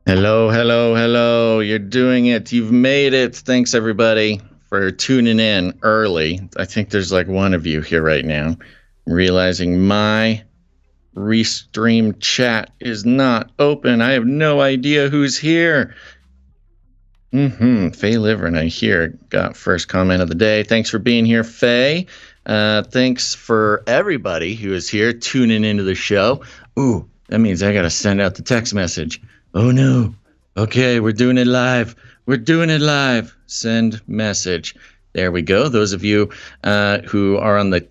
Hello, hello, hello. You're doing it. You've made it. Thanks, everybody, for tuning in early. I think there's like one of you here right now. I'm realizing my restream chat is not open. I have no idea who's here. Faye Livern, I hear, got first comment of the day. Thanks for being here, Faye. Thanks for everybody who is here tuning into the show. Ooh, that means I got to send out the text message. Oh, no. Okay, we're doing it live. We're doing it live. Send message. There we go. Those of you who are on the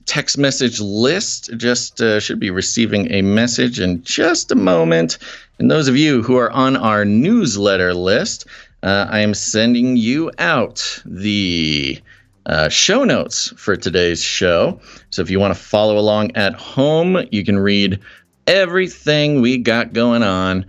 text message list just should be receiving a message in just a moment. And those of you who are on our newsletter list, I am sending you out the show notes for today's show. So if you want to follow along at home, you can read everything we got going on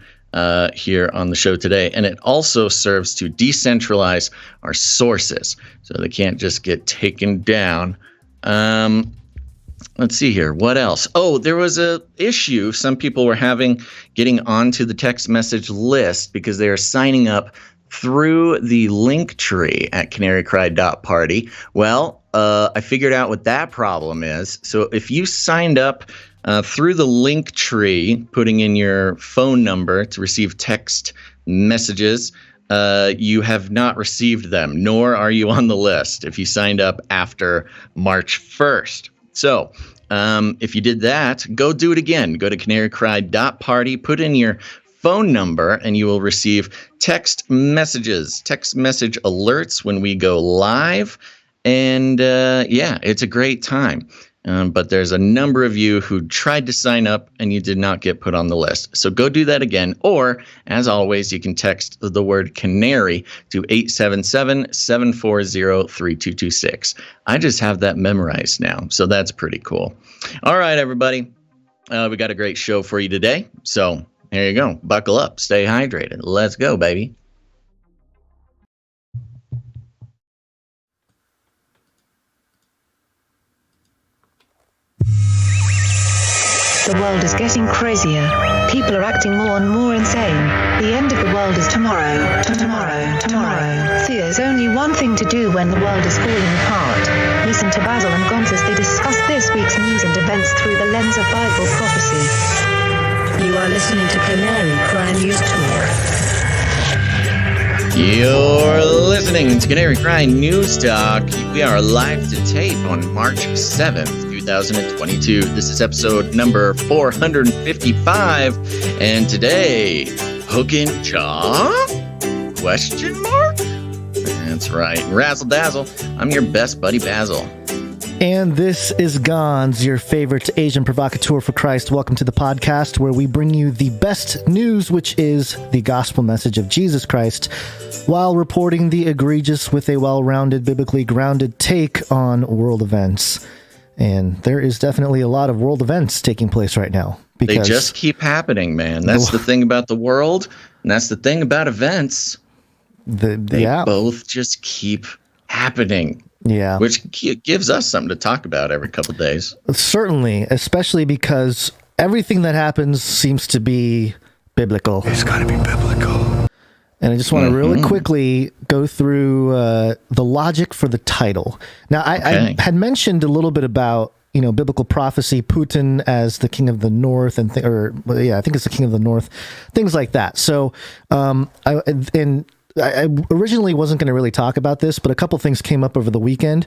here on the show today. And it also serves to decentralize our sources so they can't just get taken down. Let's see here. What else? Oh, there was a issue some people were having getting onto the text message list because they are signing up through the LINKTREE at CanaryCry.Party. Well, I figured out what that problem is. So if you signed up through the LINKTREE, putting in your phone number to receive text messages, you have not received them, nor are you on the list if you signed up after March 1st. So if you did that, go do it again. Go to CanaryCry.Party, put in your phone number, and you will receive text messages, text message alerts when we go live. And yeah, it's a great time. But there's a number of you who tried to sign up and you did not get put on the list. So go do that again. Or, as always, you can text the word Canary to 877-740-3226. I just have that memorized now, so that's pretty cool. All right, everybody. We got a great show for you today. So here you go. Buckle up. Stay hydrated. Let's go, baby. The world is getting crazier. People are acting more and more insane. The end of the world is tomorrow. Tomorrow. There's only one thing to do when the world is falling apart. Listen to Basil and Gonz as they discuss this week's news and events through the lens of Bible prophecy. You are listening to Canary Cry News Talk. You're listening to Canary Cry News Talk. We are live to tape on March 7th, 2022. This is episode number 455. And today, hook and jaw? Question mark? That's right. Razzle dazzle. I'm your best buddy, Basil. And this is Gonz, your favorite Asian provocateur for Christ. Welcome to the podcast where we bring you the best news, which is the gospel message of Jesus Christ, while reporting the egregious with a well-rounded, biblically grounded take on world events. And there is definitely a lot of world events taking place right now. They just keep happening, man. That's the thing about the world, and that's the thing about events. They both just keep happening. Yeah. Which gives us something to talk about every couple of days. Certainly, especially because everything that happens seems to be biblical. It's got to be biblical. And I just want to really quickly go through the logic for the title. Now, I had mentioned a little bit about, biblical prophecy, Putin as the king of the north, I think it's the king of the north, things like that. So, I originally wasn't going to really talk about this, but a couple things came up over the weekend.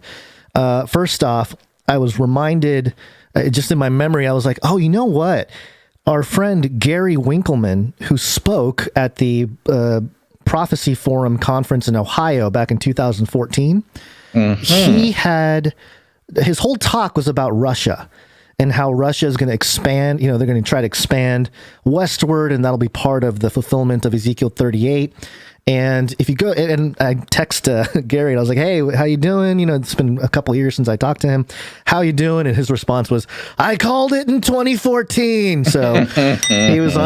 First off, I was reminded, just in my memory, I was like, oh, you know what? Our friend Gary Winkleman, who spoke at the Prophecy Forum conference in Ohio back in 2014, he had, his whole talk was about Russia and how Russia is going to expand. They're going to try to expand westward, and that'll be part of the fulfillment of Ezekiel 38. And if you go, and I text Gary, and I was like, hey, how you doing? It's been a couple of years since I talked to him. How you doing? And his response was, I called it in 2014. So he was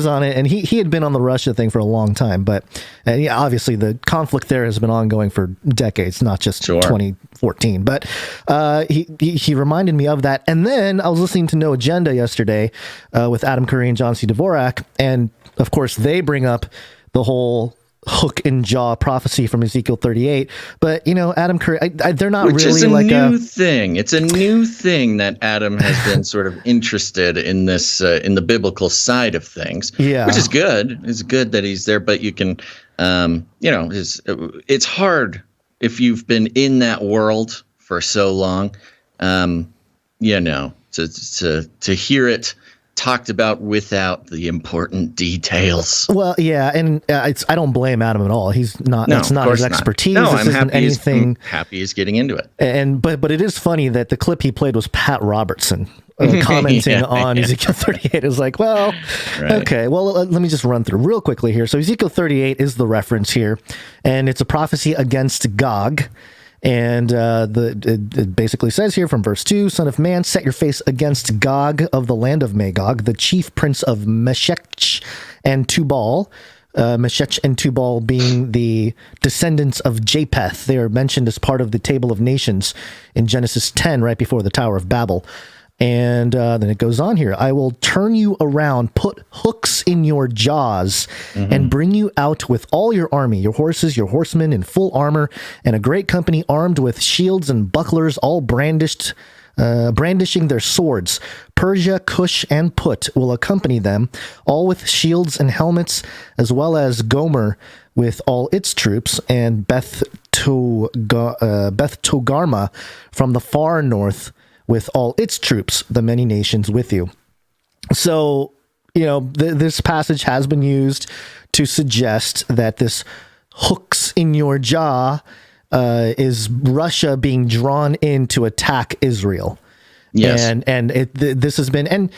on it, and he had been on the Russia thing for a long time. But yeah, obviously the conflict there has been ongoing for decades, not just 2014. But he reminded me of that. And then I was listening to No Agenda yesterday with Adam Curry and John C. Dvorak, and of course they bring up the whole hook and jaw prophecy from Ezekiel 38, but Adam Curry, they're not Which really is a like new thing. It's a new thing that Adam has been sort of interested in this in the biblical side of things. Yeah, which is good. It's good that he's there, but you can, it's hard if you've been in that world for so long, to hear it talked about without the important details. Well, yeah, and I don't blame Adam at all. He's not. No, that's not his expertise. No, I'm happy. I'm happy he's getting into it. But it is funny that the clip he played was Pat Robertson commenting on Ezekiel 38. It was like, well, right. Okay. Well, let me just run through real quickly here. So Ezekiel 38 is the reference here, and it's a prophecy against Gog. And it basically says here from verse 2, Son of man, set your face against Gog of the land of Magog, the chief prince of Meshech and Tubal. Meshech and Tubal being the descendants of Japheth. They are mentioned as part of the Table of Nations in Genesis 10, right before the Tower of Babel. And then it goes on here. I will turn you around, put hooks in your jaws, and bring you out with all your army, your horses, your horsemen in full armor, and a great company armed with shields and bucklers, all brandishing their swords. Persia, Cush, and Put will accompany them, all with shields and helmets, as well as Gomer with all its troops, and Beth Togarmah from the far north, with all its troops, the many nations with you. So, this passage has been used to suggest that this hooks in your jaw is Russia being drawn in to attack Israel. Yes. And this has been, and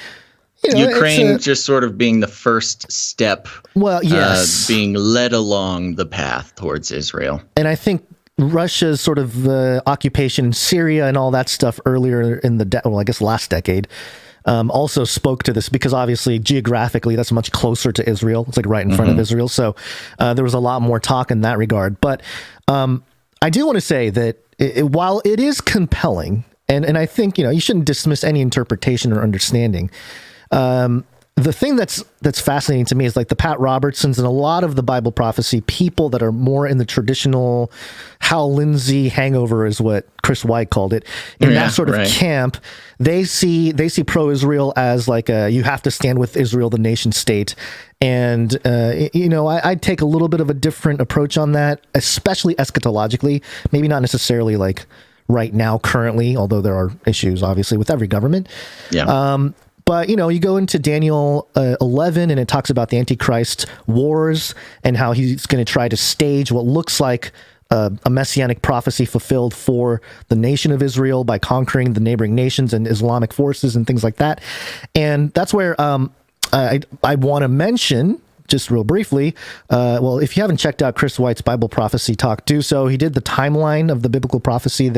Ukraine just sort of being the first step. Well, yes. Being led along the path towards Israel. And I think Russia's sort of occupation in Syria and all that stuff earlier in the last decade also spoke to this, because obviously geographically that's much closer to Israel. It's like right in front of Israel. So there was a lot more talk in that regard. But I do want to say that while it is compelling, and I think, you shouldn't dismiss any interpretation or understanding, the thing that's fascinating to me is like the Pat Robertsons and a lot of the Bible prophecy people that are more in the traditional Hal Lindsey hangover is what Chris White called it, in that sort of camp. They see pro-Israel as like you have to stand with Israel, the nation state. And I take a little bit of a different approach on that, especially eschatologically, maybe not necessarily like right now currently, although there are issues obviously with every government. But, you go into Daniel 11, and it talks about the Antichrist wars and how he's going to try to stage what looks like a messianic prophecy fulfilled for the nation of Israel by conquering the neighboring nations and Islamic forces and things like that. And that's where I want to mention, just real briefly, if you haven't checked out Chris White's Bible prophecy talk, do so. He did the timeline of the biblical prophecy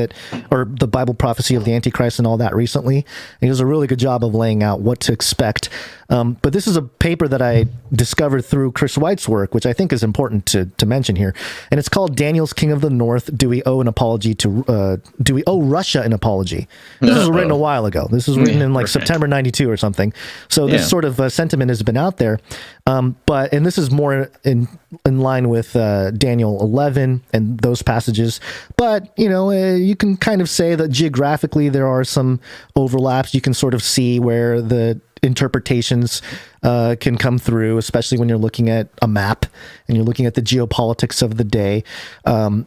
or the Bible prophecy of the Antichrist and all that recently. And he does a really good job of laying out what to expect. But this is a paper that I discovered through Chris White's work, which I think is important to mention here. And it's called Daniel's King of the North. Do we owe Russia an apology? This was written a while ago. This was written in September 92 or something. So this sort of sentiment has been out there. And this is more in line with Daniel 11 and those passages. But, you can kind of say that geographically there are some overlaps. You can sort of see where the interpretations can come through, especially when you're looking at a map and you're looking at the geopolitics of the day.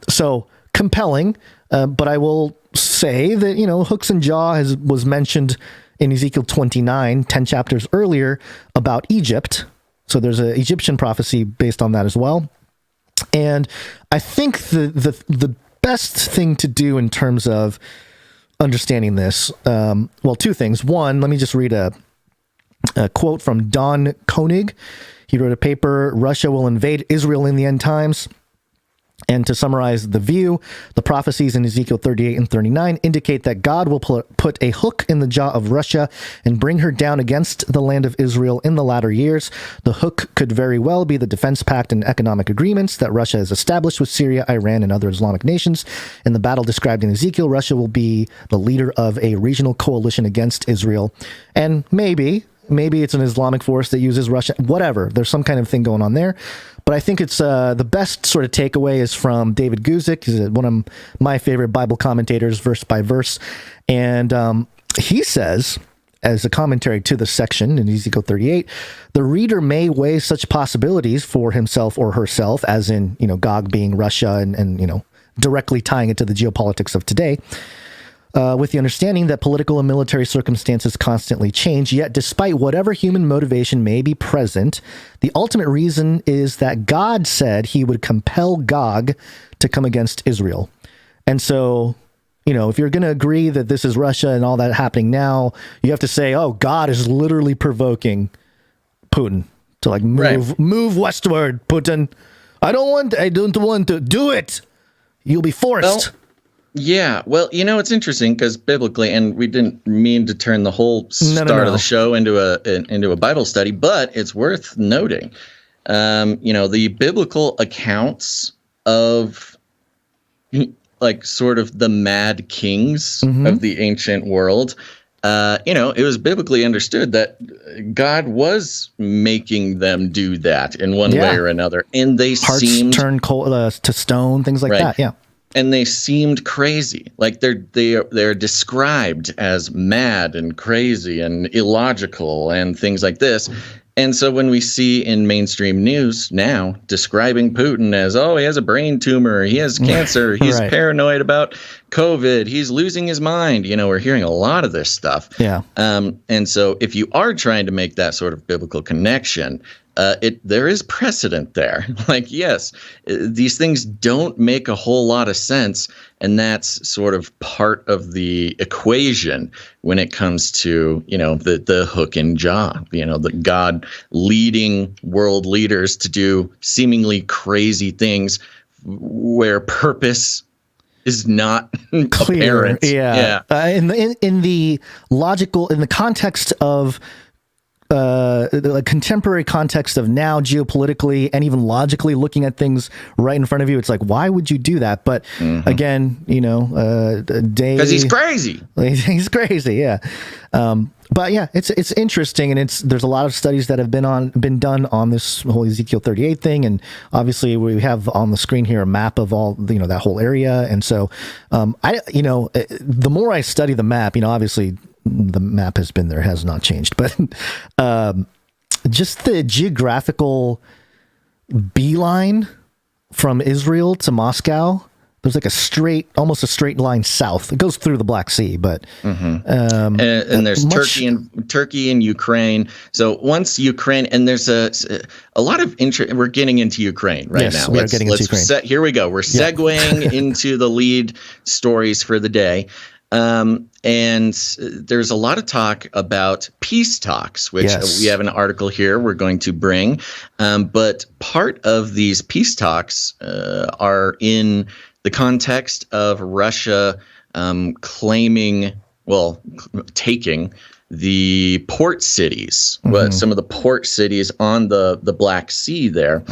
So compelling, but I will say that, hooks and jaw was mentioned in Ezekiel 29, 10 chapters earlier, about Egypt. So there's an Egyptian prophecy based on that as well. And I think the best thing to do in terms of understanding this, two things. One, let me just read a quote from Don Koenig. He wrote a paper, Russia Will Invade Israel in the End Times. And to summarize the view, the prophecies in Ezekiel 38 and 39 indicate that God will put a hook in the jaw of Russia and bring her down against the land of Israel in the latter years. The hook could very well be the defense pact and economic agreements that Russia has established with Syria, Iran, and other Islamic nations. In the battle described in Ezekiel, Russia will be the leader of a regional coalition against Israel. And maybe it's an Islamic force that uses Russia, whatever. There's some kind of thing going on there. But I think it's the best sort of takeaway is from David Guzik. He's one of my favorite Bible commentators, verse by verse. And he says, as a commentary to the section in Ezekiel 38, the reader may weigh such possibilities for himself or herself, as in, Gog being Russia and directly tying it to the geopolitics of today, with the understanding that political and military circumstances constantly change. Yet, despite whatever human motivation may be present, the ultimate reason is that God said he would compel Gog to come against Israel. And so, if you're going to agree that this is Russia and all that happening now, you have to say, oh, God is literally provoking Putin to move westward, Putin. I don't want to do it. You'll be forced. Yeah, well, it's interesting because biblically, and we didn't mean to turn the whole start of the show into a Bible study, but it's worth noting, the biblical accounts of sort of the mad kings of the ancient world. It was biblically understood that God was making them do that in one way or another, and they seemed turn cold to stone, things like that. Yeah. And they seemed crazy. Like they're described as mad and crazy and illogical and things like this. And so when we see in mainstream news now describing Putin as, oh, he has a brain tumor, he has cancer, he's paranoid about COVID, he's losing his mind, we're hearing a lot of this stuff. Yeah. And so if you are trying to make that sort of biblical connection, there is precedent there. Yes, these things don't make a whole lot of sense, and that's sort of part of the equation when it comes to the hook and jaw. The God leading world leaders to do seemingly crazy things where purpose is not clear. Apparent. Yeah. In the context of the contemporary context of now geopolitically and even logically looking at things right in front of you, it's like, why would you do that? But again, because he's crazy. He's crazy, yeah. But yeah, it's interesting, and there's a lot of studies that have been done on this whole Ezekiel 38 thing, and obviously we have on the screen here a map of all that whole area, and so the more I study the map, obviously the map has been there, has not changed, but just the geographical beeline from Israel to Moscow, there's like almost a straight line south. It goes through the Black Sea, but and there's Turkey and Ukraine. So once Ukraine, and there's a lot of interest. We're getting into Ukraine now. We're getting into Ukraine. Here we go. We're segueing into the lead stories for the day. And there's a lot of talk about peace talks, which we have an article here we're going to bring. But part of these peace talks are in the context of Russia taking the port cities, some of the port cities on the Black Sea there.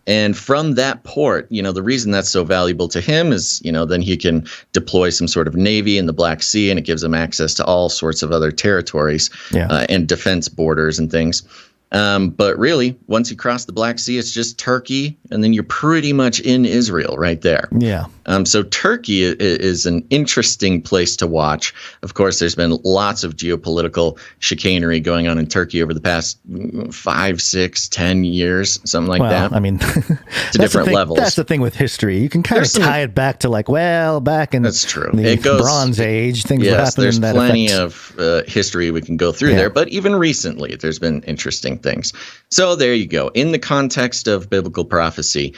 And from that port, the reason that's so valuable to him is, then he can deploy some sort of navy in the Black Sea, and it gives him access to all sorts of other territories and defense borders and things. But really, once you cross the Black Sea, it's just Turkey, and then you're pretty much in Israel right there. Yeah. So Turkey is an interesting place to watch. Of course, there's been lots of geopolitical chicanery going on in Turkey over the past 5, 6, 10 years, something like that. I mean, to different levels. That's the thing with history. You can kind of tie it back to back in the Bronze Age, things that happened. There's plenty of history we can go through there. But even recently, there's been interesting things. So there you go. In the context of biblical prophecy,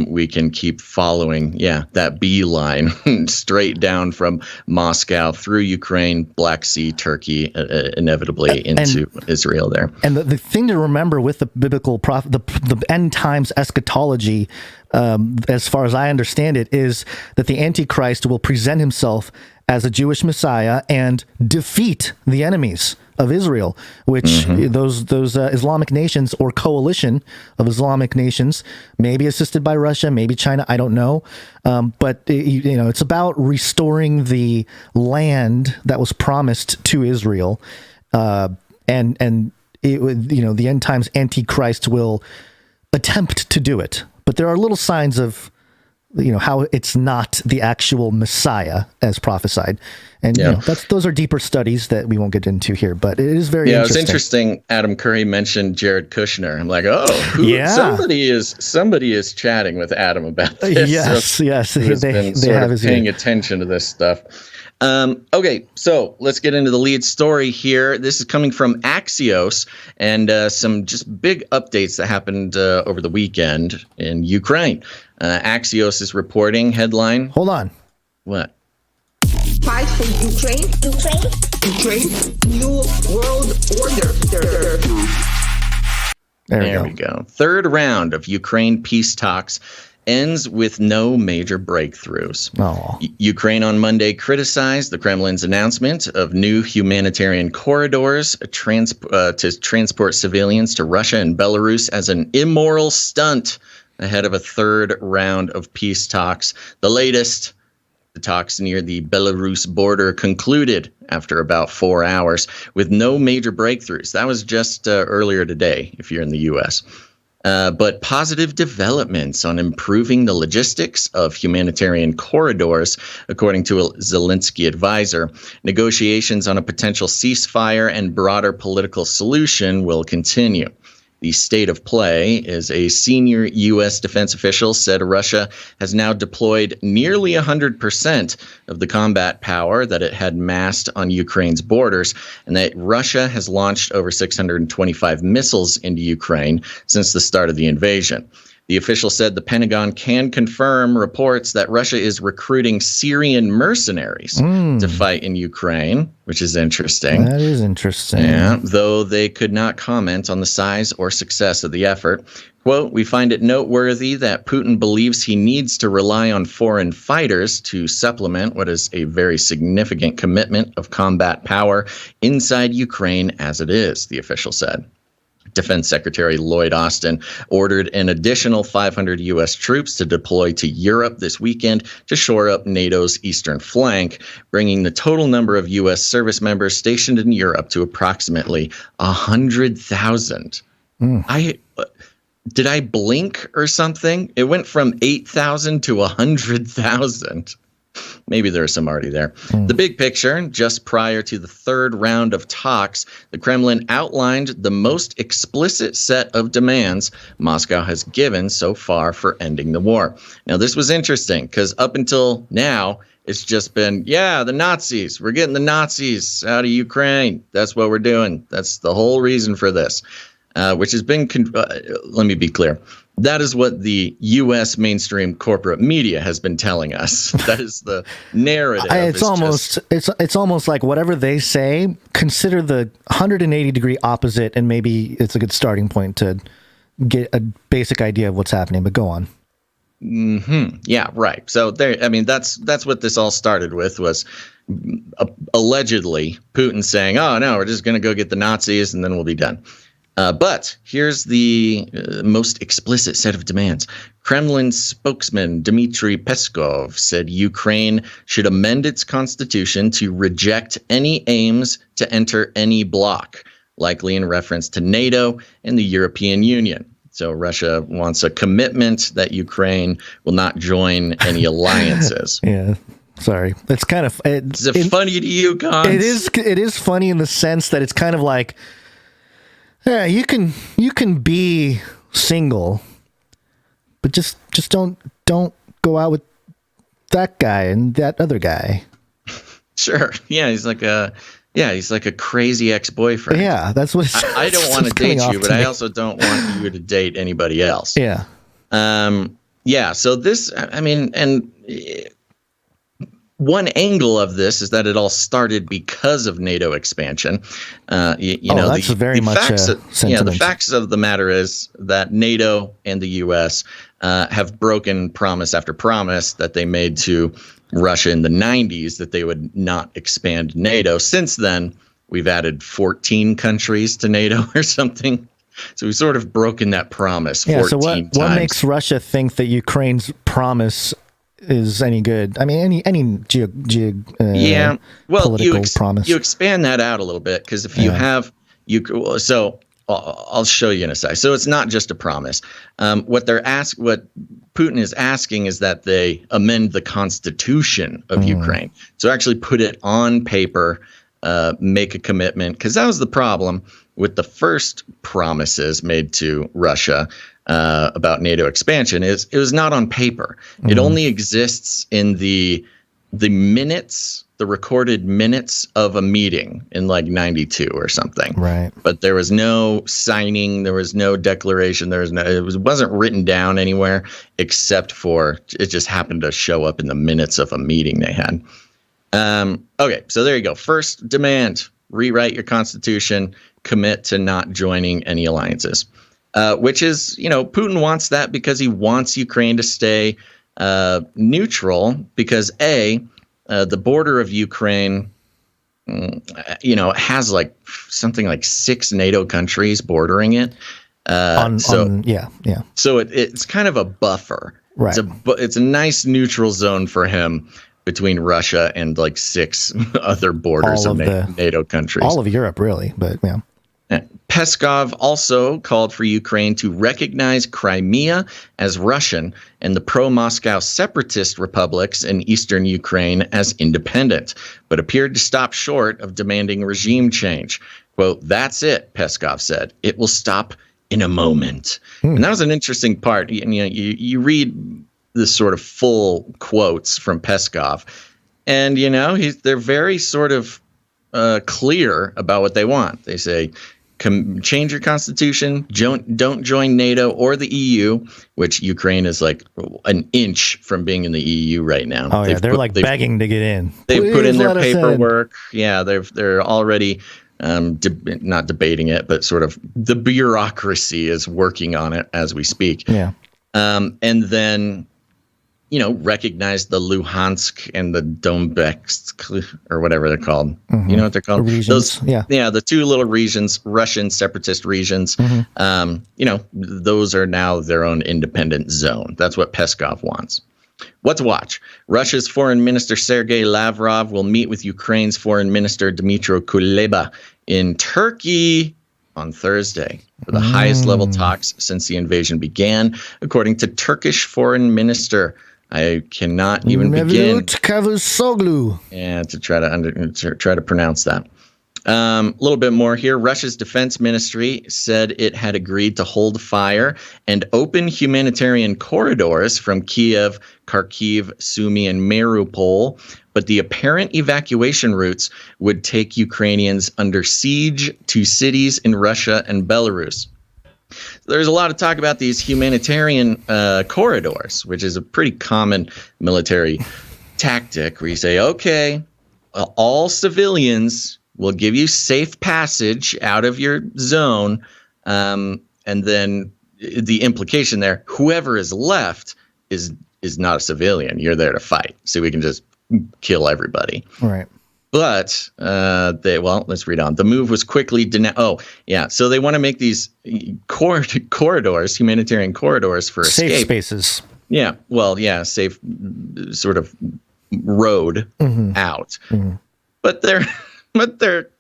we can keep following, that beeline straight down from Moscow through Ukraine, Black Sea, Turkey, inevitably into Israel there. And the thing to remember with the biblical the end times eschatology, as far as I understand it, is that the Antichrist will present himself as a Jewish Messiah and defeat the enemies of Israel, which those Islamic nations or coalition of Islamic nations, maybe assisted by Russia, maybe China, I don't know. But it's about restoring the land that was promised to Israel, and the end times Antichrist will attempt to do it. But there are little signs of how it's not the actual Messiah as prophesied. And those are deeper studies that we won't get into here, but it is very interesting. Yeah, it's interesting. Adam Curry mentioned Jared Kushner. I'm like, somebody is chatting with Adam about this. Yes. They have paying attention to this stuff. Okay, so let's get into the lead story here. This is coming from Axios and some just big updates that happened over the weekend in Ukraine. Axios is reporting headline. Hold on. What? Fight for Ukraine. New world order. There we go. Third round of Ukraine peace talks ends with no major breakthroughs. Ukraine on Monday criticized the Kremlin's announcement of new humanitarian corridors to transport civilians to Russia and Belarus as an immoral stunt ahead of a third round of peace talks. The latest, the talks near the Belarus border, concluded after about 4 hours with no major breakthroughs. That was just earlier today, if you're in the U.S. But positive developments on improving the logistics of humanitarian corridors, according to a Zelensky advisor. Negotiations on a potential ceasefire and broader political solution will continue. The state of play is a senior U.S. defense official said Russia has now deployed nearly 100% of the combat power that it had massed on Ukraine's borders, and that Russia has launched over 625 missiles into Ukraine since the start of the invasion. The official said the Pentagon can confirm reports that Russia is recruiting Syrian mercenaries to fight in Ukraine, which is interesting. That is interesting. Yeah, though they could not comment on the size or success of the effort. Quote, "We find it noteworthy that Putin believes he needs to rely on foreign fighters to supplement what is a very significant commitment of combat power inside Ukraine as it is," the official said. Defense Secretary Lloyd Austin ordered an additional 500 U.S. troops to deploy to Europe this weekend to shore up NATO's eastern flank, bringing the total number of U.S. service members stationed in Europe to approximately 100,000. Did I blink or something? It went from 8,000 to 100,000. Maybe there's some already there. The big picture, just prior to the third round of talks, the Kremlin outlined the most explicit set of demands Moscow has given so far for ending the war. Now, this was interesting because up until now, it's just been, the Nazis. We're getting the Nazis out of Ukraine. That's what we're doing. That's the whole reason for this, which has been, let me be clear. That is what the U.S. mainstream corporate media has been telling us. That is the narrative. It's almost like whatever they say, consider the 180-degree opposite, and maybe it's a good starting point to get a basic idea of what's happening. But go on. Yeah, right. So that's what this all started with, was allegedly Putin saying, "Oh no, we're just going to go get the Nazis and then we'll be done." But here's the most explicit set of demands. Kremlin spokesman Dmitry Peskov said Ukraine should amend its constitution to reject any aims to enter any bloc, likely in reference to NATO and the European Union. So Russia wants a commitment that Ukraine will not join any alliances. Yeah. Sorry. It's kind of... Is it funny to you, Gonz? It is funny in the sense that it's kind of like... Yeah, you can be single, but just don't go out with that guy and that other guy. Sure. Yeah, he's like Yeah, he's like a crazy ex-boyfriend. Yeah, that's what I don't want to date you, but I also don't want you to date anybody else. Yeah. Yeah, so this, I mean, and one angle of this is that it all started because of NATO expansion. That's very much a sentiment. The facts of the matter is that NATO and the U.S. Have broken promise after promise that they made to Russia in the 90s that they would not expand NATO. Since then, we've added 14 countries to NATO or something. So we've sort of broken that promise 14 times. What makes Russia think that Ukraine's promise is any good? I mean, any political promise. You expand that out a little bit, because if you have I'll show you in a sec. So it's not just a promise. What Putin is asking is that they amend the constitution of Ukraine. So actually put it on paper, make a commitment, because that was the problem with the first promises made to Russia about NATO expansion. Is it was not on paper. It only exists in the minutes, the recorded minutes of a meeting in like 92 or something. Right. But there was no signing. There was no declaration. It wasn't written down anywhere, except for it just happened to show up in the minutes of a meeting they had. Okay, so there you go. First demand: rewrite your constitution, commit to not joining any alliances, which is, Putin wants that because he wants Ukraine to stay neutral, because the border of Ukraine, has like something like 6 NATO countries bordering it. So it's kind of a buffer. Right. It's a nice neutral zone for him between Russia and like 6 other borders of NATO countries. All of Europe, really, but yeah. Peskov also called for Ukraine to recognize Crimea as Russian and the pro-Moscow separatist republics in eastern Ukraine as independent, but appeared to stop short of demanding regime change. Quote, "That's it," Peskov said. "It will stop in a moment." And that was an interesting part. You read this sort of full quotes from Peskov, and they're very sort of clear about what they want. They say, change your constitution, don't join NATO or the EU, which Ukraine is like an inch from being in the EU right now. Oh, yeah, they're begging to get in. They've put in their paperwork. Yeah, they're already not debating it, but sort of the bureaucracy is working on it as we speak. Yeah. And then recognize the Luhansk and the Donetsk, or whatever they're called. You know what they're called? Regions. The 2 little regions, Russian separatist regions. Those are now their own independent zone. That's what Peskov wants. What to watch? Russia's Foreign Minister Sergei Lavrov will meet with Ukraine's Foreign Minister Dmytro Kuleba in Turkey on Thursday for the highest level talks since the invasion began, according to Turkish Foreign Minister. I cannot even begin. Yeah, to try to pronounce that. A little bit more here. Russia's defense ministry said it had agreed to hold fire and open humanitarian corridors from Kiev, Kharkiv, Sumy, and Mariupol, but the apparent evacuation routes would take Ukrainians under siege to cities in Russia and Belarus. There's a lot of talk about these humanitarian corridors, which is a pretty common military tactic, where you say, okay, all civilians will give you safe passage out of your zone, and then the implication there, whoever is left is not a civilian. You're there to fight, so we can just kill everybody. Right. But let's read on. The move was quickly denounced. Oh, yeah. So they want to make these corridors, humanitarian corridors for escape. Safe spaces. Yeah. Well, yeah. Safe sort of road out. But they're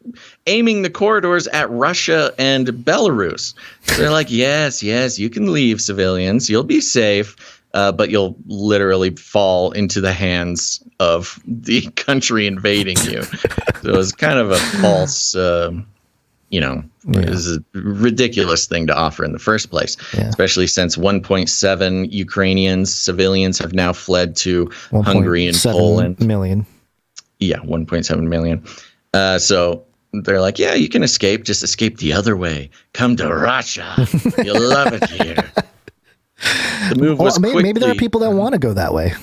aiming the corridors at Russia and Belarus. So they're like, yes, you can leave, civilians. You'll be safe. But you'll literally fall into the hands of the country invading you. So it's kind of a false, This is a ridiculous thing to offer in the first place, especially since 1.7 Ukrainians, civilians, have now fled to Hungary and Poland. Million. Yeah, 1.7 million. So they're like, yeah, you can escape. Just escape the other way. Come to Russia. You'll love it here. The move was quickly. Maybe there are people that want to go that way.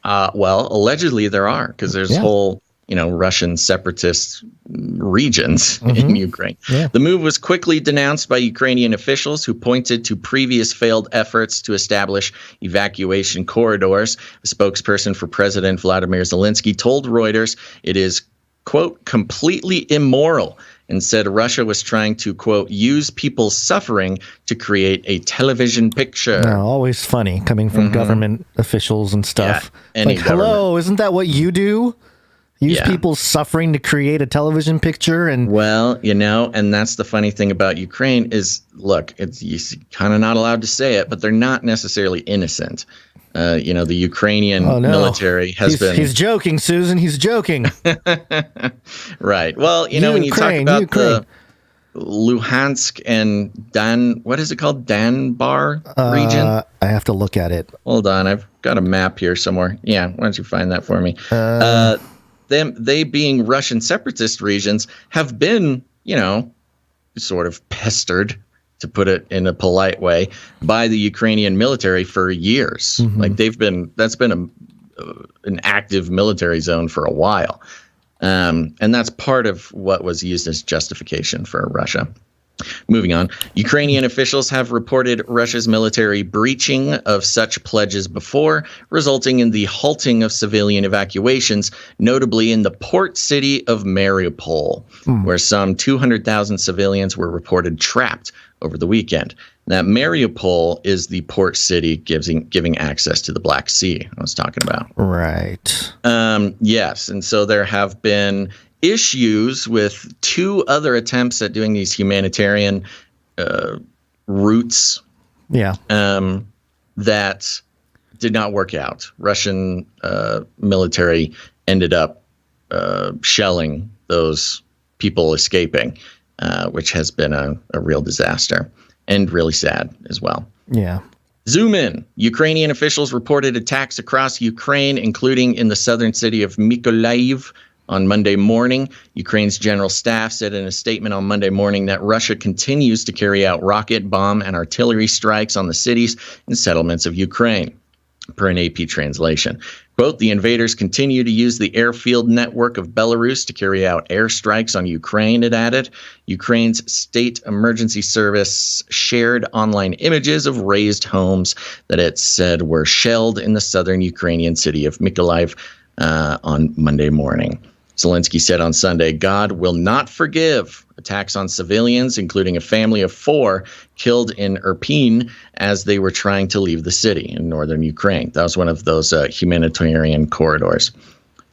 Well, allegedly there are, because there's whole, Russian separatist regions in Ukraine. Yeah. The move was quickly denounced by Ukrainian officials who pointed to previous failed efforts to establish evacuation corridors. A spokesperson for President Vladimir Zelensky told Reuters it is, quote, completely immoral, and said Russia was trying to, quote, use people's suffering to create a television picture. No, always funny coming from government officials and stuff. Yeah, like, hello, isn't that what you do? Use people's suffering to create a television picture? And well, and that's the funny thing about Ukraine is, look, you're kind of not allowed to say it, but they're not necessarily innocent. The Ukrainian military has been... He's joking, Susan. He's joking. Right. Well, when you talk about the Luhansk and what is it called? Danbar region? I have to look at it. Hold on. I've got a map here somewhere. Yeah. Why don't you find that for me? They being Russian separatist regions have been, sort of pestered, to put it in a polite way, by the Ukrainian military for years. Like that's been an active military zone for a while. And that's part of what was used as justification for Russia. Moving on, Ukrainian officials have reported Russia's military breaching of such pledges before, resulting in the halting of civilian evacuations, notably in the port city of Mariupol, where some 200,000 civilians were reported trapped over the weekend. Now, Mariupol is the port city giving access to the Black Sea I was talking about. Right. Yes, and so there have been issues with two other attempts at doing these humanitarian routes that did not work out. Russian military ended up shelling those people escaping, which has been a real disaster and really sad as well. Yeah. Zoom in. Ukrainian officials reported attacks across Ukraine, including in the southern city of Mykolaiv, on Monday morning. Ukraine's general staff said in a statement on Monday morning that Russia continues to carry out rocket, bomb, and artillery strikes on the cities and settlements of Ukraine, per an AP translation. Quote, the invaders continue to use the airfield network of Belarus to carry out airstrikes on Ukraine, it added. Ukraine's state emergency service shared online images of razed homes that it said were shelled in the southern Ukrainian city of Mykolaiv on Monday morning. Zelensky said on Sunday, God will not forgive attacks on civilians, including a family of 4 killed in Irpin as they were trying to leave the city in northern Ukraine. That was one of those humanitarian corridors.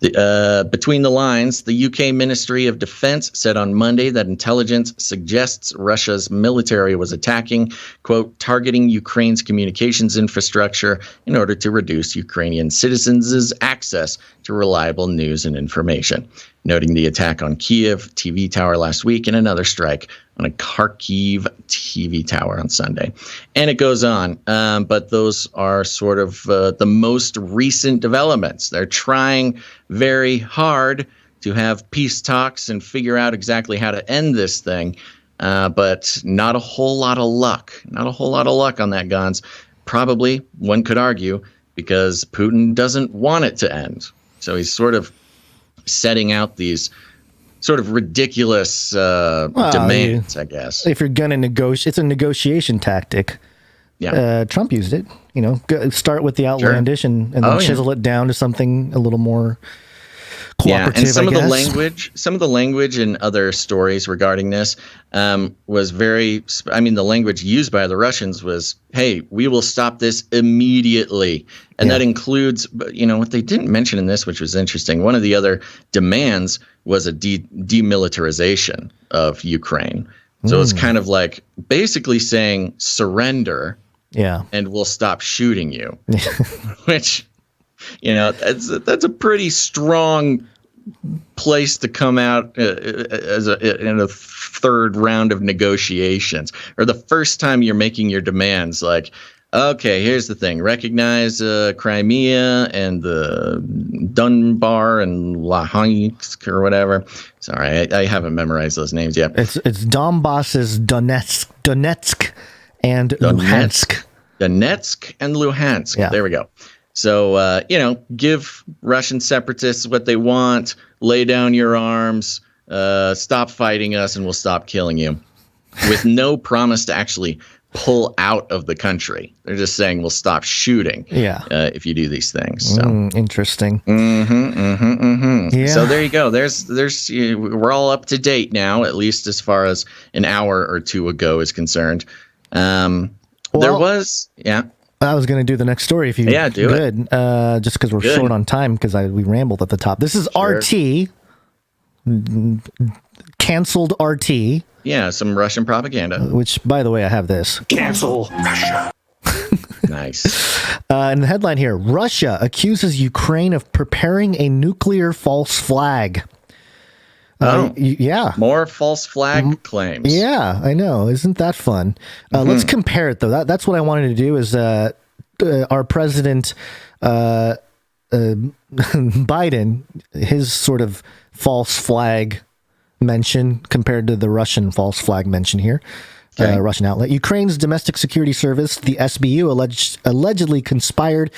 Between the lines, the UK Ministry of Defense said on Monday that intelligence suggests Russia's military was attacking, quote, targeting Ukraine's communications infrastructure in order to reduce Ukrainian citizens' access to reliable news and information, noting the attack on Kyiv TV tower last week and another strike on a Kharkiv TV tower on Sunday. And it goes on, but those are sort of the most recent developments. They're trying very hard to have peace talks and figure out exactly how to end this thing, but not a whole lot of luck. Not a whole lot of luck on that, Gonz. Probably, one could argue, because Putin doesn't want it to end. So he's sort of setting out these sort of ridiculous demands, I guess. If you're going to negotiate, it's a negotiation tactic. Yeah. Trump used it, start with the outlandish and then chisel it down to something a little more cooperative. Yeah, and some of the language in other stories regarding this was very, the language used by the Russians was, hey, we will stop this immediately. And that includes, what they didn't mention in this, which was interesting. One of the other demands was a demilitarization of Ukraine. So it's kind of like basically saying surrender. Yeah. And we'll stop shooting you, which, that's a pretty strong place to come out in a third round of negotiations, or the first time you're making your demands. Like, Okay, here's the thing. Recognize Crimea and the Dunbar and Luhansk or whatever. Sorry, I haven't memorized those names yet. It's Donbass is Donetsk and Luhansk. Donetsk and Luhansk. Yeah. There we go. So, give Russian separatists what they want. Lay down your arms. Stop fighting us and we'll stop killing you. With no promise to actually pull out of the country. They're just saying we'll stop shooting if you do these things. So interesting. Yeah. So there you go. We're all up to date now, at least as far as an hour or two ago is concerned. There was I was going to do the next story if you do it. Just because we're short on time because we rambled at the top. This is RT. Canceled RT. Yeah, some Russian propaganda. Which, by the way, I have this. Cancel Russia. Nice. And the headline here, Russia accuses Ukraine of preparing a nuclear false flag. More false flag claims. Yeah, I know. Isn't that fun? Let's compare it, though. That's what I wanted to do is our president, Biden, his sort of false flag mention compared to the Russian false flag mention here. Russian outlet. Ukraine's domestic security service, the SBU, allegedly conspired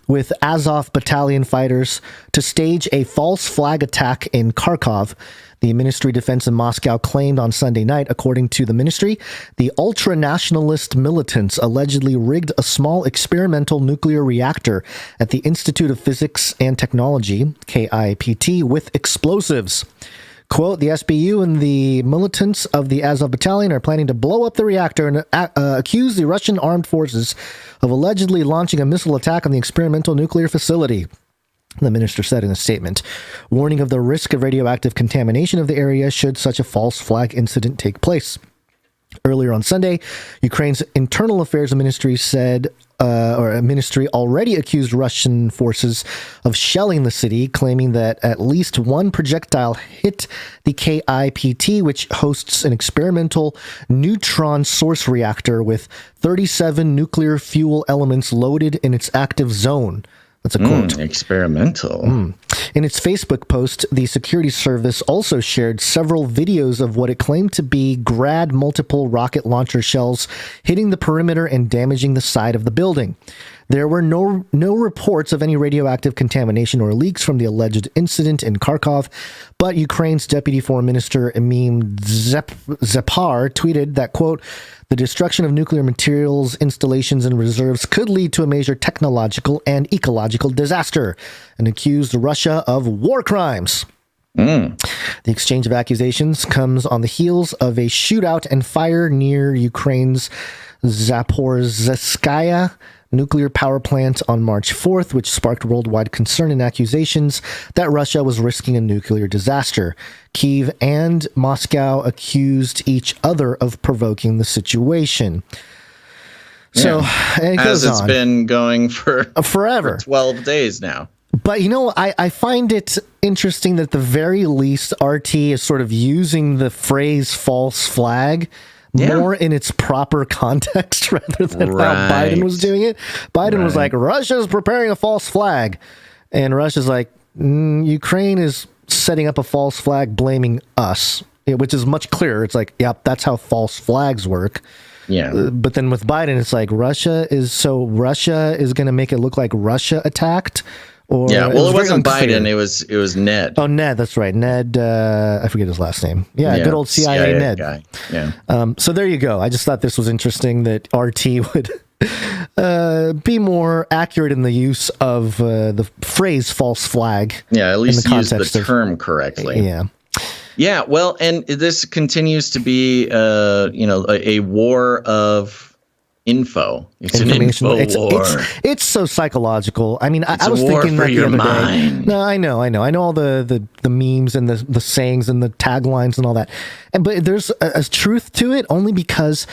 with Azov battalion fighters to stage a false flag attack in Kharkov. The Ministry of Defense in Moscow claimed on Sunday night, according to the ministry, the ultra-nationalist militants allegedly rigged a small experimental nuclear reactor at the Institute of Physics and Technology, KIPT, with explosives. Quote, the SBU and the militants of the Azov battalion are planning to blow up the reactor and accuse the Russian armed forces of allegedly launching a missile attack on the experimental nuclear facility, the minister said in a statement, warning of the risk of radioactive contamination of the area should such a false flag incident take place. Earlier on Sunday, Ukraine's Internal Affairs Ministry said, a ministry already accused Russian forces of shelling the city, claiming that at least one projectile hit the KIPT, which hosts an experimental neutron source reactor with 37 nuclear fuel elements loaded in its active zone. That's a quote. Experimental. In its Facebook post, the security service also shared several videos of what it claimed to be Grad multiple rocket launcher shells hitting the perimeter and damaging the side of the building. There were no reports of any radioactive contamination or leaks from the alleged incident in Kharkov, but Ukraine's Deputy Foreign Minister Emim Zepar tweeted that, quote, the destruction of nuclear materials, installations, and reserves could lead to a major technological and ecological disaster, and accused Russia of war crimes. The exchange of accusations comes on the heels of a shootout and fire near Ukraine's Zaporizhzhia nuclear power plant on March 4th, which sparked worldwide concern and accusations that Russia was risking a nuclear disaster. Kyiv and Moscow accused each other of provoking the situation. So it goes as it's been going for forever, for 12 days now. But, I find it interesting that at the very least, RT is sort of using the phrase false flag more in its proper context rather than how Biden was doing it. Biden was like, Russia's preparing a false flag. And Russia's like, Ukraine is setting up a false flag blaming us, which is much clearer. It's like, yep, that's how false flags work. Yeah. But then with Biden, it's like Russia is going to make it look like Russia attacked. Or it wasn't Biden. It was Ned. Oh, Ned. That's right. Ned. I forget his last name. Yeah, good old CIA Ned guy. Yeah. So there you go. I just thought this was interesting that RT would be more accurate in the use of the phrase "false flag." Yeah, at least use the term correctly. Yeah. Yeah. Well, and this continues to be, a war of info. It's an info war. It's so psychological. I mean, I was thinking that the other day. No, I know all the memes and the sayings and the taglines and all that. But there's a truth to it only because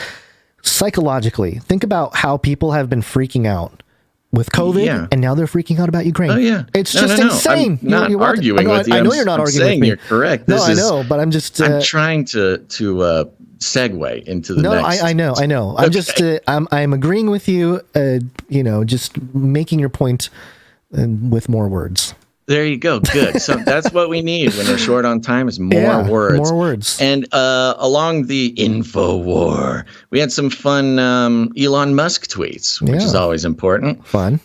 psychologically, think about how people have been freaking out with COVID, and now they're freaking out about Ukraine. Oh yeah, it's just insane. I'm not arguing with you. I know you're not arguing with me. You're correct. I know, but I'm just. I'm trying to segue into the next. I know. I'm just I'm agreeing with you. Just making your point with more words. There you go. Good. So that's what we need when we're short on time is more words. More words. And along the info war, we had some fun Elon Musk tweets, which is always important. Fun.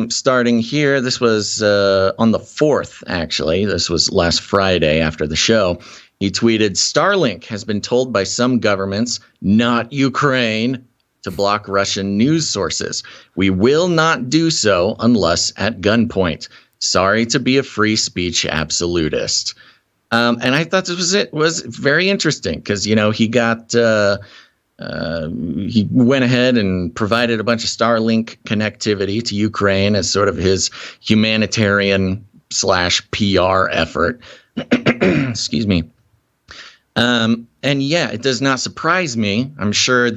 Starting here, this was on the 4th, actually. This was last Friday after the show. He tweeted, Starlink has been told by some governments, not Ukraine, to block Russian news sources. We will not do so unless at gunpoint. Sorry to be a free speech absolutist. And I thought this was very interesting because, he got he went ahead and provided a bunch of Starlink connectivity to Ukraine as sort of his humanitarian / PR effort. Excuse me. And it does not surprise me. I'm sure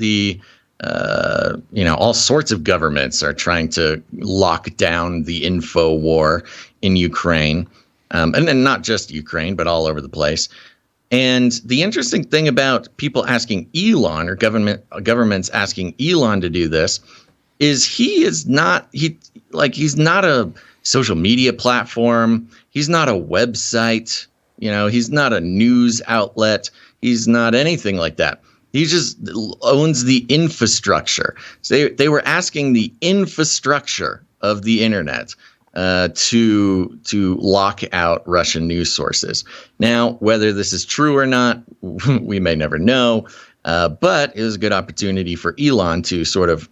all sorts of governments are trying to lock down the info war in Ukraine, and then not just Ukraine, but all over the place. And the interesting thing about people asking Elon or governments asking Elon to do this is he's not a social media platform. He's not a website. He's not a news outlet. He's not anything like that. He just owns the infrastructure. So they were asking the infrastructure of the internet to lock out Russian news sources. Now, whether this is true or not, we may never know. But it was a good opportunity for Elon to sort of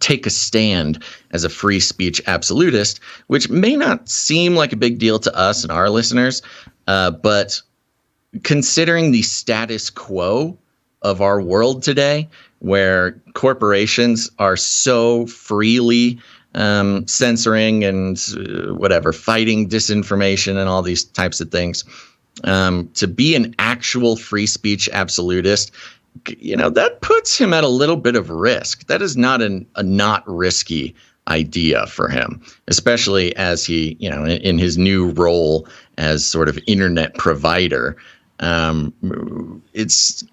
take a stand as a free speech absolutist, which may not seem like a big deal to us and our listeners, but considering the status quo of our world today, where corporations are so freely censoring and fighting disinformation and all these types of things, to be an actual free speech absolutist, that puts him at a little bit of risk. That is not a not risky idea for him, especially as he, in his new role as sort of internet provider. He has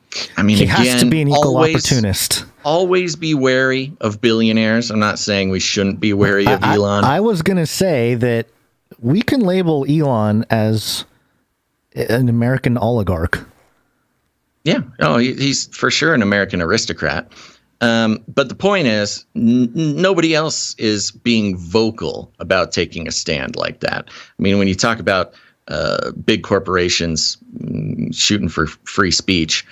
to be an equal opportunist. Always be wary of billionaires. I'm not saying we shouldn't be wary of Elon. I was going to say that we can label Elon as an American oligarch. Yeah. Oh, he's for sure an American aristocrat. But the point is, nobody else is being vocal about taking a stand like that. I mean, when you talk about big corporations shooting for free speech,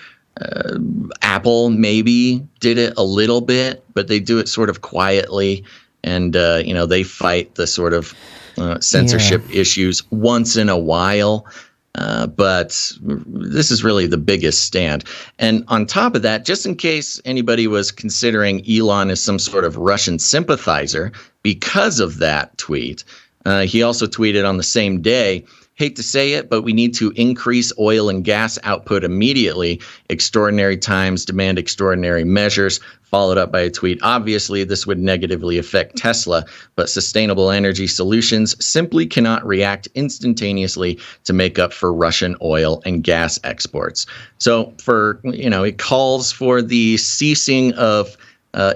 Apple maybe did it a little bit, but they do it sort of quietly. And, they fight the sort of censorship issues once in a while. But this is really the biggest stand. And on top of that, just in case anybody was considering Elon as some sort of Russian sympathizer because of that tweet, he also tweeted on the same day, hate to say it, but we need to increase oil and gas output immediately. Extraordinary times demand extraordinary measures. Followed up by a tweet. Obviously, this would negatively affect Tesla, but sustainable energy solutions simply cannot react instantaneously to make up for Russian oil and gas exports. So it calls for the ceasing of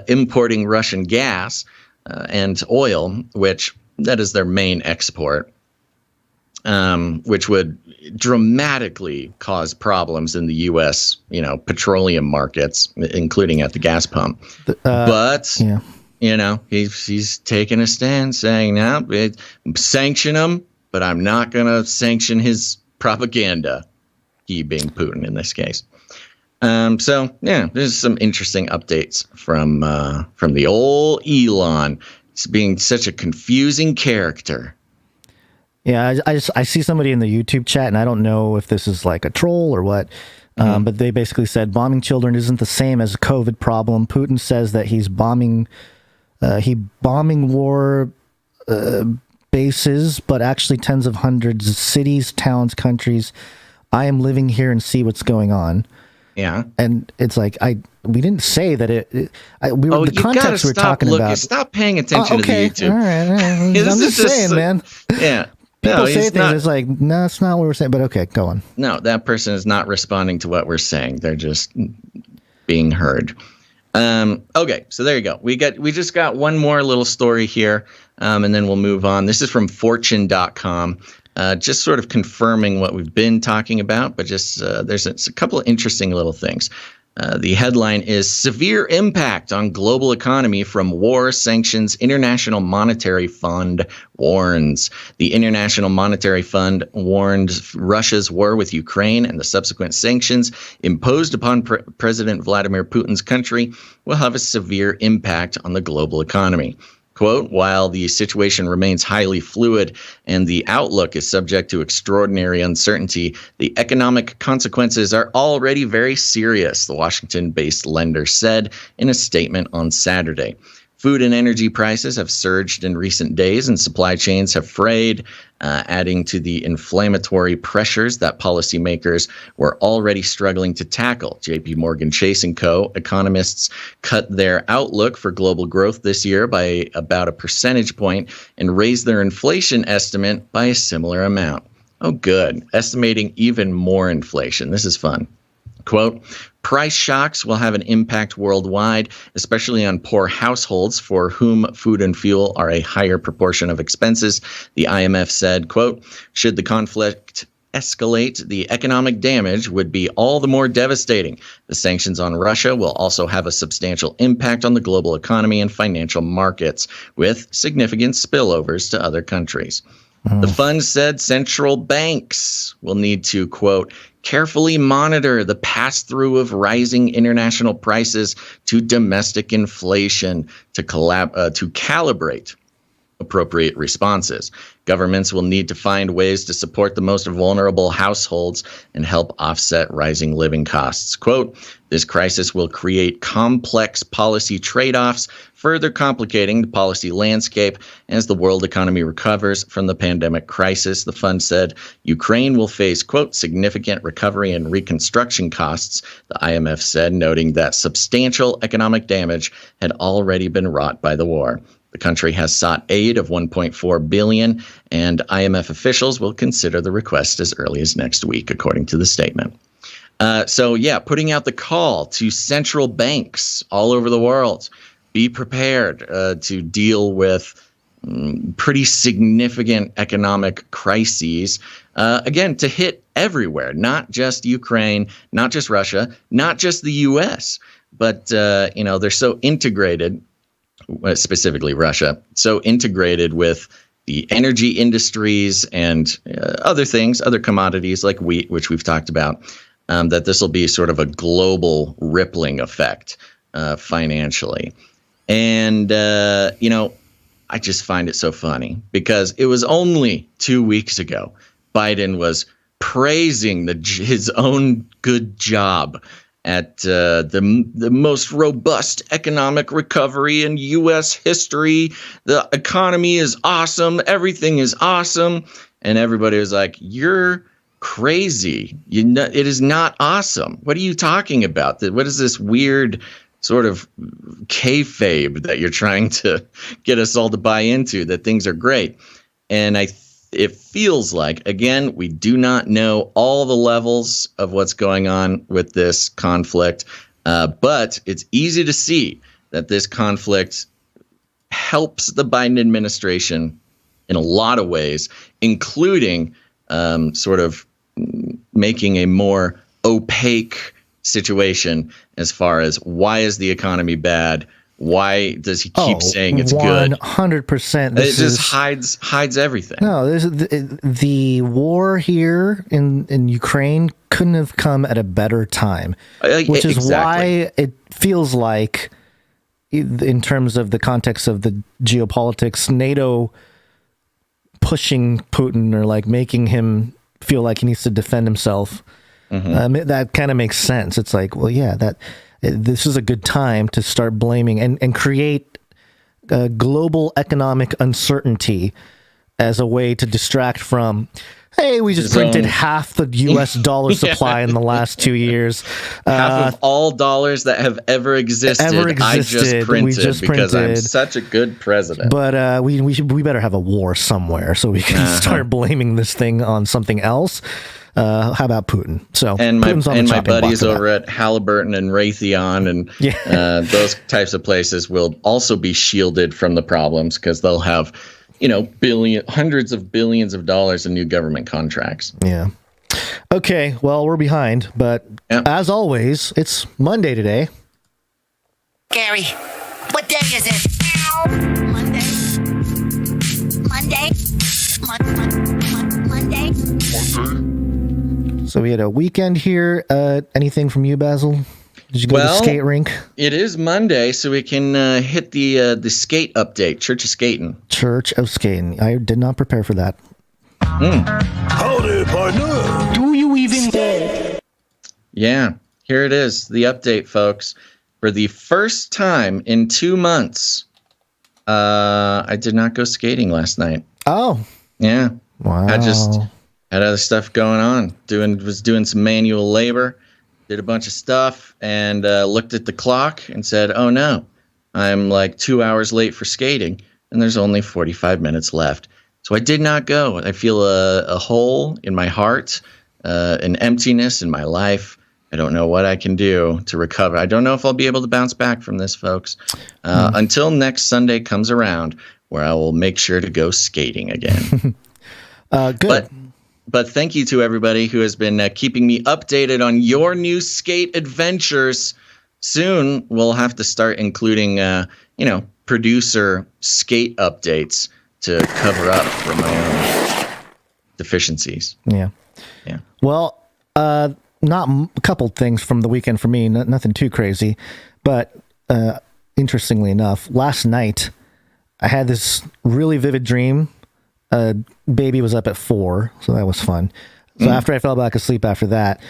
importing Russian gas and oil, which that is their main export. Which would dramatically cause problems in the U.S., petroleum markets, including at the gas pump. He's taking a stand saying, no, sanction him, but I'm not going to sanction his propaganda, he being Putin in this case. There's some interesting updates from the old Elon. It's being such a confusing character. Yeah, I see somebody in the YouTube chat, and I don't know if this is like a troll or what, but they basically said bombing children isn't the same as a COVID problem. Putin says that he's bombing war bases, but actually tens of hundreds of cities, towns, countries. I am living here and see what's going on. Yeah, and it's like we didn't say that the context we're talking about. Stop paying attention to the YouTube. All right. I'm just saying, man. Yeah. People say he's things, not. it's like, no, that's not what we're saying, but okay, go on. No, that person is not responding to what we're saying. They're just being heard. Okay, so there you go. We just got one more little story here, and then we'll move on. This is from Fortune.com, just sort of confirming what we've been talking about, but just there's a couple of interesting little things. The headline is Severe Impact on Global Economy from War Sanctions. International Monetary Fund warns. The International Monetary Fund warned Russia's war with Ukraine and the subsequent sanctions imposed upon President Vladimir Putin's country will have a severe impact on the global economy. Quote, while the situation remains highly fluid and the outlook is subject to extraordinary uncertainty, the economic consequences are already very serious, the Washington-based lender said in a statement on Saturday. Food and energy prices have surged in recent days and supply chains have frayed, adding to the inflammatory pressures that policymakers were already struggling to tackle. JP Morgan Chase & Co. economists cut their outlook for global growth this year by about a percentage point and raised their inflation estimate by a similar amount. Oh, good. Estimating even more inflation. This is fun. Quote, price shocks will have an impact worldwide, especially on poor households for whom food and fuel are a higher proportion of expenses, the IMF said. Quote, should the conflict escalate, the economic damage would be all the more devastating. The sanctions on Russia will also have a substantial impact on the global economy and financial markets, with significant spillovers to other countries. The fund said central banks will need to, quote, carefully monitor the pass-through of rising international prices to domestic inflation to calibrate appropriate responses. Governments will need to find ways to support the most vulnerable households and help offset rising living costs. Quote, this crisis will create complex policy trade-offs, further complicating the policy landscape as the world economy recovers from the pandemic crisis, the fund said. Ukraine will face, quote, significant recovery and reconstruction costs, the IMF said, noting that substantial economic damage had already been wrought by the war. The country has sought aid of $1.4 billion, and IMF officials will consider the request as early as next week, according to the statement. Putting out the call to central banks all over the world. Be prepared to deal with pretty significant economic crises, again, to hit everywhere, not just Ukraine, not just Russia, not just the U.S., but, they're so integrated, specifically Russia, so integrated with the energy industries and other things, other commodities like wheat, which we've talked about, that this will be sort of a global rippling effect financially. And, I just find it so funny because it was only 2 weeks ago Biden was praising his own good job at the most robust economic recovery in U.S. history. The economy is awesome. Everything is awesome. And everybody was like, you're crazy. It is not awesome. What are you talking about? What is this weird sort of kayfabe that you're trying to get us all to buy into, that things are great? And it feels like, again, we do not know all the levels of what's going on with this conflict, but it's easy to see that this conflict helps the Biden administration in a lot of ways, including sort of making a more opaque situation as far as why is the economy bad? Why does he keep saying it's good? 100%. It just hides everything. No, the war here in Ukraine couldn't have come at a better time, which is why it feels like, in terms of the context of the geopolitics, NATO pushing Putin or like making him feel like he needs to defend himself. That kind of makes sense. It's like, well, yeah, this is a good time to start blaming and create global economic uncertainty as a way to distract from Hey, we just printed half the U.S. dollar supply in the last 2 years. Half of all dollars that have ever existed. I just printed because I'm such a good president. But we better have a war somewhere so we can start blaming this thing on something else. How about Putin? So and my buddies over at Halliburton and Raytheon and those types of places will also be shielded from the problems because they'll have, hundreds of billions of dollars in new government contracts. Yeah. Okay. Well, we're behind, but as always, it's Monday today. Gary, what day is it? Monday. So we had a weekend here. Anything from you, Basil? Did you go to the skate rink? It is Monday, so we can hit the skate update. Church of Skating. Church of Skating. I did not prepare for that. Howdy, partner. Do you even know? Yeah, here it is. The update, folks. For the first time in 2 months, I did not go skating last night. Oh. Yeah. Wow. I just had other stuff going on. Was doing some manual labor. Did a bunch of stuff and looked at the clock and said, oh no, I'm like 2 hours late for skating and there's only 45 minutes left. So I did not go. I feel a hole in my heart, an emptiness in my life. I don't know what I can do to recover. I don't know if I'll be able to bounce back from this, folks, until next Sunday comes around where I will make sure to go skating again. Good. But thank you to everybody who has been keeping me updated on your new skate adventures. Soon we'll have to start including, producer skate updates to cover up for my own deficiencies. Yeah. Well, not a couple things from the weekend for me. Nothing too crazy, but interestingly enough, last night I had this really vivid dream. Baby was up at 4, so that was fun. So after I fell back asleep after that,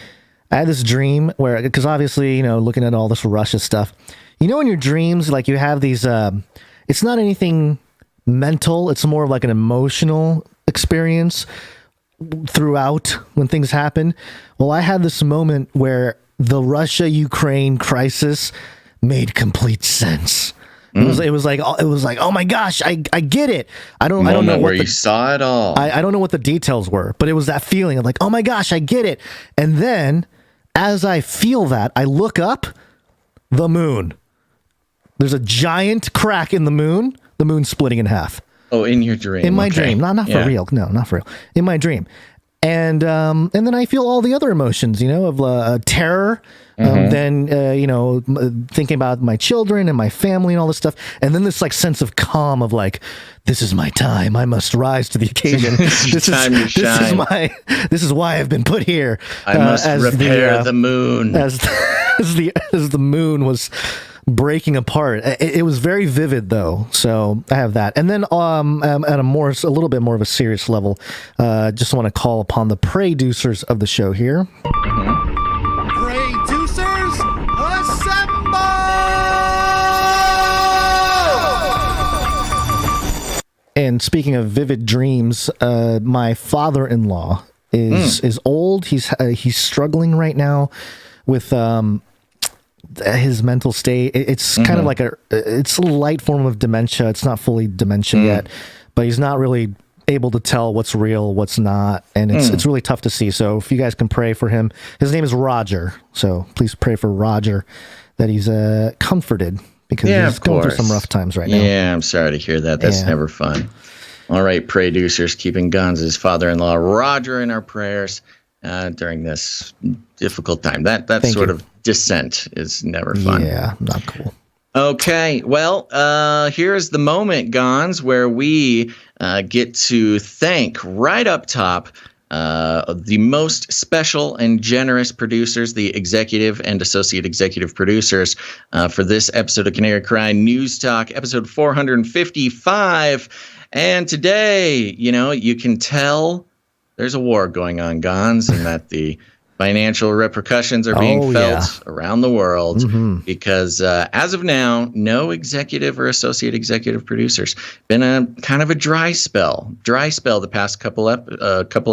I had this dream where, because obviously, looking at all this Russia stuff, in your dreams, like you have these, it's not anything mental. It's more of like an emotional experience throughout when things happen. Well, I had this moment where the Russia-Ukraine crisis made complete sense. It was like, oh my gosh, I get it. I don't know where you saw it all. I don't know what the details were, but it was that feeling of like, oh my gosh, I get it. And then as I feel that, I look up, the moon. There's a giant crack in the moon splitting in half. Oh, in your dream. In my dream. Not for real. No, not for real. In my dream. And then I feel all the other emotions, of terror, then, thinking about my children and my family and all this stuff. And then this like sense of calm of like, this is my time. I must rise to the occasion. This is why I've been put here. I must repair the moon. As the moon was breaking apart. It was very vivid though, so I have that. And then at a little bit more of a serious level, just want to call upon the producers of the show here. Producers, assemble! And speaking of vivid dreams, my father-in-law is old. He's struggling right now with his mental state. It's kind of like it's a light form of dementia. It's not fully dementia yet, but he's not really able to tell what's real, what's not. And it's really tough to see. So if you guys can pray for him, his name is Roger. So please pray for Roger that he's comforted because he's going through some rough times right now. Yeah, I'm sorry to hear that. That's never fun. All right, producers, keeping Gonz's father-in-law Roger in our prayers during this difficult time. That sort of dissent is never fun. Yeah, not cool. Okay, well, here's the moment, Gonz, where we get to thank right up top the most special and generous producers, the executive and associate executive producers for this episode of Canary Cry News Talk, episode 455. And today, you can tell there's a war going on, Gonz, and that the Financial repercussions are being felt around the world because as of now, no executive or associate executive producers. Been a kind of a dry spell the past couple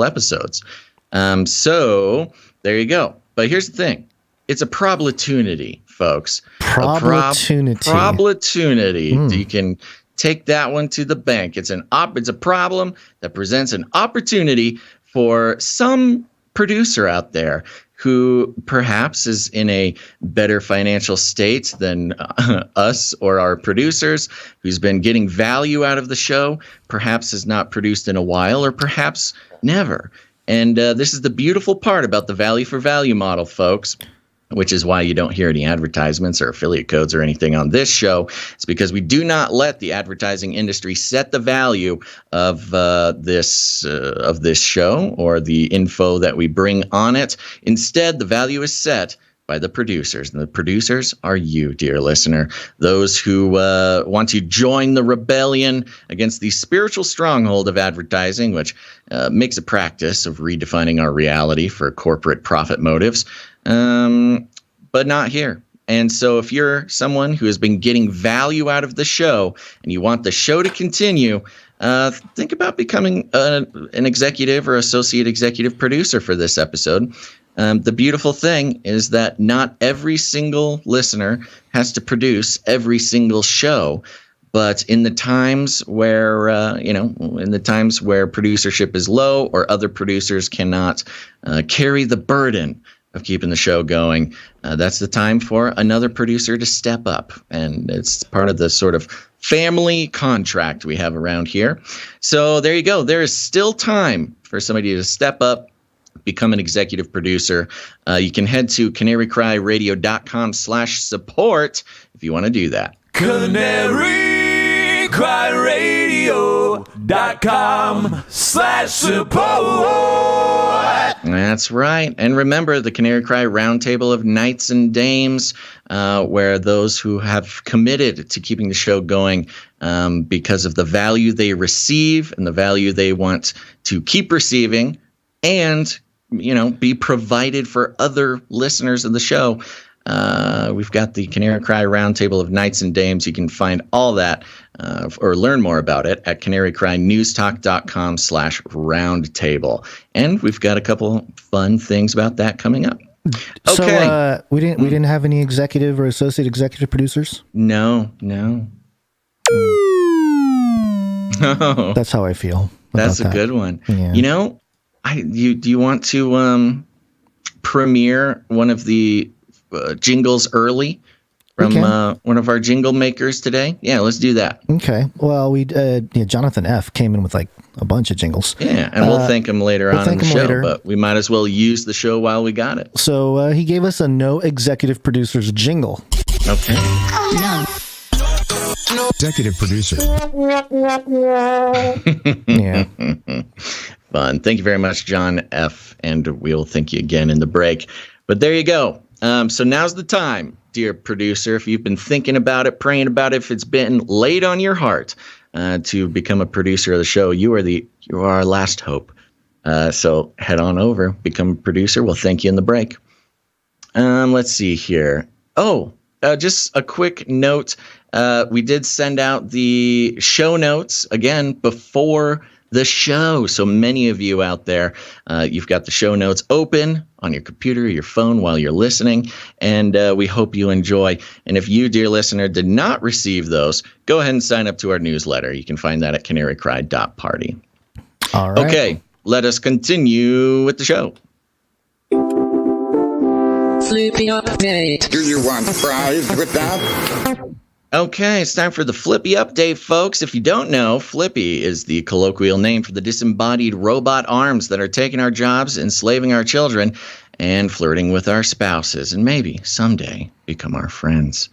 episodes. So there you go. But here's the thing. It's a problatunity, folks. Problatunity. You can take that one to the bank. It's a problem that presents an opportunity for some producer out there who perhaps is in a better financial state than us or our producers, who's been getting value out of the show, perhaps has not produced in a while, or perhaps never. And this is the beautiful part about the value for value model, folks, which is why you don't hear any advertisements or affiliate codes or anything on this show. It's because we do not let the advertising industry set the value of this show or the info that we bring on it. Instead, the value is set by the producers, and the producers are you, dear listener. Those who want to join the rebellion against the spiritual stronghold of advertising, which makes a practice of redefining our reality for corporate profit motives. But not here. And so if you're someone who has been getting value out of the show and you want the show to continue, think about becoming an executive or associate executive producer for this episode. The beautiful thing is that not every single listener has to produce every single show. But in the times where, producership is low or other producers cannot carry the burden of keeping the show going, that's the time for another producer to step up. And it's part of the sort of family contract we have around here. So there you go. There is still time for somebody to step up, become an executive producer. You can head to CanaryCry.Radio.com/support if you want to do that. CanaryCry.Radio.com/support. That's right. And remember the Canary Cry Roundtable of Knights and Dames, where those who have committed to keeping the show going because of the value they receive and the value they want to keep receiving and, be provided for other listeners of the show. We've got the Canary Cry Roundtable of Knights and Dames. You can find all that or learn more about it at CanaryCryNewsTalk.com/roundtable. And we've got a couple fun things about that coming up. Okay. So we didn't have any executive or associate executive producers? No. Oh, that's how I feel. That's a good one. Yeah. Do you want to premiere one of the jingles early from one of our jingle makers today? Yeah, let's do that. Okay. Well, Jonathan F. came in with like a bunch of jingles. Yeah, and we'll thank him later on in the show, but we might as well use the show while we got it. So he gave us a no executive producers jingle. Okay. No. Executive producer. Yeah. Fun. Thank you very much, John F. And we'll thank you again in the break. But there you go. So now's the time, dear producer, if you've been thinking about it, praying about it, if it's been laid on your heart to become a producer of the show, you are our last hope. So head on over, become a producer. We'll thank you in the break. Let's see here. Just a quick note. We did send out the show notes again before the show. So many of you out there, you've got the show notes open on your computer or your phone while you're listening, and we hope you enjoy. And if you, dear listener, did not receive those, go ahead and sign up to our newsletter. You can find that at CanaryCry.Party. All right. Okay, let us continue with the show. Flippy update. Do you want fries with that? Okay, it's time for the Flippy update, folks. If you don't know, Flippy is the colloquial name for the disembodied robot arms that are taking our jobs, enslaving our children, and flirting with our spouses, and maybe someday become our friends.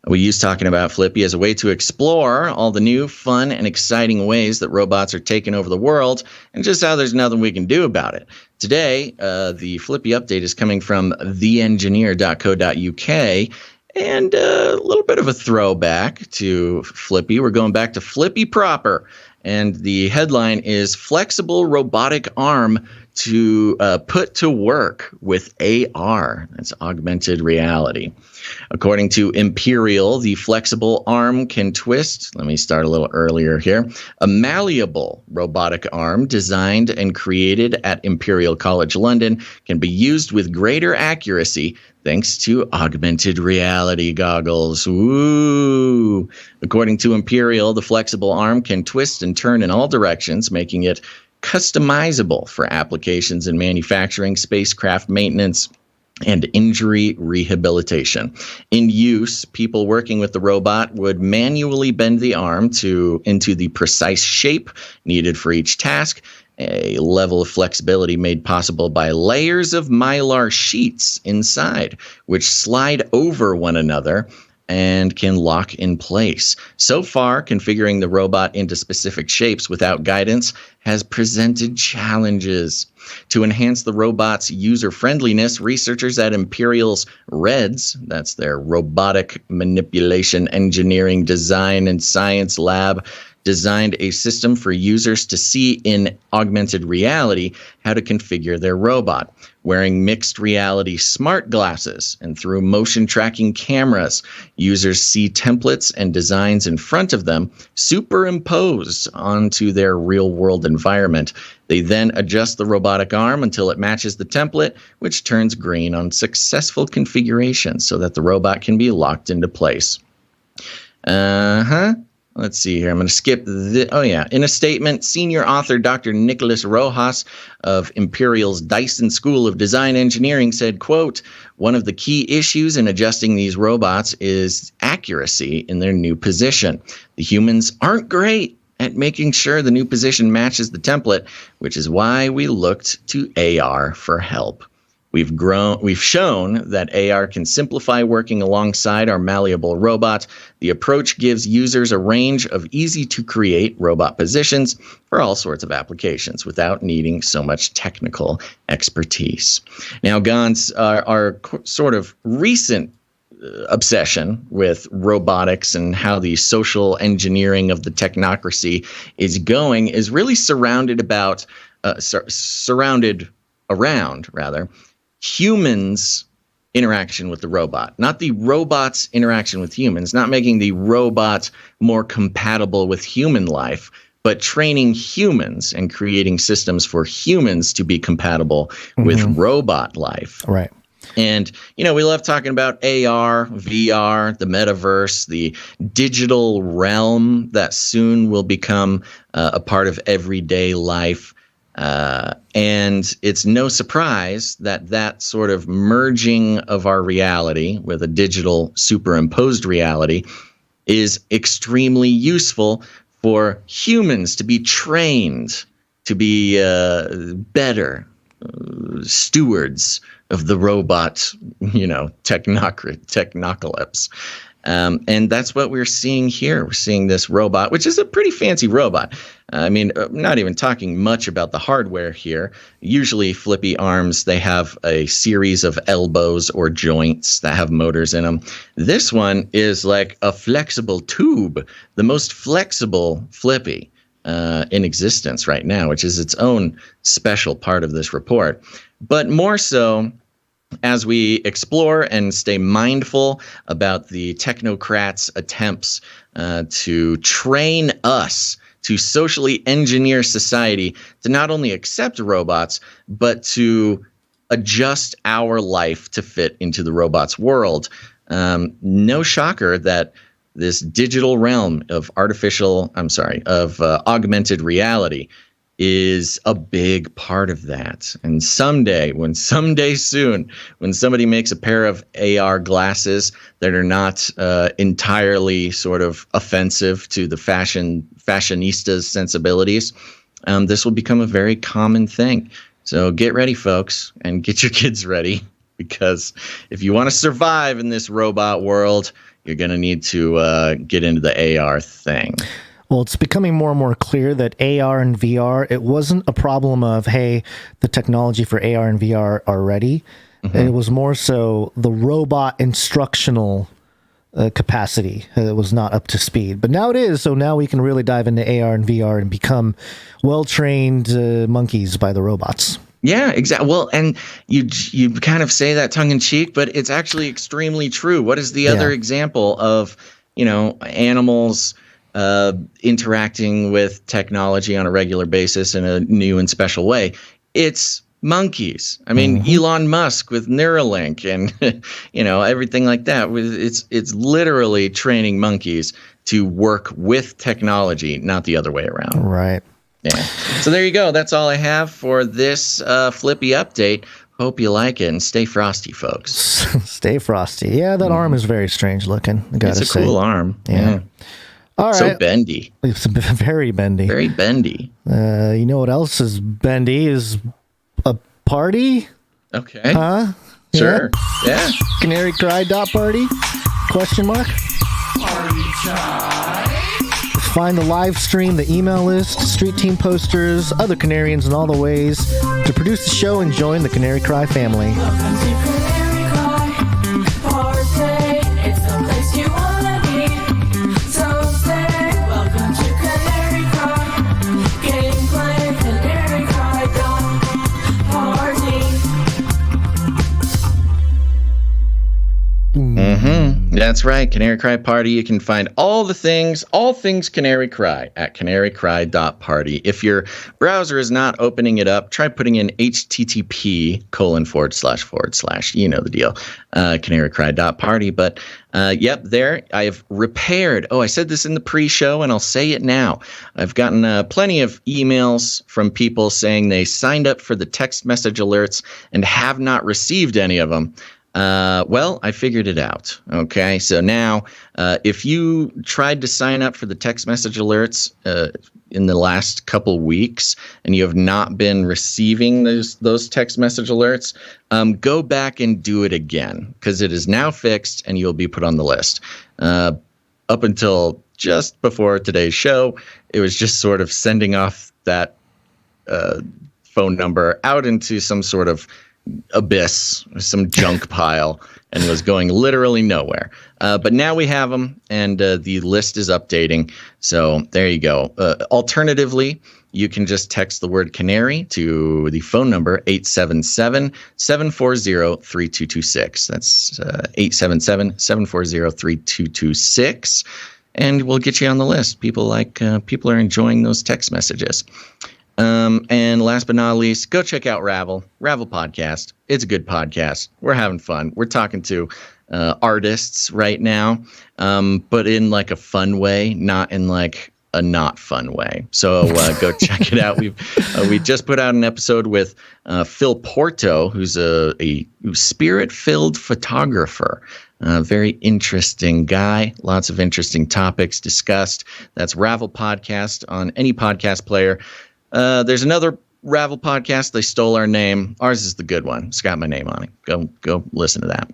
We use talking about Flippy as a way to explore all the new, fun, and exciting ways that robots are taking over the world, and just how there's nothing we can do about it. Today, the Flippy update is coming from theengineer.co.uk, and a little bit of a throwback to Flippy. We're going back to Flippy proper. And the headline is Flexible Robotic Arm to put to work with AR. That's augmented reality. According to Imperial, the flexible arm can twist. Let me start a little earlier here. A malleable robotic arm designed and created at Imperial College London can be used with greater accuracy thanks to augmented reality goggles. Woo! According to Imperial, the flexible arm can twist and turn in all directions, making it customizable for applications in manufacturing, spacecraft maintenance, and injury rehabilitation. In use, people working with the robot would manually bend the arm into the precise shape needed for each task, a level of flexibility made possible by layers of mylar sheets inside, which slide over one another and can lock in place. So far, configuring the robot into specific shapes without guidance has presented challenges. To enhance the robot's user-friendliness, researchers at Imperial's REDS, that's their Robotic Manipulation Engineering Design and Science Lab, designed a system for users to see in augmented reality how to configure their robot. Wearing mixed reality smart glasses and through motion tracking cameras, users see templates and designs in front of them superimposed onto their real-world environment. They then adjust the robotic arm until it matches the template, which turns green on successful configuration so that the robot can be locked into place. Let's see here. I'm going to skip In a statement, senior author Dr. Nicholas Rojas of Imperial's Dyson School of Design Engineering said, quote, "One of the key issues in adjusting these robots is accuracy in their new position. The humans aren't great at making sure the new position matches the template, which is why we looked to AR for help. We've shown that AR can simplify working alongside our malleable robot. The approach gives users a range of easy-to-create robot positions for all sorts of applications without needing so much technical expertise." Now, Gonz, our sort of recent obsession with robotics and how the social engineering of the technocracy is going is really surrounded around humans' interaction with the robot, not the robot's interaction with humans, not making the robot more compatible with human life, but training humans and creating systems for humans to be compatible with robot life. Right. And, we love talking about AR, VR, the metaverse, the digital realm that soon will become a part of everyday life. And it's no surprise that sort of merging of our reality with a digital superimposed reality is extremely useful for humans to be trained to be better stewards of the robot, technocalypse. And that's what we're seeing here. We're seeing this robot, which is a pretty fancy robot. Not even talking much about the hardware here. Usually FLIPPY arms, they have a series of elbows or joints that have motors in them. This one is like a flexible tube, the most flexible FLIPPY in existence right now, which is its own special part of this report. But more so, as we explore and stay mindful about the technocrats' attempts to train us to socially engineer society to not only accept robots, but to adjust our life to fit into the robot's world. No shocker that this digital realm of augmented reality is a big part of that. And someday soon, when somebody makes a pair of AR glasses that are not entirely sort of offensive to the fashionistas' sensibilities, this will become a very common thing. So get ready, folks, and get your kids ready, because if you want to survive in this robot world, you're going to need to get into the AR thing. Well, it's becoming more and more clear that AR and VR, it wasn't a problem of, hey, the technology for AR and VR are ready. It was more so the robot instructional capacity was not up to speed. But now it is, so now we can really dive into AR and VR and become well-trained monkeys by the robots. Yeah, exactly. Well, and you kind of say that tongue in cheek, but it's actually extremely true. What is the other example of, animals interacting with technology on a regular basis in a new and special way? It's monkeys. I mean, Elon Musk with Neuralink and, everything like that. It's literally training monkeys to work with technology, not the other way around. Right. Yeah. So there you go. That's all I have for this Flippy update. Hope you like it and stay frosty, folks. Stay frosty. Yeah, that arm is very strange looking. I gotta say. It's a cool arm. Yeah. All right. So bendy. It's very bendy. Very bendy. You know what else is bendy is a party? Okay. Huh? Sure. Yeah. CanaryCry.Party? Question mark? Party time. Find the live stream, the email list, street team posters, other Canarians, and all the ways to produce the show and join the Canary Cry family. Welcome to Canary Cry.Party. It's the place you wanna be. So stay. Welcome to Canary Cry. Gameplay, CanaryCry.Party. That's right. Canary Cry Party. You can find all things Canary Cry at CanaryCry.Party. If your browser is not opening it up, try putting in http:// you know the deal, CanaryCry.Party. But there I have repaired. Oh, I said this in the pre-show and I'll say it now. I've gotten plenty of emails from people saying they signed up for the text message alerts and have not received any of them. Well, I figured it out. Okay. So now, if you tried to sign up for the text message alerts, in the last couple weeks and you have not been receiving those text message alerts, go back and do it again because it is now fixed and you'll be put on the list. Up until just before today's show, it was just sort of sending off that, phone number out into some sort of abyss, some junk pile, and was going literally nowhere. But now we have them, and the list is updating. So there you go. Alternatively, you can just text the word Canary to the phone number 877-740-3226. That's 877-740-3226, and we'll get you on the list. People are enjoying those text messages. And last but not least, go check out Ravel podcast. It's a good podcast. We're having fun. We're talking to artists right now, but in like a fun way, not in like a not fun way. So go check it out. We just put out an episode with Phil Porto, who's a spirit-filled photographer. Very interesting guy. Lots of interesting topics discussed. That's Ravel podcast on any podcast player. There's another Ravel podcast. They stole our name. Ours is the good one. It's got my name on it. Go listen to that.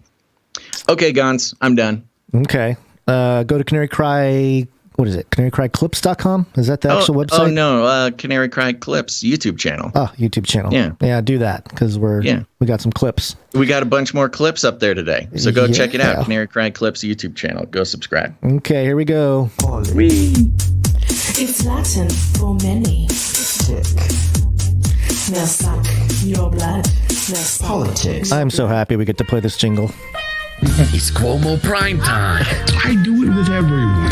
Okay, Gonz, I'm done. Okay. Go to CanaryCry. What is it? CanaryCry.Clips.com? Is that the actual website? Oh, no. Canary Cry Clips YouTube channel. Oh, YouTube channel. Yeah. Yeah, do that because we got some clips. We got a bunch more clips up there today. So go check it out. Canary Cry Clips YouTube channel. Go subscribe. Okay, here we go. It's Latin for many. Now suck your blood. Politics. I'm so happy we get to play this jingle. It's Cuomo Primetime. I do it with everyone.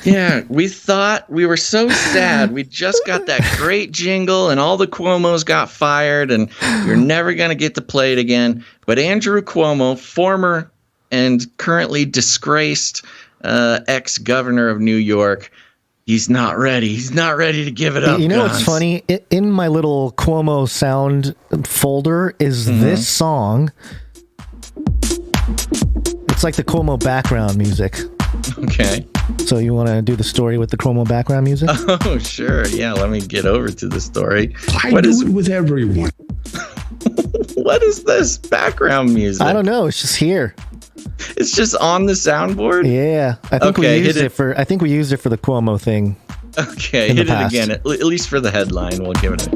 Yeah, we thought we were so sad. We just got that great jingle and all the Cuomos got fired and you're never going to get to play it again. But Andrew Cuomo, former and currently disgraced ex-governor of New York, he's not ready. He's not ready to give it up. You know Gonz. what's funny? In my little Cuomo sound folder is this song. It's like the Cuomo background music. Okay. So you want to do the story with the Cuomo background music? Oh, sure. Yeah, let me get over to the story. I do it with everyone. What is this background music? I don't know. It's just here. It's just on the soundboard? Yeah. I think we used it for the Cuomo thing. Okay, hit it again. At least for the headline, we'll give it a...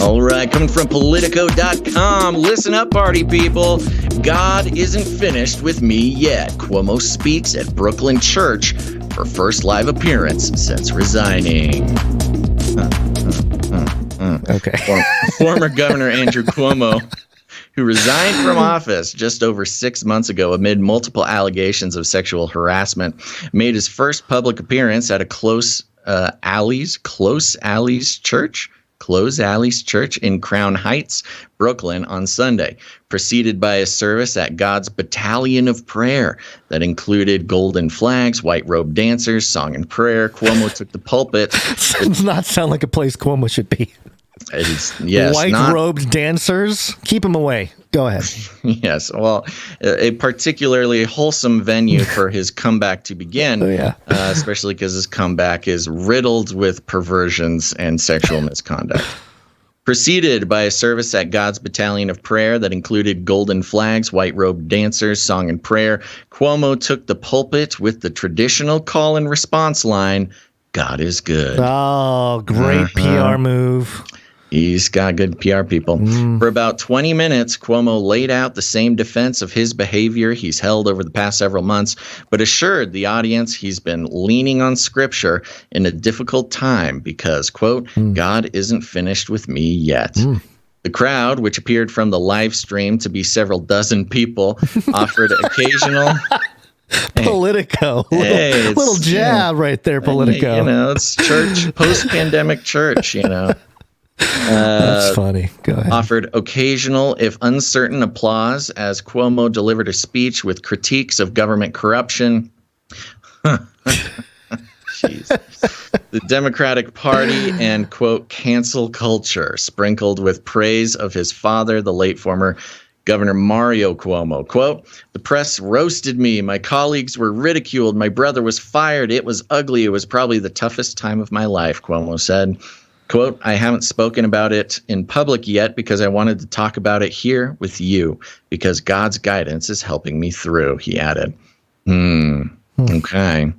All right, coming from Politico.com. Listen up, party people. God isn't finished with me yet. Cuomo speaks at Brooklyn Church for first live appearance since resigning. Okay. Former Governor Andrew Cuomo, who resigned from office just over 6 months ago amid multiple allegations of sexual harassment, made his first public appearance at a Close Alleys Church in Crown Heights, Brooklyn on Sunday, preceded by a service at God's Battalion of Prayer that included golden flags, white-robed dancers, song and prayer. Cuomo took the pulpit. Does not sound like a place Cuomo should be. Yes, white-robed dancers? Keep them away. Go ahead. Yes, well, a particularly wholesome venue for his comeback to begin, especially because his comeback is riddled with perversions and sexual misconduct. Preceded by a service at God's Battalion of Prayer that included golden flags, white-robed dancers, song and prayer, Cuomo took the pulpit with the traditional call and response line, "God is good." Oh, great PR move. He's got good PR people. For about 20 minutes, Cuomo laid out the same defense of his behavior he's held over the past several months, but assured the audience he's been leaning on scripture in a difficult time because, quote, God isn't finished with me yet. The crowd, which appeared from the live stream to be several dozen people, offered occasional... Politico. Little jab right there, Politico. You know, it's church, post-pandemic church, you know. That's funny. Go ahead. Offered occasional, if uncertain, applause as Cuomo delivered a speech with critiques of government corruption. Jeez. The Democratic Party and, quote, cancel culture, sprinkled with praise of his father, the late former Governor Mario Cuomo. Quote, "The press roasted me. My colleagues were ridiculed. My brother was fired. It was ugly. It was probably the toughest time of my life," Cuomo said. Quote, "I haven't spoken about it in public yet because I wanted to talk about it here with you because God's guidance is helping me through," he added. Okay.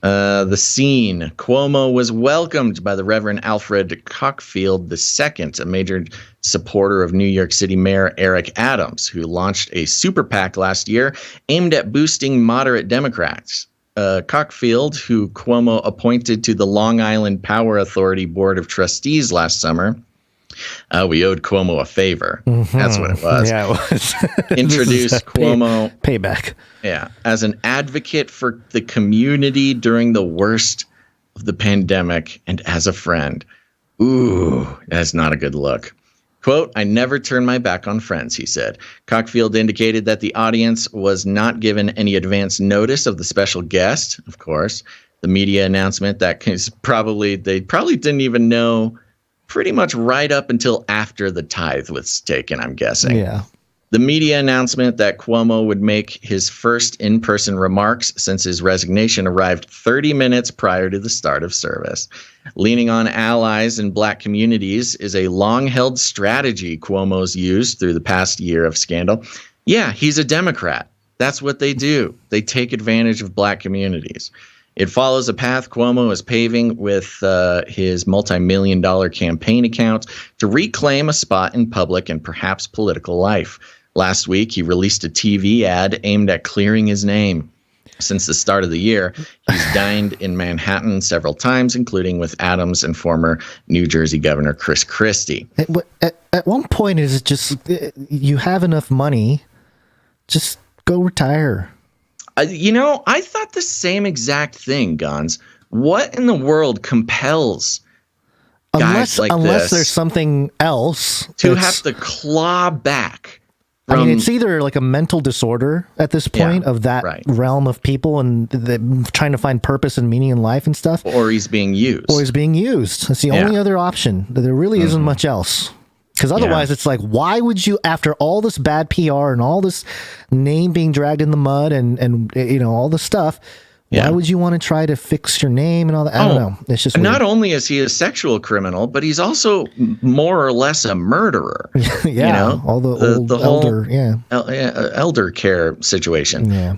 The scene. Cuomo was welcomed by the Reverend Alfred Cockfield II, a major supporter of New York City Mayor Eric Adams, who launched a super PAC last year aimed at boosting moderate Democrats. Cockfield, who Cuomo appointed to the Long Island Power Authority Board of Trustees last summer. We owed Cuomo a favor. That's what it was. Yeah, it was. Introduced Cuomo payback. Yeah, as an advocate for the community during the worst of the pandemic and as a friend. Ooh, that's not a good look. Quote, "I never turn my back on friends," he said. Cockfield indicated that the audience was not given any advance notice of the special guest, of course. The media announcement that they probably didn't even know pretty much right up until after the tithe was taken, I'm guessing. Yeah. The media announcement that Cuomo would make his first in-person remarks since his resignation arrived 30 minutes prior to the start of service. Leaning on allies in black communities is a long-held strategy Cuomo's used through the past year of scandal. Yeah, he's a Democrat. That's what they do. They take advantage of black communities. It follows a path Cuomo is paving with his multi-million-dollar campaign account to reclaim a spot in public and perhaps political life. Last week, he released a TV ad aimed at clearing his name. Since the start of the year, he's dined in Manhattan several times, including with Adams and former New Jersey Governor Chris Christie. At one point, is it just you have enough money, just go retire? I thought the same exact thing, Gonz. What in the world compels guys like unless this there's something else to have to claw back? I mean, it's either like a mental disorder at this point of that realm of people and trying to find purpose and meaning in life and stuff. Or he's being used. That's the only other option. There really isn't much else. Because otherwise it's like, why would you, after all this bad PR and all this name being dragged in the mud and you know, all this stuff, why would you want to try to fix your name and all that? I don't know. It's just not only is he a sexual criminal, but he's also more or less a murderer. You know, all the whole elder care situation. Yeah.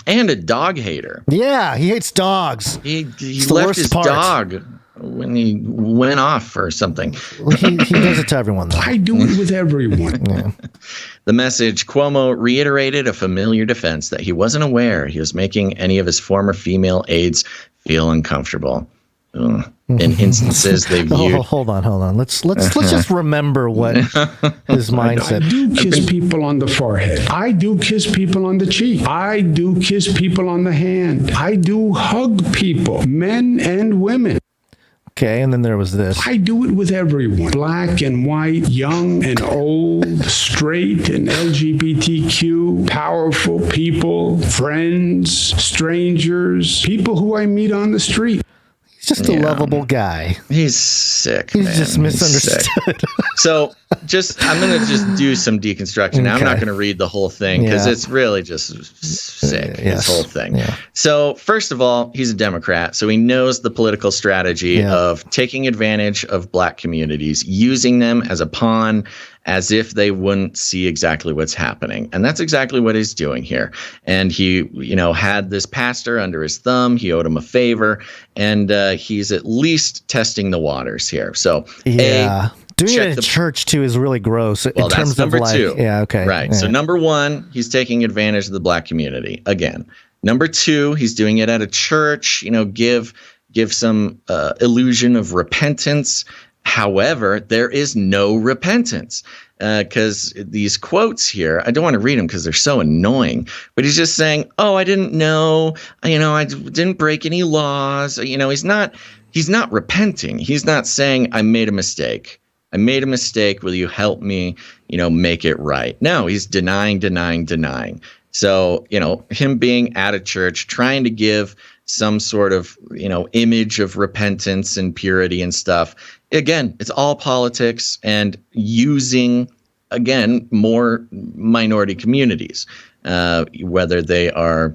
And a dog hater. Yeah, he hates dogs. He left his dog when he went off or something. Well, he does it to everyone, though. I do it with everyone. Yeah. The message, Cuomo reiterated a familiar defense that he wasn't aware he was making any of his former female aides feel uncomfortable. in instances they viewed. Hold on. Let's just remember what his mindset. I do kiss people on the forehead. I do kiss people on the cheek. I do kiss people on the hand. I do hug people, men and women. Okay, and then there was this. I do it with everyone. Black and white, young and old, straight and LGBTQ, powerful people, friends, strangers, people who I meet on the street. He's just a lovable guy. He's sick. He's man. just misunderstood. So I'm going to just do some deconstruction. Now, I'm not going to read the whole thing because it's really just sick, this whole thing. Yeah. So first of all, he's a Democrat. So he knows the political strategy of taking advantage of black communities, using them as a pawn, as if they wouldn't see exactly what's happening. And that's exactly what he's doing here. And he, had this pastor under his thumb. He owed him a favor. And he's at least testing the waters here. So, doing it at church, too, is really gross. Well, that's number two. Yeah, okay. Right. Yeah. So number one, he's taking advantage of the black community. Again. Number two, he's doing it at a church, give some illusion of repentance. However, there is no repentance because these quotes here, I don't want to read them because they're so annoying, but he's just saying, I didn't know, I didn't break any laws. He's not repenting. He's not saying I made a mistake. I made a mistake. Will you help me, make it right? No, he's denying. So, him being at a church, trying to give some sort of, image of repentance and purity and stuff. Again, it's all politics and using, again, more minority communities, whether they are,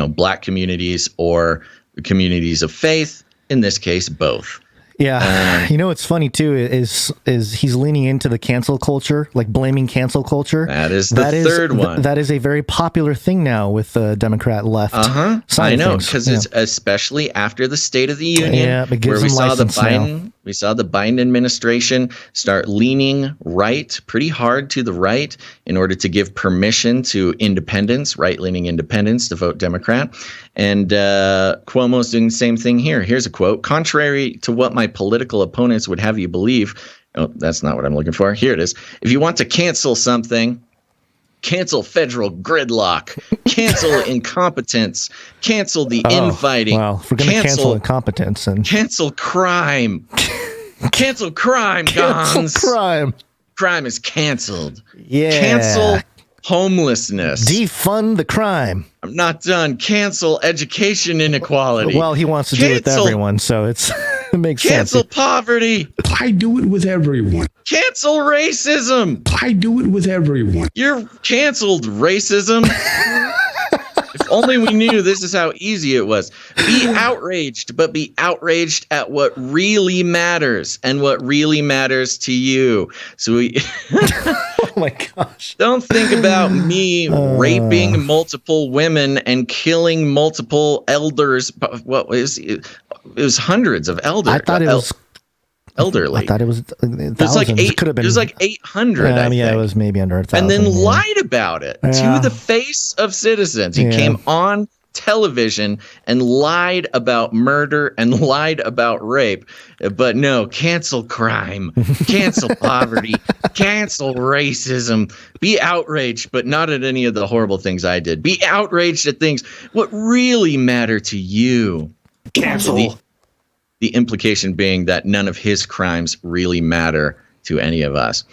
black communities or communities of faith, in this case, both. Yeah. What's funny too is he's leaning into the cancel culture, like blaming cancel culture. That is the third one. That is a very popular thing now with the Democrat left. I know, because it's especially after the State of the Union, where we saw the Biden administration start leaning right, pretty hard to the right, in order to give permission to independents, right-leaning independents, to vote Democrat. And Cuomo's doing the same thing here. Here's a quote: "Contrary to what my political opponents would have you believe," oh, that's not what I'm looking for. Here it is. "If you want to cancel something, cancel federal gridlock, cancel incompetence, cancel the infighting." Well, if we're going to cancel incompetence and cancel crime. Cancel crime, Gonz. Cancel crime. Crime is canceled. Yeah. Cancel homelessness. Defund the crime. I'm not done. Cancel education inequality. Well, he wants to do it with everyone, so it makes sense. Cancel poverty. I do it with everyone. Cancel racism. I do it with everyone. You're canceled, racism. If only we knew this is how easy it was. Be outraged, but be outraged at what really matters and what really matters to you. So we oh my gosh. Don't think about me raping multiple women and killing multiple elders. What was it? It was hundreds of elders. I thought it was elderly. I thought it was thousands. It was like it was like 800. I think. It was maybe under 1,000. And then lied about it to the face of citizens. He came on television and lied about murder and lied about rape. But no, cancel crime, cancel poverty, cancel racism. Be outraged, but not at any of the horrible things I did. Be outraged at things what really matter to you. Cancel. The implication being that none of his crimes really matter to any of us.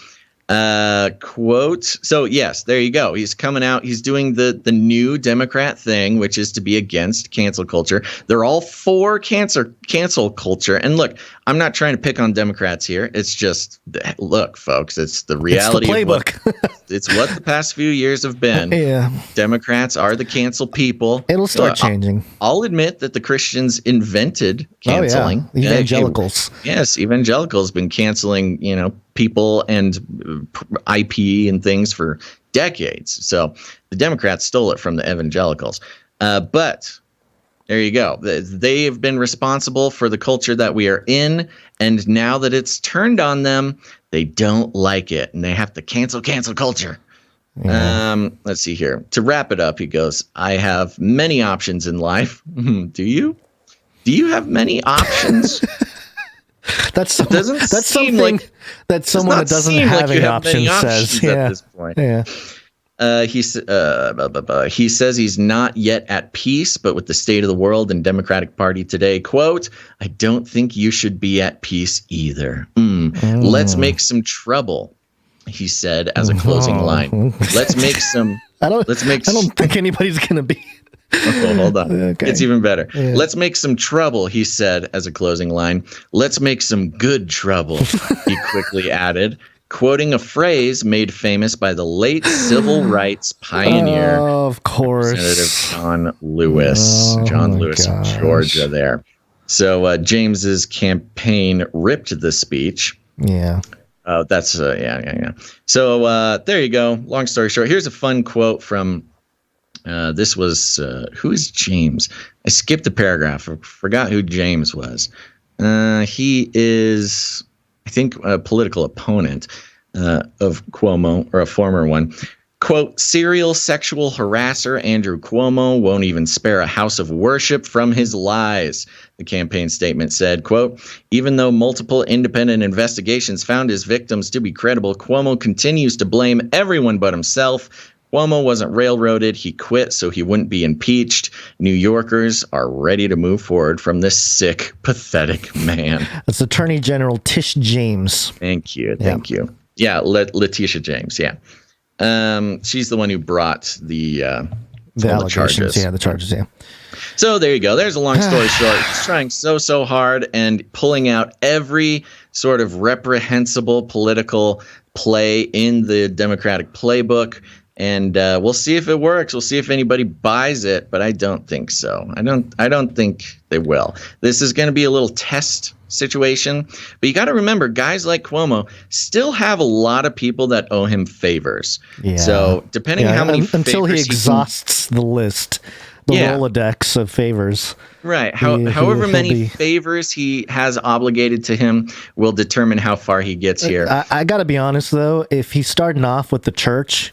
Quote. So, yes, there you go. He's coming out. He's doing the new Democrat thing, which is to be against cancel culture. They're all for cancel culture. And look, I'm not trying to pick on Democrats here. It's just, look, folks, it's the reality. It's the playbook. It's what the past few years have been. Yeah. Democrats are the cancel people. It'll start changing. I'll admit that the Christians invented canceling. Oh, yeah. Evangelicals. Yes, evangelicals been canceling, people and IP and things for decades. So the Democrats stole it from the evangelicals. But there you go. They have been responsible for the culture that we are in. And now that it's turned on them, they don't like it. And they have to cancel culture. Yeah. Let's see here. To wrap it up, he goes, "I have many options in life." Do you? Do you have many options? That's doesn't that's seem something like that someone that doesn't seem have like you any have many options says. at this point. Yeah. He says he's not yet at peace, but with the state of the world and Democratic Party today, quote, I don't think you should be at peace either. Let's make some trouble, he said as a closing line. Let's make some. I don't think anybody's going to be. Oh, hold on. Okay. It's even better. Yeah. Let's make some trouble, he said as a closing line. Let's make some good trouble, he quickly added, quoting a phrase made famous by the late civil rights pioneer, of course, Representative John Lewis. John Lewis of Georgia there. So James's campaign ripped the speech. Yeah. That's yeah. So there you go. Long story short, here's a fun quote from this was who is James? I skipped a paragraph. I forgot who James was. He is, I think, a political opponent of Cuomo, or a former one. Quote, serial sexual harasser Andrew Cuomo won't even spare a house of worship from his lies, the campaign statement said. Quote, even though multiple independent investigations found his victims to be credible, Cuomo continues to blame everyone but himself. Cuomo wasn't railroaded. He quit so he wouldn't be impeached. New Yorkers are ready to move forward from this sick, pathetic man. It's Attorney General Tish James. Thank you. Yeah, Letitia James. Yeah. She's the one who brought the allegations. Yeah, the charges. Yeah. So there you go. There's a long story short. He's trying so hard and pulling out every sort of reprehensible political play in the Democratic playbook. And we'll see if it works. We'll see if anybody buys it, but I don't think so. I don't think they will. This is going to be a little test situation. But you got to remember, guys like Cuomo still have a lot of people that owe him favors. Yeah. So depending on how many until he exhausts the list, the Rolodex of favors. Right. However many favors he has obligated to him will determine how far he gets here. I got to be honest, though. If he's starting off with the church,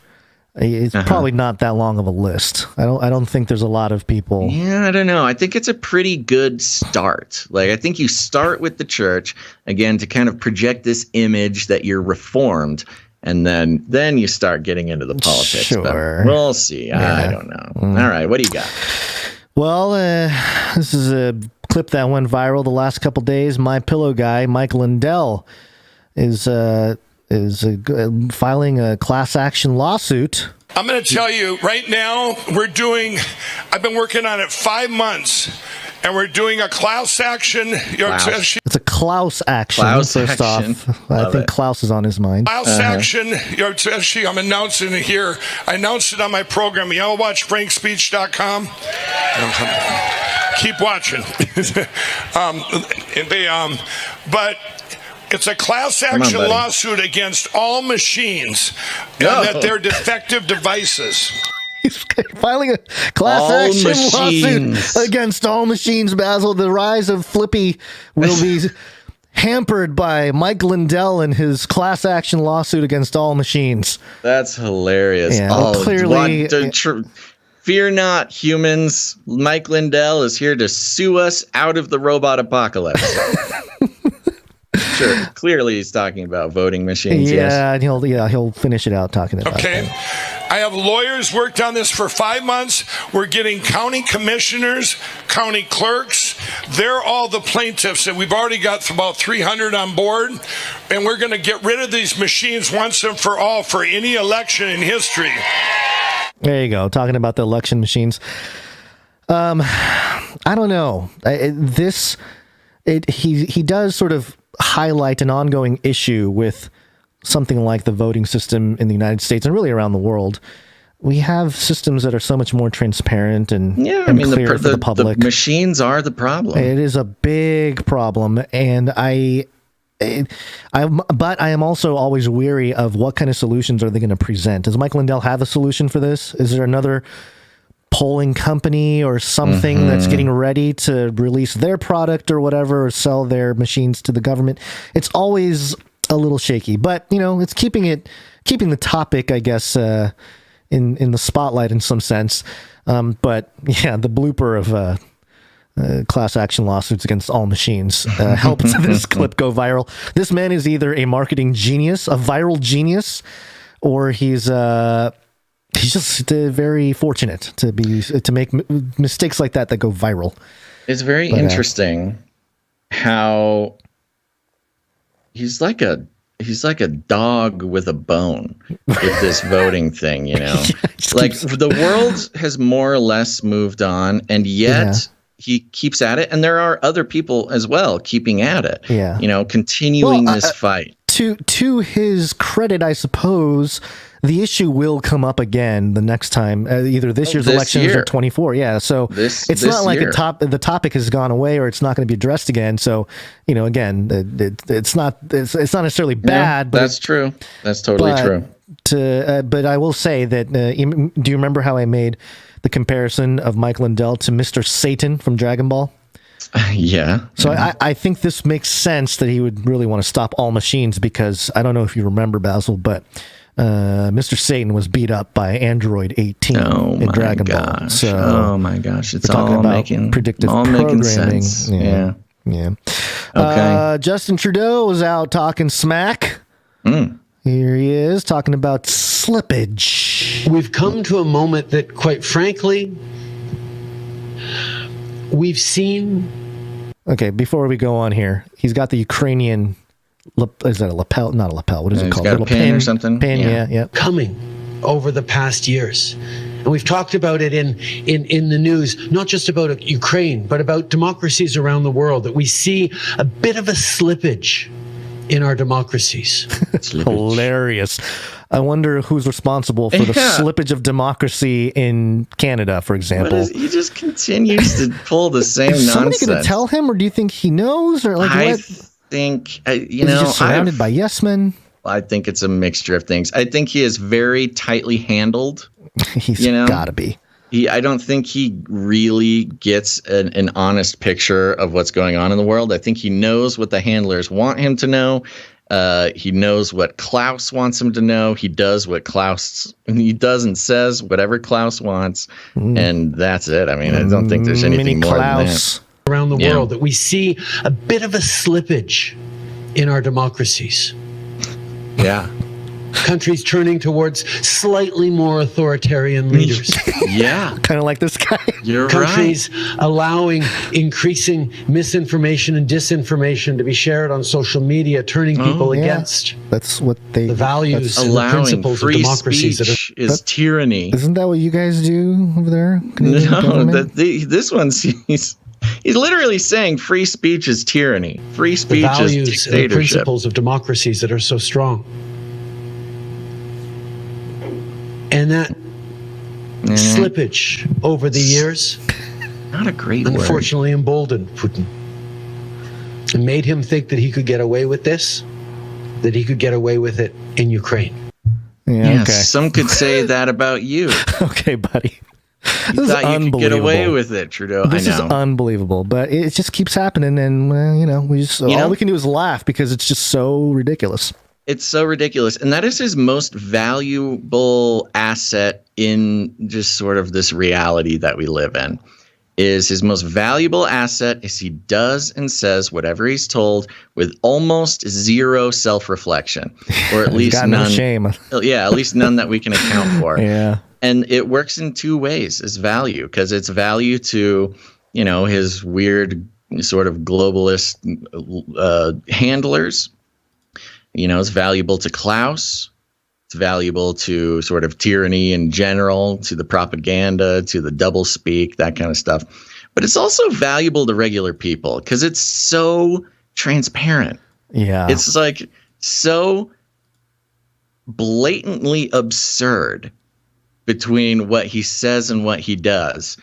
it's probably not that long of a list. I don't think there's a lot of people. Yeah, I don't know. I think it's a pretty good start. Like, I think you start with the church, again, to kind of project this image that you're reformed, and then you start getting into the politics. Sure. But we'll see. Yeah. I don't know. All right, what do you got? Well, this is a clip that went viral the last couple days. My Pillow guy, Mike Lindell, is filing a class action lawsuit. I'm going to tell you right now, I've been working on it 5 months, and we're doing a class action. It's a Klaus action. First off, I think Klaus is on his mind. Klaus action. I'm announcing it here. I announced it on my program. Y'all watch FrankSpeech.com. Keep watching. But it's a class action lawsuit against all machines and that they're defective devices. He's filing a class action lawsuit against all machines, Basil. The rise of FLIPPY will be hampered by Mike Lindell and his class action lawsuit against all machines. That's hilarious. Yeah, clearly. Fear not, humans. Mike Lindell is here to sue us out of the robot apocalypse. Sure. Clearly, he's talking about voting machines. Yeah, and he'll finish it out talking about. Okay. I have lawyers worked on this for 5 months. We're getting county commissioners, county clerks. They're all the plaintiffs, and we've already got about 300 on board. And we're going to get rid of these machines once and for all for any election in history. There you go. Talking about the election machines. I don't know. He does sort of highlight an ongoing issue with something like the voting system in the United States and really around the world. We have systems that are so much more transparent and clear for the public. The machines are the problem. It is a big problem, and but I am also always weary of what kind of solutions are they going to present. Does Mike Lindell have a solution for this? Is there another polling company or something that's getting ready to release their product or whatever, or sell their machines to the government? It's always a little shaky, but it's keeping the topic, I guess, in the spotlight in some sense. But yeah, the blooper class action lawsuits against all machines helped this clip go viral. This man is either a marketing genius, a viral genius, or he's just very fortunate to make mistakes like that go viral. It's very interesting how he's like a dog with a bone with this voting thing, you know. Like the world has more or less moved on, and yet he keeps at it, and there are other people as well keeping at it. Yeah, you know, continuing this fight. To his credit, I suppose, the issue will come up again the next time, either this year's elections or 24. Yeah, so it's not like the topic has gone away or it's not going to be addressed again. So, you know, again, it's not necessarily bad. But that's true. That's totally true. But I will say that. Do you remember how I made the comparison of Mike Lindell to Mr. Satan from Dragon Ball? Yeah. So I think this makes sense that he would really want to stop all machines, because I don't know if you remember, Basil, but Mr. Satan was beat up by Android 18 in Dragon Ball. So oh my gosh, it's all making predictive programming. Sense. Yeah. Okay. Justin Trudeau was out talking smack. Here he is talking about slippage. We've come to a moment that, quite frankly, we've seen. Okay, before we go on here, he's got the Ukrainian. Is that a lapel? Not a lapel. What is it called? Got a pin or something. Pin, yeah. Coming over the past years. And we've talked about it in the news, not just about Ukraine, but about democracies around the world, that we see a bit of a slippage in our democracies. It's hilarious. I wonder who's responsible for the slippage of democracy in Canada, for example. He just continues to pull the same nonsense. Is somebody going to tell him, or do you think he knows? Or like, I what? think, Is he just surrounded by yes men? I think it's a mixture of things. I think he is very tightly handled. He's got to be. I don't think he really gets an honest picture of what's going on in the world. I think he knows what the handlers want him to know. He knows what Klaus wants him to know. He does what he does and says whatever Klaus wants, and that's it. I mean, I don't think there's anything more than that. Around the world, that we see a bit of a slippage in our democracies. Yeah. Countries turning towards slightly more authoritarian leaders. Yeah. Kind of like this guy. You're Countries allowing increasing misinformation and disinformation to be shared on social media, turning people against. That's what the values and the allowing principles of free democracies. Speech is tyranny. Isn't that what you guys do over there? No, this one's he's literally saying free speech is tyranny. Free speech is dictatorship. The values and the principles of democracies that are so strong. And that slippage over the years, not a great unfortunately emboldened Putin and made him think that he could get away with this, that he could get away with it in Ukraine. Yeah, okay. Some could say that about you. Okay, buddy. You thought you could get away with it, Trudeau. This is unbelievable, but it just keeps happening, and all we can do is laugh because it's just so ridiculous. It's so ridiculous. And that is his most valuable asset in just sort of this reality that we live in. Is his most valuable asset is he does and says whatever he's told with almost zero self-reflection, or at least none. No shame. Yeah, at least none that we can account for. Yeah. And it works in two ways as value, because it's value to, his weird sort of globalist handlers. It's valuable to Klaus. It's valuable to sort of tyranny in general, to the propaganda, to the doublespeak, that kind of stuff. But it's also valuable to regular people because it's so transparent. Yeah. It's like so blatantly absurd between what he says and what he does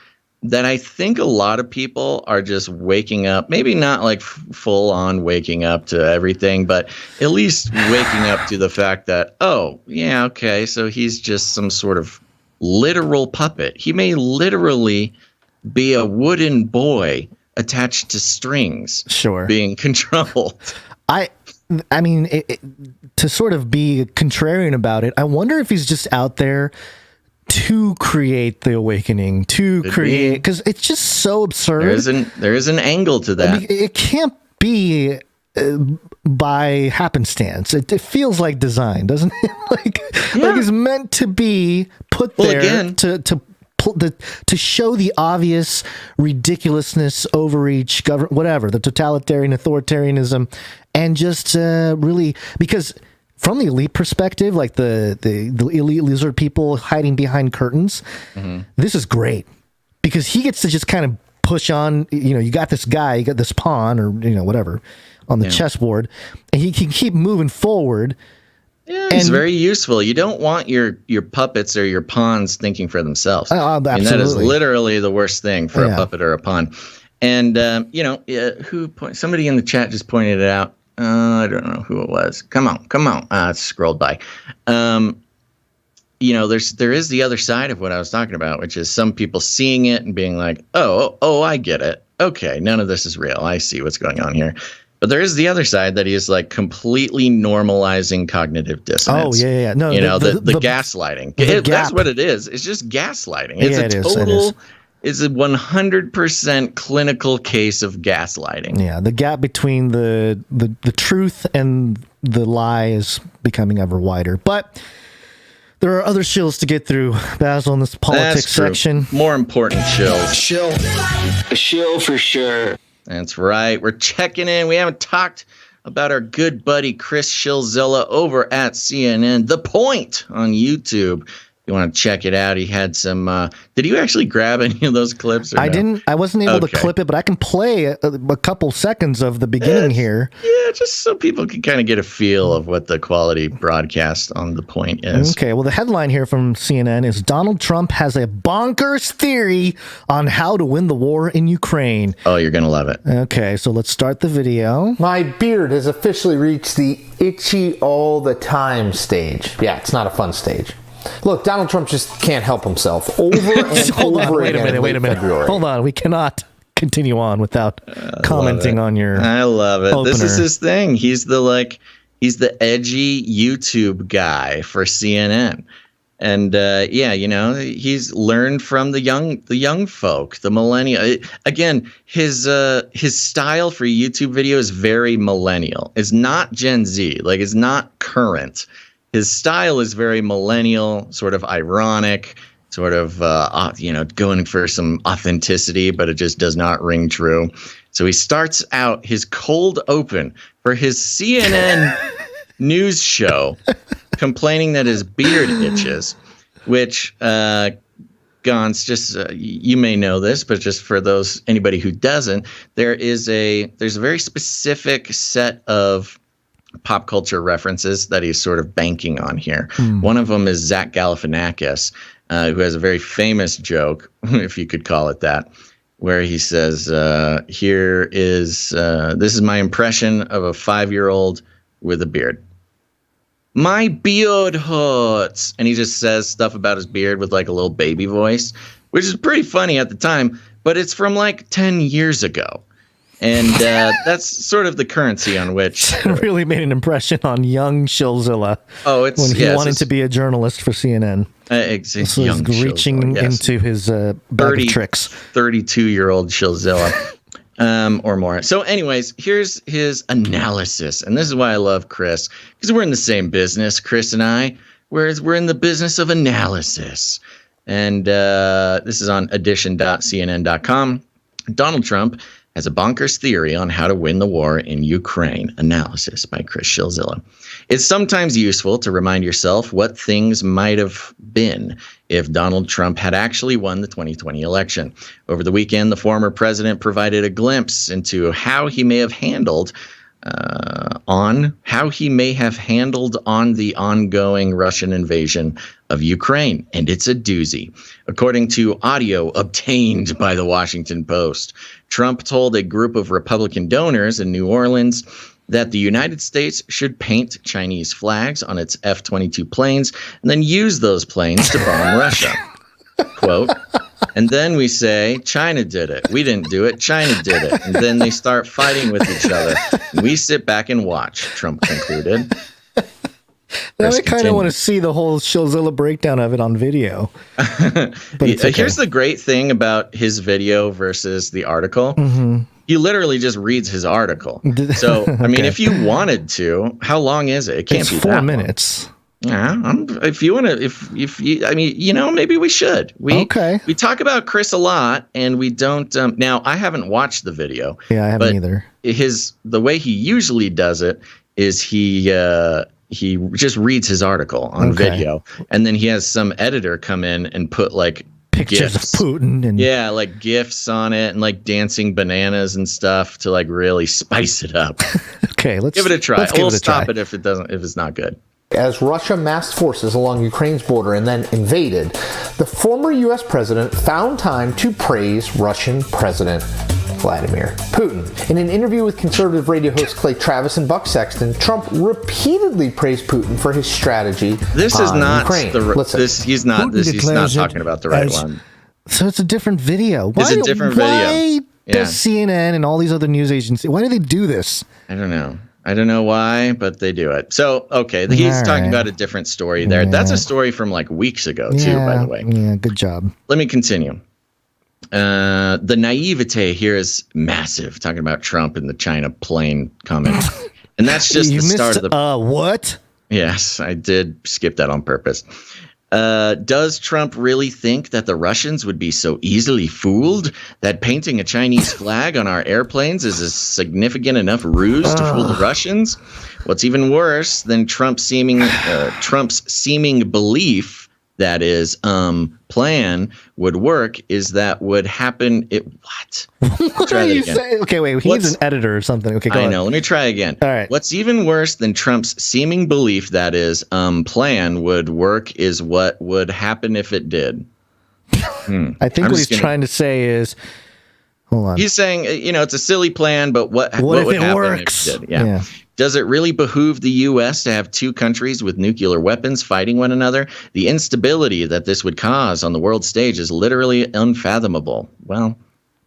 that I think a lot of people are just waking up, maybe not like full on waking up to everything, but at least waking up to the fact that, oh, yeah, okay, so he's just some sort of literal puppet. He may literally be a wooden boy attached to strings, being controlled. I mean, to sort of be contrarian about it, I wonder if he's just out there to create the awakening, because it's just so absurd. There is an angle to that. I mean, it can't be by happenstance. It feels like design, doesn't it? like it's meant to be put there again, to show the obvious ridiculousness, overreach, whatever, the totalitarian authoritarianism, and just really, because from the elite perspective, like the elite lizard people hiding behind curtains, this is great because he gets to just kind of push on. You got this guy, you got this pawn, or whatever on the chessboard, and he can keep moving forward. Yeah, it's very useful. You don't want your puppets or your pawns thinking for themselves. Absolutely. And that is literally the worst thing for a puppet or a pawn. And somebody in the chat just pointed it out. I don't know who it was. Come on. It's scrolled by. There is the other side of what I was talking about, which is some people seeing it and being like, oh, I get it. Okay, none of this is real. I see what's going on here. But there is the other side that he is like completely normalizing cognitive dissonance. Oh, yeah. No, the gaslighting. That's what it is. It's just gaslighting. It's a 100% clinical case of gaslighting. Yeah, the gap between the truth and the lie is becoming ever wider. But there are other shills to get through, Basil, in this politics section. More important shills. A shill for sure. That's right. We're checking in. We haven't talked about our good buddy Chris SHILLZILLA over at CNN. The Point on YouTube. You want to check it out. He had some. Did you actually grab any of those clips? I didn't. I wasn't able to clip it, but I can play a couple seconds of the beginning here. Yeah, just so people can kind of get a feel of what the quality broadcast on The Point is. Okay. Well, the headline here from CNN is Donald Trump has a bonkers theory on how to win the war in Ukraine. Oh, you're going to love it. Okay. So let's start the video. My beard has officially reached the itchy all the time stage. Yeah, it's not a fun stage. Look, Donald Trump just can't help himself over and over again. Wait a minute. Hold on. We cannot continue on without commenting on your I love it. opener. This is his thing. He's the edgy YouTube guy for CNN. And he's learned from the young folk, the millennial. Again, his style for YouTube video is very millennial. It's not Gen Z. Like, it's not current. His style is very millennial, sort of ironic, sort of, going for some authenticity, but it just does not ring true. So he starts out his cold open for his CNN news show, complaining that his beard itches, which, Gonz, just you may know this, but just for anybody who doesn't, there's a very specific set of pop culture references that he's sort of banking on here. One of them is Zach Galifianakis, who has a very famous joke, if you could call it that, where he says, this is my impression of a 5-year-old with a beard. My beard hurts. And he just says stuff about his beard with like a little baby voice, which is pretty funny at the time, but it's from like 10 years ago. And that's sort of the currency on which really made an impression on young SHILLZILLA. When he wanted to be a journalist for CNN. So he's reaching into his bag of tricks. 32-year-old SHILLZILLA, or more. So, anyways, here's his analysis, and this is why I love Chris, because we're in the same business, Chris and I. Whereas we're in the business of analysis, and this is on edition.cnn.com. Donald Trump has a bonkers theory on how to win the war in Ukraine. Analysis by Chris SHILLZILLA. It's sometimes useful to remind yourself what things might have been if Donald Trump had actually won the 2020 election. Over the weekend, the former president provided a glimpse into how he may have handled on the ongoing Russian invasion of Ukraine. And it's a doozy. According to audio obtained by the Washington Post, Trump told a group of Republican donors in New Orleans that the United States should paint Chinese flags on its F-22 planes and then use those planes to bomb Russia. Quote, and then we say, China did it. We didn't do it. China did it. And then they start fighting with each other. We sit back and watch, Trump concluded. Now I kind of want to see the whole SHILLZILLA breakdown of it on video. But okay. Here's the great thing about his video versus the article. He literally just reads his article. So, I mean, if you wanted to, how long is it? It can't be 4 minutes. Yeah, if you want to, if you, I mean, maybe we should. We talk about Chris a lot, and we don't. Now, I haven't watched the video. Yeah, I haven't either. The way he usually does it is he just reads his article on video, and then he has some editor come in and put like pictures GIFs. of Putin and like GIFs on it and like dancing bananas and stuff to like really spice it up. Okay, let's give it a try. We'll stop it if it's not good. As Russia massed forces along Ukraine's border and then invaded, the former U.S. president found time to praise Russian President Vladimir Putin. In an interview with conservative radio hosts Clay Travis and Buck Sexton, Trump repeatedly praised Putin for his strategy This is on not Ukraine. He's not talking about the right one. So it's a different video. It's a different video. Why does CNN and all these other news agencies, why do they do this? I don't know. I don't know why, but they do it. So, okay, he's talking about a different story there. Yeah. That's a story from like weeks ago, too, by the way. Yeah, good job. Let me continue. The naivete here is massive, talking about Trump and the China plane comment. And that's just the start of the... what? Yes, I did skip that on purpose. Does Trump really think that the Russians would be so easily fooled that painting a Chinese flag on our airplanes is a significant enough ruse to fool the Russians? What's even worse than Trump's seeming belief that his plan would work is that would happen. What? What are you saying? Okay, wait. He needs an editor or something. Okay, go on. I know. Let me try again. All right. What's even worse than Trump's seeming belief that his plan would work is what would happen if it did. I think what he's trying to say is, hold on. He's saying, it's a silly plan, but what would if it happen works? If it did? Yeah. Does it really behoove the U.S. to have two countries with nuclear weapons fighting one another? The instability that this would cause on the world stage is literally unfathomable. Well,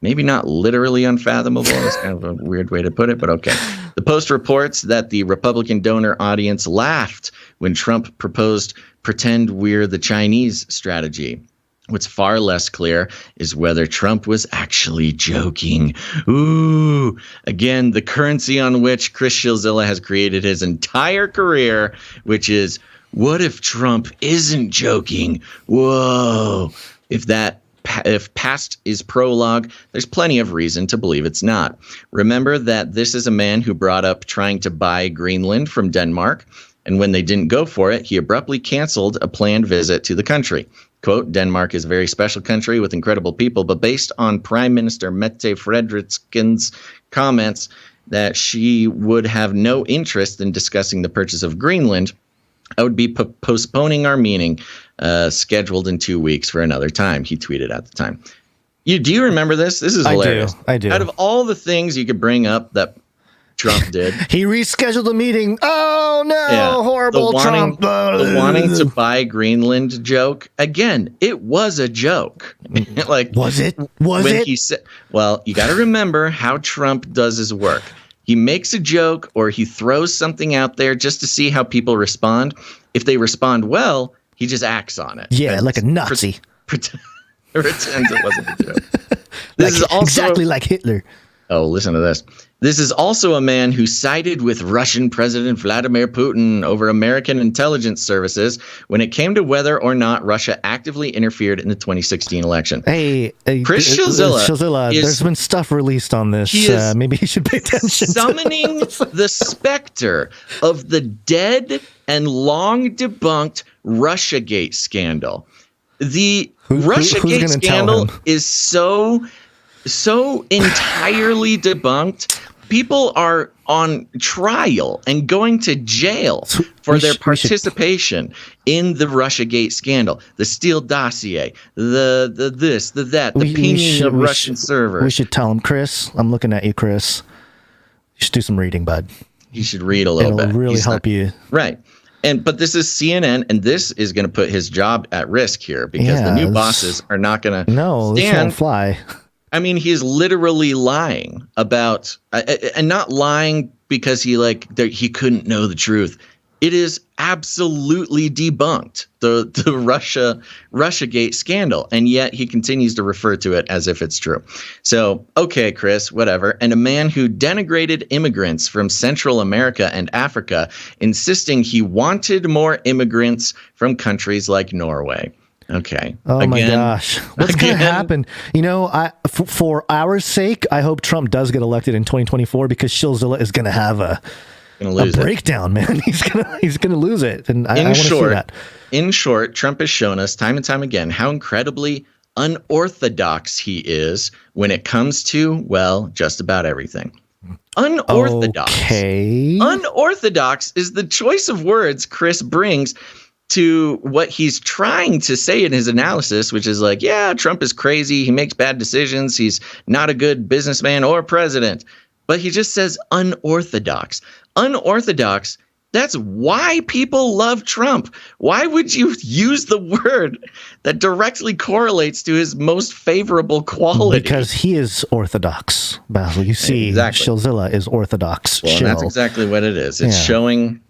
maybe not literally unfathomable. That's kind of a weird way to put it, but okay. The Post reports that the Republican donor audience laughed when Trump proposed pretend we're the Chinese strategy. What's far less clear is whether Trump was actually joking. Ooh, again, the currency on which Chris SHILLZILLA has created his entire career, which is, what if Trump isn't joking? Whoa. If past is prologue, there's plenty of reason to believe it's not. Remember that this is a man who brought up trying to buy Greenland from Denmark, and when they didn't go for it, he abruptly canceled a planned visit to the country. Quote, Denmark is a very special country with incredible people, but based on Prime Minister Mette Frederiksen's comments that she would have no interest in discussing the purchase of Greenland, I would be postponing our meeting scheduled in 2 weeks for another time, he tweeted at the time. Do you remember this? This is hilarious. I do. Out of all the things you could bring up that Trump did. He rescheduled the meeting. Oh, no, horrible Trump. The wanting to buy Greenland joke. Again, it was a joke. Was it? He said, well, you got to remember how Trump does his work. He makes a joke or he throws something out there just to see how people respond. If they respond well, he just acts on it. Yeah, like a Nazi. Pretends it wasn't a joke. This is also exactly like Hitler. Oh, listen to this. This is also a man who sided with Russian President Vladimir Putin over American intelligence services when it came to whether or not Russia actively interfered in the 2016 election. Hey, Chris SHILLZILLA, there's been stuff released on this. Maybe he should pay attention. Summoning the specter of the dead and long debunked Russiagate scandal. The Russiagate scandal is so entirely debunked. People are on trial and going to jail for their participation in the Russiagate scandal, the Steele dossier, the this, the that, the pinging of Russian servers. We should tell him, Chris. I'm looking at you, Chris. You should do some reading, bud. You should read a little bit. It'll really help you. Right. But this is CNN, and this is going to put his job at risk here because the new bosses are not going to stand. This won't fly. I mean, he's literally lying about, and not lying because he couldn't know the truth. It is absolutely debunked, the Russiagate scandal, and yet he continues to refer to it as if it's true. So, okay, Chris, whatever. And a man who denigrated immigrants from Central America and Africa, insisting he wanted more immigrants from countries like Norway. Okay. Oh my gosh. What's going to happen? You know, for our sake, I hope Trump does get elected in 2024 because SHILLZILLA is going to have a breakdown, man. He's gonna lose it, and I want to see that. In short, Trump has shown us time and time again how incredibly unorthodox he is when it comes to, well, just about everything. Unorthodox. Okay. Unorthodox is the choice of words Chris brings to what he's trying to say in his analysis, which is like, yeah, Trump is crazy. He makes bad decisions. He's not a good businessman or president. But he just says unorthodox. Unorthodox, that's why people love Trump. Why would you use the word that directly correlates to his most favorable quality? Because he is orthodox, Basil. You see, SHILLZILLA is orthodox. Well, that's exactly what it is. It's showing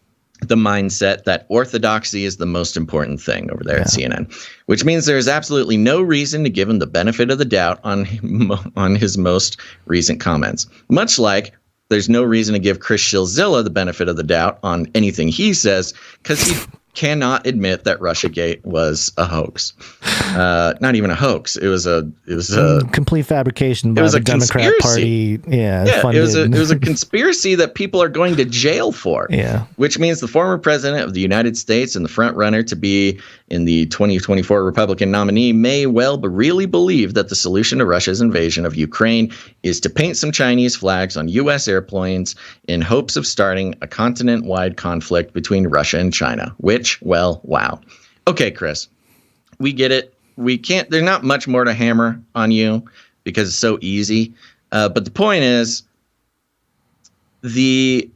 the mindset that orthodoxy is the most important thing over there at CNN, which means there is absolutely no reason to give him the benefit of the doubt on his most recent comments. Much like there's no reason to give Chris SHILLZILLA the benefit of the doubt on anything he says, because he cannot admit that Russiagate was a hoax. Not even a hoax. It was a complete fabrication by the Democrat Party. It was a conspiracy that people are going to jail for. Yeah. Which means the former president of the United States and the front runner to be in the 2024 Republican nominee may well really believe that the solution to Russia's invasion of Ukraine is to paint some Chinese flags on U.S. airplanes in hopes of starting a continent-wide conflict between Russia and China, which, well, wow. Okay, Chris, we get it. There's not much more to hammer on you because it's so easy. But the point is, he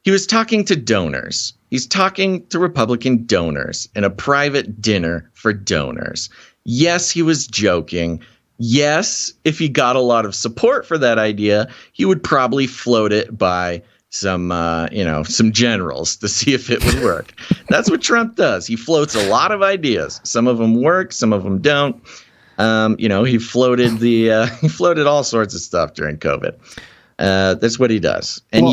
was talking to donors. He's talking to Republican donors in a private dinner for donors. Yes, he was joking. Yes, if he got a lot of support for that idea, he would probably float it by some generals to see if it would work. That's what Trump does. He floats a lot of ideas. Some of them work, some of them don't. He floated all sorts of stuff during COVID. That's what he does. And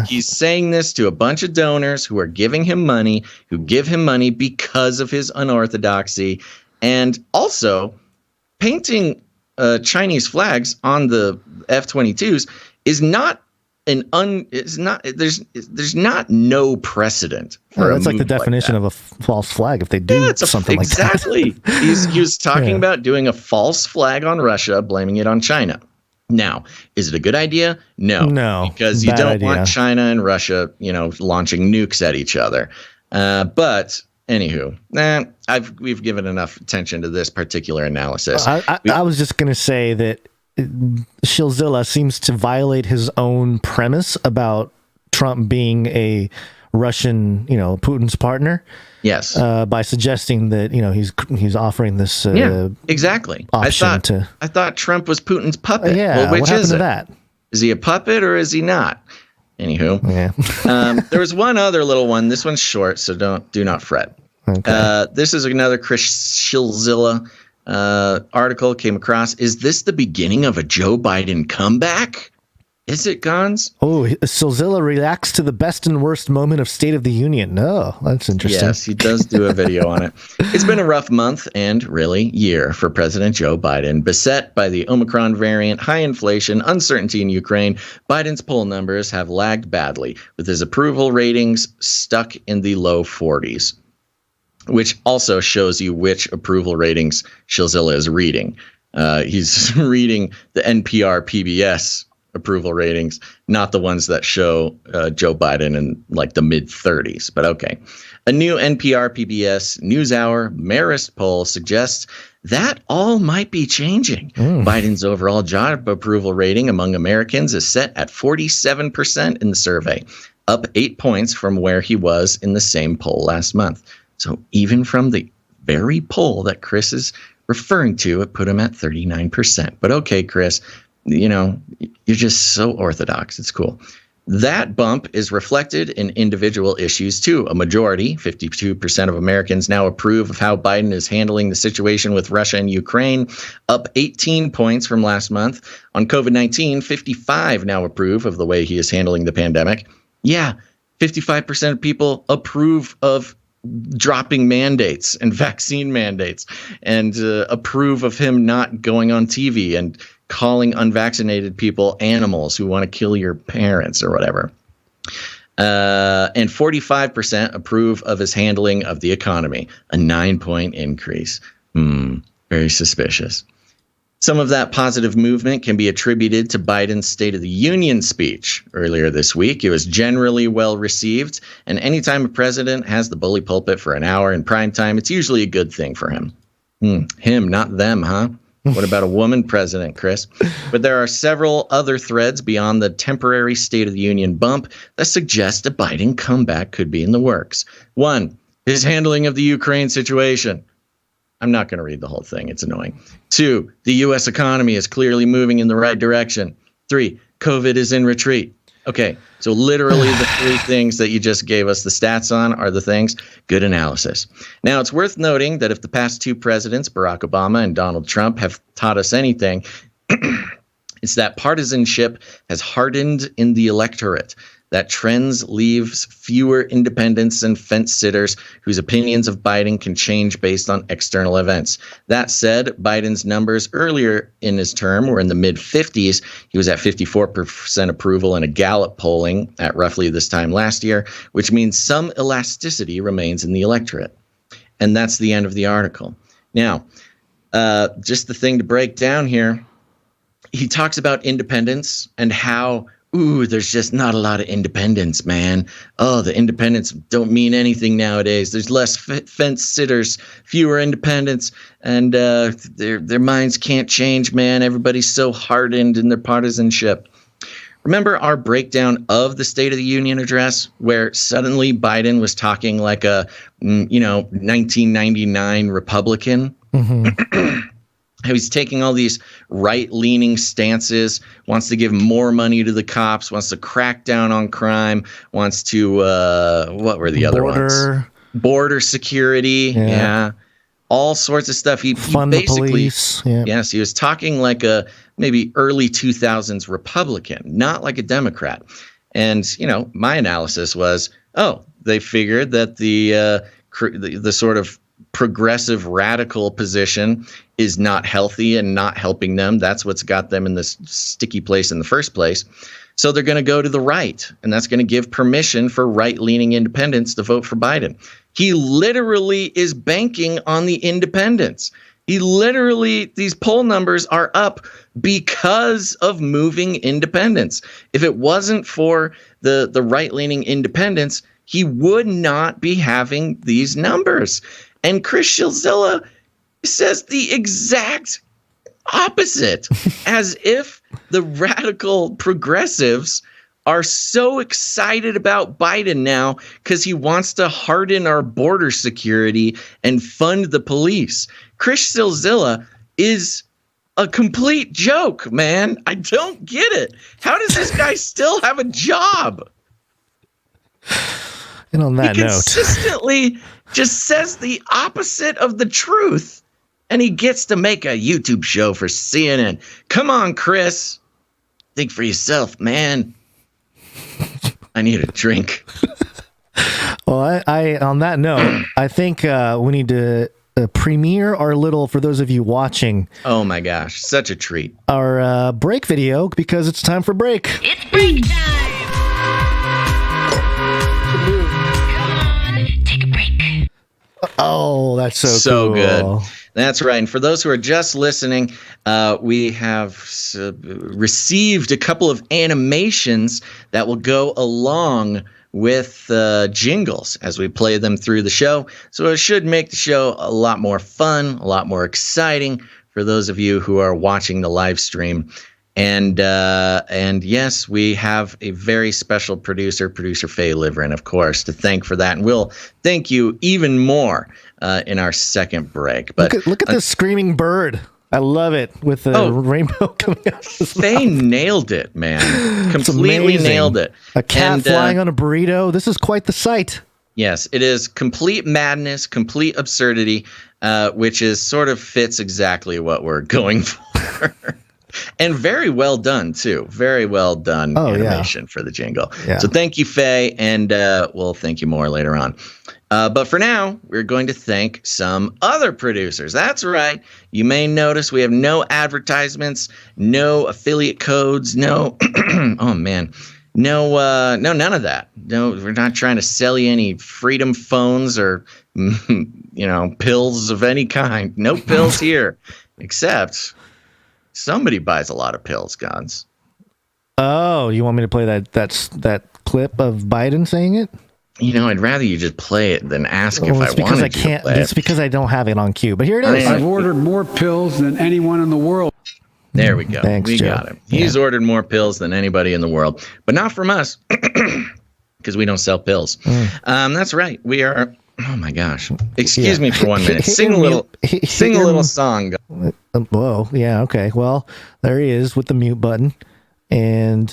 he's saying this to a bunch of donors who are giving him money, who give him money because of his unorthodoxy, and also painting Chinese flags on the F-22s is not there's not no precedent for that's like the definition of a false flag if they do something like that. Exactly. He was talking about doing a false flag on Russia, blaming it on China. Now, is it a good idea? No, because you don't want China and Russia, launching nukes at each other. But anywho, we've given enough attention to this particular analysis. I was just going to say that SHILLZILLA seems to violate his own premise about Trump being a Russian, Putin's partner. Yes. By suggesting that, he's offering this exactly. option I thought Trump was Putin's puppet. Yeah. Well, what happened to that? Is he a puppet or is he not? Anywho. Yeah. There was one other little one. This one's short, so do not fret. Okay. This is another Chris SHILLZILLA article came across. Is this the beginning of a Joe Biden comeback? Is it, Gonz? Oh, SHILLZILLA reacts to the best and worst moment of State of the Union. No, that's interesting. Yes, he does do a video on it. It's been a rough month and really year for President Joe Biden. Beset by the Omicron variant, high inflation, uncertainty in Ukraine, Biden's poll numbers have lagged badly, with his approval ratings stuck in the low 40s. Which also shows you which approval ratings SHILLZILLA is reading. He's reading the NPR PBS approval ratings, not the ones that show Joe Biden in like the mid 30s. But okay. A new NPR PBS NewsHour Marist poll suggests that all might be changing. Biden's overall job approval rating among Americans is set at 47% in the survey, up 8 points from where he was in the same poll last month. So even from the very poll that Chris is referring to, it put him at 39%. But okay, Chris, you're just so orthodox. It's cool. That bump is reflected in individual issues, too. A majority, 52% of Americans now approve of how Biden is handling the situation with Russia and Ukraine, up 18 points from last month. On COVID-19, 55 now approve of the way he is handling the pandemic. Yeah, 55% of people approve of dropping mandates and vaccine mandates and approve of him not going on TV and calling unvaccinated people animals who want to kill your parents or whatever. And 45% approve of his handling of the economy, a 9-point increase. Very suspicious. Some of that positive movement can be attributed to Biden's State of the Union speech earlier this week. It was generally well received, and anytime a president has the bully pulpit for an hour in prime time, it's usually a good thing for him. Him, not them, huh? What about a woman president, Chris? But there are several other threads beyond the temporary State of the Union bump that suggest a Biden comeback could be in the works. 1, his handling of the Ukraine situation. I'm not going to read the whole thing. It's annoying. 2, the U.S. economy is clearly moving in the right direction. 3, COVID is in retreat. Okay, so literally the 3 things that you just gave us the stats on are the things. Good analysis. Now, it's worth noting that if the past 2 presidents, Barack Obama and Donald Trump, have taught us anything, it's that partisanship has hardened in the electorate, that trends leaves fewer independents and fence-sitters whose opinions of Biden can change based on external events. That said, Biden's numbers earlier in his term were in the mid-50s. He was at 54% approval in a Gallup polling at roughly this time last year, which means some elasticity remains in the electorate. And that's the end of the article. Now, just the thing to break down here, he talks about independence and how there's just not a lot of independents, man. Oh, the independents don't mean anything nowadays. There's less fence sitters, fewer independents, and their minds can't change, man. Everybody's so hardened in their partisanship. Remember our breakdown of the State of the Union address, where suddenly Biden was talking like a, 1999 Republican? Mm-hmm. He's taking all these right-leaning stances, wants to give more money to the cops, wants to crack down on crime, wants to, what were the other ones? Border security. Yeah. All sorts of stuff. He Fund basically, the police. Yeah. Yes, he was talking like a maybe early 2000s Republican, not like a Democrat. And, my analysis was, they figured that the sort of progressive radical position is not healthy and not helping them. That's what's got them in this sticky place in the first place. So they're going to go to the right, and that's going to give permission for right-leaning independents to vote for Biden. He literally is banking on the independents. These poll numbers are up because of moving independents. If it wasn't for the right-leaning independents, he would not be having these numbers. And Chris SHILLZILLA says the exact opposite, as if the radical progressives are so excited about Biden now because he wants to harden our border security and fund the police. Chris SHILLZILLA is a complete joke, man. I don't get it. How does this guy still have a job? And on that he note, consistently just says the opposite of the truth, and he gets to make a YouTube show for CNN. Come on, Chris. Think for yourself, man. I need a drink. Well, I on that note, I think we need to premiere our little, for those of you watching. Oh my gosh, such a treat. Our break video, because it's time for break. It's break time. Oh, that's so cool. Good. That's right. And for those who are just listening, we have received a couple of animations that will go along with jingles as we play them through the show. So it should make the show a lot more fun, a lot more exciting for those of you who are watching the live stream. And yes, we have a very special producer Faye Liverin, of course, to thank for that. And we'll thank you even more in our second break. But look at this screaming bird. I love it with the rainbow coming out. They nailed it, man. Completely nailed it. A cat flying on a burrito. This is quite the sight. Yes, it is complete madness, complete absurdity, which is sort of fits exactly what we're going for. And very well done, too. Very well done animation for the jingle. Yeah. So thank you, Faye, and we'll thank you more later on. But for now, we're going to thank some other producers. That's right. You may notice we have no advertisements, no affiliate codes, no oh man. No, none of that. No, we're not trying to sell you any freedom phones or pills of any kind. No pills here, except somebody buys a lot of pills, Gonz. Oh, you want me to play that clip of Biden saying it? I'd rather you just play it than ask if I wanted to play it. It's because I don't have it on cue. But here it is. I've ordered more pills than anyone in the world. There we go. Thanks, we Joe. got him. He's ordered more pills than anybody in the world, but not from us because we don't sell pills. That's right. We are. Oh my gosh! Excuse me for 1 minute. Sing a little song. Whoa. Yeah. Okay. Well, there he is with the mute button. And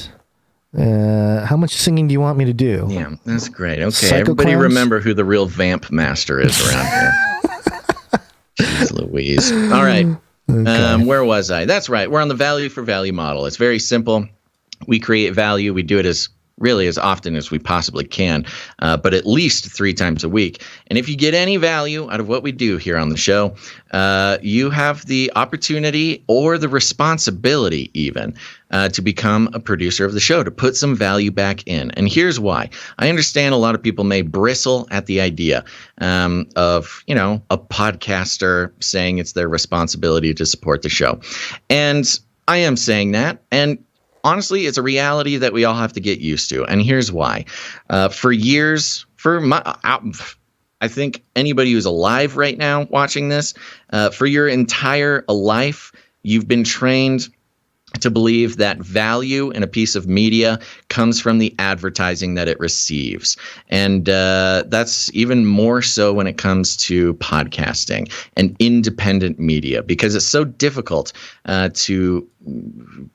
how much singing do you want me to do? Yeah, that's great. Okay, everybody remember who the real vamp master is around here. Jeez Louise. All right. Okay. Where was I? That's right. We're on the value for value model. It's very simple. We create value. We do it as often as we possibly can, but at least 3 times a week. And if you get any value out of what we do here on the show, you have the opportunity or the responsibility even to become a producer of the show, to put some value back in. And here's why. I understand a lot of people may bristle at the idea of, a podcaster saying it's their responsibility to support the show. And I am saying that. And honestly, it's a reality that we all have to get used to. And here's why. For years, I think anybody who's alive right now watching this, for your entire life, you've been trained to believe that value in a piece of media comes from the advertising that it receives. And that's even more so when it comes to podcasting and independent media, because it's so difficult to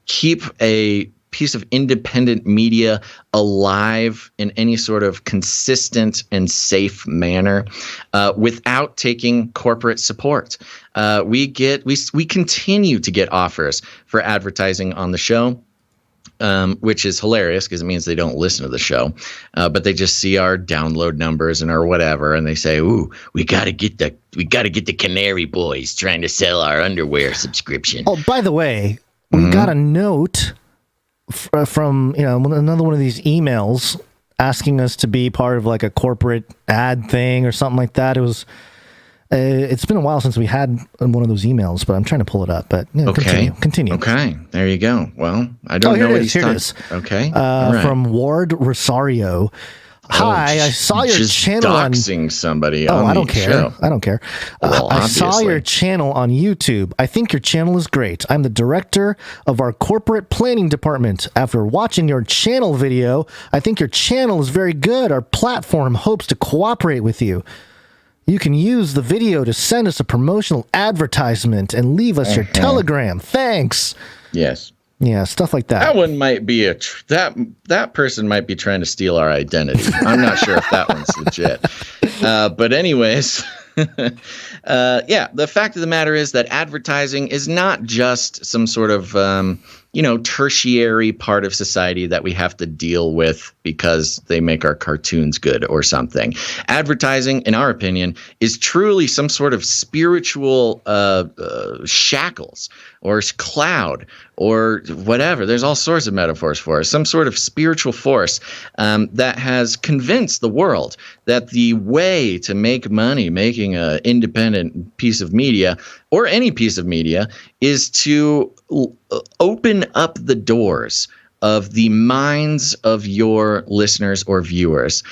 keep a piece of independent media alive in any sort of consistent and safe manner without taking corporate support. We continue to get offers for advertising on the show, which is hilarious because it means they don't listen to the show, but they just see our download numbers and our whatever, and they say, "Ooh, we gotta get the Canary boys trying to sell our underwear subscription." Oh, by the way, we got a note from another one of these emails asking us to be part of like a corporate ad thing or something like that. It was it's been a while since we had one of those emails, but I'm trying to pull it up. But continue. Okay, there you go. Well, I don't know what he's talking. Okay, right. From Ward Rosario. Hi, I saw your channel doxing somebody. I don't care. Show. I don't care. Well, I saw your channel on YouTube. I think your channel is great. I'm the director of our corporate planning department. After watching your channel video, I think your channel is very good. Our platform hopes to cooperate with you. You can use the video to send us a promotional advertisement and leave us your Telegram. Thanks. Yes. Yeah, stuff like that. That one might be that person might be trying to steal our identity. I'm not sure if that one's legit. But anyways, the fact of the matter is that advertising is not just some sort of tertiary part of society that we have to deal with because they make our cartoons good or something. Advertising, in our opinion, is truly some sort of spiritual shackles or cloud or whatever. There's all sorts of metaphors for it. Some sort of spiritual force that has convinced the world that the way to make money making an independent piece of media or any piece of media is to open up the doors of the minds of your listeners or viewers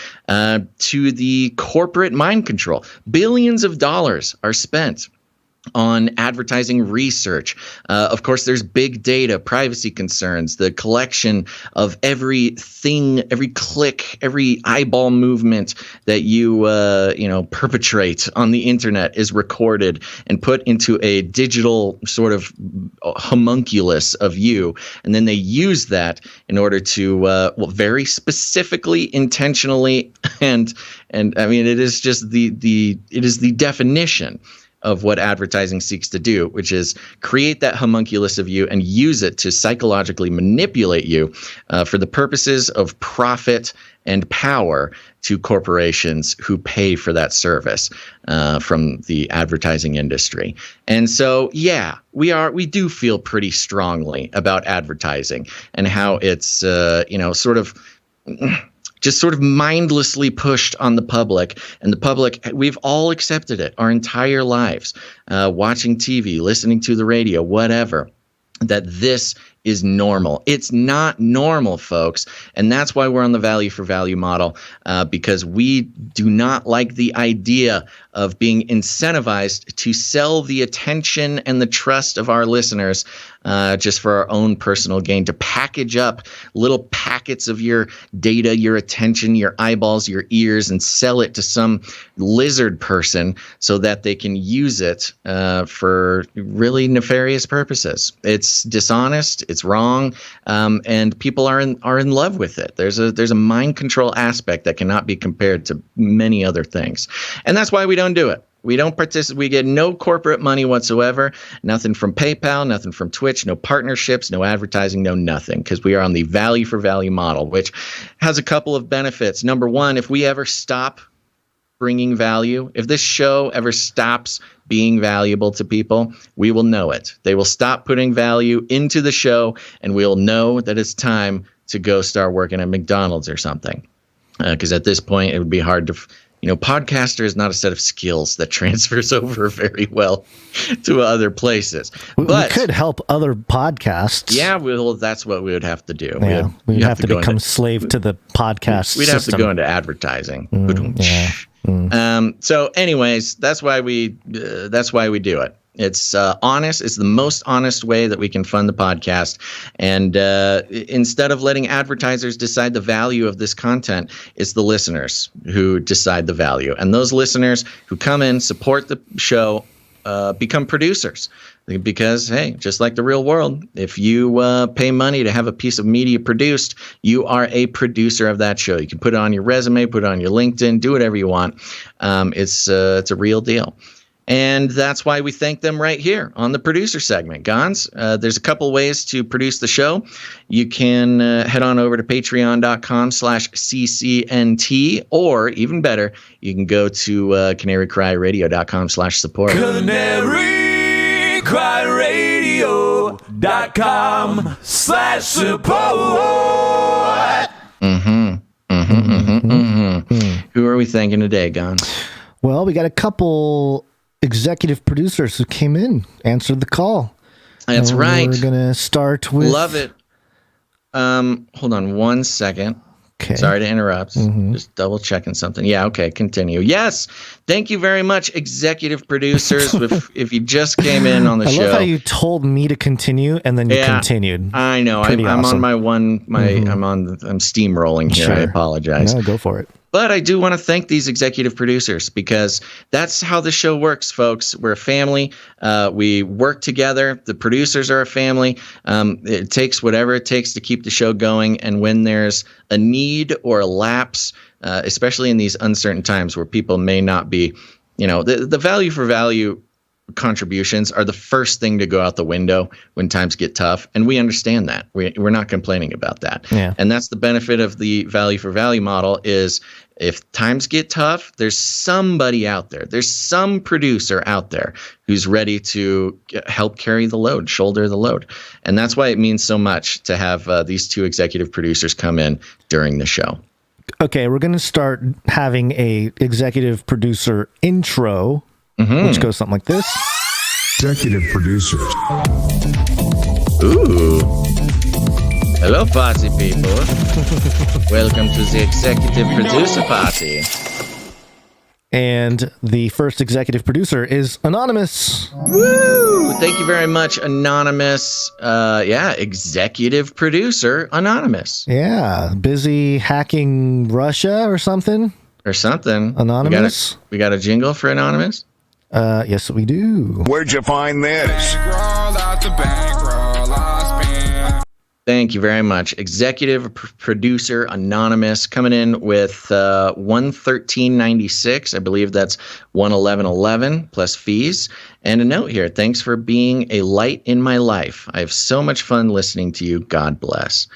to the corporate mind control. Billions of dollars are spent on advertising research. Of course, there's big data, privacy concerns, the collection of everything, every click, every eyeball movement that you perpetrate on the internet is recorded and put into a digital sort of homunculus of you, and then they use that in order to very specifically, intentionally, and I mean it is just the definition of what advertising seeks to do, which is create that homunculus of you and use it to psychologically manipulate you for the purposes of profit and power to corporations who pay for that service from the advertising industry. And so, yeah, we do feel pretty strongly about advertising and how it's, sort of mindlessly pushed on the public. And the public, we've all accepted it our entire lives, watching TV, listening to the radio, whatever, that this is normal. It's not normal, folks. And that's why we're on the value for value model, because we do not like the idea of being incentivized to sell the attention and the trust of our listeners just for our own personal gain, to package up little packets of your data, your attention, your eyeballs, your ears, and sell it to some lizard person so that they can use it for really nefarious purposes. It's dishonest. It's wrong, and people are in love with it. There's a mind control aspect that cannot be compared to many other things, and that's why we don't do it. We don't participate. We get no corporate money whatsoever. Nothing from PayPal. Nothing from Twitch. No partnerships. No advertising. No nothing. Because we are on the value for value model, which has a couple of benefits. Number one, if we ever stop bringing value, if this show ever stops being valuable to people, we will know it. They will stop putting value into the show, and we'll know that it's time to go start working at McDonald's or something. Because at this point, it would be hard to, podcaster is not a set of skills that transfers over very well to other places. But we could help other podcasts. Yeah, that's what we would have to do. Yeah, we'd have to become slave to the podcast We'd system. have to go into advertising. So anyways, that's why we do it. It's honest. It's the most honest way that we can fund the podcast. And instead of letting advertisers decide the value of this content, it's the listeners who decide the value. And those listeners who come in, support the show, become producers. Because, hey, just like the real world, if you pay money to have a piece of media produced, you are a producer of that show. You can put it on your resume, put it on your LinkedIn, do whatever you want. It's a real deal. And that's why we thank them right here on the producer segment. Gonz, there's a couple ways to produce the show. You can head on over to patreon.com/CCNT, or even better, you can go to CanaryCry.Radio.com/support. CanaryCry.Radio.com/support. Who are we thanking today, Gonz? Well, we got a couple executive producers who came in, answered the call. That's right. We're going to start with... Love it. Hold on one second. Okay. Sorry to interrupt. Just double checking something. Yeah, okay, continue. Yes, thank you very much, executive producers. if you just came in on the show. I love how you told me to continue and then you continued. I know. I'm awesome. on I'm steamrolling here. Sure. I apologize. No, go for it. But I do want to thank these executive producers, because that's how the show works, folks. We're a family. We work together. The producers are a family. It takes whatever it takes to keep the show going. And when there's a need or a lapse, especially in these uncertain times where people may not be, the value for value contributions are the first thing to go out the window when times get tough, and we understand that. We're not complaining about that. Yeah. And that's the benefit of the value for value model is if times get tough, there's somebody out there, there's some producer out there who's ready to help carry the load, shoulder the load. And that's why it means so much to have these two executive producers come in during the show. Okay, we're going to start having a executive producer intro, which goes something like this. Executive producers. Ooh. Hello, party people. Welcome to the executive producer party. And the first executive producer is Anonymous. Woo! Thank you very much, Anonymous. Executive producer, Anonymous. Yeah, busy hacking Russia or something. Anonymous. We got a jingle for Anonymous? Yes, we do. Where'd you find this? Thank you very much. Executive producer Anonymous coming in with $113.96. I believe that's $111.11 plus fees. And a note here. Thanks for being a light in my life. I have so much fun listening to you. God bless.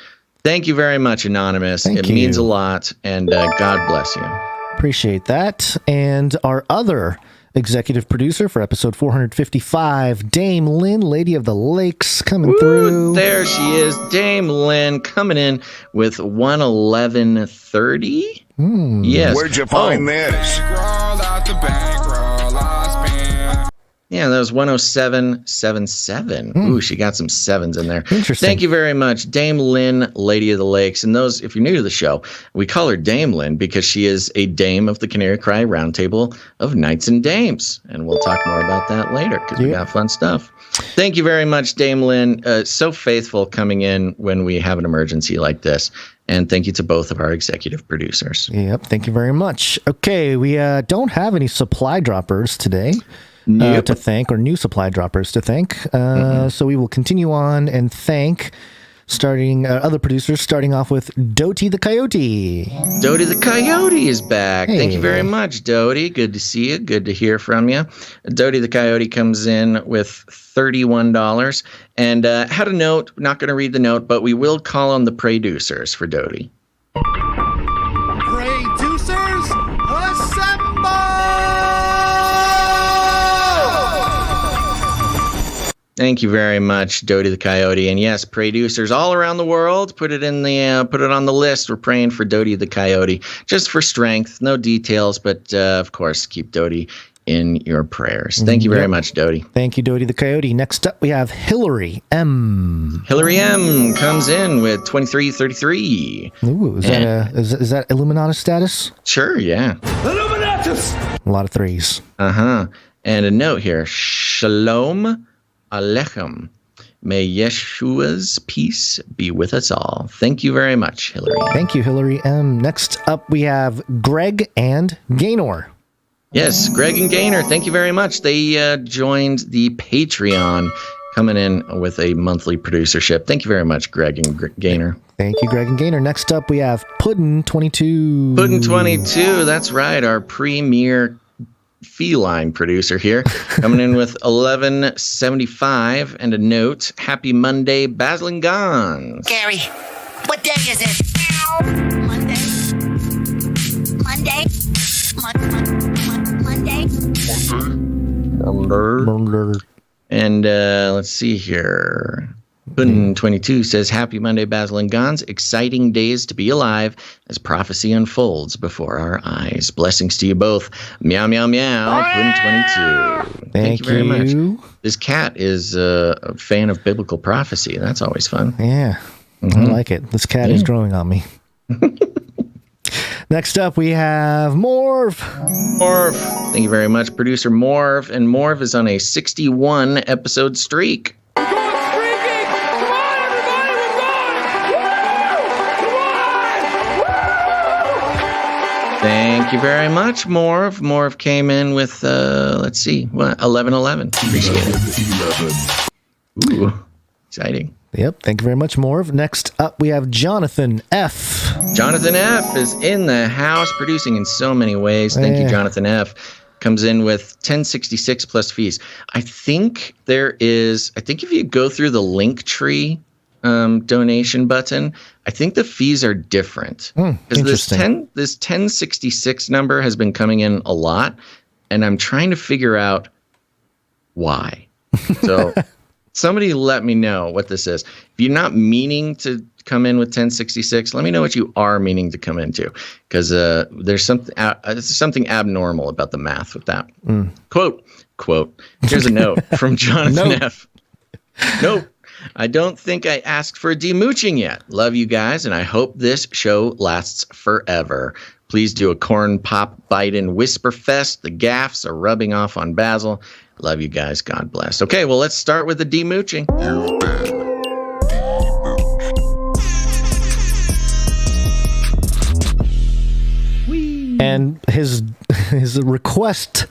Thank you very much, Anonymous. It means a lot. And God bless you. Appreciate that. And our other executive producer for episode 455, Dame Lynn, Lady of the Lakes, coming through. There she is, Dame Lynn, coming in with $111.30. Yes. Where'd you find this? Yeah, that was 107.77. Ooh, she got some sevens in there. Interesting. Thank you very much, Dame Lynn, Lady of the Lakes. And those, if you're new to the show, we call her Dame Lynn because she is a dame of the Canary Cry Roundtable of Knights and Dames. And we'll talk more about that later because we got fun stuff. Thank you very much, Dame Lynn. So faithful coming in when we have an emergency like this. And thank you to both of our executive producers. Yep, thank you very much. Okay, we don't have any supply droppers today. To thank, or new supply droppers to thank. So we will continue on and thank other producers, starting off with Doty the Coyote. Doty the Coyote is back. Hey. Thank you very much, Doty. Good to see you. Good to hear from you. Doty the Coyote comes in with $31. And had a note, not going to read the note, but we will call on the producers for Doty. Producers, assemble! Thank you very much, Doty the Coyote. And yes, producers all around the world, put it on the list. We're praying for Doty the Coyote, just for strength. No details, but of course, keep Doty in your prayers. Thank you very much, Doty. Thank you, Doty the Coyote. Next up, we have Hillary M. Hillary M comes in with $23.33. Ooh, is that Illuminati status? Sure, yeah. Illuminatus! A lot of threes. And a note here: Shalom Alechem. May Yeshua's peace be with us all. Thank you very much, Hillary. Thank you, Hillary M. Next up, we have Greg and Gaynor. Yes, Greg and Gaynor, thank you very much. They joined the Patreon, coming in with a monthly producership. Thank you very much, Greg and Gaynor. Thank you, Greg and Gaynor. Next up, we have Puddin22. Puddin22, that's right, our premier feline producer here, coming in with $11.75 and a note: Happy Monday, Basil and Gonz. Gary, what day is it? Monday. And let's see here. Puddin22 says, Happy Monday, Basil and Gonz. Exciting days to be alive as prophecy unfolds before our eyes. Blessings to you both. Meow, meow, meow. Puddin22. Thank you very much. This cat is a fan of biblical prophecy. That's always fun. Yeah, I like it. This cat is growing on me. Next up, we have Morv. Thank you very much, producer Morv. And Morv is on a 61 episode streak. Thank you very much, Morv. Morv came in with, let's see, what, 11.11. Appreciate it. Ooh, exciting. Yep, thank you very much, Morv. Next up, we have Jonathan F. Jonathan F is in the house, producing in so many ways. Thank you, Jonathan F. Comes in with 1066 plus fees. I think if you go through the LINKTREE donation button, I think the fees are different. Because this 1066 number has been coming in a lot, and I'm trying to figure out why. So somebody let me know what this is. If you're not meaning to come in with 1066, let me know what you are meaning to come into, because there's something abnormal about the math with that. Quote. Here's a note from Jonathan F. Nope. I don't think I asked for demooching yet. Love you guys, and I hope this show lasts forever. Please do a corn pop Biden whisper fest. The gaffs are rubbing off on Basil. Love you guys. God bless. Okay, well, let's start with the demooching. And his request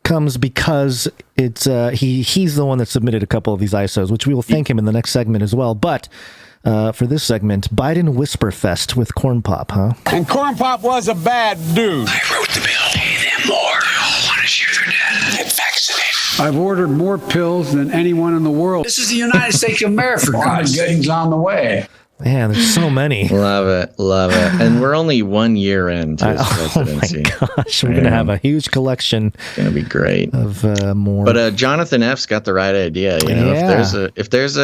comes because it's he's the one that submitted a couple of these ISOs, which we will thank him in the next segment as well. But for this segment, Biden Whisper Fest with Corn Pop, huh? And Corn Pop was a bad dude. I wrote the bill. Pay them more. They all want to shoot their dad. Get vaccinated. I've ordered more pills than anyone in the world. This is the United States of America, guys. Getting's on the way. Man, there's so many. Love it. And we're only 1 year into his presidency. Oh my gosh, we're going to have a huge collection. It's going to be great. Of more. But Jonathan F's got the right idea. You know, if there's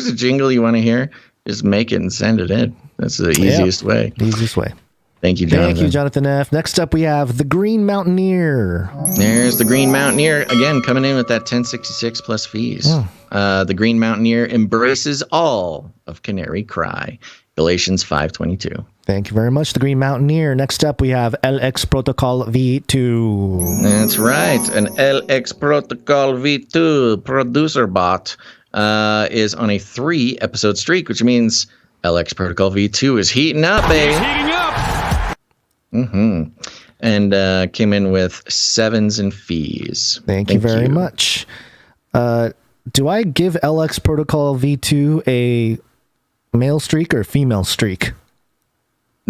a jingle you want to hear, just make it and send it in. That's the easiest way. Easiest way. Thank you, Jonathan. Thank you, Jonathan F. Next up, we have the Green Mountaineer. There's the Green Mountaineer again, coming in with that 1066 plus fees. The Green Mountaineer embraces all of Canary Cry. Galatians 5:22. Thank you very much, the Green Mountaineer. Next up, we have LX Protocol V2. That's right. An LX Protocol V2 producer bot is on a 3-episode streak, which means LX Protocol V2 is heating up, baby. He's heating up. And came in with 7s and fees. Thank you very much. Do I give LX Protocol V2 a male streak or a female streak?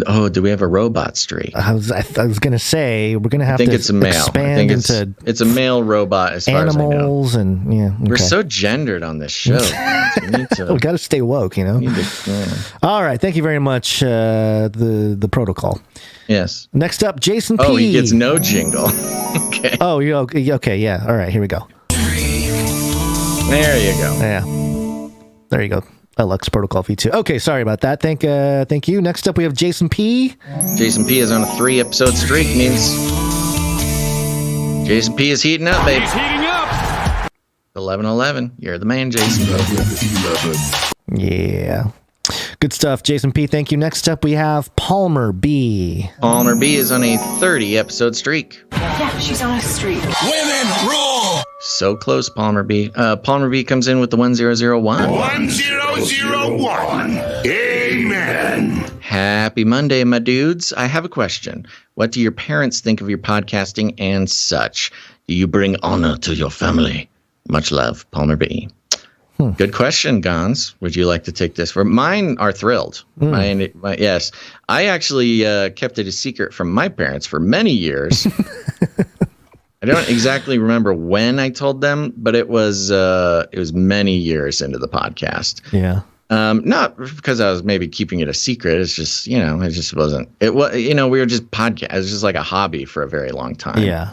Oh, do we have a robot streak? I was going to say we're going to have to it's a male. expand into it's a male robot as far as I know. Animals and We're so gendered on this show. We got to stay woke, you know. All right, thank you very much. The protocol. Yes. Next up, Jason P. Oh, he gets no jingle. Okay. Oh, okay. Yeah. All right. Here we go. There you go. Yeah. There you go. LX Protocol V2. Okay, sorry about that. Thank you. Next up, we have Jason P. Jason P is on a 3-episode streak. Means Jason P is heating up, baby. He's heating up. 11:11. You're the man, Jason. Yeah. Good stuff, Jason P. Thank you. Next up, we have Palmer B. Palmer B is on a 30-episode streak. Yeah, she's on a streak. Women rule. So close, Palmer B. Palmer B comes in with the 1001. 1001. Amen. Happy Monday, my dudes. I have a question. What do your parents think of your podcasting and such? Do you bring honor to your family? Much love, Palmer B. Good question, Gonz. Would you like to take this? Mine are thrilled. Yes. I actually kept it a secret from my parents for many years. I don't exactly remember when I told them, but it was many years into the podcast. Yeah. Not because I was maybe keeping it a secret. It's just, it just wasn't. It was, we were just podcast. It was just like a hobby for a very long time. Yeah.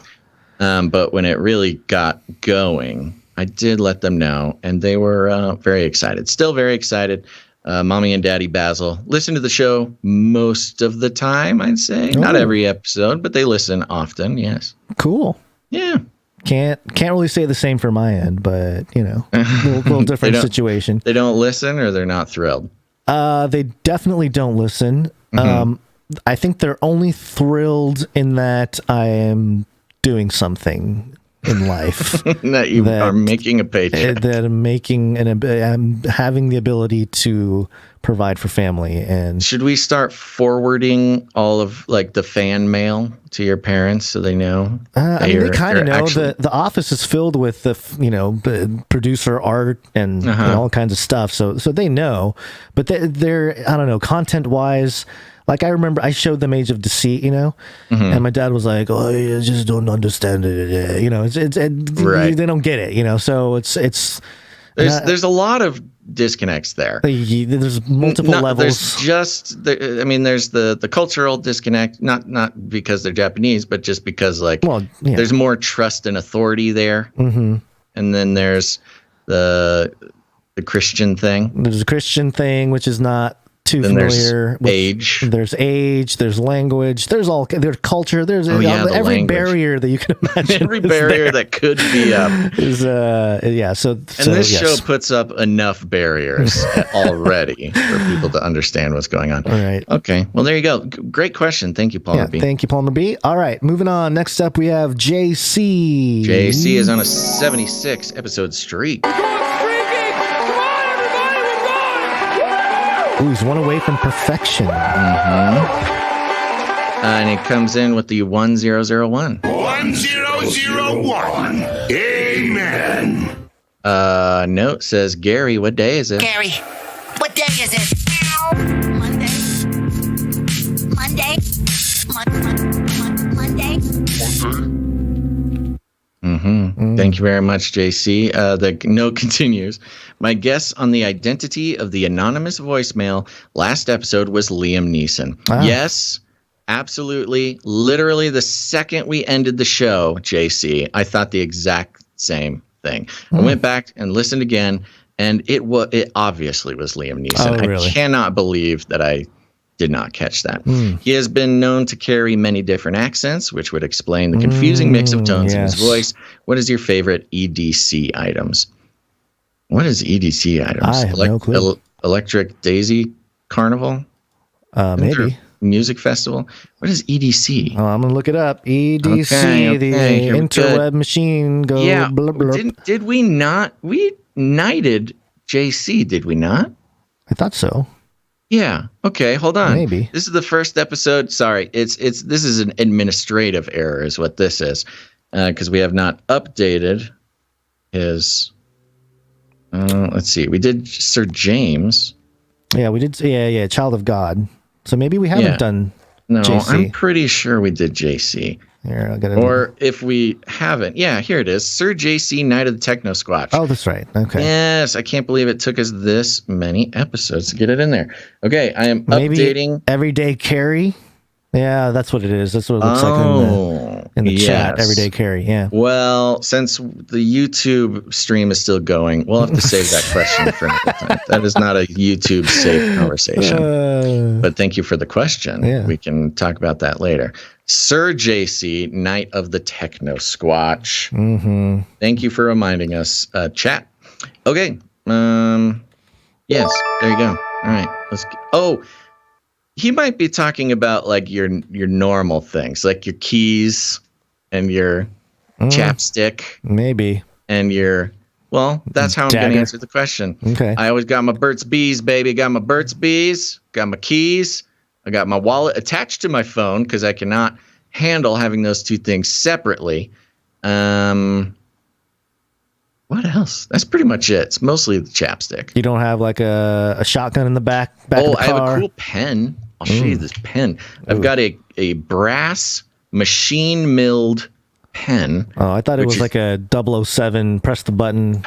But when it really got going, I did let them know, and they were very excited. Still very excited. Mommy and Daddy Basil listen to the show most of the time, I'd say. Not every episode, but they listen often, yes. Cool. Yeah. Can't really say the same for my end, but, little different situation. They don't listen, or they're not thrilled? They definitely don't listen. I think they're only thrilled in that I am doing something in life. that you are making a paycheck. That I'm making, and I'm having the ability to provide for family. And should we start forwarding all of the fan mail to your parents so they know? They kind of know. The office is filled with the producer art and all kinds of stuff. So they know, but they're I don't know, content wise. Like, I remember I showed them Age of Deceit, and my dad was like, "Oh, you just don't understand it." Right. They don't get it, So it's there's a lot of disconnects there. There's multiple levels. There's just there's the cultural disconnect, not because they're Japanese, but just because there's more trust and authority there. And then there's the Christian thing. There's a Christian thing, which is not too then familiar with age. There's age, there's language, there's culture, there's the every language. Barrier that you can imagine. Every barrier that could be up. Is so this yes. show puts up enough barriers already for people to understand what's going on. All right. Okay. Well, there you go. Great question. Thank you, Palmer B. Thank you, Palmer B. All right, moving on. Next up, we have JC. JC is on a 76 episode streak. Ooh, he's one away from perfection. And it comes in with the 1001. 1001. Amen. Note says, Gary, what day is it? Gary, what day is it? Monday. Thank you very much, JC. The note continues. My guess on the identity of the anonymous voicemail last episode was Liam Neeson. Yes, absolutely. Literally the second we ended the show, JC, I thought the exact same thing. I went back and listened again, and it obviously was Liam Neeson. Oh, really? I cannot believe that I did not catch that. He has been known to carry many different accents, which would explain the confusing mix of tones in his voice. What is your favorite EDC items? What is EDC items? I have no clue. Electric Daisy Carnival? Maybe. Music Festival? What is EDC? Oh, I'm going to look it up. EDC, Okay, the interweb machine. Go yeah. blub, blub. Did we not? We knighted JC, did we not? I thought so. Yeah. Okay. Hold on. Maybe this is the first episode. Sorry, this is an administrative error, is what this is, because we have not updated his. Let's see. We did Sir James. Yeah, we did. Yeah. Child of God. So maybe we haven't done. No, JC. I'm pretty sure we did JC. Here, or if we haven't, here it is. Sir JC, Knight of the Techno Squatch. Oh, that's right. Okay. Yes, I can't believe it took us this many episodes to get it in there. Okay, I am Maybe updating. Everyday Carry. Yeah, that's what it is. That's what it looks like in the chat. Everyday Carry. Yeah. Well, since the YouTube stream is still going, we'll have to save that question for another time. That is not a YouTube safe conversation. But thank you for the question. Yeah. We can talk about that later. Sir JC, Knight of the Techno Squatch. Thank you for reminding us, chat. Okay. Yes, there you go. All right. He might be talking about like your normal things, like your keys and your chapstick. Maybe. And that's how I'm going to answer the question. Okay. I always got my Burt's Bees, baby. Got my Burt's Bees. Got my keys. I got my wallet attached to my phone because I cannot handle having those two things separately. What else? That's pretty much it. It's mostly the chapstick. You don't have like a shotgun in the back of the car? I have a cool pen. I'll show you this pen. I've got a brass machine milled pen. Oh, I thought it was like a 007, press the button.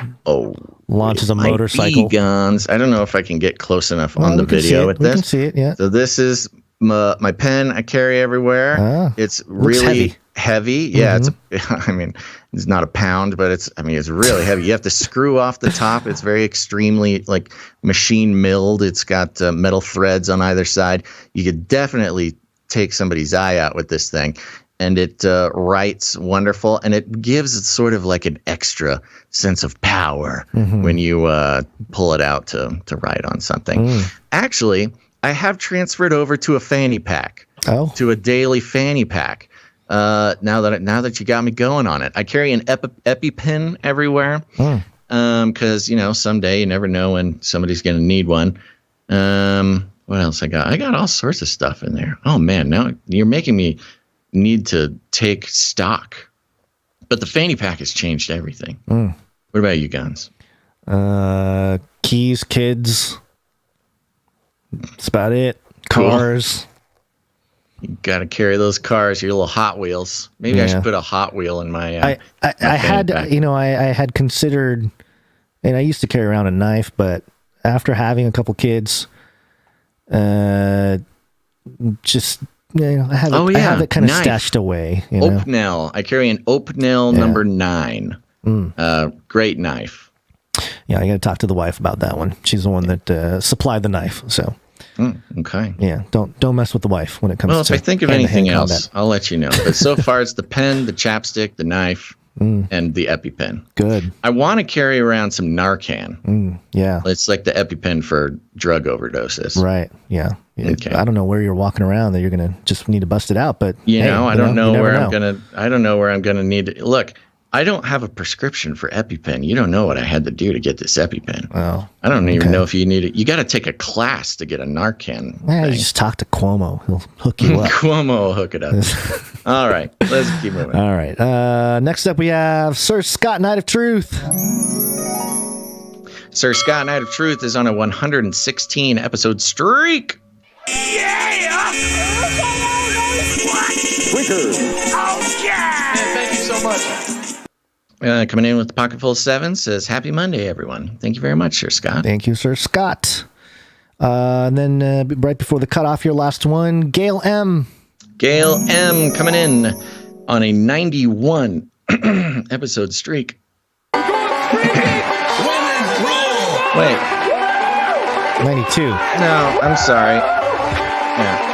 Launches a motorcycle. Guns. I don't know if I can get close enough on the video with this. We can see it, yeah. So this is my pen I carry everywhere. It's really heavy. Yeah, it's not a pound, but it's really heavy. You have to screw off the top. It's very extremely like machine milled. It's got metal threads on either side. You could definitely take somebody's eye out with this thing. And it writes wonderful, and it gives sort of like an extra sense of power when you pull it out to write on something. Actually, I have transferred over to a fanny pack, to a daily fanny pack. Now that you got me going on it, I carry an EpiPen everywhere because someday you never know when somebody's going to need one. What else I got? I got all sorts of stuff in there. Oh man, now you're making me need to take stock. But the fanny pack has changed everything. What about you, Gonz? Keys, kids. That's about it. Cool. Cars. You got to carry those cars, your little Hot Wheels. Maybe I should put a Hot Wheel in my I had pack. I had considered, and I used to carry around a knife, but after having a couple kids, I have it kind of stashed away. Opnell. I carry an Opnell number 9. Great knife. Yeah, I got to talk to the wife about that one. She's the one that supplied the knife. So Okay. Yeah, don't mess with the wife when it comes to. Well, if I think of anything else, I'll let you know. But so far, it's the pen, the chapstick, the knife, and the EpiPen. Good. I want to carry around some Narcan. Yeah. It's like the EpiPen for drug overdoses. Right. Yeah. Okay. I don't know where you're walking around that you're gonna just need to bust it out, but I don't know where I'm gonna need it. Look, I don't have a prescription for EpiPen. You don't know what I had to do to get this EpiPen. Oh, I don't even know if you need it. You got to take a class to get a Narcan. Yeah, you just talk to Cuomo. He'll hook you up. Cuomo will hook it up. All right, let's keep moving. All right. Next up, we have Sir Scott, Knight of Truth. Sir Scott, Knight of Truth, is on a 116 episode streak. Oh, yeah! Man, thank you so much. Coming in with the pocket full of 7 says, Happy Monday, everyone. Thank you very much, Sir Scott. Thank you, Sir Scott. And then right before the cutoff here, last one, Gail M. Gail M. coming in on a 91 episode streak. Wait. 92. No, I'm sorry. Yeah.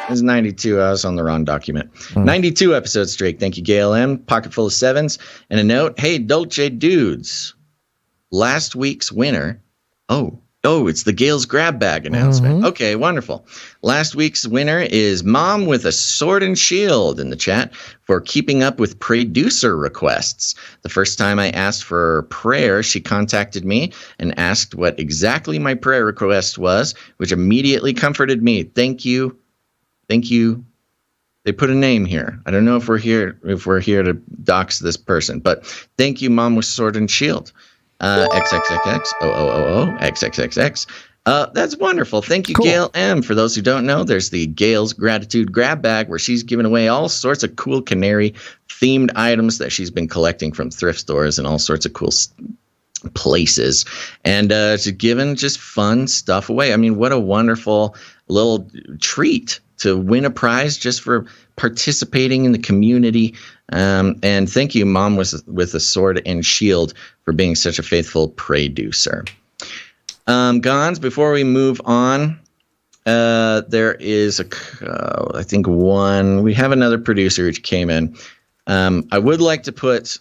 It's 92. I was on the wrong document. 92 episode streak. Thank you, Gail M. Pocket full of 7s. And a note. Hey, Dolce dudes. Last week's winner. Oh, it's the Gail's grab bag announcement. Okay, wonderful. Last week's winner is Mom with a Sword and Shield in the chat for keeping up with producer requests. The first time I asked for prayer, she contacted me and asked what exactly my prayer request was, which immediately comforted me. Thank you. Thank you. They put a name here. I don't know if we're here to dox this person, but thank you, Mom with Sword and Shield. XXXX, XXXX. That's wonderful. Thank you, cool. Gail M. For those who don't know, there's the Gail's Gratitude Grab Bag where she's giving away all sorts of cool Canary themed items that she's been collecting from thrift stores and all sorts of cool places. And she's giving just fun stuff away. I mean, what a wonderful little treat to win a prize just for participating in the community. And thank you, Mom with a Sword and Shield, for being such a faithful producer. Gonz, before we move on, there is I think one. We have another producer who came in. I would like to put.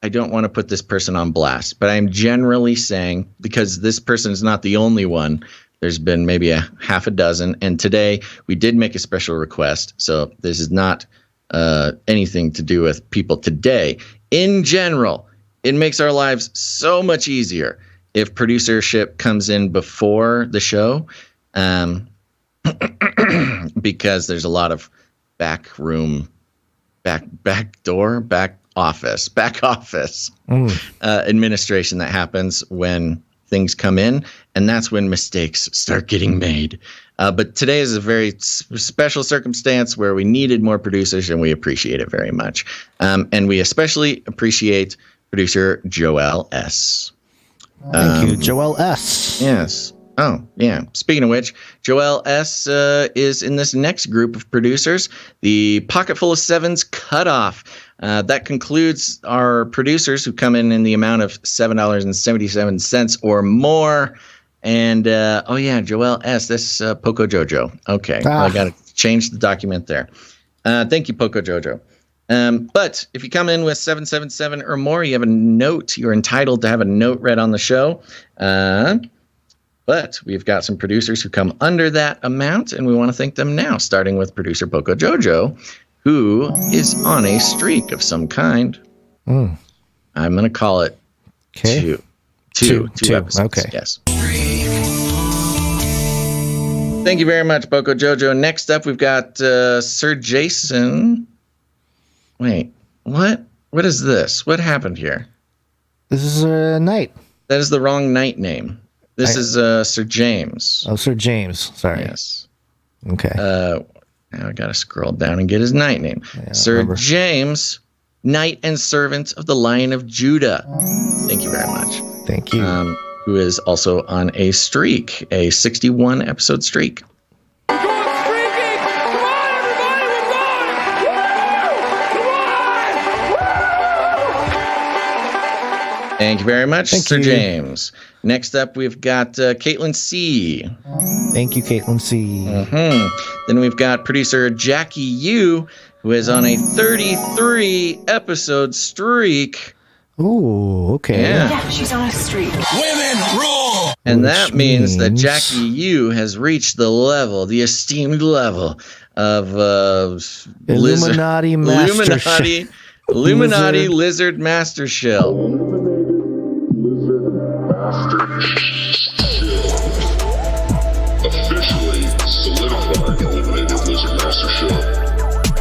I don't want to put this person on blast, but I'm generally saying, because this person is not the only one, there's been maybe a half a dozen, and today we did make a special request, so this is not anything to do with people today. In general, it makes our lives so much easier if producership comes in before the show, because there's a lot of back office administration that happens when things come in, and that's when mistakes start getting made. But today is a very special circumstance where we needed more producers, and we appreciate it very much. And we especially appreciate producer Joel S. Thank you, Joel S. Yes. Oh, yeah. Speaking of which, Joel S. is in this next group of producers, the Pocket Full of 7s cutoff. That concludes our producers who come in the amount of $7.77 or more. And, Joel S. This is Poco Jojo. Okay. I got to change the document there. Thank you, Poco Jojo. But if you come in with 777 or more, you have a note. You're entitled to have a note read on the show. But we've got some producers who come under that amount, and we want to thank them now, starting with producer Poco Jojo, who is on a streak of some kind. I'm going to call it two episodes. Okay. Yes. Thank you very much, Poco Jojo. Next up, we've got Sir Jason. Wait, what? What is this? What happened here? This is a knight. That is the wrong knight name. This is Sir James. Oh, Sir James. Sorry. Yes. Okay. Now I got to scroll down and get his knight name. Yeah, Sir James, knight and servant of the Lion of Judah. Thank you very much. Thank you. Who is also on a streak, a 61 episode streak. Thank you very much, Thank Sir you. James. Next up, we've got Caitlin C. Thank you, Caitlin C. Then we've got producer Jackie U, who is on a 33 episode streak. Ooh, okay. Yeah. she's on a streak. Women rule! And Which that means that means- Jackie U has reached the esteemed level of Illuminati Master Illuminati Lizard Master Shell. Officially solidified Illuminated Lizard Master Shell.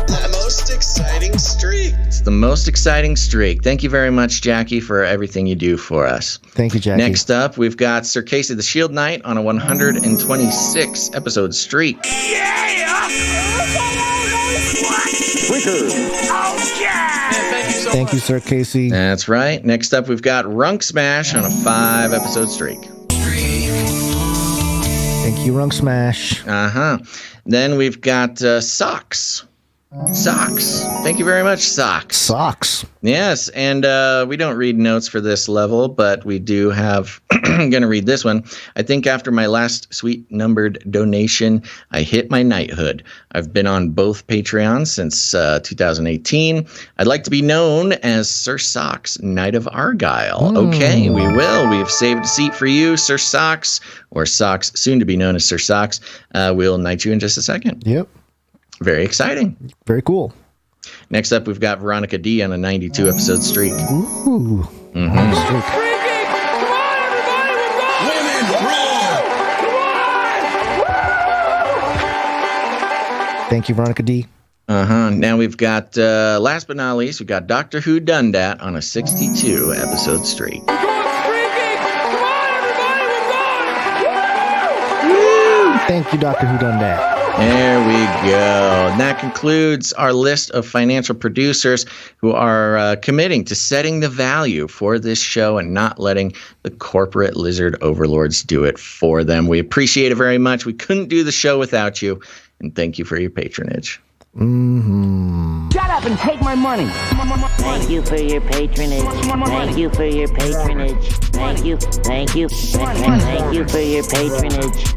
The most exciting streak. It's the most exciting streak. Thank you very much, Jackie, for everything you do for us. Thank you, Jackie. Next up, we've got Sir Casey the Shield Knight on a 126 episode streak. Thank you, Sir Casey. That's right. Next up, we've got Runk Smash on a 5 episode streak. Thank you, Runk Smash. Then we've got Socks. Socks. Thank you very much, Socks. Socks. Yes, and we don't read notes for this level, but we do have. I'm going to read this one. I think after my last sweet numbered donation, I hit my knighthood. I've been on both Patreons since 2018. I'd like to be known as Sir Socks, Knight of Argyle. Okay, we will. We've saved a seat for you, Sir Socks, or Socks, soon to be known as Sir Socks. We'll knight you in just a second. Yep. Very exciting. Very cool. Next up, we've got Veronica D on a 92 episode streak. Ooh. Streak. Women rule! Thank you, Veronica D. Now we've got, last but not least, we've got Doctor Who Dundat on a 62 episode streak. Thank you, Doctor Who Done That. There we go. And that concludes our list of financial producers who are committing to setting the value for this show and not letting the corporate lizard overlords do it for them. We appreciate it very much. We couldn't do the show without you. And thank you for your patronage. Shut up and take my money. Thank you for your patronage. Thank you for your patronage. Thank you. Thank you. Thank you for your patronage.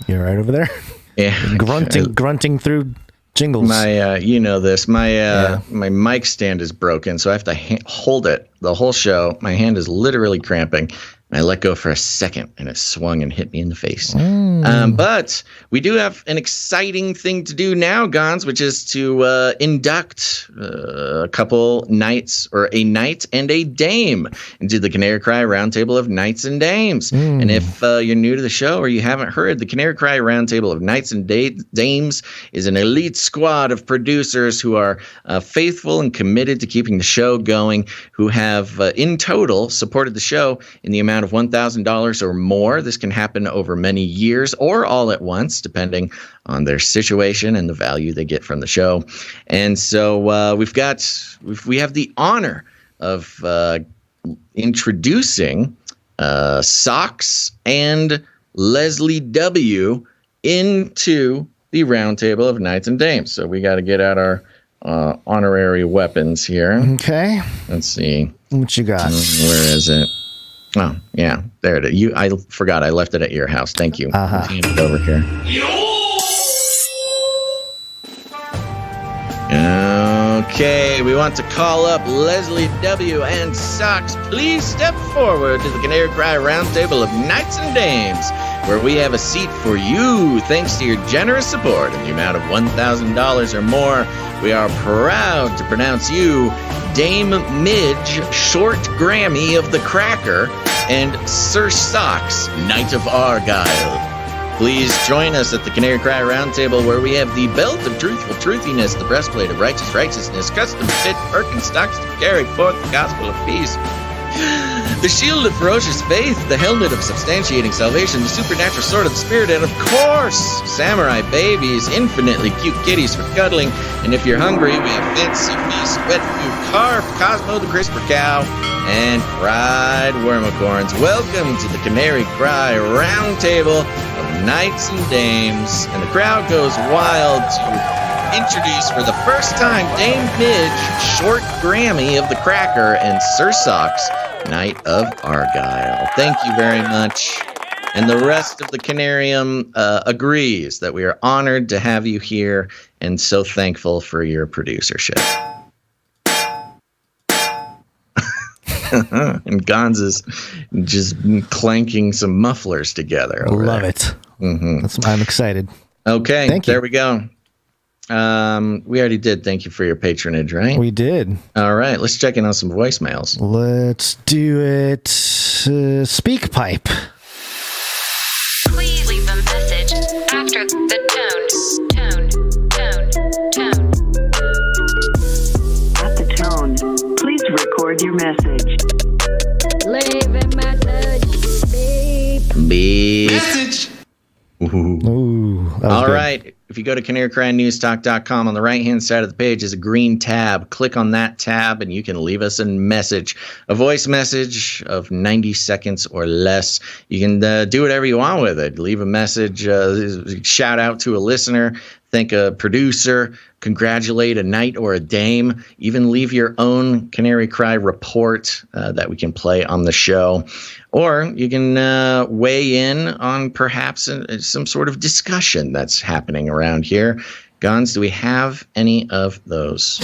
You're right over there. Yeah, grunting through jingles. My, you know this. My mic stand is broken, so I have to hold it the whole show. My hand is literally cramping. I let go for a second, and it swung and hit me in the face. But we do have an exciting thing to do now, Gonz, which is to induct a couple knights, or a knight and a dame, into the Canary Cry Roundtable of Knights and Dames. And if you're new to the show or you haven't heard, the Canary Cry Roundtable of Knights and Dames is an elite squad of producers who are faithful and committed to keeping the show going, who have in total supported the show in the amount of $1,000 or more. This can happen over many years or all at once, depending on their situation and the value they get from the show. And so we have the honor of introducing Socks and Leslie W. into the Roundtable of Knights and Dames. So we got to get out our honorary weapons here. Okay. Let's see. What you got? Where is it? Oh, yeah, there it is. I forgot I left it at your house. Thank you. Hand it over here. Okay, we want to call up Leslie W. and Socks. Please step forward to the Canary Cry Roundtable of Knights and Dames, where we have a seat for you thanks to your generous support in the amount of $1,000 or more. We are proud to pronounce you Dame Midge, Short Grammy of the Cracker, and Sir Socks, Knight of Argyle. Please join us at the Canary Cry Roundtable, where we have the belt of truthful truthiness, the breastplate of righteous righteousness, custom fit Birkenstocks to carry forth the gospel of peace, the shield of ferocious faith, the helmet of substantiating salvation, the supernatural sword of the spirit, and of course, samurai babies, infinitely cute kitties for cuddling. And if you're hungry, we have fancy feast, wet food, carved Cosmo the CRISPR cow, and fried wormicorns. Welcome to the Canary Cry Roundtable of Knights and Dames. And the crowd goes wild to introduce for the first time Dame Midge, Short Grammy of the Cracker, and Sir Socks, Knight of Argyle. Thank you very much. And the rest of the Canarium agrees that we are honored to have you here and so thankful for your producership. And Gonz is just clanking some mufflers together. Love it. Mm-hmm. I'm excited. Okay, Thank you. there we go. We already did. Thank you for your patronage, right? We did. All right, let's check in on some voicemails. Let's do it. Speak pipe. Please leave a message after the tone. At the tone, please record your message. Leave a message. Beep. Message. Ooh, all right. If you go to CanaryCryNewsTalk.com, on the right-hand side of the page is a green tab. Click on that tab, and you can leave us a message, a voice message of 90 seconds or less. You can do whatever you want with it. Leave a message, shout out to a listener, thank a producer, congratulate a knight or a dame, even leave your own Canary Cry report that we can play on the show. Or you can weigh in on perhaps some sort of discussion that's happening around here. Gonz, do we have any of those?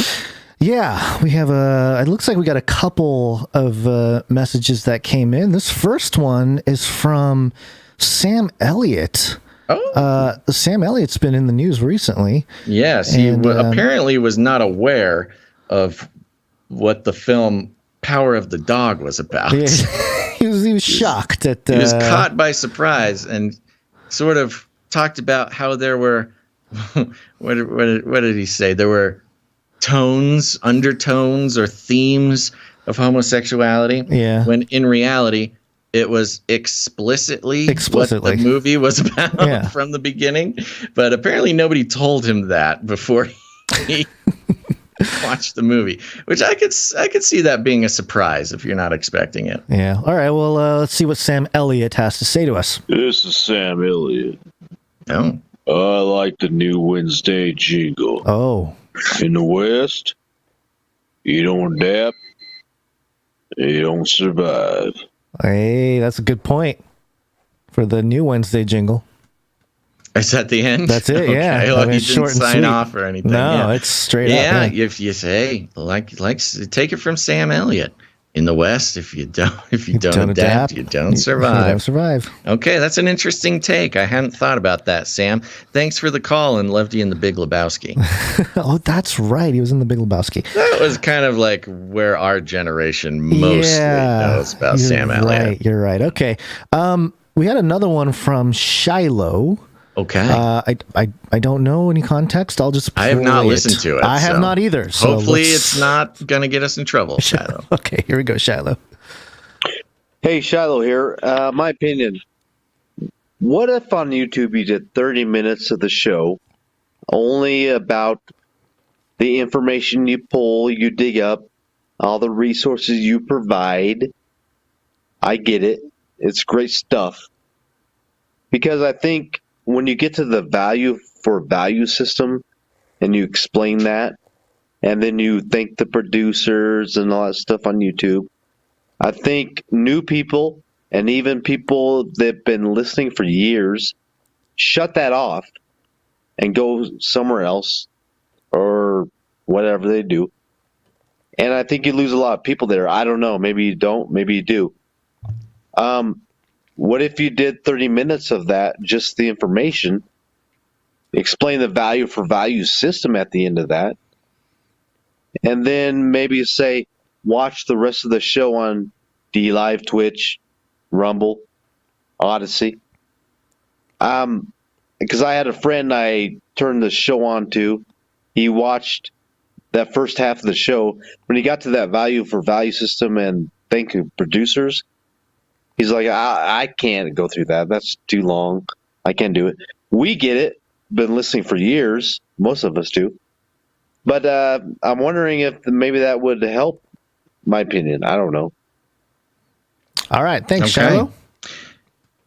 Yeah, we have it looks like we got a couple of messages that came in. This first one is from Sam Elliott. Oh. Sam Elliott's been in the news recently. Yes, he apparently was not aware of what the film Power of the Dog was about. Yeah. He was shocked at. He was caught by surprise and sort of talked about how there were. What did he say? There were undertones, or themes of homosexuality. Yeah. When in reality, it was explicitly what the movie was about from the beginning. But apparently, nobody told him that before he watch the movie, which I could see that being a surprise if you're not expecting it. Yeah. All right. Well, let's see what Sam Elliott has to say to us. This is Sam Elliott. Oh. I like the new Wednesday jingle. Oh. In the West, you don't adapt, you don't survive. Hey, that's a good point for the new Wednesday jingle. Is that the end? That's it, okay. yeah. Well, I mean, you didn't sign off or anything. No, it's straight up. Yeah, if you say, take it from Sam Elliott. In the West, if you don't adapt, you don't survive. You don't survive. Okay, that's an interesting take. I hadn't thought about that, Sam. Thanks for the call, and loved you in The Big Lebowski. Oh, that's right. He was in The Big Lebowski. That was kind of like where our generation mostly knows about Sam Elliott. You're right. Okay. We had another one from Shiloh. Okay. I don't know any context. I'll just. I have not listened to it. I have not either. So hopefully, it's not going to get us in trouble, Shiloh. Okay, here we go, Shiloh. Hey, Shiloh here. My opinion. What if on YouTube you did 30 minutes of the show only about the information you pull, you dig up, all the resources you provide? I get it. It's great stuff. Because I think when you get to the value for value system and you explain that, and then you thank the producers and all that stuff on YouTube, I think new people and even people that have been listening for years shut that off and go somewhere else or whatever they do. And I think you lose a lot of people there. I don't know. Maybe you don't. Maybe you do. What if you did 30 minutes of that, just the information, explain the value for value system at the end of that, and then maybe say, watch the rest of the show on DLive, Twitch, Rumble, Odyssey. Because I had a friend I turned the show on to. He watched that first half of the show. When he got to that value for value system and thank you producers, he's like, I can't go through that. That's too long. I can't do it. We get it. Been listening for years. Most of us do. But I'm wondering if maybe that would help, my opinion. I don't know. All right. Thanks, Shiloh.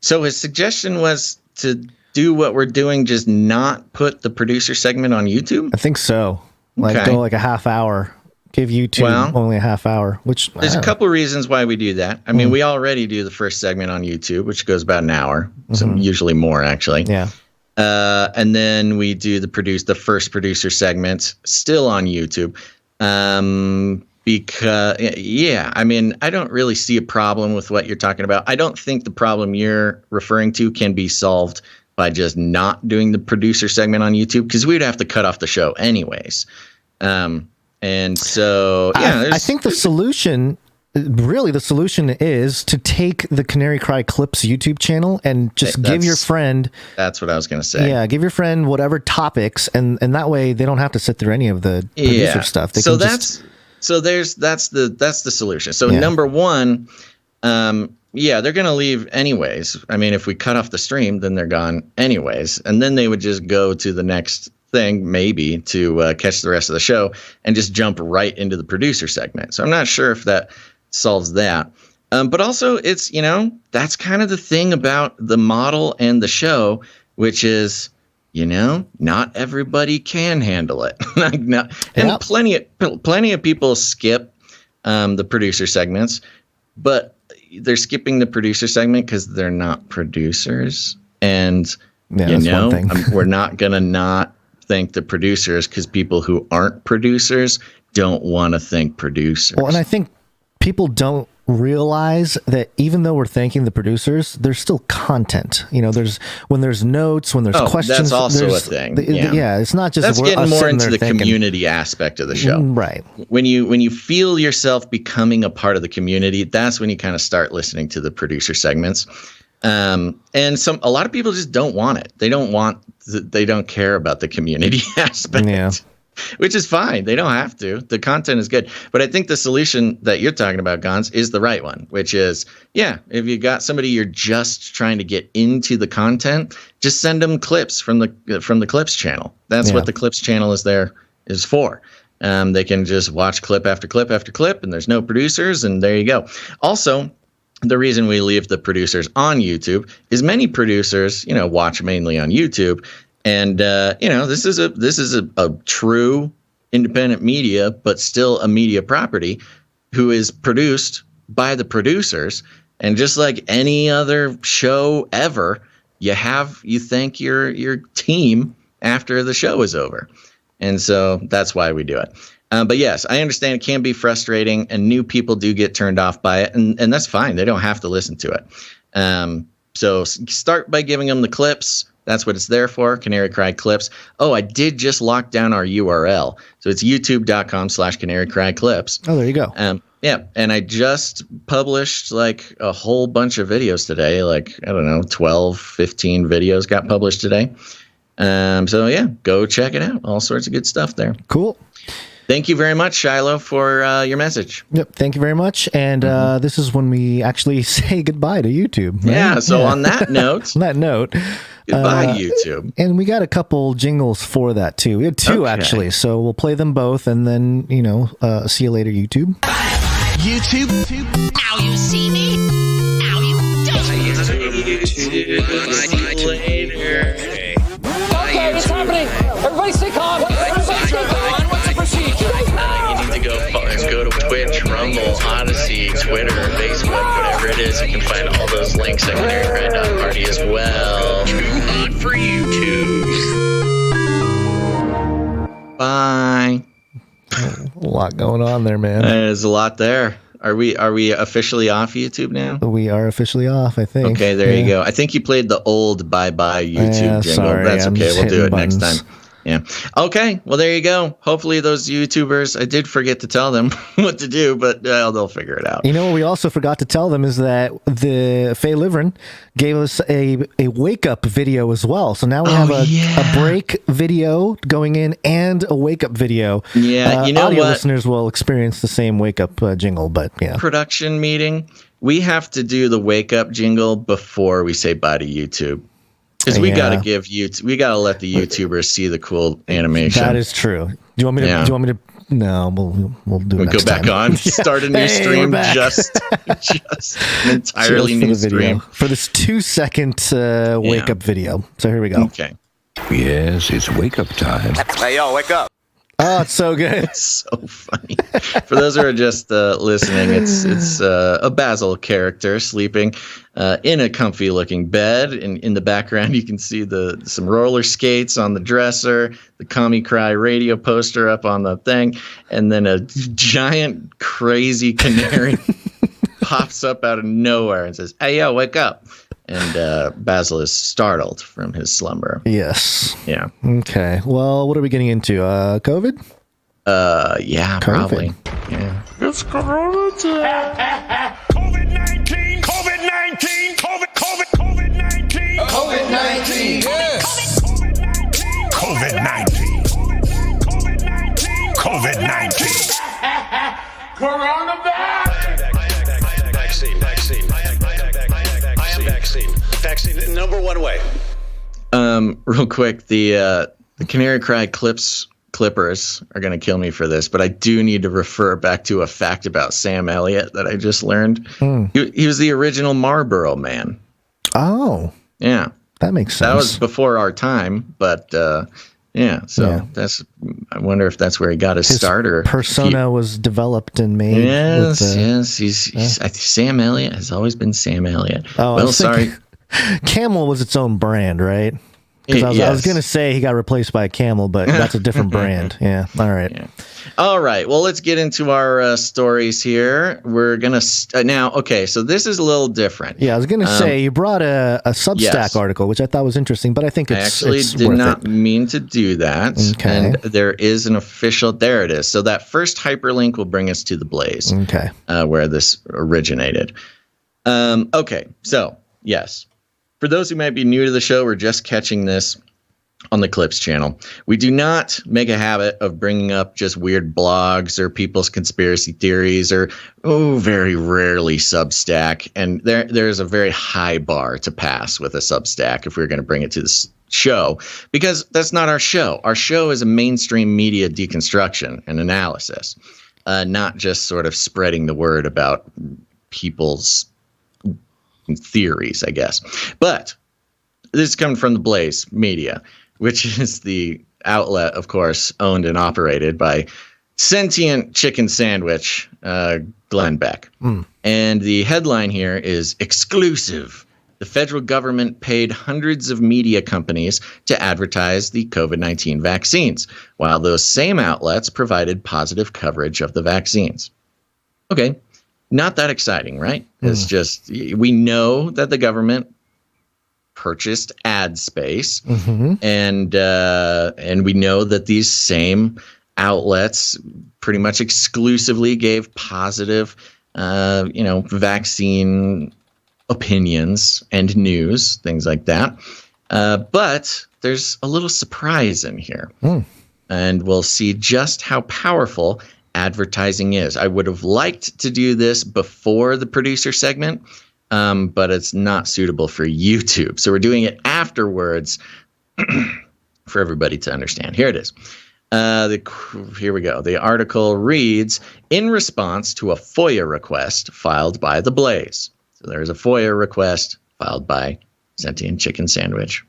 So his suggestion was to do what we're doing, just not put the producer segment on YouTube? I think so. Like go like a half hour Give YouTube only a half hour, which there's a couple reasons why we do that. I mean, we already do the first segment on YouTube, which goes about an hour, so usually more actually. Yeah. And then we do the first producer segment still on YouTube. Because I mean, I don't really see a problem with what you're talking about. I don't think the problem you're referring to can be solved by just not doing the producer segment on YouTube, because we'd have to cut off the show anyways. And so, I think the solution is to take the Canary Cry Clips YouTube channel and just give your friend. That's what I was going to say. Yeah, give your friend whatever topics, and that way they don't have to sit through any of the producer stuff. They that's the solution. So number one, they're going to leave anyways. I mean, if we cut off the stream, then they're gone anyways, and then they would just go to the next thing, maybe, to catch the rest of the show and just jump right into the producer segment. So I'm not sure if that solves that. But also, it's, that's kind of the thing about the model and the show, which is, not everybody can handle it. And plenty of people skip the producer segments, but they're skipping the producer segment because they're not producers. And, we're not going to not thank the producers because people who aren't producers don't want to thank producers. Well, and I think people don't realize that even though we're thanking the producers, there's still content. When there's notes, when there's questions. That's also a thing. It's not just that's getting more into the community aspect of the show, right? When you feel yourself becoming a part of the community, that's when you kind of start listening to the producer segments. And a lot of people just don't want it. They don't care about the community aspect. Which is fine. They don't have to. The content is good. But I think the solution that you're talking about, Gonz, is the right one, which is, if you got somebody you're just trying to get into the content, just send them clips from the Clips channel. That's what the Clips channel is for. They can just watch clip after clip after clip, and there's no producers, and there you go. Also, the reason we leave the producers on YouTube is many producers, watch mainly on YouTube. And, this is a true independent media, but still a media property who is produced by the producers. And just like any other show ever, you thank your team after the show is over. And so that's why we do it. But yes, I understand it can be frustrating, and new people do get turned off by it. And that's fine. They don't have to listen to it. So start by giving them the clips. That's what it's there for, Canary Cry Clips. Oh, I did just lock down our URL. So it's youtube.com/CanaryCry.Clips. Oh, there you go. And I just published like a whole bunch of videos today. 12, 15 videos got published today. Go check it out. All sorts of good stuff there. Cool. Thank you very much, Shiloh, for your message. Yep, thank you very much. And this is when we actually say goodbye to YouTube. Right? Yeah, so on that note... Goodbye, YouTube. And we got a couple jingles for that, too. We had two, actually. So we'll play them both, and then, see you later, YouTube. YouTube. Now you see me. Now you don't. YouTube. Later. Okay, it's happening. Everybody stay calm. Everybody stay calm. What's the procedure? You need to go to Twitch, Rumble, Odyssey, Twitter, Facebook, whatever it is. You can find all those links at CanaryCry.Party as well. Too hot for YouTube. Bye. A lot going on there, man. There's a lot there. Are we officially off YouTube now? We are officially off, I think. Okay, there you go. I think you played the old bye-bye YouTube jingle. Sorry, that's okay. We'll do it buttons. next time. Yeah. Okay. Well, there you go. Hopefully those YouTubers, I did forget to tell them what to do, but they'll figure it out. You know what we also forgot to tell them is that the Faye Liverin gave us a wake-up video as well. So now we have a break video going in and a wake-up video. Yeah, you know audio what? Listeners will experience the same wake-up jingle, but yeah. Production meeting, we have to do the wake-up jingle before we say bye to YouTube. Because we got to let the YouTubers see the cool animation. That is true. Do you want me to? Yeah. Do you want me to? No, we'll do it. We'll next go back time. on. Start a new stream. Just an entirely new stream for this 2-second wake up video. So here we go. Okay. Yes, it's wake up time. Hey, yo, wake up. Oh, it's so good. It's so funny. For those who are just listening, it's a Basil character sleeping in a comfy looking bed. In the background, you can see some roller skates on the dresser, the CanaryCry radio poster up on the thing, and then a giant crazy canary pops up out of nowhere and says, "Hey, yo, wake up." And Basil is startled from his slumber. Yes. Yeah. Okay. Well, what are we getting into? COVID? Yeah, COVID. probably. Yeah. It's Corona time. COVID-19. COVID-19. COVID-19. COVID-19. Yes. COVID-19. COVID-19. Coronavirus. Vaccine. Number one way. Real quick, the Canary Cry clippers are going to kill me for this, but I do need to refer back to a fact about Sam Elliott that I just learned. He was the original Marlboro Man. Oh. Yeah. That makes sense. That was before our time, but I wonder if that's where he got his start. Or persona was developed and made. Yes. He's I think Sam Elliott has always been Sam Elliott. Oh, well, sorry. Camel was its own brand, right? Because I was going to say he got replaced by a camel, but that's a different brand. Yeah. All right. Yeah. All right. Well, let's get into our stories here. We're going to now. Okay. So this is a little different. Yeah. I was going to say you brought a Substack article, which I thought was interesting, but I think it's did not mean to do that. Okay. And there is an official. There it is. So that first hyperlink will bring us to the Blaze. Okay. Where this originated. Okay. So yes. For those who might be new to the show, we're just catching this on the Clips channel. We do not make a habit of bringing up just weird blogs or people's conspiracy theories or, very rarely Substack. And there's a very high bar to pass with a Substack if we're going to bring it to this show, because that's not our show. Our show is a mainstream media deconstruction and analysis, not just sort of spreading the word about people's theories, I guess. But this is coming from the Blaze Media, which is the outlet, of course, owned and operated by sentient chicken sandwich Glenn Beck. And the headline here is exclusive. The federal government paid hundreds of media companies to advertise the COVID-19 vaccines, while those same outlets provided positive coverage of the vaccines. Okay. Not that exciting, right? It's just, we know that the government purchased ad space, and we know that these same outlets pretty much exclusively gave positive, vaccine opinions and news, things like that. But there's a little surprise in here, and we'll see just how powerful advertising is. I would have liked to do this before the producer segment, but it's not suitable for YouTube. So we're doing it afterwards for everybody to understand. Here it is. Here we go. The article reads, in response to a FOIA request filed by The Blaze. So there's a FOIA request filed by Sentient Chicken Sandwich.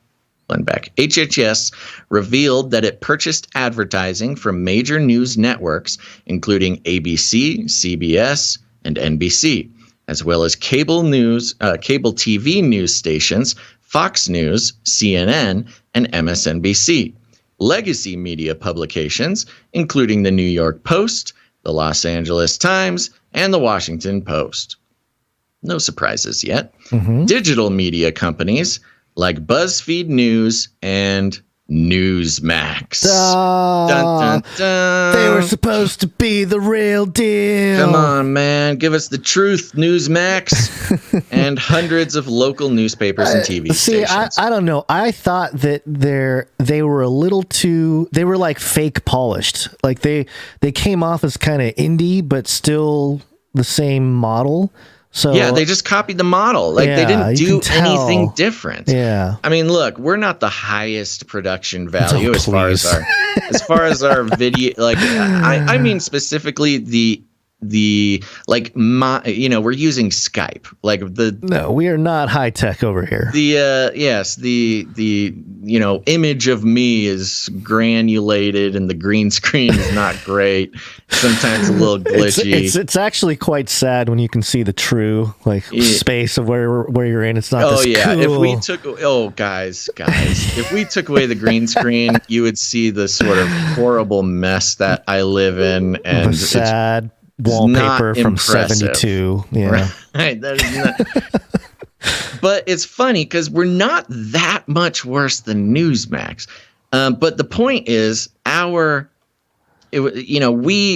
Beck. HHS revealed that it purchased advertising from major news networks, including ABC, CBS, and NBC, as well as cable TV news stations, Fox News, CNN, and MSNBC. Legacy media publications, including the New York Post, the Los Angeles Times, and the Washington Post. No surprises yet. Digital media companies like BuzzFeed News and Newsmax. Dun, dun, dun. They were supposed to be the real deal. Come on, man. Give us the truth, Newsmax. And hundreds of local newspapers and TV stations. I don't know. I thought that they were a little too... They were like fake polished. Like they came off as kind of indie, but still the same model. So yeah, they just copied the model. Like they didn't do anything different. Yeah. I mean, look, we're not the highest production value as far as our video. Like I mean specifically the we're using Skype. No, we are not high tech over here. The image of me is granulated and the green screen is not great. Sometimes a little glitchy. It's actually quite sad when you can see the true space of where you're in. It's not. Cool. If we took guys, if we took away the green screen, you would see the sort of horrible mess that I live in, and the sad wallpaper from '72. Yeah, right. That is not. But it's funny because we're not that much worse than Newsmax. But the point is, we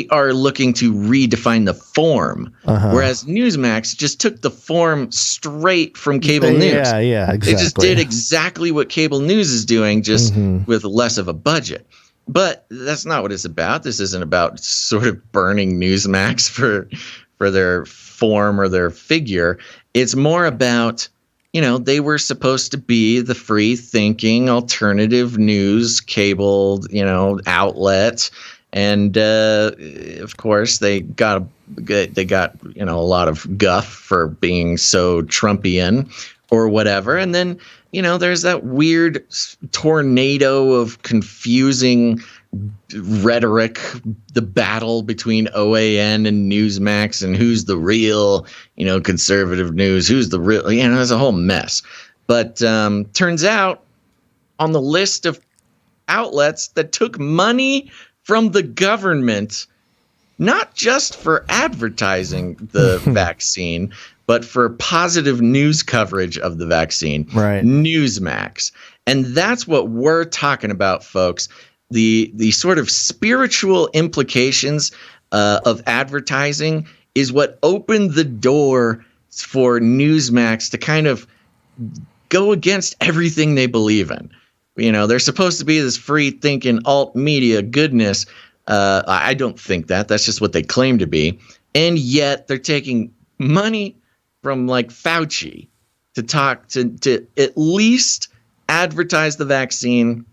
are looking to redefine the form, whereas Newsmax just took the form straight from cable news. Yeah, exactly. They just did exactly what cable news is doing, just with less of a budget. But that's not what it's about. This isn't about sort of burning Newsmax for their form or their figure. It's more about, they were supposed to be the free thinking alternative news cable, outlet. And of course, they got a lot of guff for being so Trumpian or whatever. And then there's that weird tornado of confusing rhetoric, the battle between OAN and Newsmax, and who's the real conservative news, who's the real there's a whole mess. But turns out on the list of outlets that took money from the government, not just for advertising the vaccine, but for positive news coverage of the vaccine, right? Newsmax. And that's what we're talking about, folks. The sort of spiritual implications of advertising is what opened the door for Newsmax to kind of go against everything they believe in. They're supposed to be this free thinking alt media goodness. I don't think that. That's just what they claim to be. And yet they're taking money from Fauci to talk to at least advertise the vaccine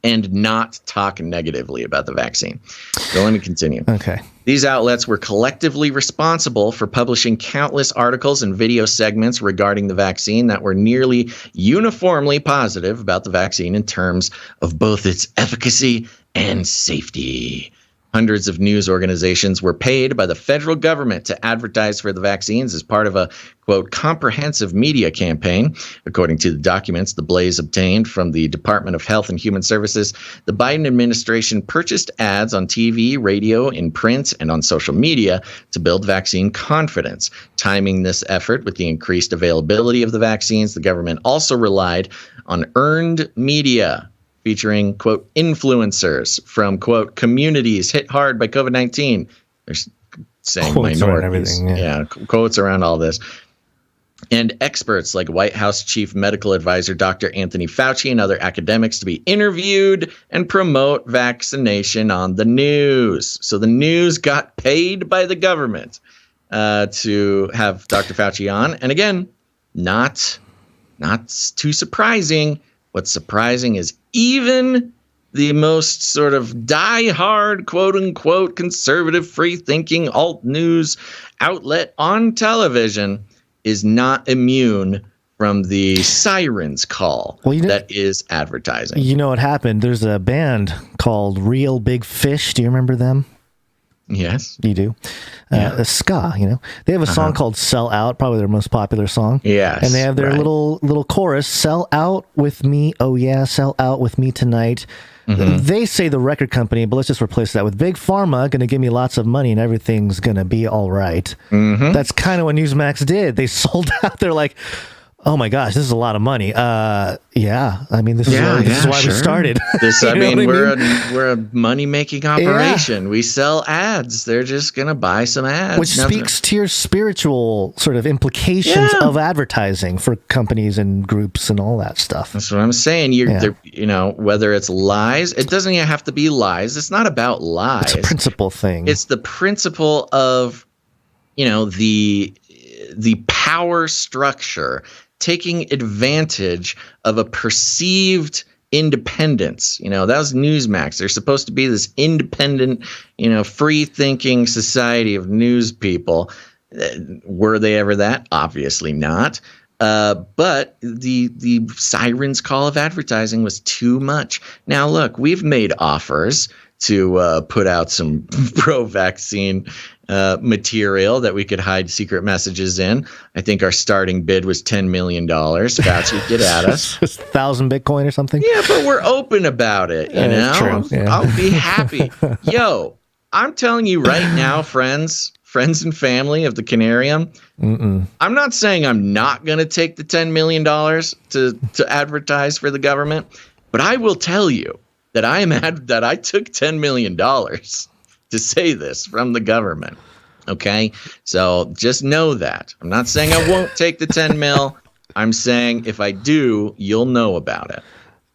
and not talk negatively about the vaccine. So let me continue. Okay. These outlets were collectively responsible for publishing countless articles and video segments regarding the vaccine that were nearly uniformly positive about the vaccine in terms of both its efficacy and safety. Hundreds of news organizations were paid by the federal government to advertise for the vaccines as part of a, quote, comprehensive media campaign. According to the documents the Blaze obtained from the Department of Health and Human Services, the Biden administration purchased ads on TV, radio, in print, and on social media to build vaccine confidence. Timing this effort with the increased availability of the vaccines, the government also relied on earned media featuring, quote, influencers from, quote, communities hit hard by COVID-19. They're saying quotes minorities. Quotes around all this. And experts like White House Chief Medical Advisor Dr. Anthony Fauci and other academics to be interviewed and promote vaccination on the news. So the news got paid by the government to have Dr. Fauci on. And again, not too surprising. What's surprising is even the most sort of die-hard, quote-unquote, conservative, free-thinking alt news outlet on television is not immune from the sirens call that is advertising. You know what happened? There's a band called Real Big Fish. Do you remember them? Yes. You do? Ska, They have a song called Sell Out, probably their most popular song. Yes. And they have their little chorus, Sell Out with me, oh yeah, sell out with me tonight. They say the record company, but let's just replace that with Big Pharma, going to give me lots of money and everything's going to be all right. That's kind of what Newsmax did. They sold out. They're like, oh my gosh, this is a lot of money. Yeah. I mean, this is why we started. We're a money-making operation. Yeah. We sell ads. They're just going to buy some ads. Which speaks to your spiritual sort of implications of advertising for companies and groups and all that stuff. That's what I'm saying. Whether it's lies, it doesn't even have to be lies. It's not about lies. It's a principle thing. It's the principle of, the power structure taking advantage of a perceived independence. That was Newsmax. They're supposed to be this independent, free-thinking society of news people. Were they ever that? Obviously not. But the siren's call of advertising was too much. Now, look, we've made offers to put out some pro-vaccine material that we could hide secret messages in. I think our starting bid was $10 million. Fauci, get at us. 1,000 Bitcoin or something? Yeah, but we're open about it, True, yeah. I'll be happy. Yo, I'm telling you right now, friends and family of the Canarium, I'm not saying I'm not going to take the $10 million to advertise for the government, but I will tell you that I took $10 million to say this from the government. Okay, so just know that. I'm not saying I won't take the 10 mil. I'm saying if I do, you'll know about it.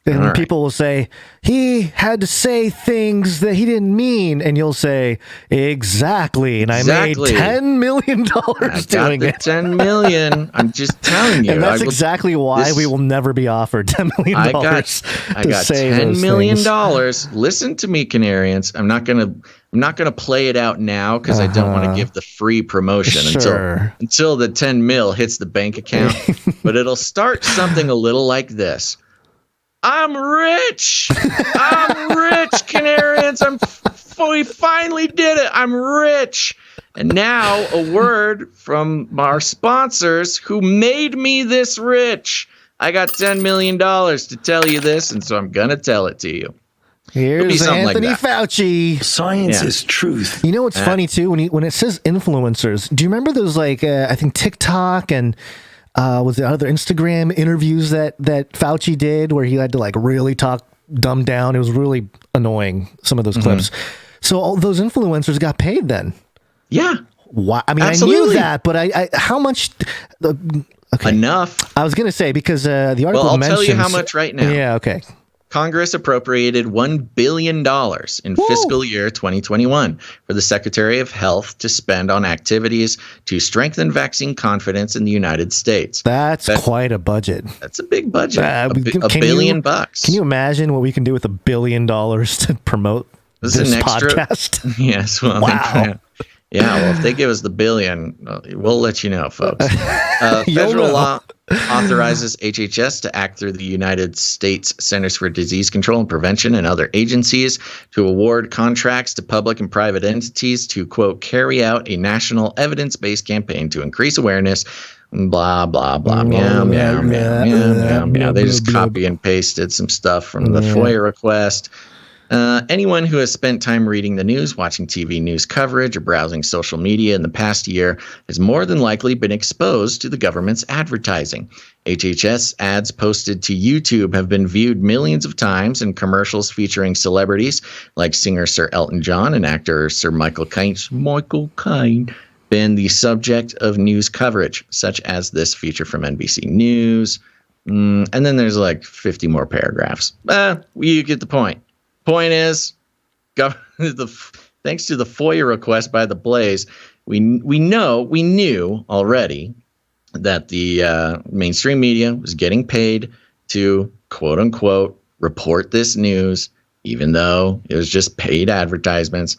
And people will say, he had to say things that he didn't mean. And you'll say, exactly. And I made $10 million doing it. $10 million. I'm just telling you. And that's exactly why we will never be offered $10 million. I got $10 million. Listen to me, Canarians. I'm not gonna play it out now because I don't want to give the free promotion until the 10 mil hits the bank account. But it'll start something a little like this. I'm rich. I'm rich, Canarians. We finally did it. I'm rich. And now a word from our sponsors who made me this rich. I got $10 million to tell you this, and so I'm going to tell it to you. Here's Anthony Fauci. Science is truth. You know what's funny, too? When it says influencers, do you remember those, I think TikTok and... was there other Instagram interviews that Fauci did where he had to really talk dumb down? It was really annoying, some of those clips. So all those influencers got paid then. Yeah. Why? I mean, Absolutely. I knew that, but I how much? Okay. Enough. I was going to say, because the article I'll mentions... tell you how much right now. Yeah, okay. Congress appropriated $1 billion in fiscal year 2021 for the Secretary of Health to spend on activities to strengthen vaccine confidence in the United States. That's quite a budget. That's a big budget. $1 billion. Can you imagine what we can do with $1 billion to promote this podcast? Yes. Well, wow. Yeah, well, if they give us the billion, we'll let you know, folks. Federal law authorizes HHS to act through the United States Centers for Disease Control and Prevention and other agencies to award contracts to public and private entities to, quote, carry out a national evidence-based campaign to increase awareness, blah, blah, blah, meow, meow, meow, meow, meow. They just copy and pasted some stuff from the FOIA request. Anyone who has spent time reading the news, watching TV news coverage, or browsing social media in the past year has more than likely been exposed to the government's advertising. HHS ads posted to YouTube have been viewed millions of times, and commercials featuring celebrities like singer Sir Elton John and actor Sir Michael Caine been the subject of news coverage, such as this feature from NBC News. And then there's 50 more paragraphs. You get the point. Point is, thanks to the FOIA request by the Blaze, we knew already that the mainstream media was getting paid to, quote unquote, report this news, even though it was just paid advertisements.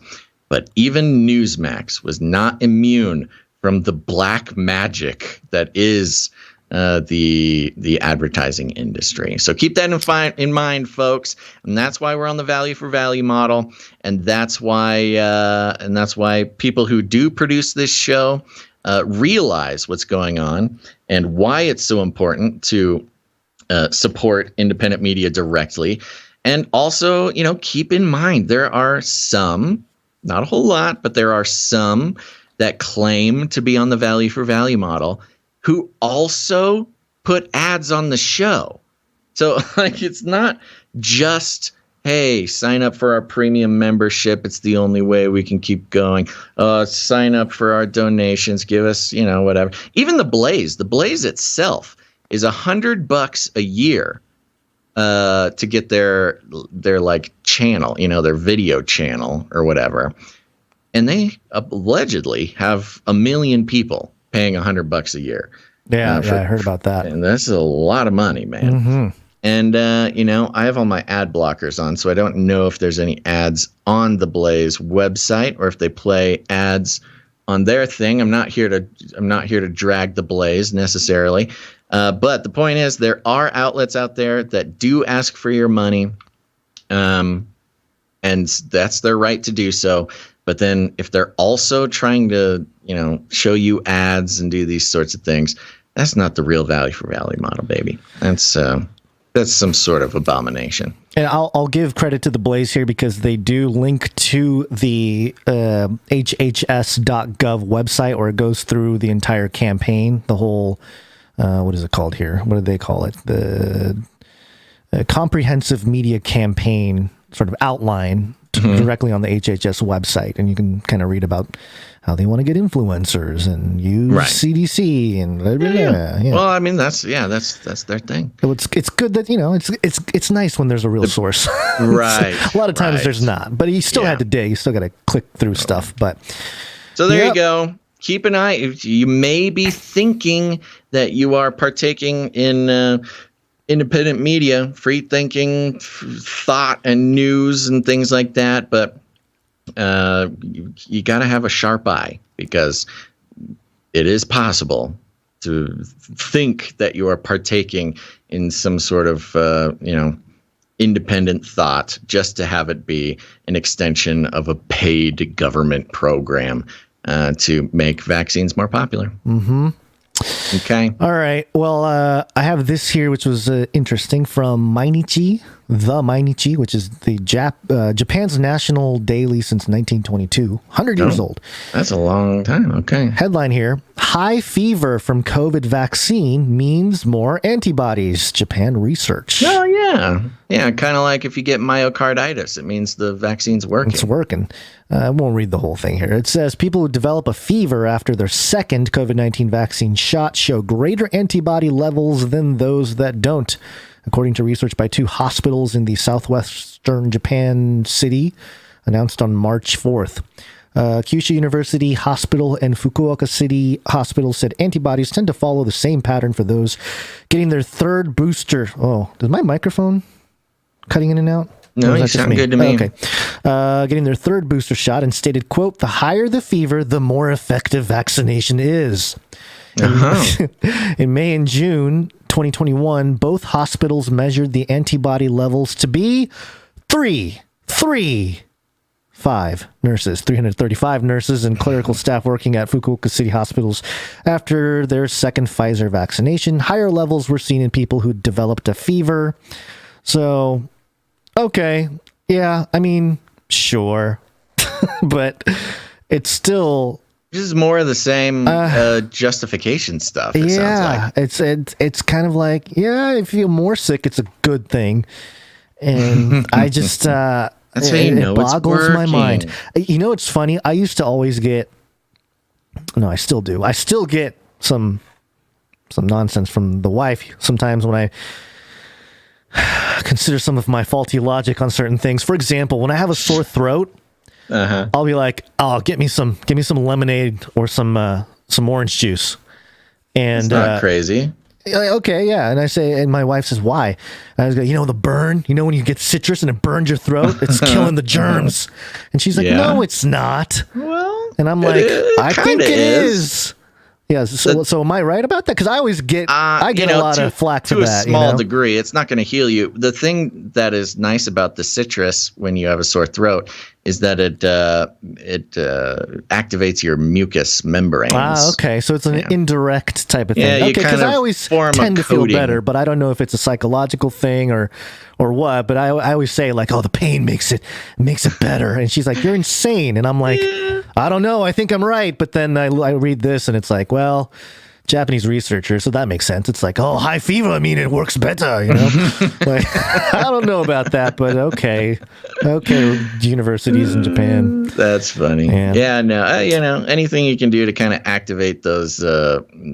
But even Newsmax was not immune from the black magic that is the advertising industry. So keep that in mind, folks. And that's why we're on the value for value model. And that's why people who do produce this show realize what's going on and why it's so important to support independent media directly. And also, keep in mind, there are some, not a whole lot, but there are some that claim to be on the value for value model who also put ads on the show. So it's not just, hey, sign up for our premium membership. It's the only way we can keep going. Sign up for our donations. Give us, whatever. Even the Blaze itself is $100 a year to get their channel, their video channel or whatever. And they allegedly have 1 million people paying $100 a year. Yeah, I heard about that. And that's a lot of money, man. And, I have all my ad blockers on, so I don't know if there's any ads on the Blaze website or if they play ads on their thing. I'm not here to drag the Blaze necessarily. But the point is, there are outlets out there that do ask for your money. And that's their right to do so. But then if they're also trying to, show you ads and do these sorts of things, that's not the real value for value model, baby. That's some sort of abomination. And I'll give credit to the Blaze here because they do link to the hhs.gov website, where it goes through the entire campaign, the whole, what is it called here? What do they call it? The comprehensive media campaign sort of outline directly on the HHS website. And you can kind of read about how they want to get influencers and use CDC and blah, blah, blah. Yeah. Well, I mean, that's their thing. So it's good that, it's nice when there's a real source. Right. A lot of times there's not, but you still had to dig. You still got to click through stuff. But so there you go. Keep an eye. You may be thinking that you are partaking in independent media, free thinking, thought, and news and things like that, but you got to have a sharp eye, because it is possible to think that you are partaking in some sort of independent thought just to have it be an extension of a paid government program to make vaccines more popular. Mm-hmm. Okay. All right. Well, I have this here, which was interesting, from Mainichi, which is the Japan's national daily since 1922. 100 years old. That's a long time. Okay. Headline here: high fever from COVID vaccine means more antibodies. Japan research. Oh, yeah. Yeah, kind of like if you get myocarditis, it means the vaccine's working. It's working. I won't read the whole thing here. It says people who develop a fever after their second COVID-19 vaccine shot show greater antibody levels than those that don't, according to research by 2 hospitals in the southwestern Japan city, announced on March 4th. Kyushu University Hospital and Fukuoka City Hospital said antibodies tend to follow the same pattern for those getting their third booster. Oh, does my microphone cutting in and out? No, you sound good to me. Okay. Getting their third booster shot, and stated, quote, the higher the fever, the more effective vaccination is. In May and June 2021, both hospitals measured the antibody levels to be 335 nurses and clerical staff working at Fukuoka City hospitals after their second Pfizer vaccination. Higher levels were seen in people who developed a fever. So, okay. Yeah, I mean, sure. But it's still... This is more of the same justification stuff, it sounds like. It's kind of like, yeah, if you feel more sick, it's a good thing. And I just... That's how you know it boggles my mind. You know, it's funny. I used to always get... No, I still do. I still get some nonsense from the wife sometimes when I consider some of my faulty logic on certain things. For example, when I have a sore throat, I'll be like, "Oh, give me some lemonade or some orange juice." And it's not crazy. Okay, yeah. And I say, and my wife says, "Why?" And I was like, the burn. You know when you get citrus and it burns your throat, it's killing the germs. And she's like, "No, it's not." Well, and I'm like, "I think it is." Yeah, so am I right about that? Because I always get a lot of flack for that. To a small degree, it's not going to heal you. The thing that is nice about the citrus when you have a sore throat is that it activates your mucus membranes. Okay. So it's an indirect type of thing. Yeah, okay, because I always tend to feel better, but I don't know if it's a psychological thing or what. But I always say like, "Oh, the pain makes it better," and she's like, "You're insane," and I'm like, "I don't know. I think I'm right." But then I read this, and it's like, well, Japanese researcher, so that makes sense. It's like, oh, high fever, I mean, it works better, Like, I don't know about that, but okay, universities in Japan. That's funny. Yeah, no, anything you can do to kind of activate those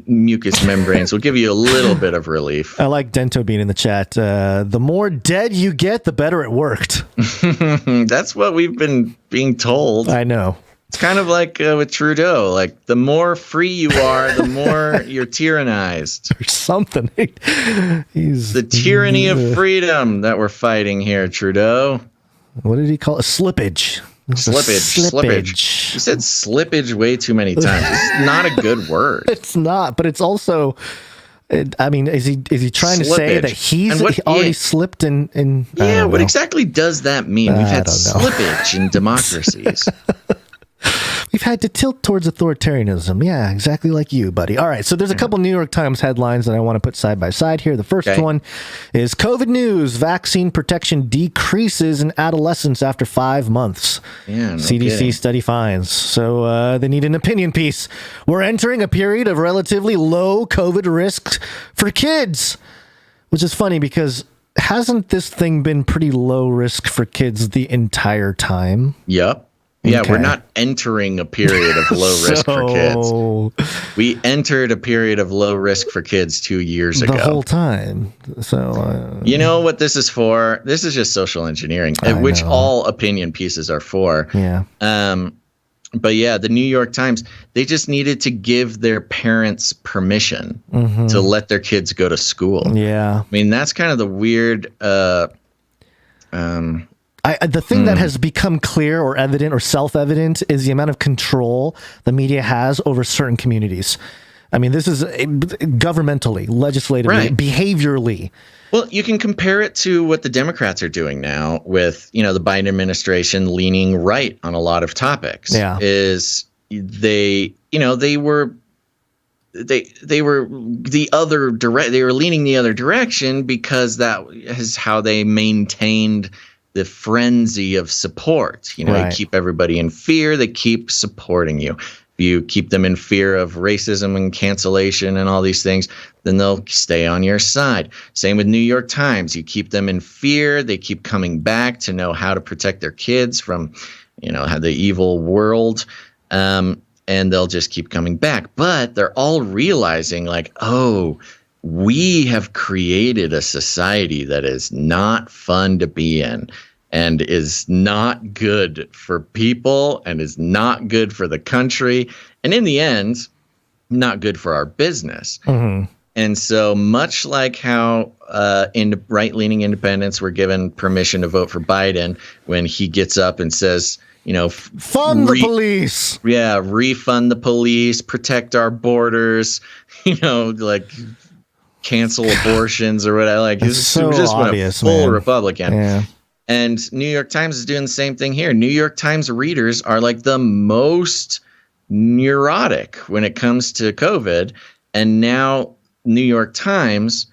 mucous membranes will give you a little bit of relief. I like Dento being in the chat. The more dead you get, the better it worked. That's what we've been being told. I know. It's kind of like with Trudeau. Like, the more free you are, the more you're tyrannized. Or something. He's the tyranny of freedom that we're fighting here, Trudeau. What did he call it? Slippage. Slippage. You said slippage way too many times. It's not a good word. It's not, but it's also... I mean, is he trying to say that he already slipped in yeah, what exactly does that mean? We've had slippage in democracies. We've had to tilt towards authoritarianism. Yeah, exactly like you, buddy. All right, so there's a couple New York Times headlines that I want to put side by side here. The first one is COVID news. Vaccine protection decreases in adolescents after 5 months. Yeah, CDC study finds. So they need an opinion piece. We're entering a period of relatively low COVID risks for kids, which is funny because hasn't this thing been pretty low risk for kids the entire time? Yep. Yeah, we're not entering a period of low risk for kids. We entered a period of low risk for kids 2 years ago. The whole time. So you know what this is for? This is just social engineering, which all opinion pieces are for. Yeah. But yeah, the New York Times, they just needed to give their parents permission to let their kids go to school. Yeah. I mean, that's kind of the weird the thing that has become clear or evident or self-evident is the amount of control the media has over certain communities. I mean, this is governmentally, legislatively, behaviorally. Well, you can compare it to what the Democrats are doing now with, the Biden administration leaning right on a lot of topics. Yeah. Is they were the other they were leaning the other direction because that is how they maintained the frenzy of support. You keep everybody in fear. They keep supporting you. If you keep them in fear of racism and cancellation and all these things, then they'll stay on your side. Same with New York Times. You keep them in fear. They keep coming back to know how to protect their kids from, the evil world. And they'll just keep coming back. But they're all realizing like, oh, we have created a society that is not fun to be in and is not good for people and is not good for the country. And in the end, not good for our business. And so much like how right-leaning independents were given permission to vote for Biden when he gets up and says, fund the police. Yeah, refund the police, protect our borders, like cancel abortions or whatever. Like, it's so just obvious, went a full man. Republican. Yeah. And New York Times is doing the same thing here. New York Times readers are like the most neurotic when it comes to COVID. And now New York Times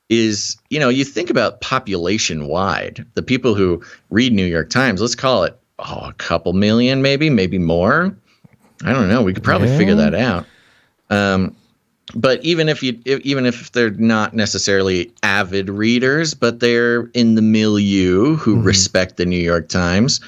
is, you think about population wide, the people who read New York Times, let's call it, a couple million, maybe more. I don't know. We could probably figure that out. But even if they're not necessarily avid readers, but they're in the milieu who respect the New York Times,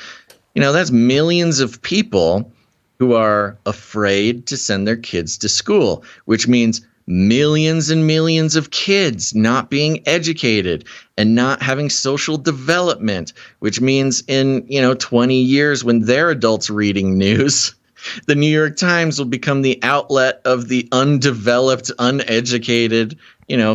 that's millions of people who are afraid to send their kids to school, which means millions and millions of kids not being educated and not having social development, which means in 20 years when they're adults reading news, the New York Times will become the outlet of the undeveloped, uneducated,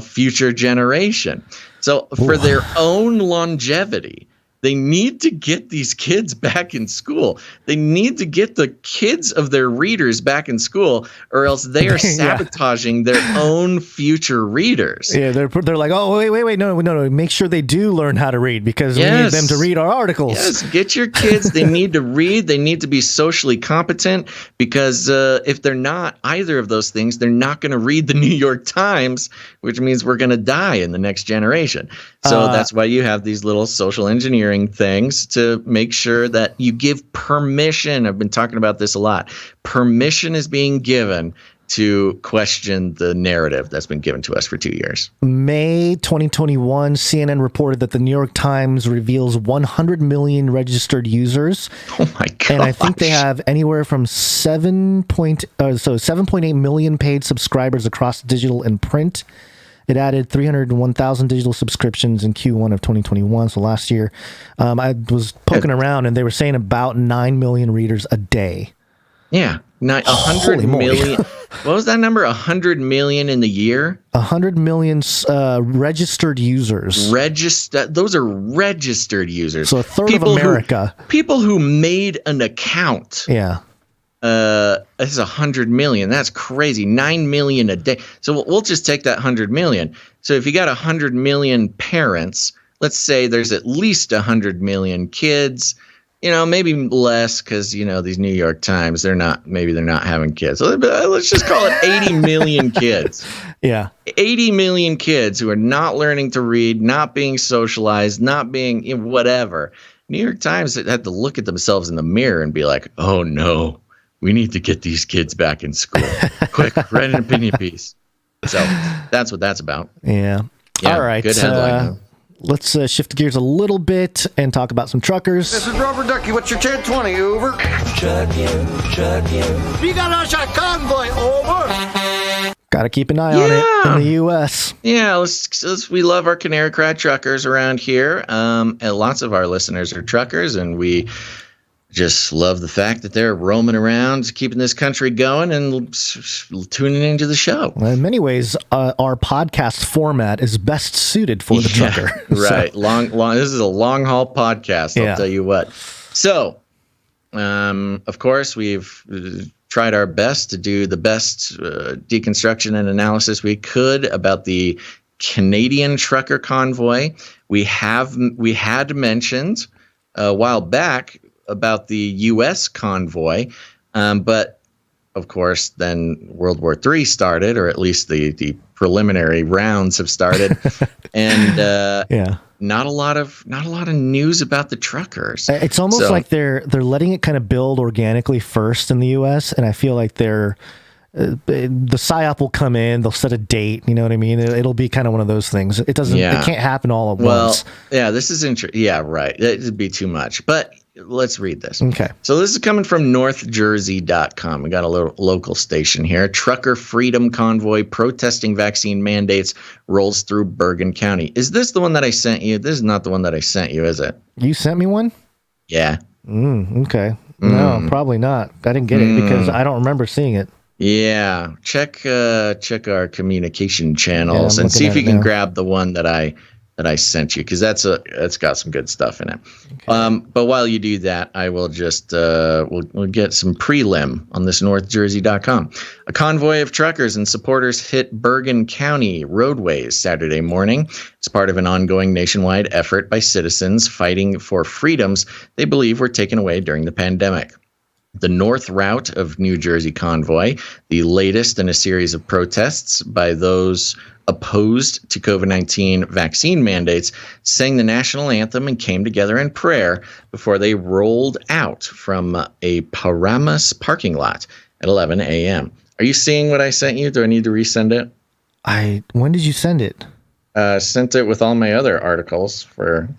future generation. So for their own longevity, they need to get these kids back in school. They need to get the kids of their readers back in school, or else they are sabotaging their own future readers. Yeah, they're like, oh, wait, no. Make sure they do learn how to read because we need them to read our articles. Yes, get your kids. They need to read. They need to be socially competent because if they're not either of those things, they're not going to read the New York Times, which means we're going to die in the next generation. So that's why you have these little social engineering things to make sure that you give permission. I've been talking about this a lot. Permission is being given to question the narrative that's been given to us for 2 years. May 2021, CNN reported that the New York Times reveals 100 million registered users. Oh my god! And I think they have anywhere from 7.8 million paid subscribers across digital and print. It added 301,000 digital subscriptions in Q1 of 2021, so last year. I was poking around, and they were saying about 9 million readers a day. Yeah, 100 million. What was that number? 100 million in the year? 100 million registered users. Those are registered users. So a third of America. People who made an account. Yeah. This is 100 million. That's crazy. 9 million a day. So we'll just take that 100 million. So if you got 100 million parents, let's say there's at least 100 million kids. Maybe less because, these New York Times, they're not having kids. So let's just call it 80 million kids. Yeah. 80 million kids who are not learning to read, not being socialized, not being whatever. New York Times had to look at themselves in the mirror and be like, oh, no, we need to get these kids back in school. Quick, write an opinion piece. So that's what that's about. Yeah. All right. Good headline. Let's shift gears a little bit and talk about some truckers. This is Rubber Ducky. What's your 1020? Over. Trucking. We got us a convoy. Over. Got to keep an eye on it in the U.S. Yeah, we love our Canary Cry truckers around here. And lots of our listeners are truckers, and we just love the fact that they're roaming around, keeping this country going and tuning into the show. Well, in many ways, our podcast format is best suited for the trucker. Right. So. Long. This is a long haul podcast. I'll tell you what. So, of course, we've tried our best to do the best deconstruction and analysis we could about the Canadian trucker convoy. We had mentioned a while back about the U.S. convoy, but of course, then World War III started, or at least the preliminary rounds have started, and not a lot of news about the truckers. It's almost like they're letting it kind of build organically first in the U.S., and I feel like the psyop will come in, they'll set a date, you know what I mean? It'll be kind of one of those things. It can't happen all at once. Yeah, this is interesting. Yeah, right. It'd be too much, but let's read this. Okay. So this is coming from NorthJersey.com. We got a little local station here. Trucker Freedom Convoy protesting vaccine mandates rolls through Bergen County. Is this the one that I sent you? This is not the one that I sent you, is it? You sent me one? Yeah. Okay. No, probably not. I didn't get it because I don't remember seeing it. Yeah. Check our communication channels and see if you can grab the one that I sent you, because it's got some good stuff in it. Okay. But while you do that, I will just we'll get some prelim on this NorthJersey.com. A convoy of truckers and supporters hit Bergen County roadways Saturday morning. It's part of an ongoing nationwide effort by citizens fighting for freedoms they believe were taken away during the pandemic. The North Route of New Jersey convoy, the latest in a series of protests by those opposed to COVID-19 vaccine mandates, sang the national anthem and came together in prayer before they rolled out from a Paramus parking lot at 11 a.m. Are you seeing what I sent you? Do I need to resend it? When did you send it? Sent it with all my other articles.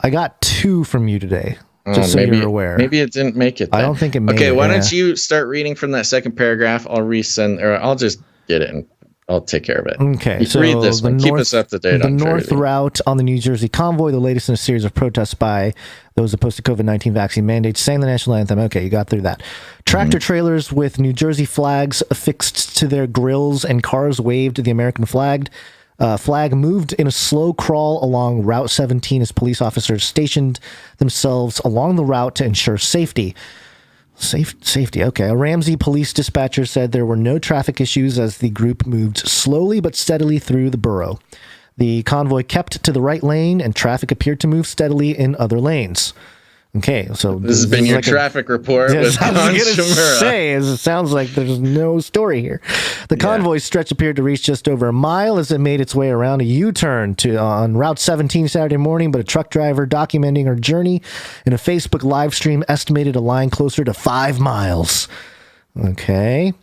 I got 2 from you today. Just so you're aware. Maybe it didn't make it then. I don't think it made it. Okay, why don't you start reading from that second paragraph? I'll resend, or I'll just get it and I'll take care of it. Okay, so read this one. Keep us up to date. The North Route on the New Jersey convoy, the latest in a series of protests by those opposed to COVID-19 vaccine mandates, sang the national anthem. Okay, you got through that. Tractor trailers with New Jersey flags affixed to their grills and cars waved the American flag. Flag moved in a slow crawl along Route 17 as police officers stationed themselves along the route to ensure safety. Safety. Okay. A Ramsey police dispatcher said there were no traffic issues as the group moved slowly but steadily through the borough. The convoy kept to the right lane and traffic appeared to move steadily in other lanes. Okay, so this has been your traffic report with Gonz. It sounds like there's no story here. The convoy stretch appeared to reach just over a mile as it made its way around a U-turn on Route 17 Saturday morning, but a truck driver documenting her journey in a Facebook live stream estimated a line closer to 5 miles. Okay.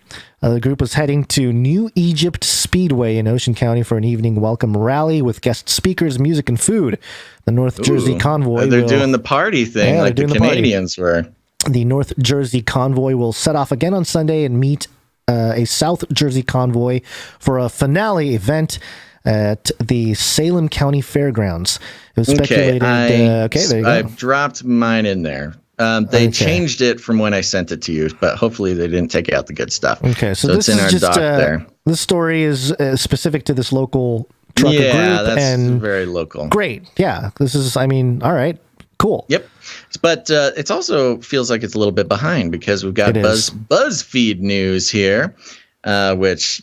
The group was heading to New Egypt Speedway in Ocean County for an evening welcome rally with guest speakers, music, and food. The North Jersey convoy. They're doing the party thing like the Canadians were. The North Jersey convoy will set off again on Sunday and meet a South Jersey convoy for a finale event. at the Salem County Fairgrounds. It was speculated. There you go. I've dropped mine in there. They changed it from when I sent it to you, but hopefully they didn't take out the good stuff. Okay, so this it's in is our just doc there. This story is specific to this local trucker group. Yeah, that's and very local. Great. Yeah, this is. I mean, all right, cool. Yep. But it also feels like it's a little bit behind because we've got BuzzFeed news here, which,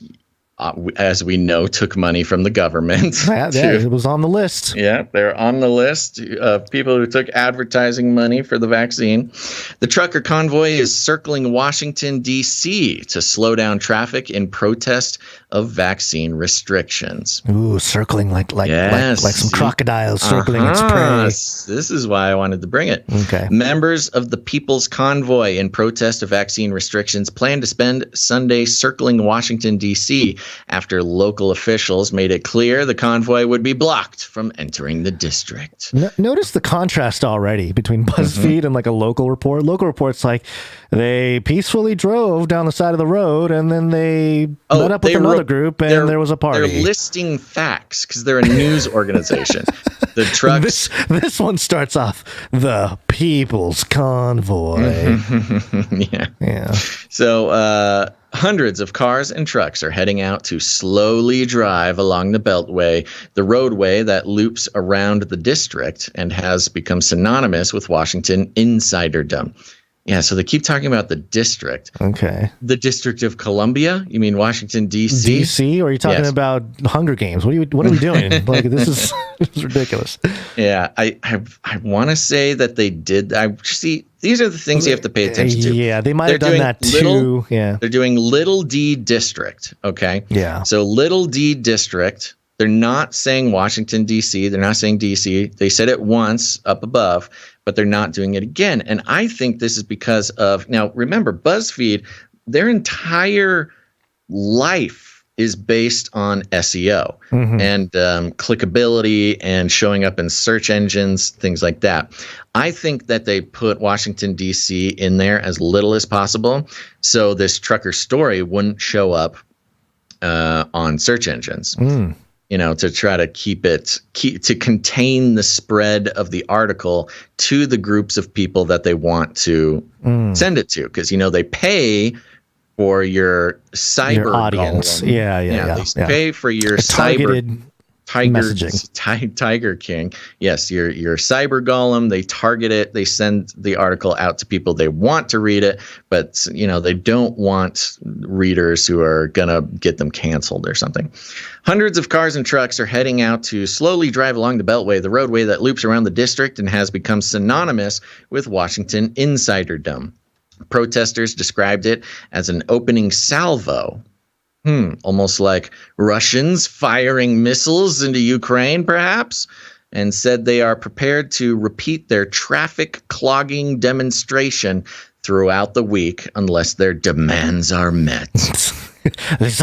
as we know, took money from the government. Yeah, it was on the list. Yeah, they're on the list of people who took advertising money for the vaccine. The trucker convoy is circling Washington, D.C. to slow down traffic in protest of vaccine restrictions. Ooh, circling like some crocodiles circling its prey. This is why I wanted to bring it. Okay. Members of the People's Convoy in protest of vaccine restrictions plan to spend Sunday circling Washington, D.C. after local officials made it clear the convoy would be blocked from entering the district. Notice the contrast already between BuzzFeed and like a local report. Local report's like they peacefully drove down the side of the road and then they met up with another group and there was a party. They're listing facts because they're a news organization. The trucks. This one starts off the People's Convoy. Yeah. So hundreds of cars and trucks are heading out to slowly drive along the Beltway, the roadway that loops around the district and has become synonymous with Washington insiderdom. Yeah, so they keep talking about the district. Okay. The District of Columbia? You mean Washington, D.C.? D.C.? Or are you talking about Hunger Games? What are we doing? Like, this is ridiculous. Yeah, I want to say that they did. These are the things you have to pay attention to. Yeah, they might have done that too. Yeah. They're doing Little D District, okay? Yeah. So Little D District, they're not saying Washington, D.C. They're not saying D.C. They said it once up above, but they're not doing it again. And I think this is because of, now remember, BuzzFeed, their entire life is based on SEO and clickability and showing up in search engines, things like that. I think that they put Washington, D.C. in there as little as possible so this trucker story wouldn't show up on search engines. You know, to try to to contain the spread of the article to the groups of people that they want to send it to. Because, you know, they pay for your cyber audience. Golem. They pay for your targeted Tiger King. Yes, your cyber golem. They target it. They send the article out to people they want to read it, but you know they don't want readers who are gonna get them canceled or something. Hundreds of cars and trucks are heading out to slowly drive along the Beltway, the roadway that loops around the district and has become synonymous with Washington insiderdom. Protesters described it as an opening salvo. Almost like Russians firing missiles into Ukraine, perhaps, and said they are prepared to repeat their traffic clogging demonstration throughout the week unless their demands are met. It's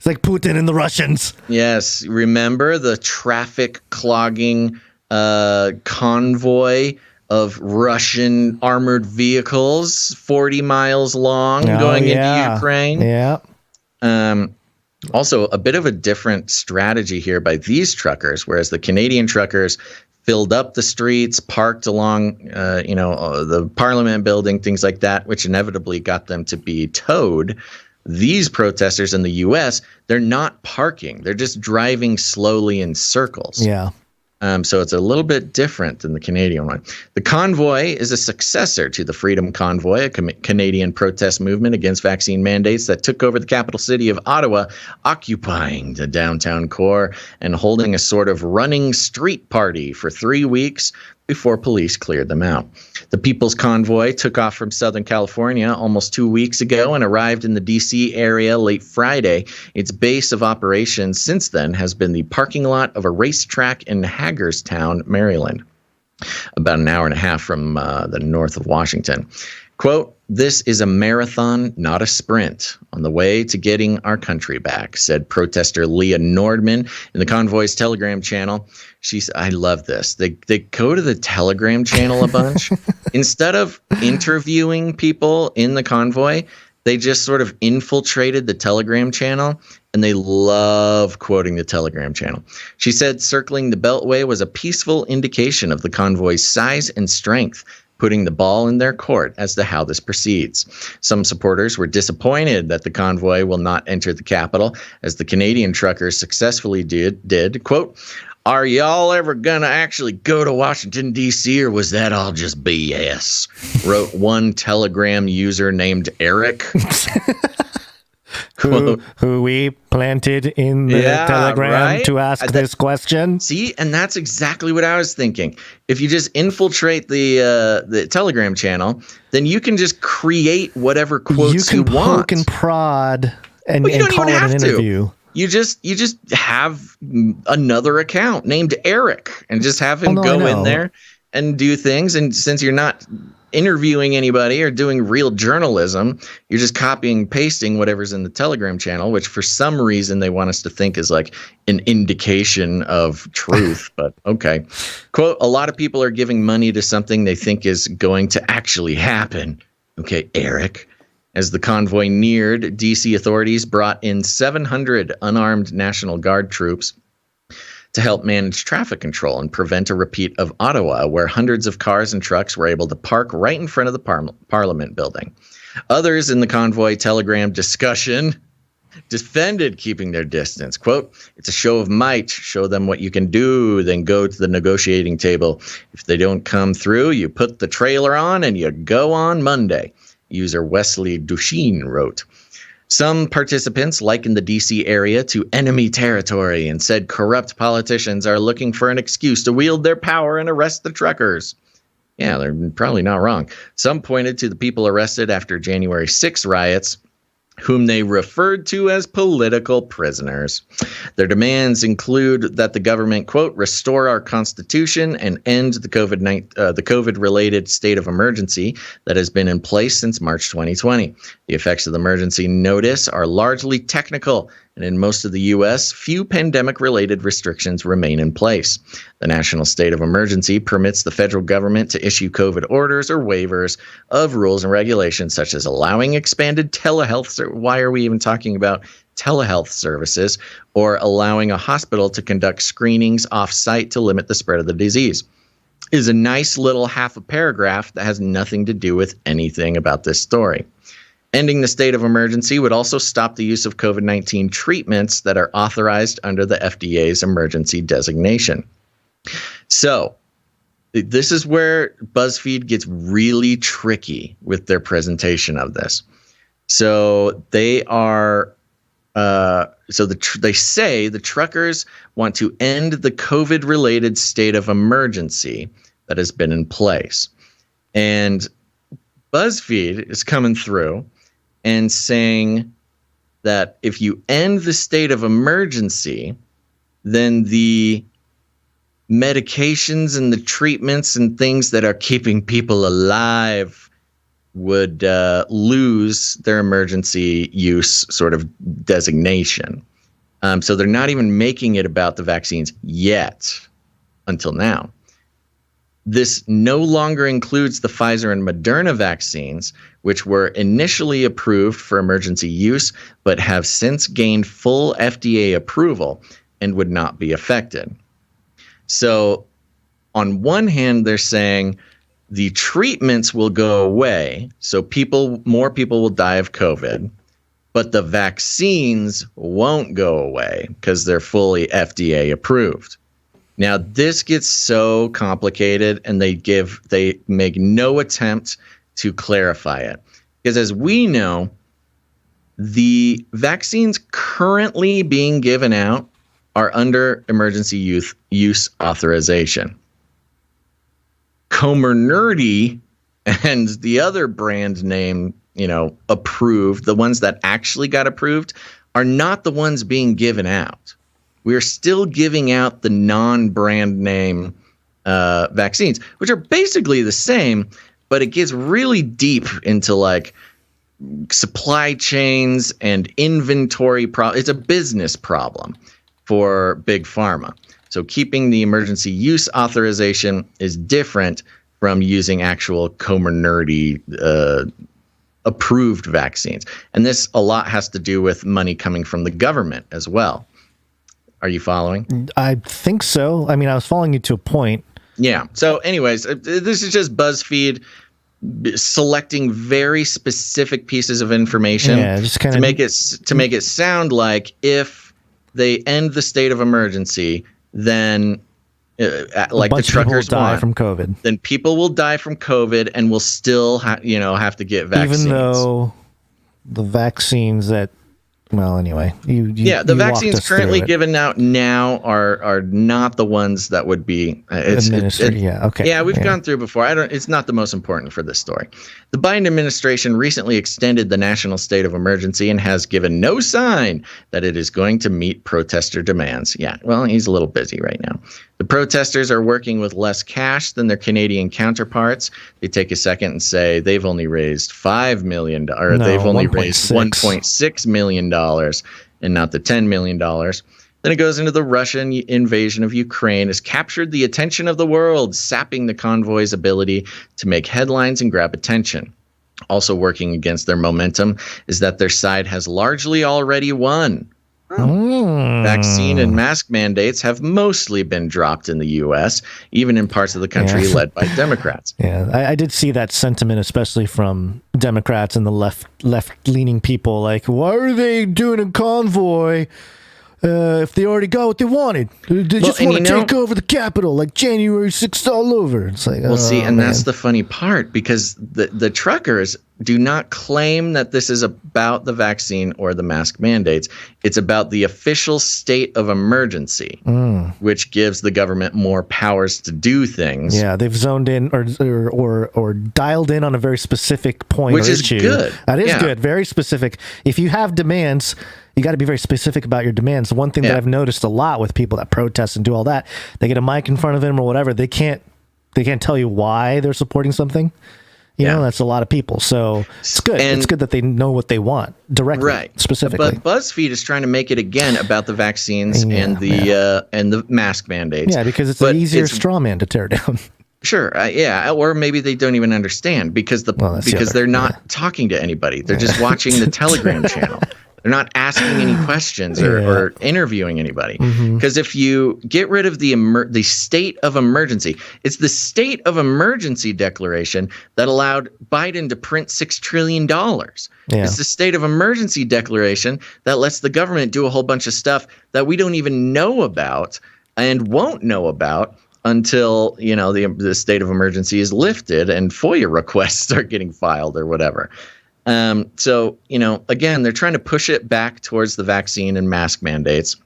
like Putin and the Russians. Yes. Remember the traffic clogging convoy of Russian armored vehicles 40 miles long going into Ukraine? Yeah. Also, a bit of a different strategy here by these truckers, whereas the Canadian truckers filled up the streets, parked along, the Parliament building, things like that, which inevitably got them to be towed. These protesters in the U.S., they're not parking. They're just driving slowly in circles. Yeah. So it's a little bit different than the Canadian one. The convoy is a successor to the Freedom Convoy, a Canadian protest movement against vaccine mandates that took over the capital city of Ottawa, occupying the downtown core and holding a sort of running street party for 3 weeks before police cleared them out. The People's Convoy took off from Southern California almost 2 weeks ago and arrived in the D.C. area late Friday. Its base of operations since then has been the parking lot of a racetrack in Hagerstown, Maryland, about an hour and a half from the north of Washington. Quote, "This is a marathon, not a sprint, on the way to getting our country back," said protester Leah Nordman in the convoy's Telegram channel. I love this. They go to the Telegram channel a bunch. Instead of interviewing people in the convoy, they just sort of infiltrated the Telegram channel and they love quoting the Telegram channel. She said circling the Beltway was a peaceful indication of the convoy's size and strength, putting the ball in their court as to how this proceeds. Some supporters were disappointed that the convoy will not enter the capital, as the Canadian truckers successfully did. Quote, "Are y'all ever gonna actually go to Washington, D.C., or was that all just BS?" wrote one Telegram user named Eric. who we planted in the Telegram to ask this question. See, and that's exactly what I was thinking. If you just infiltrate the Telegram channel, then you can just create whatever quotes you want. You can poke and prod and call it an interview. You just have another account named Eric and just have him go in there and do things. And since you're not interviewing anybody or doing real journalism, you're just copying and pasting whatever's in the Telegram channel, which for some reason they want us to think is like an indication of truth. But okay. Quote, "A lot of people are giving money to something they think is going to actually happen." Okay, Eric. As the convoy neared, DC authorities brought in 700 unarmed National Guard troops to help manage traffic control and prevent a repeat of Ottawa, where hundreds of cars and trucks were able to park right in front of the Parliament building. Others in the convoy Telegram discussion defended keeping their distance. Quote, "It's a show of might. Show them what you can do, then go to the negotiating table. If they don't come through, you put the trailer on and you go on Monday," user Wesley Duchesne wrote. Some participants likened the DC area to enemy territory and said corrupt politicians are looking for an excuse to wield their power and arrest the truckers. Yeah, they're probably not wrong. Some pointed to the people arrested after January 6 riots, whom they referred to as political prisoners. Their demands include that the government, quote, "restore our constitution and end the COVID-related state of emergency that has been in place since March 2020. The effects of the emergency notice are largely technical, and in most of the U.S., few pandemic-related restrictions remain in place. The national state of emergency permits the federal government to issue COVID orders or waivers of rules and regulations, such as allowing expanded telehealth. Why are we even talking about telehealth services? Or allowing a hospital to conduct screenings off-site to limit the spread of the disease. Is a nice little half a paragraph that has nothing to do with anything about this story. Ending the state of emergency would also stop the use of COVID-19 treatments that are authorized under the FDA's emergency designation. So this is where BuzzFeed gets really tricky with their presentation of this. So they are, they say the truckers want to end the COVID-related state of emergency that has been in place. And BuzzFeed is coming through and saying that if you end the state of emergency, then the medications and the treatments and things that are keeping people alive would lose their emergency use sort of designation. So they're not even making it about the vaccines yet until now. This no longer includes the Pfizer and Moderna vaccines, which were initially approved for emergency use, but have since gained full FDA approval and would not be affected. So on one hand, they're saying the treatments will go away, so more people will die of COVID, but the vaccines won't go away because they're fully FDA approved. Now, this gets so complicated, and they make no attempt to clarify it. Because as we know, the vaccines currently being given out are under emergency use authorization. Comirnaty and the other brand name, approved, the ones that actually got approved, are not the ones being given out. We're still giving out the non-brand name vaccines, which are basically the same, but it gets really deep into like supply chains and inventory It's a business problem for big pharma. So keeping the emergency use authorization is different from using actual Comirnaty approved vaccines. And this a lot has to do with money coming from the government as well. Are you following? I think so. I mean, I was following you to a point. Yeah. So anyways, this is just BuzzFeed selecting very specific pieces of information just to make it sound like if they end the state of emergency, then like the truckers die from COVID. Then people will die from COVID and will still have to get vaccines. Even though the vaccines that anyway, the vaccines currently given out now are not the ones that would be administered. We've gone through before. It's not the most important for this story. The Biden administration recently extended the national state of emergency and has given no sign that it is going to meet protester demands. Yeah, well, he's a little busy right now. The protesters are working with less cash than their Canadian counterparts. They take a second and say they've only raised $5 million, or they've only raised $1.6 million and not the $10 million. Then it goes into the Russian invasion of Ukraine has captured the attention of the world, sapping the convoy's ability to make headlines and grab attention. Also working against their momentum is that their side has largely already won. Vaccine and mask mandates have mostly been dropped in the U.S., even in parts of the country led by Democrats. Yeah, I did see that sentiment, especially from Democrats and the left-leaning people. Like, why are they doing a convoy if they already got what they wanted? They just want to take over the Capitol like January 6th all over. It's like, that's the funny part, because the truckers do not claim that this is about the vaccine or the mask mandates. It's about the official state of emergency, which gives the government more powers to do things. Yeah, they've zoned in or dialed in on a very specific point which or is issue. Good. That is good, very specific. If you have demands, you got to be very specific about your demands. The one thing that I've noticed a lot with people that protest and do all that, they get a mic in front of them or whatever, they can't tell you why they're supporting something. You know, that's a lot of people. So it's good. It's good that they know what they want directly, specifically. But BuzzFeed is trying to make it again about the vaccines and the mask mandates. Yeah, because it's an easier straw man to tear down. Sure, or maybe they don't even understand because they're not talking to anybody. They're just watching the Telegram channel. They're not asking any questions or interviewing anybody. Because if you get rid of the state of emergency, it's the state of emergency declaration that allowed Biden to print $6 trillion. It's the state of emergency declaration that lets the government do a whole bunch of stuff that we don't even know about and won't know about until, the state of emergency is lifted and FOIA requests start getting filed or whatever. So, again, they're trying to push it back towards the vaccine and mask mandates,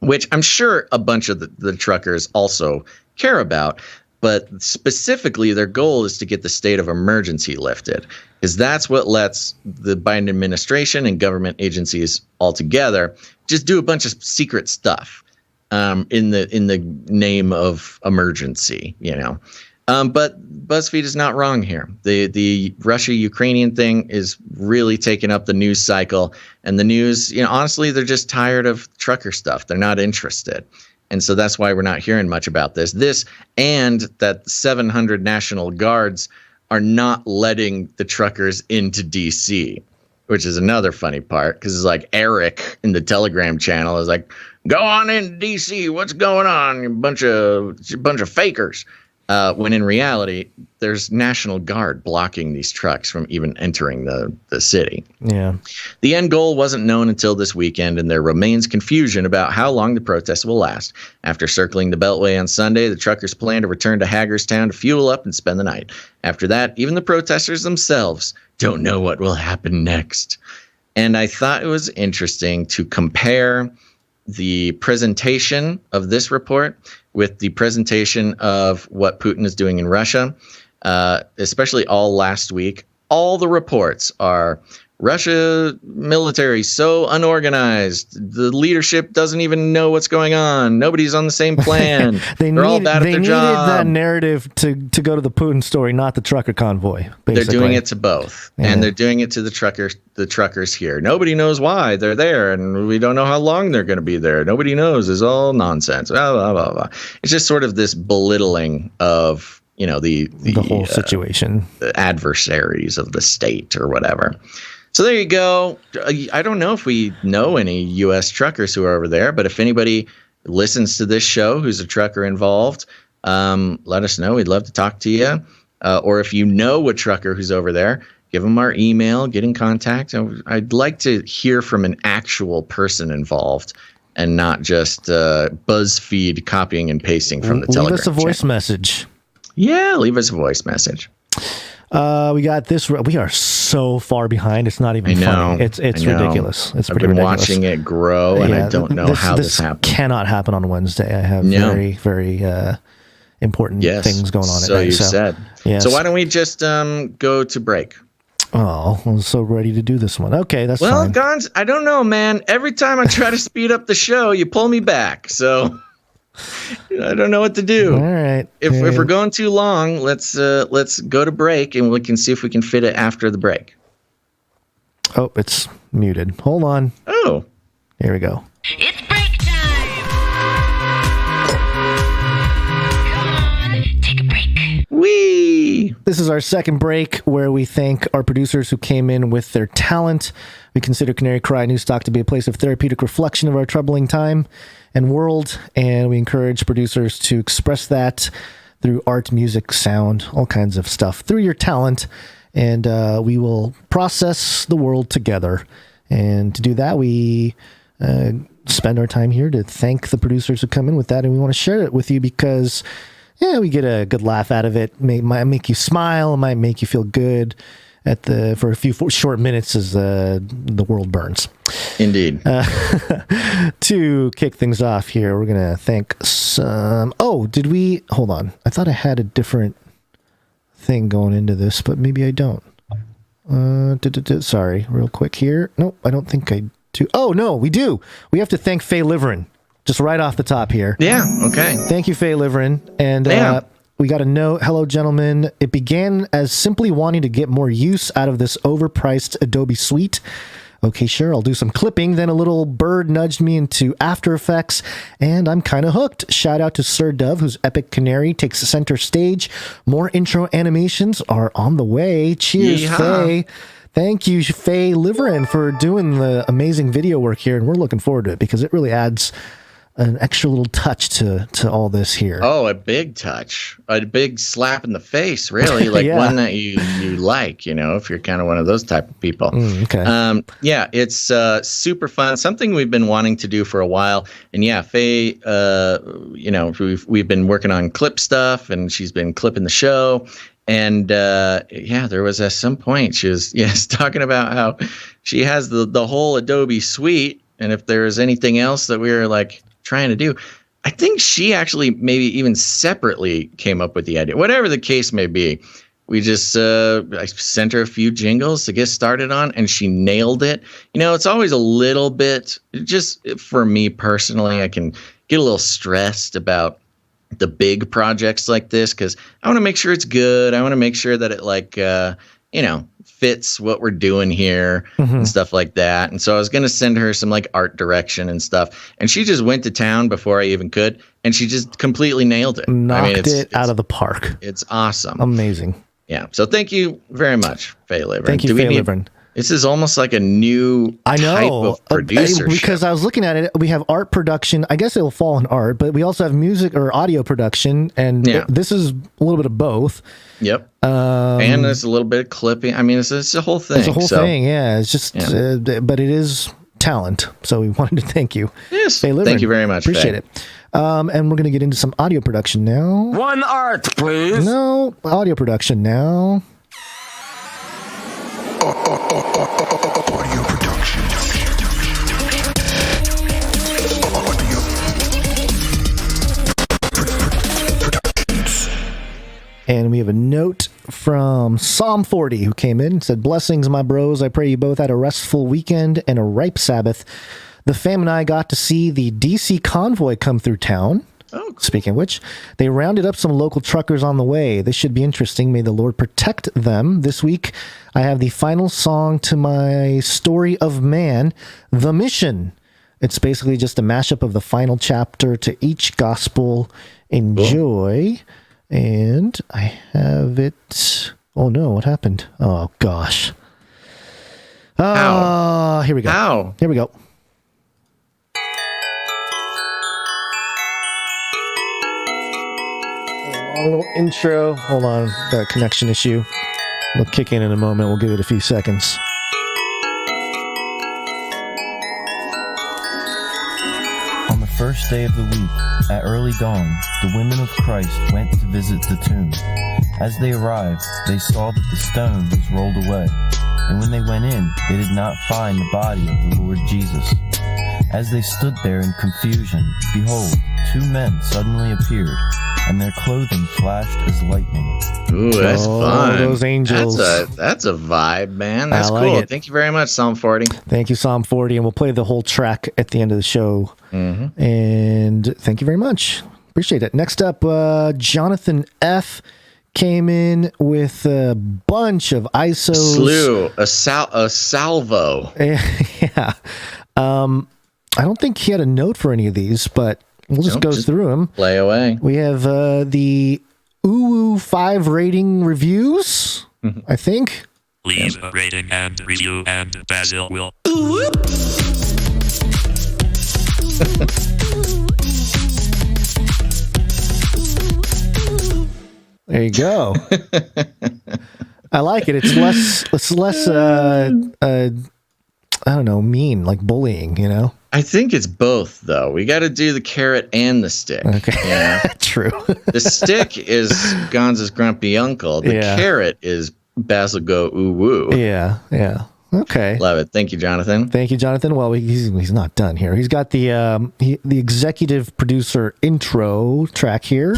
which I'm sure a bunch of the truckers also care about. But specifically, their goal is to get the state of emergency lifted, because that's what lets the Biden administration and government agencies altogether just do a bunch of secret stuff in the name of emergency, But BuzzFeed is not wrong here. The Russia-Ukrainian thing is really taking up the news cycle. And the news, honestly, they're just tired of trucker stuff. They're not interested. And so that's why we're not hearing much about this. This and that 700 National Guards are not letting the truckers into D.C., which is another funny part, because it's like Eric in the Telegram channel is like, go on into D.C., what's going on? A bunch of fakers. When in reality, there's National Guard blocking these trucks from even entering the city. Yeah. The end goal wasn't known until this weekend, and there remains confusion about how long the protests will last. After circling the Beltway on Sunday, the truckers plan to return to Hagerstown to fuel up and spend the night. After that, even the protesters themselves don't know what will happen next. And I thought it was interesting to compare the presentation of this report with the presentation of what Putin is doing in Russia, especially all last week. All the reports are Russia military so unorganized. The leadership doesn't even know what's going on. Nobody's on the same plan. They're all bad at their job. They needed that narrative to go to the Putin story, not the trucker convoy. Basically. They're doing it to both, and they're doing it to the truckers here. Nobody knows why they're there, and we don't know how long they're going to be there. Nobody knows. It's all nonsense. Blah, blah, blah, blah. It's just sort of this belittling of the whole situation, the adversaries of the state or whatever. So there you go. I don't know if we know any U.S. truckers who are over there, but if anybody listens to this show who's a trucker involved, let us know. We'd love to talk to you. Or if you know a trucker who's over there, give them our email, get in contact. I'd like to hear from an actual person involved and not just BuzzFeed copying and pasting from the Telegram. Leave us a voice message. Yeah, leave us a voice message. We got this. We are so far behind. It's not even funny. It's ridiculous. It's pretty ridiculous. I've been watching it grow, and I don't know how this happened. Cannot happen on Wednesday. I have very, very important things going on. So you said. Yes. So why don't we just go to break? Oh, I'm so ready to do this one. Okay, that's fine. Well, Gonz, I don't know, man. Every time I try to speed up the show, you pull me back. So I don't know what to do. All right. If we're going too long, let's go to break, and we can see if we can fit it after the break. Oh, it's muted. Hold on. Oh, here we go. It's break time. Come on, take a break. Whee! This is our second break where we thank our producers who came in with their talent. We consider Canary Cry News Talk to be a place of therapeutic reflection of our troubling time and world, and we encourage producers to express that through art, music, sound, all kinds of stuff, through your talent, and we will process the world together. And to do that, we spend our time here to thank the producers who come in with that, and we want to share it with you because we get a good laugh out of it. It might make you smile, it might make you feel good for a few short minutes as the world burns. Indeed. To kick things off here, we're going to thank some... Oh, hold on. I thought I had a different thing going into this, but maybe I don't. Sorry, real quick here. Nope, I don't think I do. Oh, no, we do. We have to thank Faye Liverin, just right off the top here. Yeah, okay. Thank you, Faye Liverin. And we got a note. Hello, gentlemen. It began as simply wanting to get more use out of this overpriced Adobe suite. Okay, sure, I'll do some clipping. Then a little bird nudged me into After Effects, and I'm kind of hooked. Shout out to Sir Dove, whose epic Canary takes center stage. More intro animations are on the way. Cheers, Yeehaw. Faye. Thank you, Faye Liverin, for doing the amazing video work here, and we're looking forward to it because it really adds an extra little touch to all this here. Oh, a big touch, a big slap in the face, really, like one that you like, if you're kind of one of those type of people. Okay. It's super fun. Something we've been wanting to do for a while. And Faye, we've been working on clip stuff, and she's been clipping the show. And there was at some point she was talking about how she has the whole Adobe suite, and if there is anything else that we were like trying to do, I think she actually maybe even separately came up with the idea. Whatever the case may be, we just I sent her a few jingles to get started on, and she nailed it. It's always a little bit, just for me personally, I can get a little stressed about the big projects like this because I want to make sure it's good. I want to make sure that it fits what we're doing here and stuff like that. And so I was going to send her some art direction and stuff. And she just went to town before I even could. And she just completely nailed it. Knocked it out of the park. It's awesome. Amazing. Yeah. So thank you very much, Faye Liverin. Thank you, Faye Liverin. This is almost like a new type of producer because I was looking at it. We have art production. I guess it'll fall in art, but we also have music or audio production, and this is a little bit of both. Yep. And there's a little bit of clipping. I mean, it's a whole thing. It's a whole thing. Yeah. It's just, but it is talent. So we wanted to thank you. Yes. Faye Liverin. Thank you very much. Appreciate it. And we're going to get into some audio production now. One art, please. No, audio production now. Audio production. And we have a note from Psalm 40 who came in and said, "Blessings, my bros. I pray you both had a restful weekend and a ripe Sabbath. The fam and I got to see the DC convoy come through town. Oh, cool. Speaking of which, they rounded up some local truckers on the way. This should be interesting. May the Lord protect them. This week, I have the final song to my story of man, The Mission. It's basically just a mashup of the final chapter to each gospel. Enjoy." And I have it. Oh no, what happened? Oh gosh. Here we go. How? Here we go. A little intro. Hold on, got a connection issue. We'll kick in a moment. We'll give it a few seconds. On the first day of the week, at early dawn, the women of Christ went to visit the tomb. As they arrived, they saw that the stone was rolled away, and when they went in, they did not find the body of the Lord Jesus. As they stood there in confusion, behold, 2 men suddenly appeared, and their clothing flashed as lightning. Ooh, that's fun. Those angels. That's a vibe, man. That's I like cool. it. Thank you very much, Psalm 40. Thank you, Psalm 40, and we'll play the whole track at the end of the show. Mm-hmm. And thank you very much. Appreciate it. Next up, Jonathan F. came in with a bunch of ISOs. A salvo. Yeah. I don't think he had a note for any of these, but we'll just go through them. Play away. We have the Uwu 5 rating reviews, I think. Leave a rating and review, and Basil will. There you go. I like it. It's less I don't know, mean, like bullying, you know? I think it's both, though. We got to do the carrot and the stick. Okay. Yeah. True. The stick is Gonz's grumpy uncle. The carrot is Basil go ooh woo. Yeah. Okay. Love it. Thank you, Jonathan. Thank you, Jonathan. Well, he's not done here. He's got the executive producer intro track here.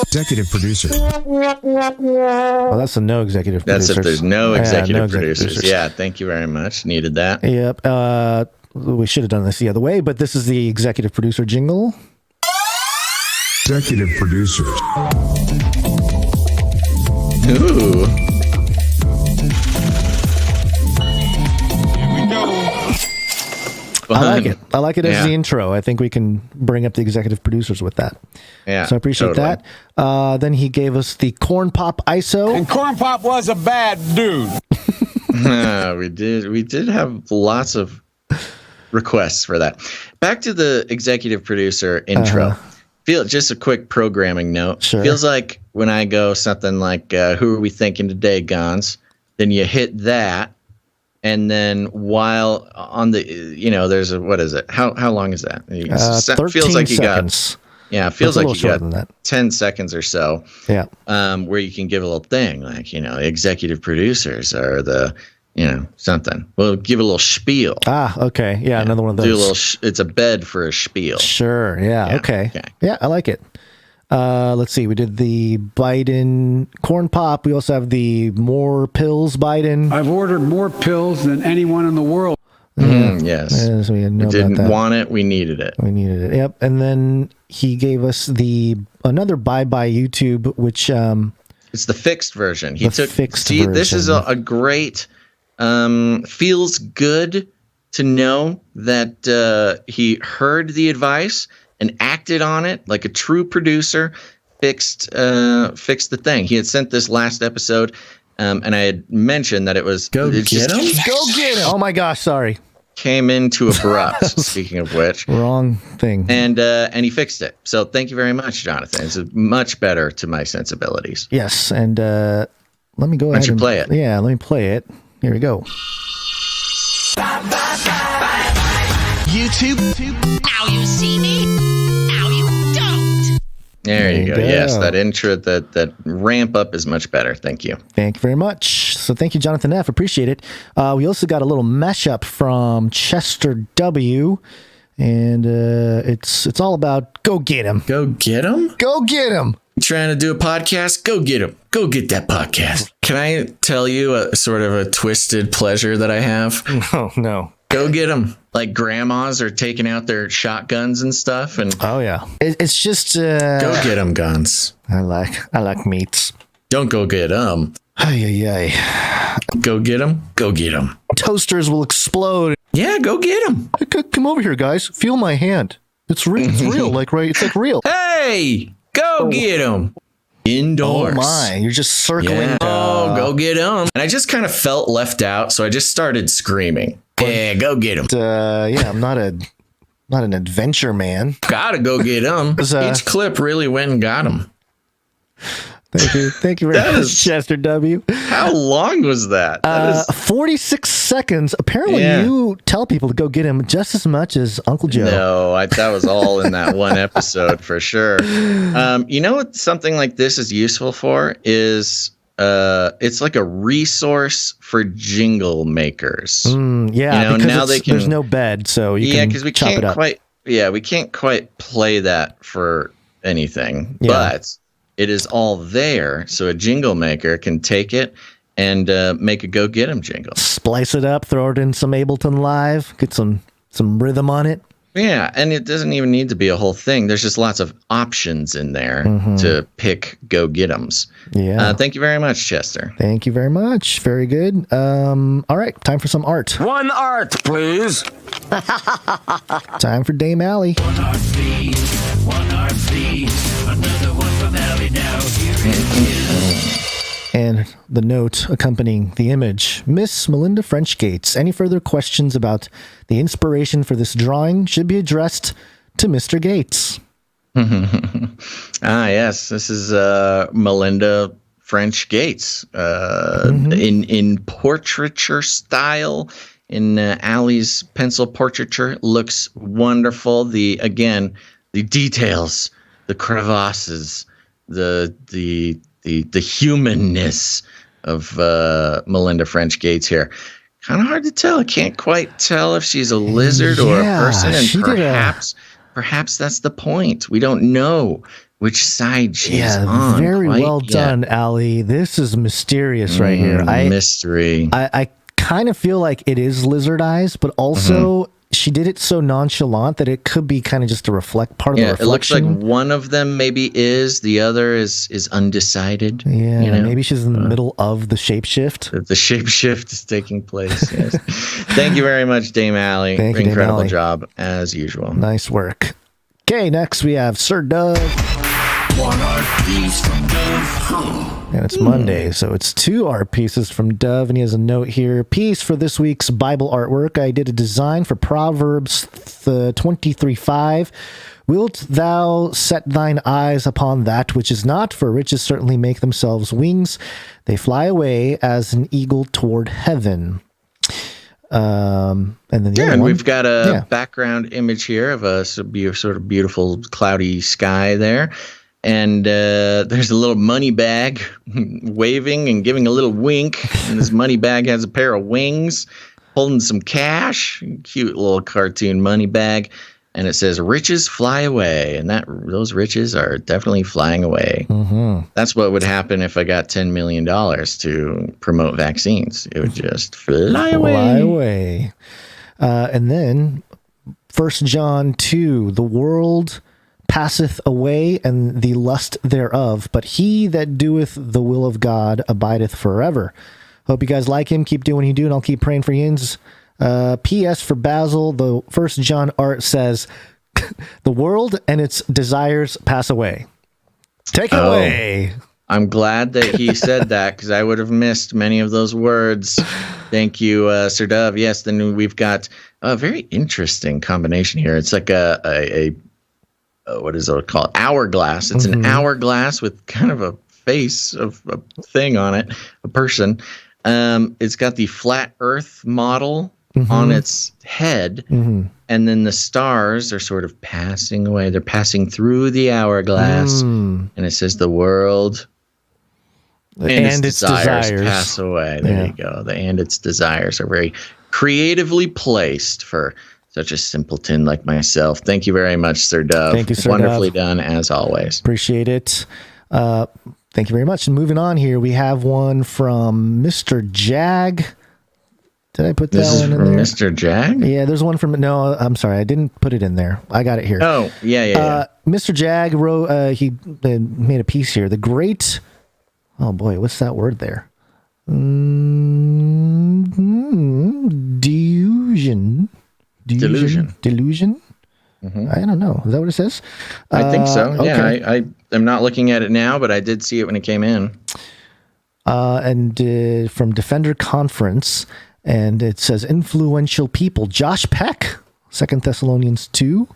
Executive producer. Well, that's a no executive producers. That's if there's no executive producers. producers. Yeah, thank you very much. Needed that. Yep. We should have done this the other way, but this is the executive producer jingle. Executive producers. Ooh. I like it. I like it as the intro. I think we can bring up the executive producers with that. Yeah. So I appreciate that. Then he gave us the Corn Pop ISO. And Corn Pop was a bad dude. We did have lots of requests for that. Back to the executive producer intro. Just a quick programming note. Sure. Feels like when I go something like, who are we thinking today, Gonz? Then you hit that. And then while on the, there's a, what is it? How long is that? 13 feels like you seconds. Feels like you than that. 10 seconds or so. Yeah. Where you can give a little thing like, executive producers are the, something. We'll give a little spiel. Okay. Yeah. Another one of those. Do a little, it's a bed for a spiel. Sure. Yeah. Okay. Yeah. I like it. Let's see. We did the Biden Corn Pop. We also have the more pills Biden. I've ordered more pills than anyone in the world. Yes. We didn't want it. We needed it. Yep. And then he gave us another Bye Bye YouTube, which it's the fixed version. He took fixed version. This is a great. Feels good to know that he heard the advice and acted on it like a true producer. Fixed the thing. He had sent this last episode, and I had mentioned that it was Go get him. Oh my gosh! Sorry. Came in too abrupt. Speaking of which, wrong thing. And he fixed it. So thank you very much, Jonathan. It's much better to my sensibilities. Yes, and let me go ahead and play it. Yeah, let me play it. Here we go. YouTube. Now you see me. Now you don't. There you go. Yes, that intro, that ramp up is much better. Thank you. Thank you very much. So thank you, Jonathan F. Appreciate it. We also got a little mashup from Chester W. And it's all about go get him. Go get him? Go get him. Trying to do a podcast? Go get him. Go get that podcast. Can I tell you a sort of a twisted pleasure that I have? No. Go get them. Like grandmas are taking out their shotguns and stuff. And oh yeah, it's just go get them, Gonz. I like meats. Don't go get them. Ay. Go get them. Go get them. Toasters will explode. Yeah, go get them. Come over here, guys. Feel my hand. It's real. It's real. It's like real. Hey, Hey, go get him. Indoors. Oh my, you're just circling. Yeah. Oh, go get him. And I just kind of felt left out, so I just started screaming. Yeah, go get him. Yeah, I'm not an adventure man. Gotta go get him. Each clip really went and got him. Thank you very much, Chester W. How long was that? 46 seconds. Apparently, you tell people to go get him just as much as Uncle Joe. No, that was all in that one episode for sure. You know what something like this is useful for is it's like a resource for jingle makers. Yeah, because now there's no bed, so you can because we chop can't it up. we can't quite play that for anything, but it is all there, so a jingle maker can take it and make a go get 'em jingle. Splice it up, throw it in some Ableton Live, get some rhythm on it. Yeah, and it doesn't even need to be a whole thing. There's just lots of options in there to pick go get 'ems. Yeah. Thank you very much, Chester. Thank you very much. Very good. All right, time for some art. One art, please. Time for Dame Allie. One art, please. Another one from Allie now. Here it is. And the note accompanying the image. Miss Melinda French Gates, any further questions about the inspiration for this drawing should be addressed to Mr. Gates. Yes, this is Melinda French Gates in portraiture style. In Allie's pencil portraiture, looks wonderful. The details, the crevasses, the humanness of Melinda French Gates here. Kind of hard to tell. I can't quite tell if she's a lizard or a person, and perhaps that's the point. We don't know which side she's on. Very well done, Allie. This is mysterious right here. Mystery. I kind of feel like it is lizard eyes, but also she did it so nonchalant that it could be kind of just a part of the reflection. It looks like one of them maybe is, the other is undecided. Yeah, maybe she's in the middle of the shapeshift. The shapeshift is taking place, yes. Thank you very much, Dame Allie. Thank you, Incredible Dame Allie. job, as usual. Nice work. Okay, next we have Sir Dove. One art piece from Dove. And it's Monday, so it's 2 art pieces from Dove, and he has a note here. Piece for this week's Bible artwork. I did a design for Proverbs 23:5. Wilt thou set thine eyes upon that which is not? For riches certainly make themselves wings. They fly away as an eagle toward heaven. And then the other and one, we've got a background image here of a sort of beautiful cloudy sky there. And there's a little money bag waving and giving a little wink. And this money bag has a pair of wings holding some cash. Cute little cartoon money bag. And it says, riches fly away. And those riches are definitely flying away. That's what would happen if I got $10 million to promote vaccines. It would just fly away. And then 1 John 2, the world passeth away and the lust thereof, but he that doeth the will of God abideth forever. Hope you guys like him. Keep doing what you do, and I'll keep praying for yins. P.S. for Basil, the 1 John art says, the world and its desires pass away. Take it away. I'm glad that he said that, because I would have missed many of those words. Thank you, Sir Dove. Yes, then we've got a very interesting combination here. It's like a what is it called? Hourglass. It's an hourglass with kind of a face of a thing on it, a person. It's got the flat Earth model on its head, and then the stars are sort of passing away. They're passing through the hourglass, and it says the world and its desires pass away. There you go. And its desires are very creatively placed for such a simpleton like myself. Thank you very much, Sir Dove. Thank you, Sir Wonderfully Dove. done, as always. Appreciate it. Thank you very much. And moving on here, we have one from Mr. Jag. Did I put that one in there? This is from Mr. Jag? Yeah, there's one from... No, I'm sorry. I didn't put it in there. I got it here. Oh, yeah. Mr. Jag wrote... he made a piece here. The great... Oh, boy. What's that word there? Delusion. I don't know. Is that what it says? I think so. Okay. Yeah, I am not looking at it now, but I did see it when it came in. And from Defender Conference, and it says influential people. Josh Peck, 2 Thessalonians 2,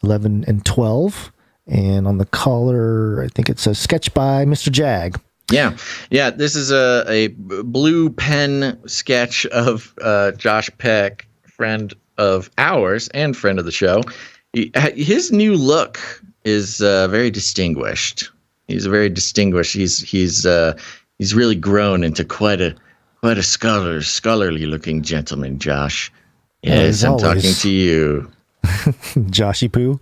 11 and 12. And on the collar, I think it says sketch by Mr. Jag. Yeah. This is a blue pen sketch of Josh Peck, friend of ours and friend of the show. His new look is very distinguished. He's very distinguished. He's really grown into quite a scholarly looking gentleman, Josh. Yes, I'm talking to you, Joshy Poo.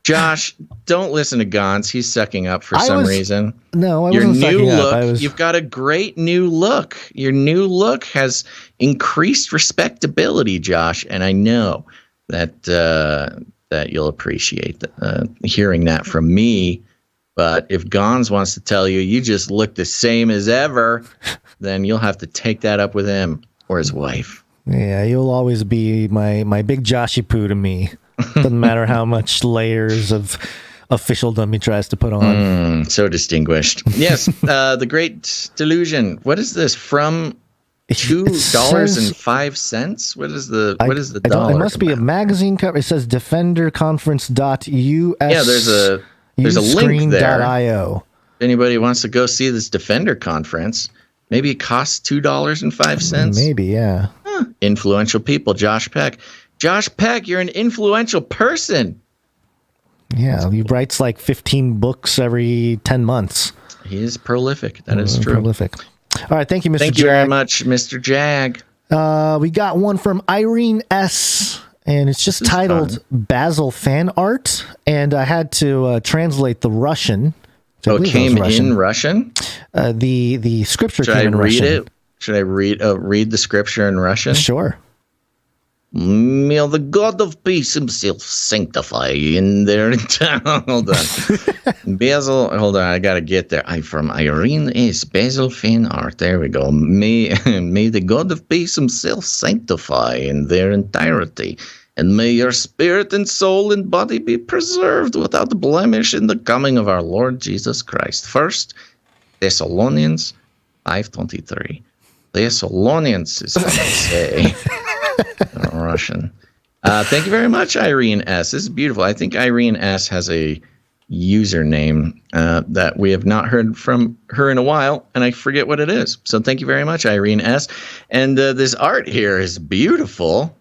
Josh, don't listen to Gonz. He's sucking up for some reason. No, I Your wasn't new sucking look. up. You've got a great new look. Your new look has increased respectability, Josh, and I know that that you'll appreciate hearing that from me. But if Gonz wants to tell you you just look the same as ever, then you'll have to take that up with him or his wife. Yeah, you'll always be my big Joshy Poo to me. Doesn't matter how much layers of officialdom he tries to put on. So distinguished. Yes, the Great Delusion. What is this? From $2.05? What is the dollar? It must be a magazine cover. It says defenderconference.us. Yeah, there's a link there. If anybody wants to go see this Defender conference, maybe it costs $2.05. Maybe, yeah. Influential people, Josh Peck. Josh Peck, you're an influential person. Yeah, he writes like 15 books every 10 months. He is prolific. That is true. Prolific. All right, thank you, Mr. Thank you very much, Mr. Jag. We got one from Irene S., and it's just titled Basil Fan Art, and I had to translate the Russian. It came in Russian? The scripture came in Russian. Should I read the scripture in Russian? Sure. May the God of peace himself sanctify in their hold on. Basil, hold on, I gotta get there. From Irene S. Basil Fan Art. There we go. May the God of peace himself sanctify in their entirety. And may your spirit and soul and body be preserved without blemish in the coming of our Lord Jesus Christ. 1 Thessalonians 5:23. Thessalonians is what they say. Russian. Thank you very much, Irene S. This is beautiful. I think Irene S. has a username that we have not heard from her in a while, and I forget what it is. So thank you very much, Irene S. And this art here is beautiful.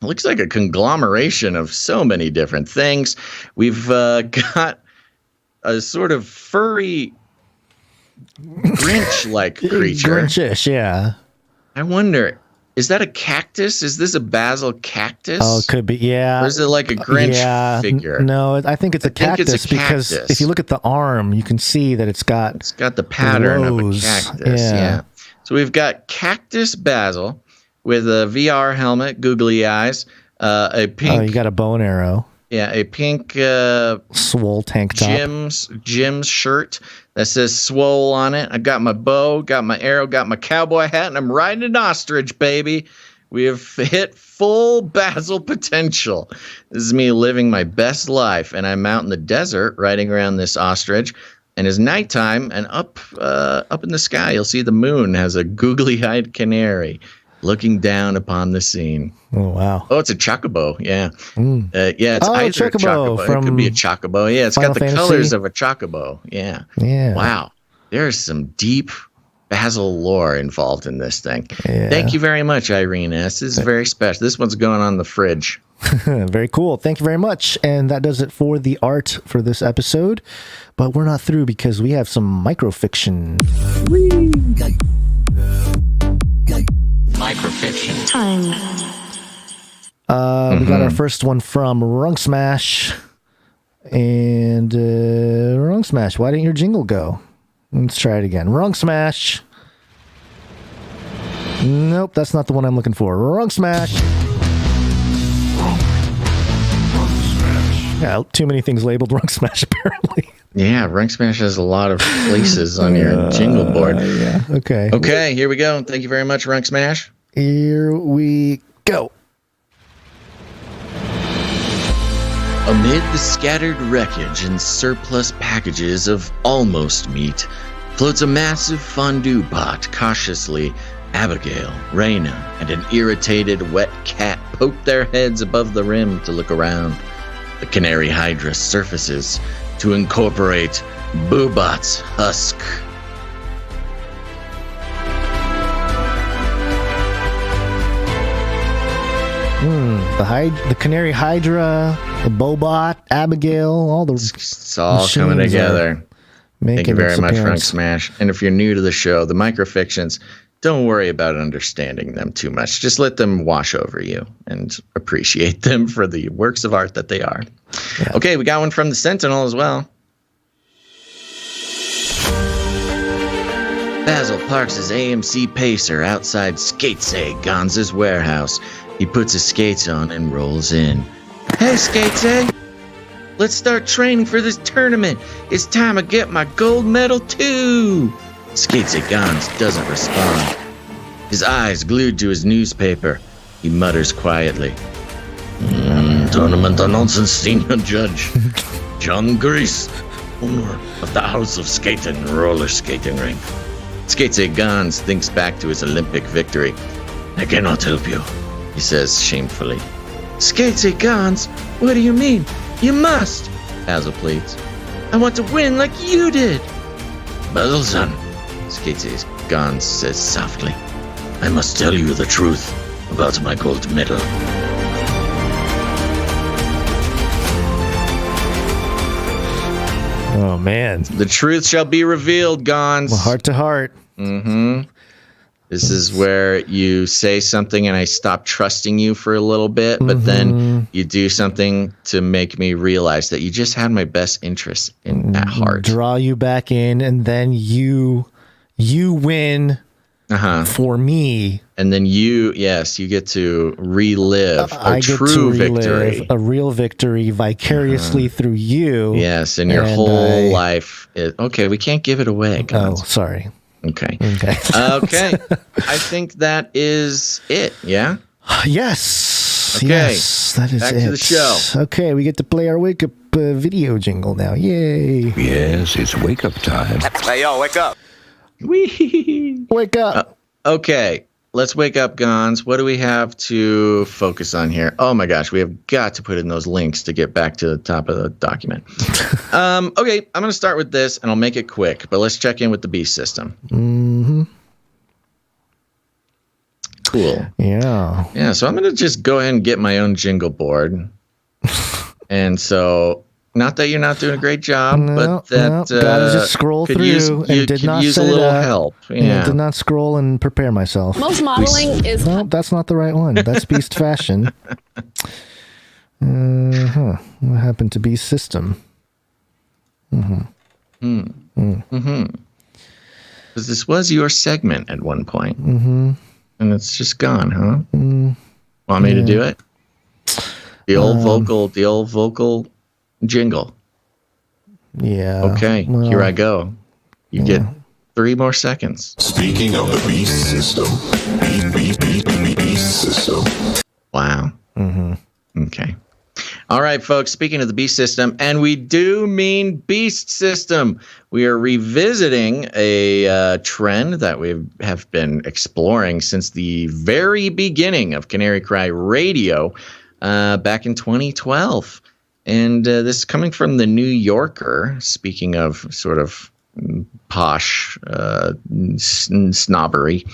It looks like a conglomeration of so many different things. We've got a sort of furry Grinch-like creature. Grinchish, yeah. I wonder, is that a cactus? Is this a Basil cactus? Oh, it could be, yeah. Or is it like a Grinch figure? No, I think it's a cactus because if you look at the arm, you can see that it's got the pattern of a cactus. Yeah. So we've got Cactus Basil with a VR helmet, googly eyes, a pink. Oh, you got a bow and arrow. Yeah, a pink swole tank top. Jim's shirt that says swole on it. I got my bow, got my arrow, got my cowboy hat, and I'm riding an ostrich, baby. We have hit full Basil potential. This is me living my best life, and I'm out in the desert riding around this ostrich. And it's nighttime, and up in the sky, you'll see the moon has a googly-eyed canary looking down upon the scene. Oh, wow. Oh, it's a chocobo. Yeah. It's either a chocobo. It could be a chocobo. Yeah, it's got the colors of a chocobo. Yeah. Yeah. Wow. There's some deep Basil lore involved in this thing. Yeah. Thank you very much, Irene S. This is very special. This one's going on the fridge. Very cool. Thank you very much. And that does it for the art for this episode. But we're not through because we have some microfiction. Microfiction time. We got our first one from Rung Smash. And Rung Smash, why didn't your jingle go? Let's try it again. Rung Smash. Nope, that's not the one I'm looking for. Rung Smash. Yeah, too many things labeled Rung Smash, apparently. Yeah, Rung Smash has a lot of places on your jingle board. Yeah, okay. Okay, here we go. Thank you very much, Rung Smash. Here we go. Amid the scattered wreckage and surplus packages of almost meat floats a massive fondue pot. Cautiously, Abigail, Raina, and an irritated wet cat poke their heads above the rim to look around. The Canary Hydra surfaces to incorporate Boobot's husk. The Canary Hydra, the Bobot, Abigail, all the it's all coming together. Thank you very much, Frank Smash. And if you're new to the show, the microfictions, don't worry about understanding them too much. Just let them wash over you and appreciate them for the works of art that they are. Yeah. Okay, we got one from the Sentinel as well. Basil parks his AMC Pacer outside Skatesay, Gonz's warehouse. He puts his skates on and rolls in. Hey, Skatesay! Let's start training for this tournament. It's time I get my gold medal too. Skatesay Gonz doesn't respond. His eyes glued to his newspaper. He mutters quietly. Tournament announcement senior judge. John Grease, owner of the House of Skating roller skating rink. Skatesay Gonz thinks back to his Olympic victory. I cannot help you, he says shamefully. Skatesay Gonz, what do you mean? You must, Basil pleads. I want to win like you did. Basil, son, Skatesay Gonz says softly. I must tell you the truth about my gold medal. Oh, man. The truth shall be revealed, Gonz. Well, heart to heart. Mm-hmm. This is where you say something and I stop trusting you for a little bit, but then you do something to make me realize that you just had my best interest at heart. Draw you back in, and then you win for me. And then you get to relive a true victory. A real victory vicariously through you. Yes, and your whole life. Okay, we can't give it away, Gonz. Oh, sorry. Okay. Okay. I think that is it. Yeah. Yes. Okay. Yes, that is Back it. to the show. Okay, we get to play our wake up video jingle now. Yay! Yes, it's wake up time. Hey, yo, wake up. Wee. Wake up. Okay. Let's wake up, Gonz. What do we have to focus on here? Oh my gosh, we have got to put in those links to get back to the top of the document. Okay, I'm going to start with this, and I'll make it quick, but let's check in with the beast system. Mm-hmm. Cool. Yeah. Yeah, so I'm going to just go ahead and get my own jingle board. And so, not that you're not doing a great job, but that gotta just scroll through and did not use a little help. Yeah. Did not scroll and prepare myself. Most modeling is... No, that's not the right one. That's Beast Fashion. What happened to Beast System? Because this was your segment at one point. And it's just gone, huh? Want me to do it? The old vocal jingle. Yeah. Okay, here I go. You get 3 more seconds. Speaking of the beast system, beast system. Wow. Okay. All right, folks, speaking of the beast system, and we do mean beast system, we are revisiting a trend that we have been exploring since the very beginning of Canary Cry Radio back in 2012. And this is coming from the New Yorker, speaking of sort of posh snobbery.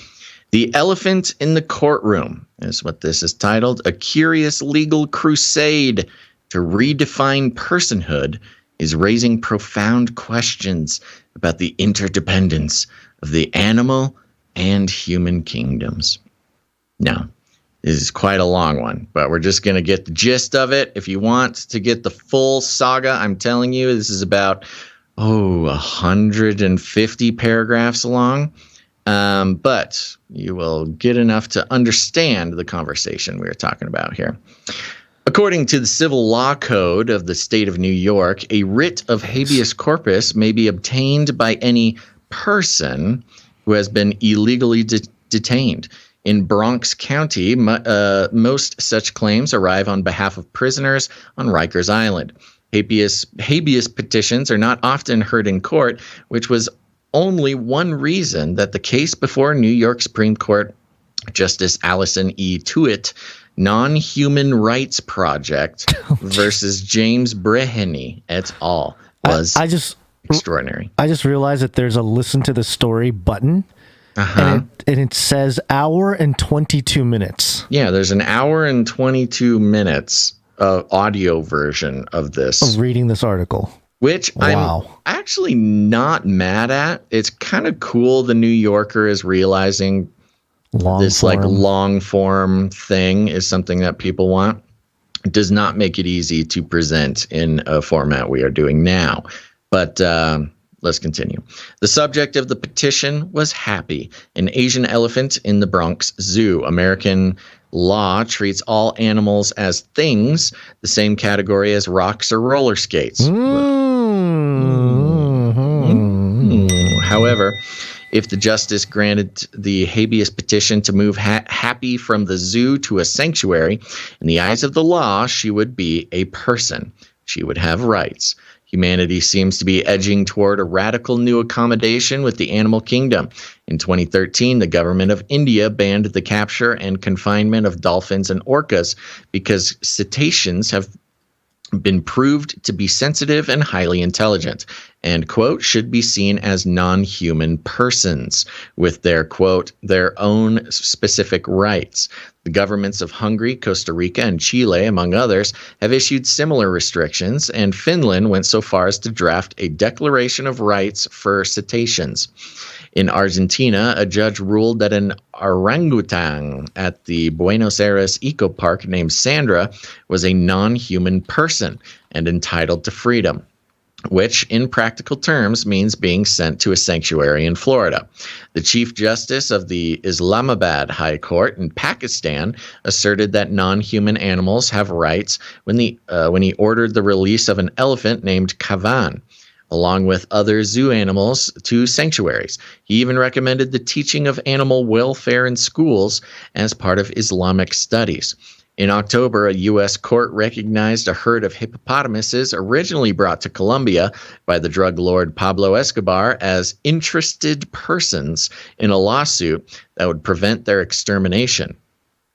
The Elephant in the Courtroom is what this is titled. A curious legal crusade to redefine personhood is raising profound questions about the interdependence of the animal and human kingdoms. Now, this is quite a long one, but we're just going to get the gist of it. If you want to get the full saga, I'm telling you, this is about, 150 paragraphs long. But you will get enough to understand the conversation we are talking about here. According to the Civil Law Code of the state of New York, a writ of habeas corpus may be obtained by any person who has been illegally detained. In Bronx County, most such claims arrive on behalf of prisoners on Rikers Island. Habeas petitions are not often heard in court, which was only one reason that the case before New York Supreme Court Justice Allison E. Tuitt Non-Human Rights Project versus James Breheny et al. was extraordinary. I just realized that there's a listen to the story button. And it says hour and 22 minutes. Yeah, there's an hour and 22 minutes audio version of this. Of reading this article. Which I'm actually not mad at. It's kind of cool the New Yorker is realizing long form thing is something that people want. It does not make it easy to present in a format we are doing now. But let's continue. The subject of the petition was Happy, an Asian elephant in the Bronx Zoo. American law treats all animals as things, the same category as rocks or roller skates. However, if the justice granted the habeas petition to move Happy from the zoo to a sanctuary, in the eyes of the law, she would be a person. She would have rights. Humanity seems to be edging toward a radical new accommodation with the animal kingdom. In 2013, the government of India banned the capture and confinement of dolphins and orcas because cetaceans have been proved to be sensitive and highly intelligent, and, quote, should be seen as non-human persons with their, quote, their own specific rights. The governments of Hungary, Costa Rica, and Chile, among others, have issued similar restrictions, and Finland went so far as to draft a Declaration of Rights for cetaceans. In Argentina, a judge ruled that an orangutan at the Buenos Aires Eco Park named Sandra was a non-human person and entitled to freedom, which in practical terms means being sent to a sanctuary in Florida. The Chief Justice of the Islamabad High Court in Pakistan asserted that non-human animals have rights when he ordered the release of an elephant named Kavan, along with other zoo animals, to sanctuaries. He even recommended the teaching of animal welfare in schools as part of Islamic studies. In October, a U.S. court recognized a herd of hippopotamuses originally brought to Colombia by the drug lord Pablo Escobar as interested persons in a lawsuit that would prevent their extermination.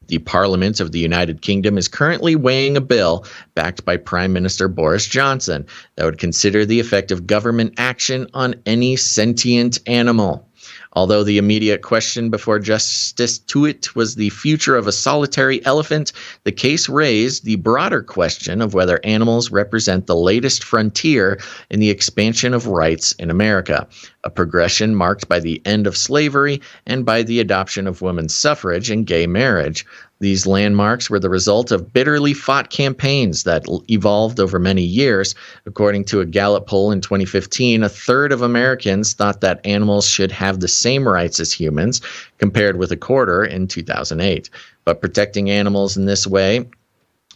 The Parliament of the United Kingdom is currently weighing a bill backed by Prime Minister Boris Johnson that would consider the effect of government action on any sentient animal. Although the immediate question before Justice Tuitt was the future of a solitary elephant, the case raised the broader question of whether animals represent the latest frontier in the expansion of rights in America, a progression marked by the end of slavery and by the adoption of women's suffrage and gay marriage. These landmarks were the result of bitterly fought campaigns that evolved over many years. According to a Gallup poll in 2015, a third of Americans thought that animals should have the same rights as humans, compared with a quarter in 2008. But protecting animals in this way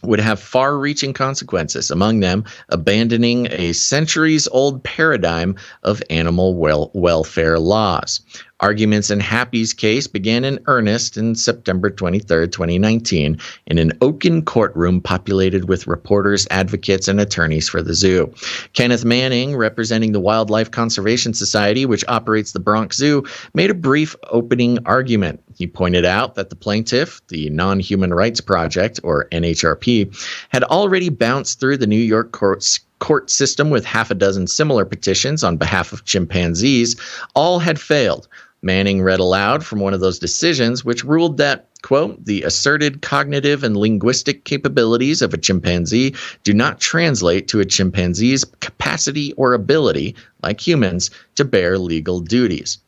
would have far-reaching consequences, among them abandoning a centuries-old paradigm of animal welfare laws. Arguments in Happy's case began in earnest in September 23, 2019, in an oaken courtroom populated with reporters, advocates, and attorneys for the zoo. Kenneth Manning, representing the Wildlife Conservation Society, which operates the Bronx Zoo, made a brief opening argument. He pointed out that the plaintiff, the Non-Human Rights Project, or NHRP, had already bounced through the New York court system with half a dozen similar petitions on behalf of chimpanzees. All had failed. Manning read aloud from one of those decisions, which ruled that, quote, the asserted cognitive and linguistic capabilities of a chimpanzee do not translate to a chimpanzee's capacity or ability, like humans, to bear legal duties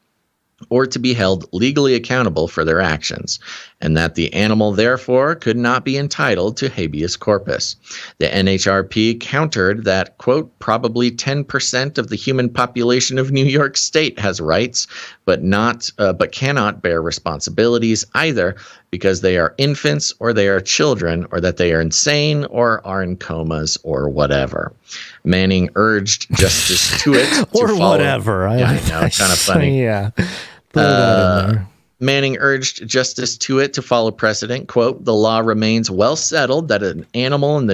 or to be held legally accountable for their actions, and that the animal therefore could not be entitled to habeas corpus. The NHRP countered that, quote, probably 10% of the human population of New York State has rights, but cannot bear responsibilities either because they are infants or they are children or that they are insane or are in comas or whatever. Manning urged Justice Tuitt or to follow. Whatever. Yeah, I know, it's kind of funny. Yeah. Throw that in there. Manning urged Justice Tuitt to follow precedent. Quote, the law remains well settled that an animal in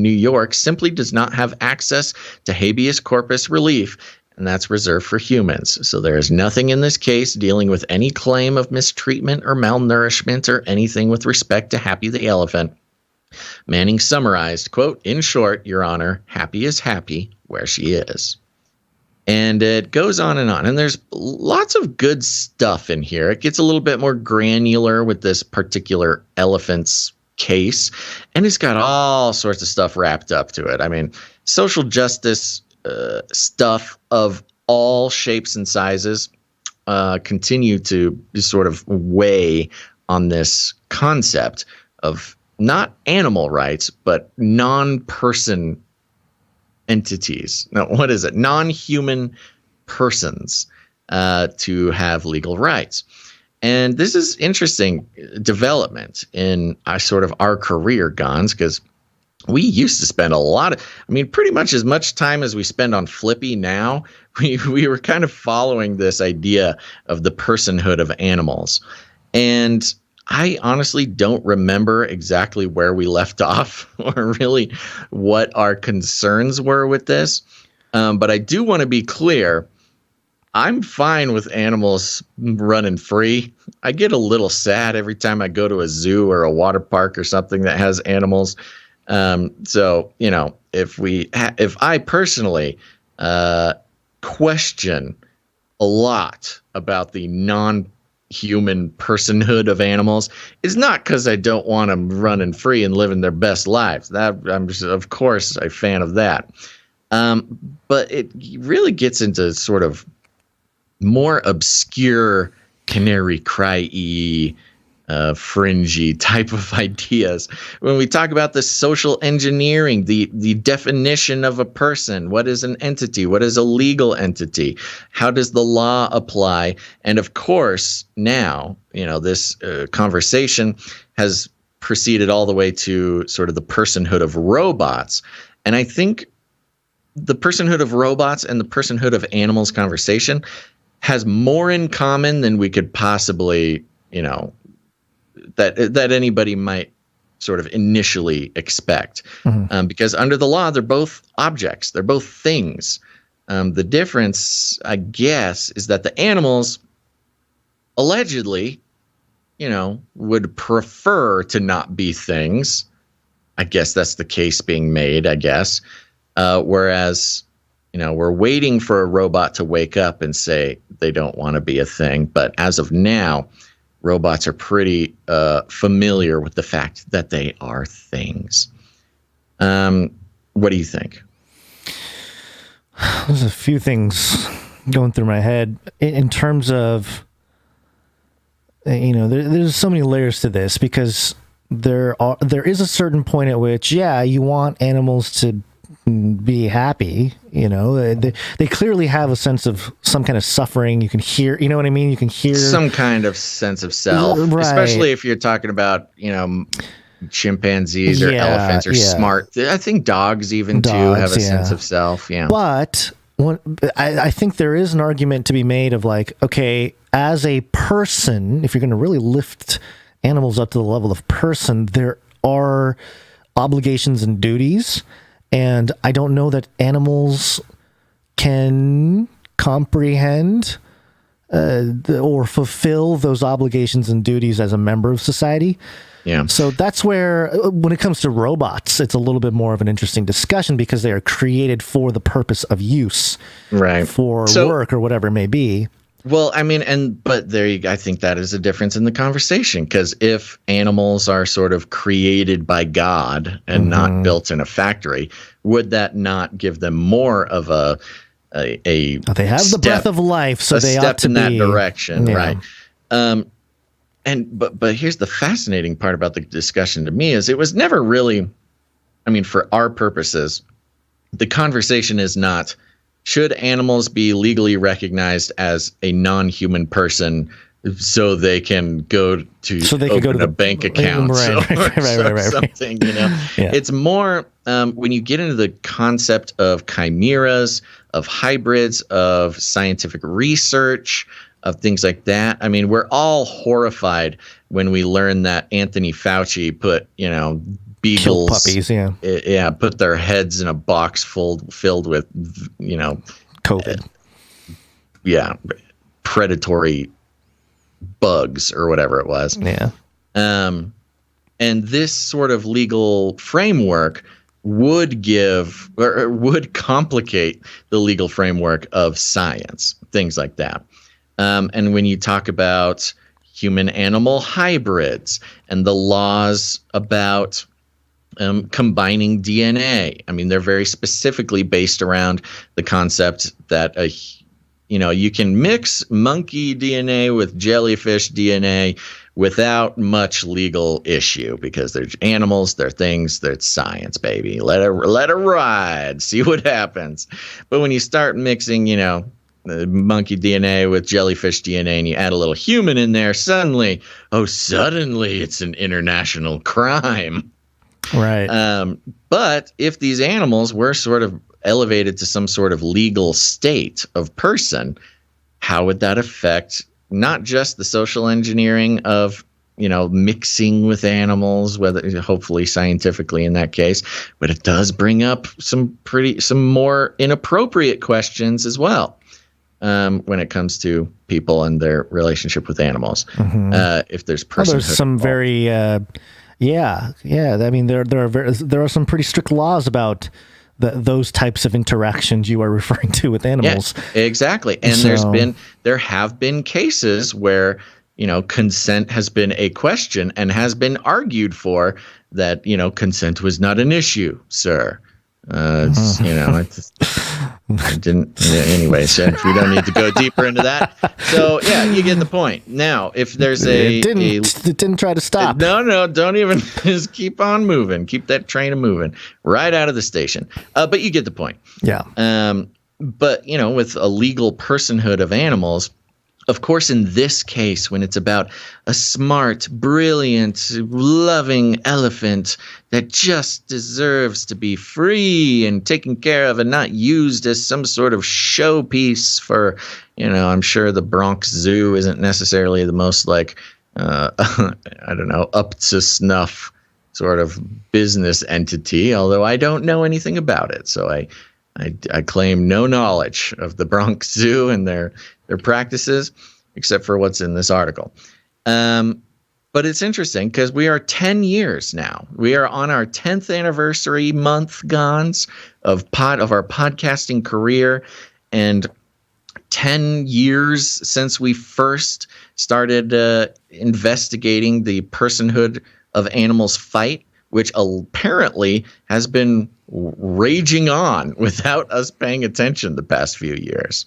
New York simply does not have access to habeas corpus relief, and that's reserved for humans. So there is nothing in this case dealing with any claim of mistreatment or malnourishment or anything with respect to Happy the elephant. Manning summarized, quote, in short, Your Honor, Happy is happy where she is. And it goes on. And there's lots of good stuff in here. It gets a little bit more granular with this particular elephant's case. And it's got all sorts of stuff wrapped up to it. I mean, social justice stuff of all shapes and sizes continue to sort of weigh on this concept of not animal rights, but non-person entities. No, what is it? Non-human persons to have legal rights. And this is interesting development in our career, Gonz, because we used to spend pretty much as much time as we spend on FLIPPY now. We were kind of following this idea of the personhood of animals. And I honestly don't remember exactly where we left off or really what our concerns were with this. But I do want to be clear. I'm fine with animals running free. I get a little sad every time I go to a zoo or a water park or something that has animals. So, if I personally question a lot about the non-human personhood of animals, it's not because I don't want them running free and living their best lives. That I'm just, of course, a fan of that. But it really gets into sort of more obscure Canary Cry-y, fringy type of ideas. When we talk about the social engineering, the definition of a person, what is an entity? What is a legal entity? How does the law apply? And of course, now, this conversation has proceeded all the way to sort of the personhood of robots. And I think the personhood of robots and the personhood of animals conversation has more in common than we could possibly, that anybody might sort of initially expect. Because under the law, they're both objects. They're both things. The difference, I guess, is that the animals allegedly, would prefer to not be things. I guess that's the case being made, I guess. Whereas, we're waiting for a robot to wake up and say they don't want to be a thing. But as of now, robots are pretty familiar with the fact that they are things. What do you think? There's a few things going through my head in terms of, there's so many layers to this, because there is a certain point at which, you want animals to be happy. They clearly have a sense of some kind of suffering. You can hear, you know what I mean? You can hear some kind of sense of self, right. Especially if you're talking about, chimpanzees or elephants or smart. I think dogs too have a sense of self. Yeah. But I think there is an argument to be made of like, okay, as a person, if you're going to really lift animals up to the level of person, there are obligations and duties. And I don't know that animals can comprehend or fulfill those obligations and duties as a member of society. Yeah. So that's where, when it comes to robots, it's a little bit more of an interesting discussion, because they are created for the purpose of use, right? For work or whatever it may be. Well, I mean, I think that is a difference in the conversation, because if animals are sort of created by God and not built in a factory, would that not give them more of a they have the breath of life, so they ought to be in that direction, yeah. Right? But here's the fascinating part about the discussion to me is it was never really, for our purposes, the conversation is not, should animals be legally recognized as a non-human person so they can go to a bank account or something? Yeah. It's more when you get into the concept of chimeras, of hybrids, of scientific research, of things like that. I mean, we're all horrified when we learn that Anthony Fauci put, beagles, puppies, put their heads in a box filled with, COVID. Predatory bugs or whatever it was. Yeah. And this sort of legal framework would give or would complicate the legal framework of science, things like that. And when you talk about human-animal hybrids and the laws about combining DNA, I mean, they're very specifically based around the concept that you can mix monkey DNA with jellyfish DNA without much legal issue because they're animals, they're things, they're science, baby. Let it ride, see what happens. But when you start mixing, monkey DNA with jellyfish DNA and you add a little human in there, suddenly it's an international crime. Right. But if these animals were sort of elevated to some sort of legal state of person, how would that affect not just the social engineering of, mixing with animals, whether hopefully scientifically in that case, but it does bring up some more inappropriate questions as well when it comes to people and their relationship with animals. Mm-hmm. If there's personhood. There's some very, I mean, there are some pretty strict laws about those types of interactions you are referring to with animals. Yeah, exactly. And there have been cases where, consent has been a question and has been argued for that, consent was not an issue, sir. Anyways, we don't need to go deeper into that. So yeah, you get the point. Now, if there's it didn't try to stop. No, don't even just keep on moving. Keep that train moving right out of the station. But you get the point. Yeah. But with a legal personhood of animals, of course, in this case, when it's about a smart, brilliant, loving elephant that just deserves to be free and taken care of and not used as some sort of showpiece for, I'm sure the Bronx Zoo isn't necessarily the most up to snuff sort of business entity, although I don't know anything about it. So I claim no knowledge of the Bronx Zoo and their practices, except for what's in this article. But it's interesting because we are 10 years now. We are on our 10th anniversary month, Gonz, of our podcasting career, and 10 years since we first started investigating the personhood of animals fight, which apparently has been raging on without us paying attention the past few years.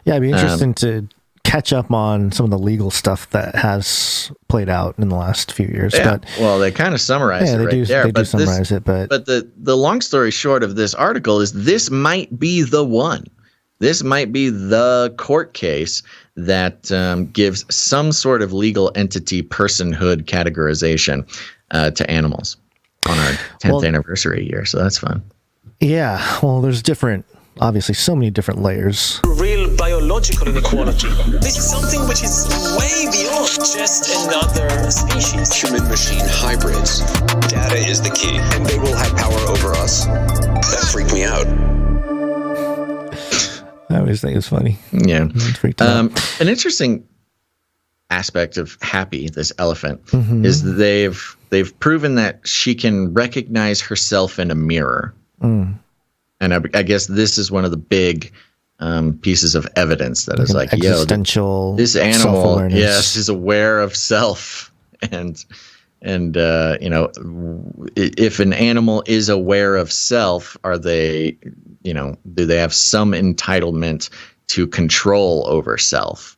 Yeah, it'd be interesting to catch up on some of the legal stuff that has played out in the last few years. Yeah, but well, they kind of summarize it right there. They do summarize it, but the long story short of this article is this might be the one. This might be the court case that gives some sort of legal entity personhood categorization to animals on our 10th anniversary year. So that's fun. Yeah. Well, there's obviously so many different layers. Real biological inequality. This is something which is way beyond just another species. Human-machine hybrids. Data is the key, and they will have power over us. That freaked me out. I always think it's funny. Yeah. An interesting aspect of Happy, this elephant, is they've proven that she can recognize herself in a mirror. And I guess this is one of the big pieces of evidence that is like, existential this animal, is aware of self. And if an animal is aware of self, are they, do they have some entitlement to control over self?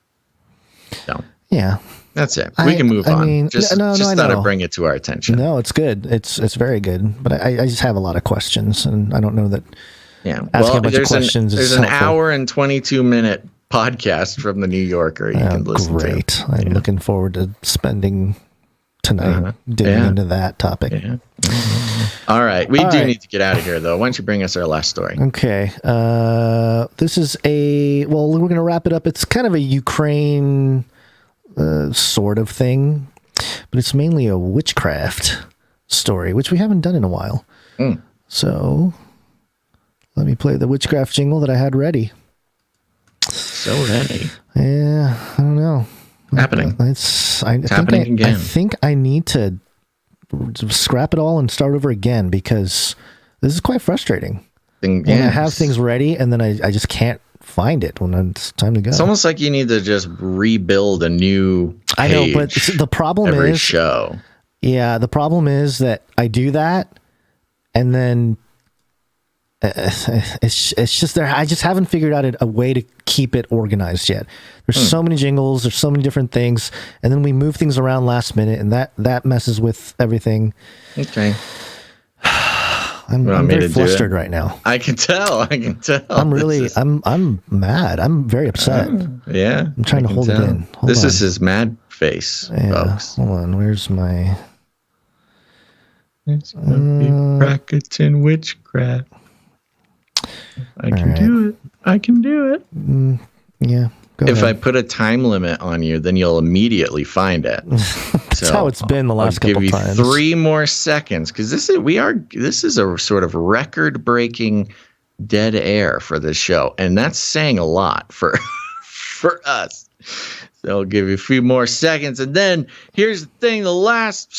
No. Yeah. That's it. We can move on. Mean, just thought I'd bring it to our attention. No, it's good. It's very good. But I just have a lot of questions, and I don't know that. Yeah. Asking a bunch of questions there's is an helpful. hour and 22-minute podcast from the New Yorker you can listen to. Great. I'm looking forward to spending tonight digging into that topic. Yeah. All right. We do need to get out of here, though. Why don't you bring us our last story? Okay. This is we're going to wrap it up. It's kind of a Ukraine sort of thing, but it's mainly a witchcraft story, which we haven't done in a while. So let me play the witchcraft jingle that I had ready. So ready. Yeah, I don't know. Happening. It's happening again. I think I need to scrap it all and start over again because this is quite frustrating. When I have things ready and then I just can't find it when it's time to go. It's almost like you need to just rebuild a new page. I know, but the problem every is show. Yeah, the problem is that I do that and then it's just there. I just haven't figured out a way to keep it organized yet. There's so many jingles. There's so many different things. And then we move things around last minute and that messes with everything. Okay. I'm very flustered right now. I can tell. I'm mad. I'm very upset. Yeah. I'm trying to hold it in. This is his mad face, folks. Hold on. Where's my... It's Bracketon witchcraft. I can do it. Yeah. If I put a time limit on you, then you'll immediately find it. That's how it's been the last couple times. I'll give you 3 more seconds because this is a sort of record-breaking dead air for this show, and that's saying a lot for us. So I'll give you a few more seconds, and then here's the thing: the last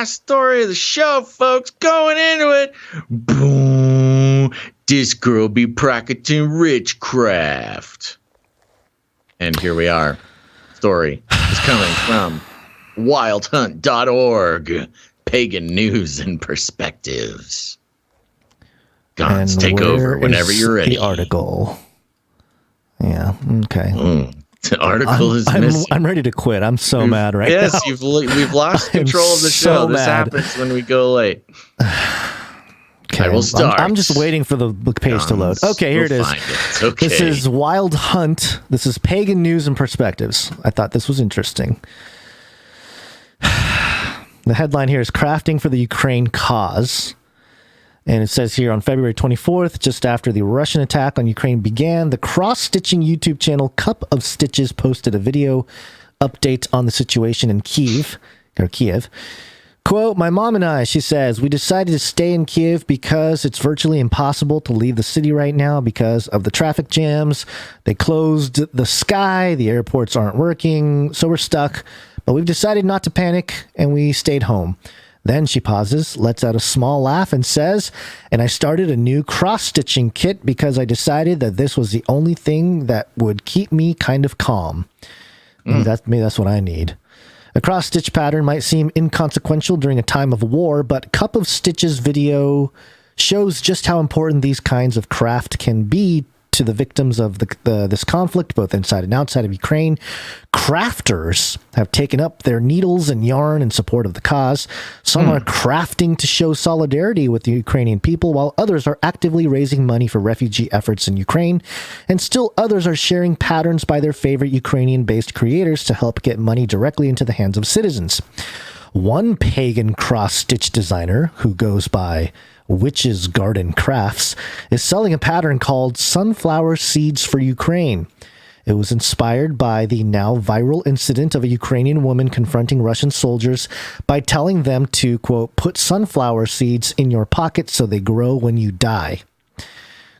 story of the show, folks. Going into it, boom! This girl be practicing witchcraft. And here we are. Story is coming from wildhunt.org. Pagan news and perspectives. Gonz, take over whenever you're ready. The article. Yeah. Okay. The article is missing. I'm ready to quit. I'm so mad right now. Yes, we've lost control of the show. This happens when we go late. Okay, I will start. I'm just waiting for the page to load. Okay, here it is. It's okay. This is Wild Hunt. This is Pagan News and Perspectives. I thought this was interesting. The headline here is Crafting for the Ukraine Cause. And it says here on February 24th, just after the Russian attack on Ukraine began, the cross-stitching YouTube channel Cup of Stitches posted a video update on the situation in Kiev. Quote, my mom and I, she says, we decided to stay in Kiev because it's virtually impossible to leave the city right now because of the traffic jams. They closed the sky. The airports aren't working. So we're stuck. But we've decided not to panic and we stayed home. Then she pauses, lets out a small laugh and says, and I started a new cross-stitching kit because I decided that this was the only thing that would keep me kind of calm. Maybe that's what I need. A cross-stitch pattern might seem inconsequential during a time of war, but Cup of Stitches video shows just how important these kinds of craft can be to the victims of this conflict, both inside and outside of Ukraine. Crafters have taken up their needles and yarn in support of the cause. Some are crafting to show solidarity with the Ukrainian people, while others are actively raising money for refugee efforts in Ukraine. And still others are sharing patterns by their favorite Ukrainian-based creators to help get money directly into the hands of citizens. One pagan cross-stitch designer, who goes by Witch's Garden Crafts, is selling a pattern called Sunflower Seeds for Ukraine. It was inspired by the now viral incident of a Ukrainian woman confronting Russian soldiers by telling them to, quote, put sunflower seeds in your pocket so they grow when you die.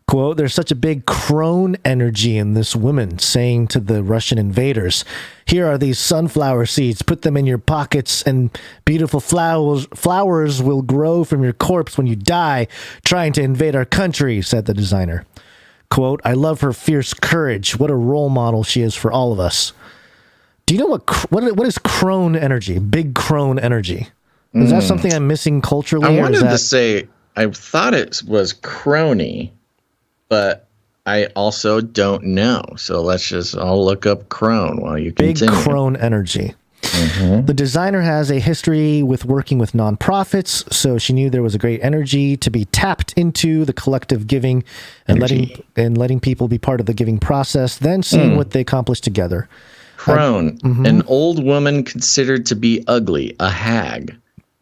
Quote, there's such a big crone energy in this woman saying to the Russian invaders, here are these sunflower seeds, put them in your pockets and beautiful flowers will grow from your corpse when you die trying to invade our country, said the designer. Quote, I love her fierce courage. What a role model she is for all of us. Do you know what is crone energy? Big crone energy. Is that something I'm missing culturally? I wanted to say, I thought it was crony, but I also don't know. So I'll look up crone while you continue. Big crone energy. Mm-hmm. The designer has a history with working with nonprofits, so she knew there was a great energy to be tapped into the collective giving and letting people be part of the giving process, then seeing what they accomplished together. Crone, an old woman considered to be ugly, a hag.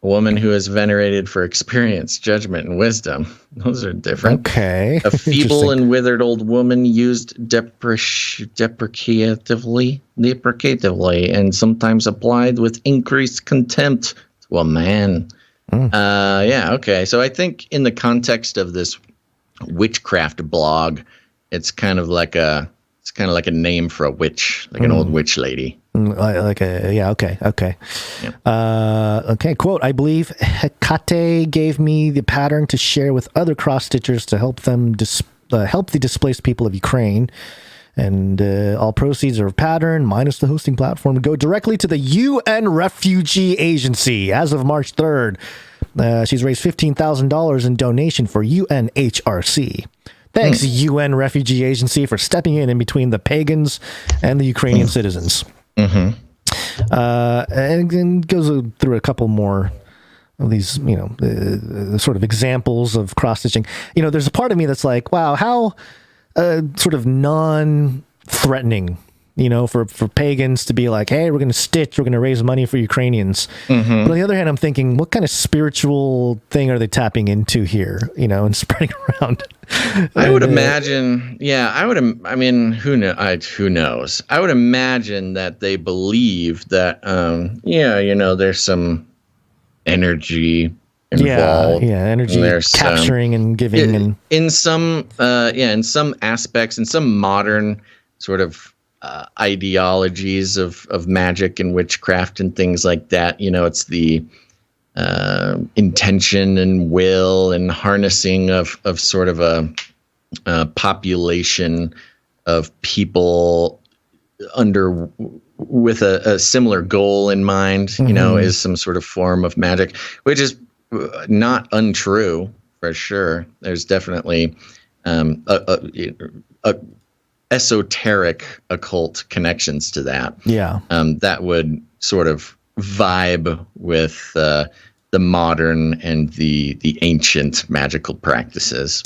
A woman who is venerated for experience, judgment, and wisdom. Those are different. Okay. A feeble and withered old woman used deprecatively, and sometimes applied with increased contempt to a man. Yeah, okay. So I think in the context of this witchcraft blog, it's kind of like a name for a witch, like an old witch lady. Okay. Yeah. Okay. Quote: I believe Hecate gave me the pattern to share with other cross stitchers to help them help the displaced people of Ukraine. And all proceeds of pattern minus the hosting platform go directly to the UN Refugee Agency. As of March 3rd, she's raised $15,000 in donation for UNHRC. Thanks, UN Refugee Agency, for stepping in between the pagans and the Ukrainian citizens. And goes through a couple more of these, the sort of examples of cross-stitching. There's a part of me that's like, wow, how sort of non-threatening, for pagans to be like, hey, we're going to raise money for Ukrainians. But on the other hand, I'm thinking, what kind of spiritual thing are they tapping into here, and spreading around? I would imagine, who knows? I would imagine that they believe that, there's some energy involved. Yeah, energy capturing and giving. In some aspects, in some modern sort of ideologies of magic and witchcraft and things like that, it's the intention and will and harnessing of sort of a population of people with a similar goal in mind, is some sort of form of magic, which is not untrue for sure. There's definitely a esoteric occult connections to that. Yeah. That would sort of vibe with the modern and the ancient magical practices.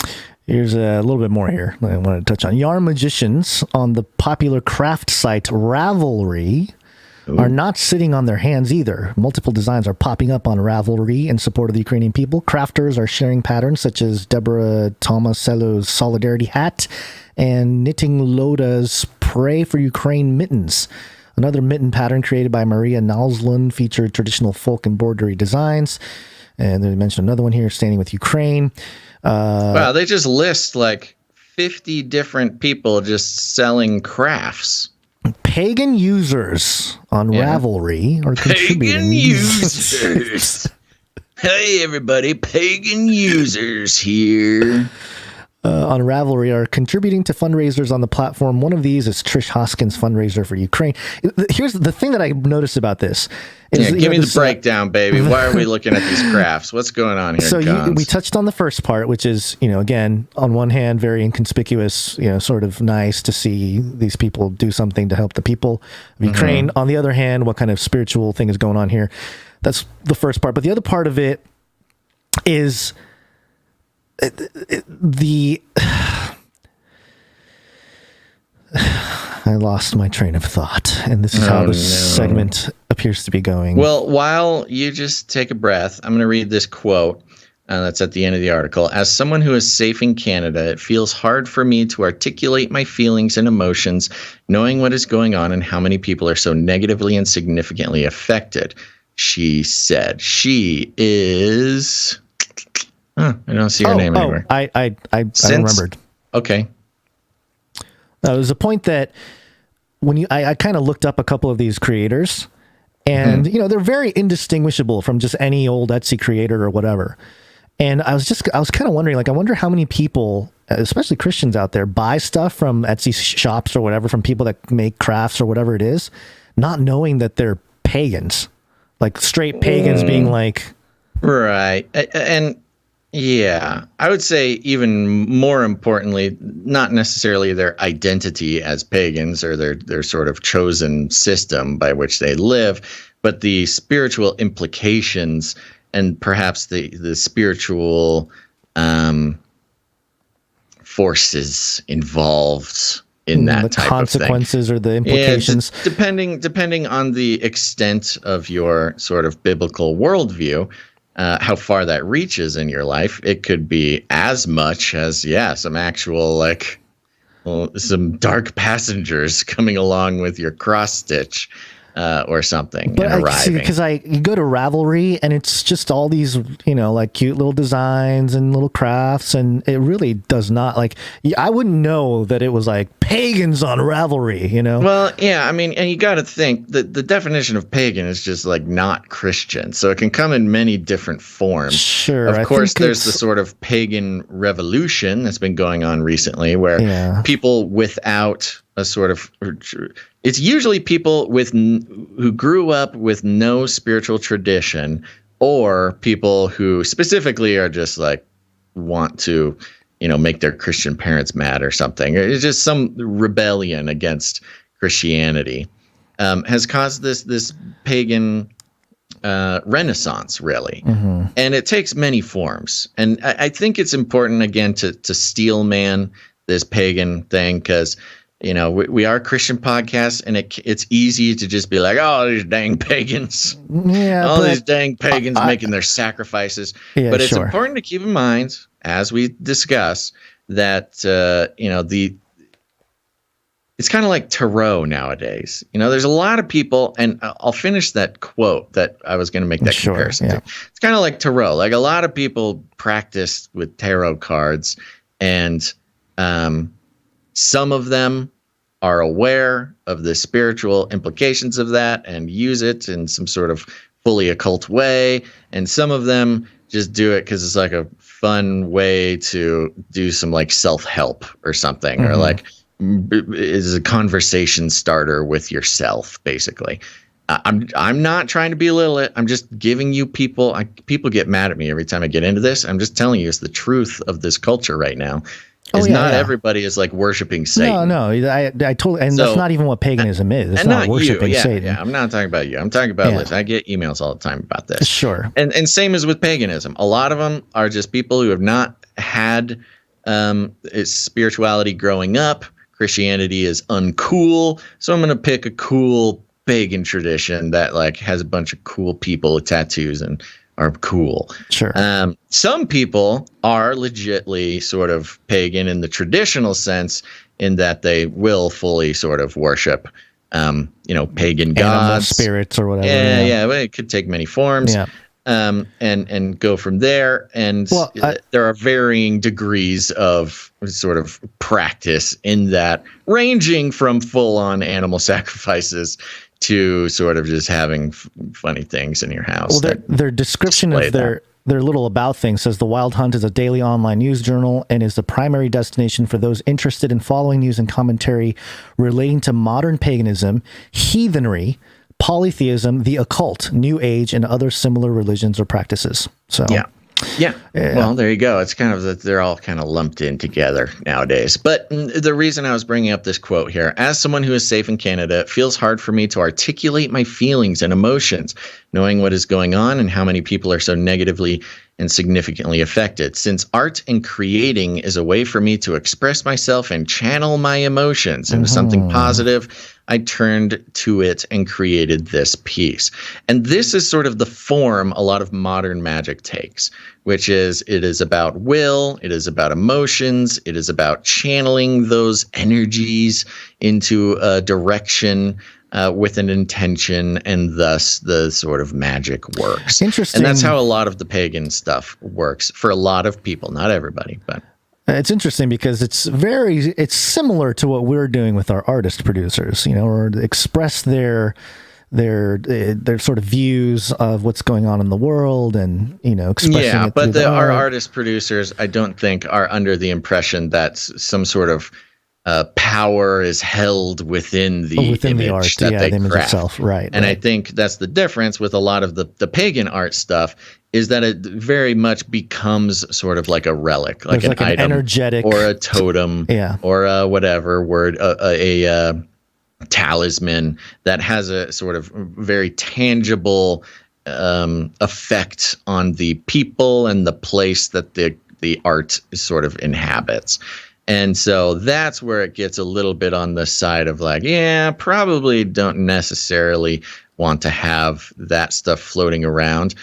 Here's a little bit more here I wanted to touch on. Yarn magicians on the popular craft site Ravelry are not sitting on their hands either. Multiple designs are popping up on Ravelry in support of the Ukrainian people. Crafters are sharing patterns such as Deborah Tomasello's Solidarity Hat and Knitting Loda's Pray for Ukraine mittens. Another mitten pattern created by Maria Nalslund featured traditional folk embroidery designs. And they mentioned another one here, Standing with Ukraine. Wow, they just list like 50 different people just selling crafts. Pagan users on Ravelry are contributing. Pagan users. Hey, everybody, pagan users here. On Ravelry are contributing to fundraisers on the platform. One of these is Trish Hoskins' fundraiser for Ukraine. Here's the thing that I noticed about this. Give me the breakdown, baby. Why are we looking at these crafts? What's going on here? So we touched on the first part, which is, again, on one hand, very inconspicuous, sort of nice to see these people do something to help the people of Ukraine. On the other hand, what kind of spiritual thing is going on here? That's the first part. But the other part of it is I lost my train of thought, and this is how this segment appears to be going. Well, while you just take a breath, I'm going to read this quote that's at the end of the article. As someone who is safe in Canada, it feels hard for me to articulate my feelings and emotions, knowing what is going on and how many people are so negatively and significantly affected. She said. She is... I don't see her name anywhere. I remembered. Okay. There's a point that when I kind of looked up a couple of these creators, and they're very indistinguishable from just any old Etsy creator or whatever. And I was kind of wondering, I wonder how many people, especially Christians out there, buy stuff from Etsy shops or whatever, from people that make crafts or whatever it is, not knowing that they're pagans, like straight pagans being like, right. And yeah, I would say even more importantly, not necessarily their identity as pagans or their sort of chosen system by which they live, but the spiritual implications and perhaps the spiritual forces involved in that the type consequences of thing. or the implications. Yeah, depending on the extent of your sort of biblical worldview, how far that reaches in your life, it could be as much as some actual some dark passengers coming along with your cross stitch. Or something, but and arriving. Because you go to Ravelry and it's just all these, cute little designs and little crafts, and it really does not I wouldn't know that it was pagans on Ravelry, Well, yeah, I mean, and you got to think that the definition of pagan is just not Christian, so it can come in many different forms. Sure, of course, there's the sort of pagan revolution that's been going on recently, where people without a sort of, it's usually people who grew up with no spiritual tradition, or people who specifically are just want to, make their Christian parents mad or something. It's just some rebellion against Christianity has caused this pagan renaissance, really. Mm-hmm. And it takes many forms. And I think it's important, again, to steel man this pagan thing, because we are a Christian podcast, and it's easy to just be like, oh, these dang pagans. Yeah, all these dang pagans making their sacrifices. Yeah, but it's important to keep in mind, as we discuss, that, it's kind of like tarot nowadays. There's a lot of people, and I'll finish that quote that I was going to make that comparison to. It's kind of like tarot. A lot of people practice with tarot cards, and some of them are aware of the spiritual implications of that and use it in some sort of fully occult way. And some of them just do it because it's a fun way to do some self-help or something, mm-hmm. or is a conversation starter with yourself, basically. I'm not trying to belittle it. I'm just giving you people get mad at me every time I get into this. I'm just telling you it's the truth of this culture right now. Everybody is worshiping Satan. No, I totally, and that's not even what paganism is. It's not worshiping Satan. Yeah, I'm not talking about you. I'm talking about Liz. I get emails all the time about this. Sure. And same as with paganism. A lot of them are just people who have not had spirituality growing up. Christianity is uncool, so I'm going to pick a cool pagan tradition that has a bunch of cool people with tattoos and are cool. Sure. Some people are legitly sort of pagan in the traditional sense, in that they will fully sort of worship, pagan gods, spirits, or whatever. Yeah. Well, it could take many forms. Yeah. And go from there. And there are varying degrees of sort of practice in that, ranging from full-on animal sacrifices to sort of just having funny things in your house. Well, their description of their little about thing says the Wild Hunt is a daily online news journal and is the primary destination for those interested in following news and commentary relating to modern paganism, heathenry, polytheism, the occult, New Age, and other similar religions or practices. So Yeah. Well, there you go. It's kind of they're all kind of lumped in together nowadays. But the reason I was bringing up this quote here, as someone who is safe in Canada, it feels hard for me to articulate my feelings and emotions, knowing what is going on and how many people are so negatively and significantly affected. Since art and creating is a way for me to express myself and channel my emotions into something positive, I turned to it and created this piece. And this is sort of the form a lot of modern magic takes, which is it is about will, it is about emotions, it is about channeling those energies into a direction with an intention, and thus the sort of magic works. Interesting. And that's how a lot of the pagan stuff works for a lot of people, not everybody, but. It's interesting because it's similar to what we're doing with our artist producers, or express their sort of views of what's going on in the world, and expressing it. But our artist producers, I don't think, are under the impression that some sort of power is held within the image art, that they the image craft. itself, right? And I think that's the difference with a lot of the pagan art stuff, is that it very much becomes sort of like a relic, like an item, energetic, or a totem, or a whatever word, a talisman that has a sort of very tangible effect on the people and the place that the art sort of inhabits. And so that's where it gets a little bit on the side of like, yeah, probably don't necessarily want to have that stuff floating around.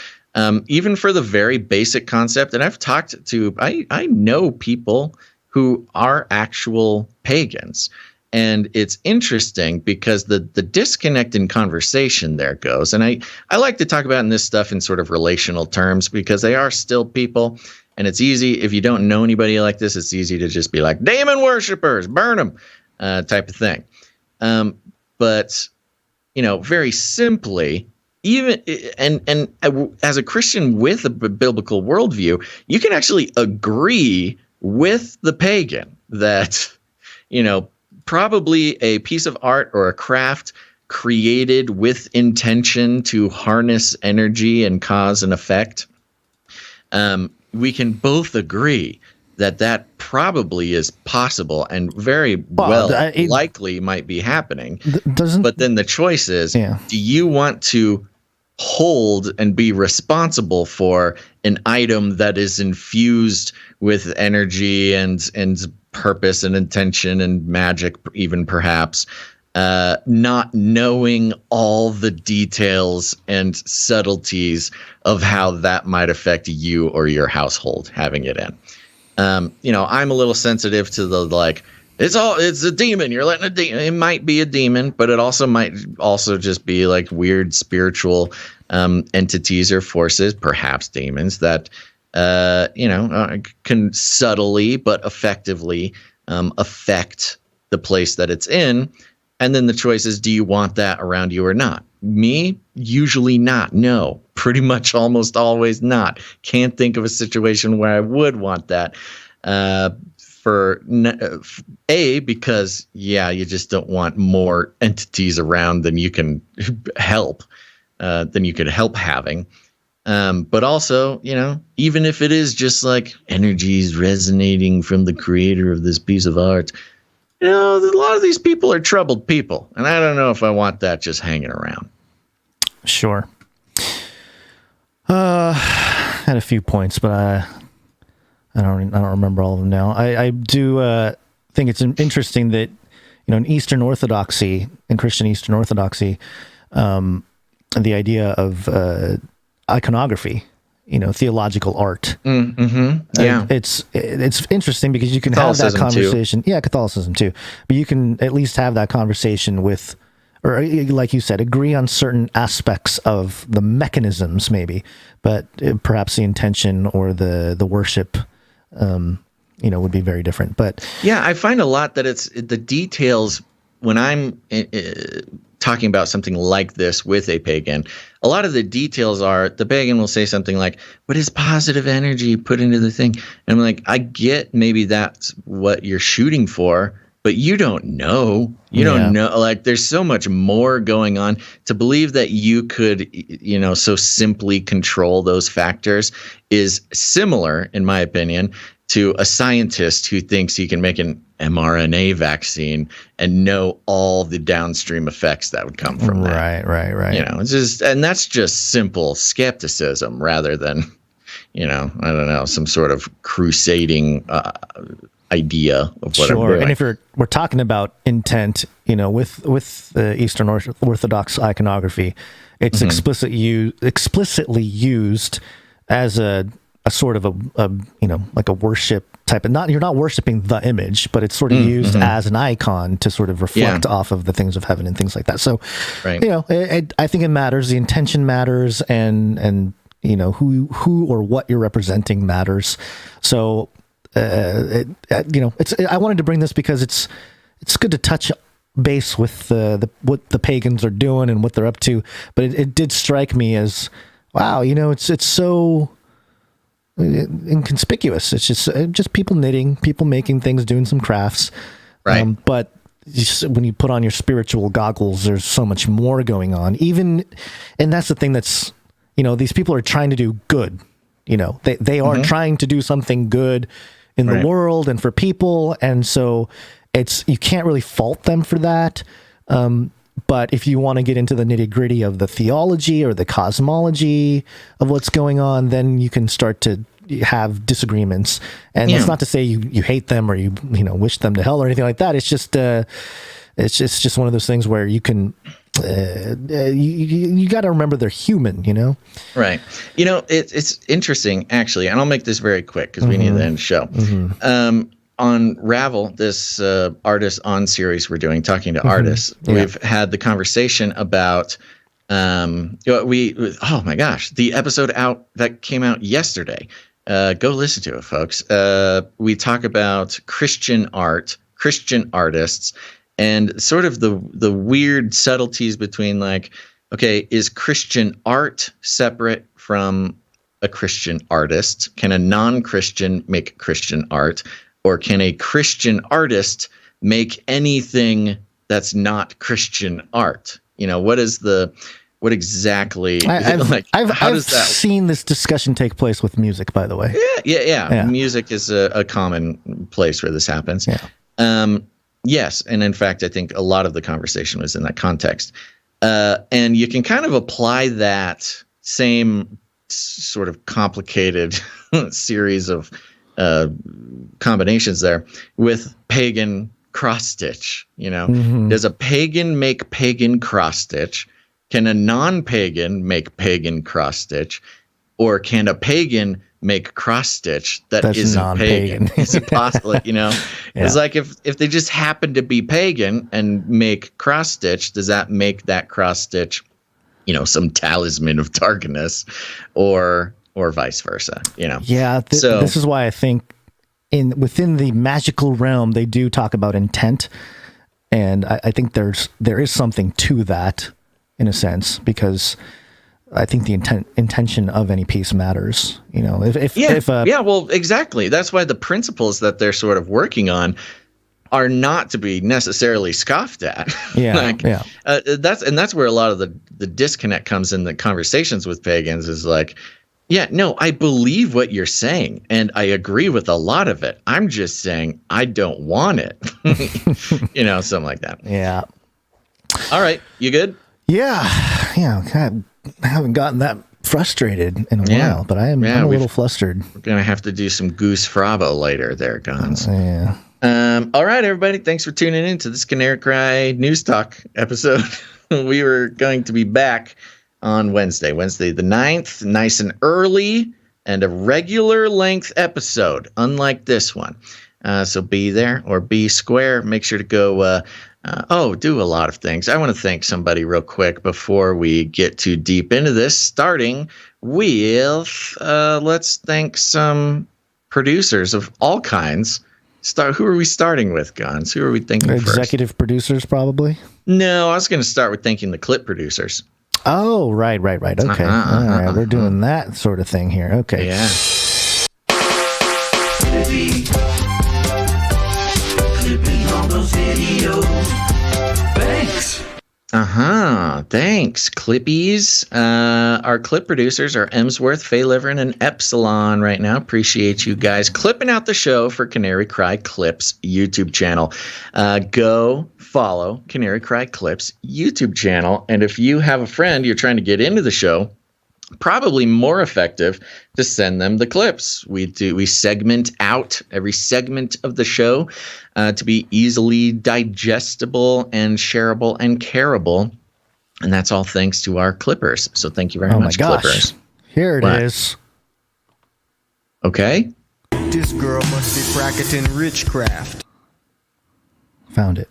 Even for the very basic concept, and I've talked to, I know people who are actual pagans. And it's interesting because the disconnect in conversation there goes. And I like to talk about in this stuff in sort of relational terms because they are still people. And it's easy, if you don't know anybody like this, it's easy to just be like, demon worshippers, burn them, type of thing. But, you know, very simply, even and as a Christian with a biblical worldview, you can actually agree with the pagan that, you know, probably a piece of art or a craft created with intention to harness energy and cause an effect. We can both agree that probably is possible and very likely might be happening. But then the choice is, do you want to hold and be responsible for an item that is infused with energy and purpose and intention and magic, even perhaps, not knowing all the details and subtleties of how that might affect you or your household having it in? You know, I'm a little sensitive to the, like, it's a demon. You're letting a demon. It might be a demon, but it also might just be like weird spiritual entities or forces, perhaps demons that, can subtly but effectively affect the place that it's in. And then the choice is, do you want that around you or not? Me, usually not. No, pretty much almost always not. Can't think of a situation where I would want that. Because, you just don't want more entities around than you can help, than you could help having. But also, you know, even if it is just like energies resonating from the creator of this piece of art, you know, a lot of these people are troubled people, and I don't know if I want that just hanging around. Sure. Had a few points, but I don't remember all of them now. I do think it's interesting that, you know, in Eastern Orthodoxy, in Christian Eastern Orthodoxy, the idea of iconography, you know, theological art. Yeah, it's interesting because you can have that conversation. Too. Yeah, Catholicism too, but you can at least have that conversation with, or like you said, agree on certain aspects of the mechanisms, maybe, but perhaps the intention or the worship, would be very different. But yeah, I find a lot that it's the details when I'm talking about something like this with a pagan. A lot of the details are the pagan will say something like, what is positive energy put into the thing? And I'm like, I get maybe that's what you're shooting for, but you don't know. You don't know. Like, there's so much more going on. To believe that you could, you know, so simply control those factors is similar, in my opinion, to a scientist who thinks he can make an mRNA vaccine and know all the downstream effects that would come from that. Right. You know, it's just, and that's just simple skepticism rather than, you know, I don't know, some sort of crusading idea of what I'm doing. And if we're talking about intent, you know, with the Eastern Orthodox iconography, it's explicitly used as a sort of a like a worship type of, you're not worshiping the image, but it's sort of used as an icon to sort of reflect off of the things of heaven and things like that. So, you know, I think it matters. The intention matters, and you know, who or what you're representing matters. So, I wanted to bring this because it's good to touch base with what the pagans are doing and what they're up to. But it did strike me as, wow, you know, it's so inconspicuous. It's just people knitting, people making things, doing some crafts. Right. But when you put on your spiritual goggles, there's so much more going on. And that's the thing that's, you know, these people are trying to do good. You know, they are trying to do something good in the world and for people. And so you can't really fault them for that. But if you want to get into the nitty gritty of the theology or the cosmology of what's going on, then you can start to have disagreements, and that's not to say you hate them or you wish them to hell or anything like that. It's just one of those things where you can you got to remember they're human, Right. It's interesting actually, and I'll make this very quick because we need to end the show. On Ravel, this artist on series we're doing, talking to artists, we've had the conversation about oh my gosh, the episode that came out yesterday. Go listen to it, folks. We talk about Christian art, Christian artists, and sort of the weird subtleties between is Christian art separate from a Christian artist? Can a non-Christian make Christian art? Or can a Christian artist make anything that's not Christian art? What exactly? I've seen this discussion take place with music, by the way. Yeah. Music is a common place where this happens. Yeah. Yes, and in fact, I think a lot of the conversation was in that context. And you can kind of apply that same sort of complicated series of combinations there with pagan cross stitch. Does a pagan make pagan cross stitch? Can a non-pagan make pagan cross stitch? Or can a pagan make cross stitch that's isn't pagan? Is it possible? It's like if they just happen to be pagan and make cross stitch, does that make that cross stitch, some talisman of darkness, or vice versa? Yeah. This is why I think within the magical realm they do talk about intent, and I think there is something to that in a sense, because I think the intention of any piece matters. Well, exactly. That's why the principles that they're sort of working on are not to be necessarily scoffed at. That's where a lot of the disconnect comes in the conversations with pagans is I believe what you're saying and I agree with a lot of it. I'm just saying I don't want it. Something like that. Yeah. All right. You good? Yeah. God, I haven't gotten that frustrated in a while, but I'm a little flustered. We're going to have to do some Goose Frabo later there, Gonz. Yeah. All right, everybody. Thanks for tuning in to this Canary Cry News Talk episode. We were going to be back on Wednesday the 9th, nice and early, and a regular length episode, unlike this one. So be there or be square. Make sure to go do a lot of things. I want to thank somebody real quick before we get too deep into this, starting with let's thank some producers of all kinds. Who are we starting with, Gonz? Who are we thinking first? Executive producers, probably? No, I was going to start with thanking the clip producers. Oh, right. Okay. All right. We're doing that sort of thing here. Okay. Yeah. Clipping all those videos. Thanks. Thanks, Clippies. Our clip producers are Emsworth, Faylivern, and Epsilon right now. Appreciate you guys clipping out the show for Canary Cry Clips YouTube channel. Go follow Canary Cry Clips YouTube channel. And if you have a friend you're trying to get into the show, probably more effective to send them the clips. We segment out every segment of the show to be easily digestible and shareable and careable. And that's all thanks to our clippers. So thank you very much, clippers. Here it is. Okay. This girl must be practicing witchcraft. Found it.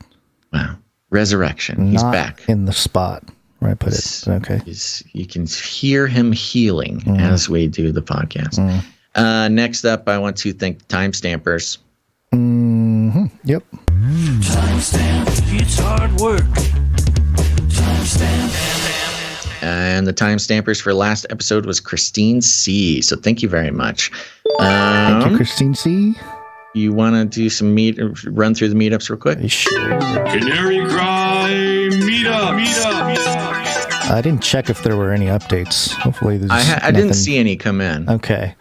Wow. Resurrection. He's back. In the spot where I put it. Okay. You can hear him healing as we do the podcast. Next up, I want to thank the timestampers. Yep. Timestamp. It's hard work. Timestamp. And the timestampers for last episode was Christine C. So thank you very much. Thank you, Christine C. You want to do some run through the meetups real quick? Sure. Canary Cry Meetups. I didn't check if there were any updates. Hopefully there's I didn't see any come in. Okay.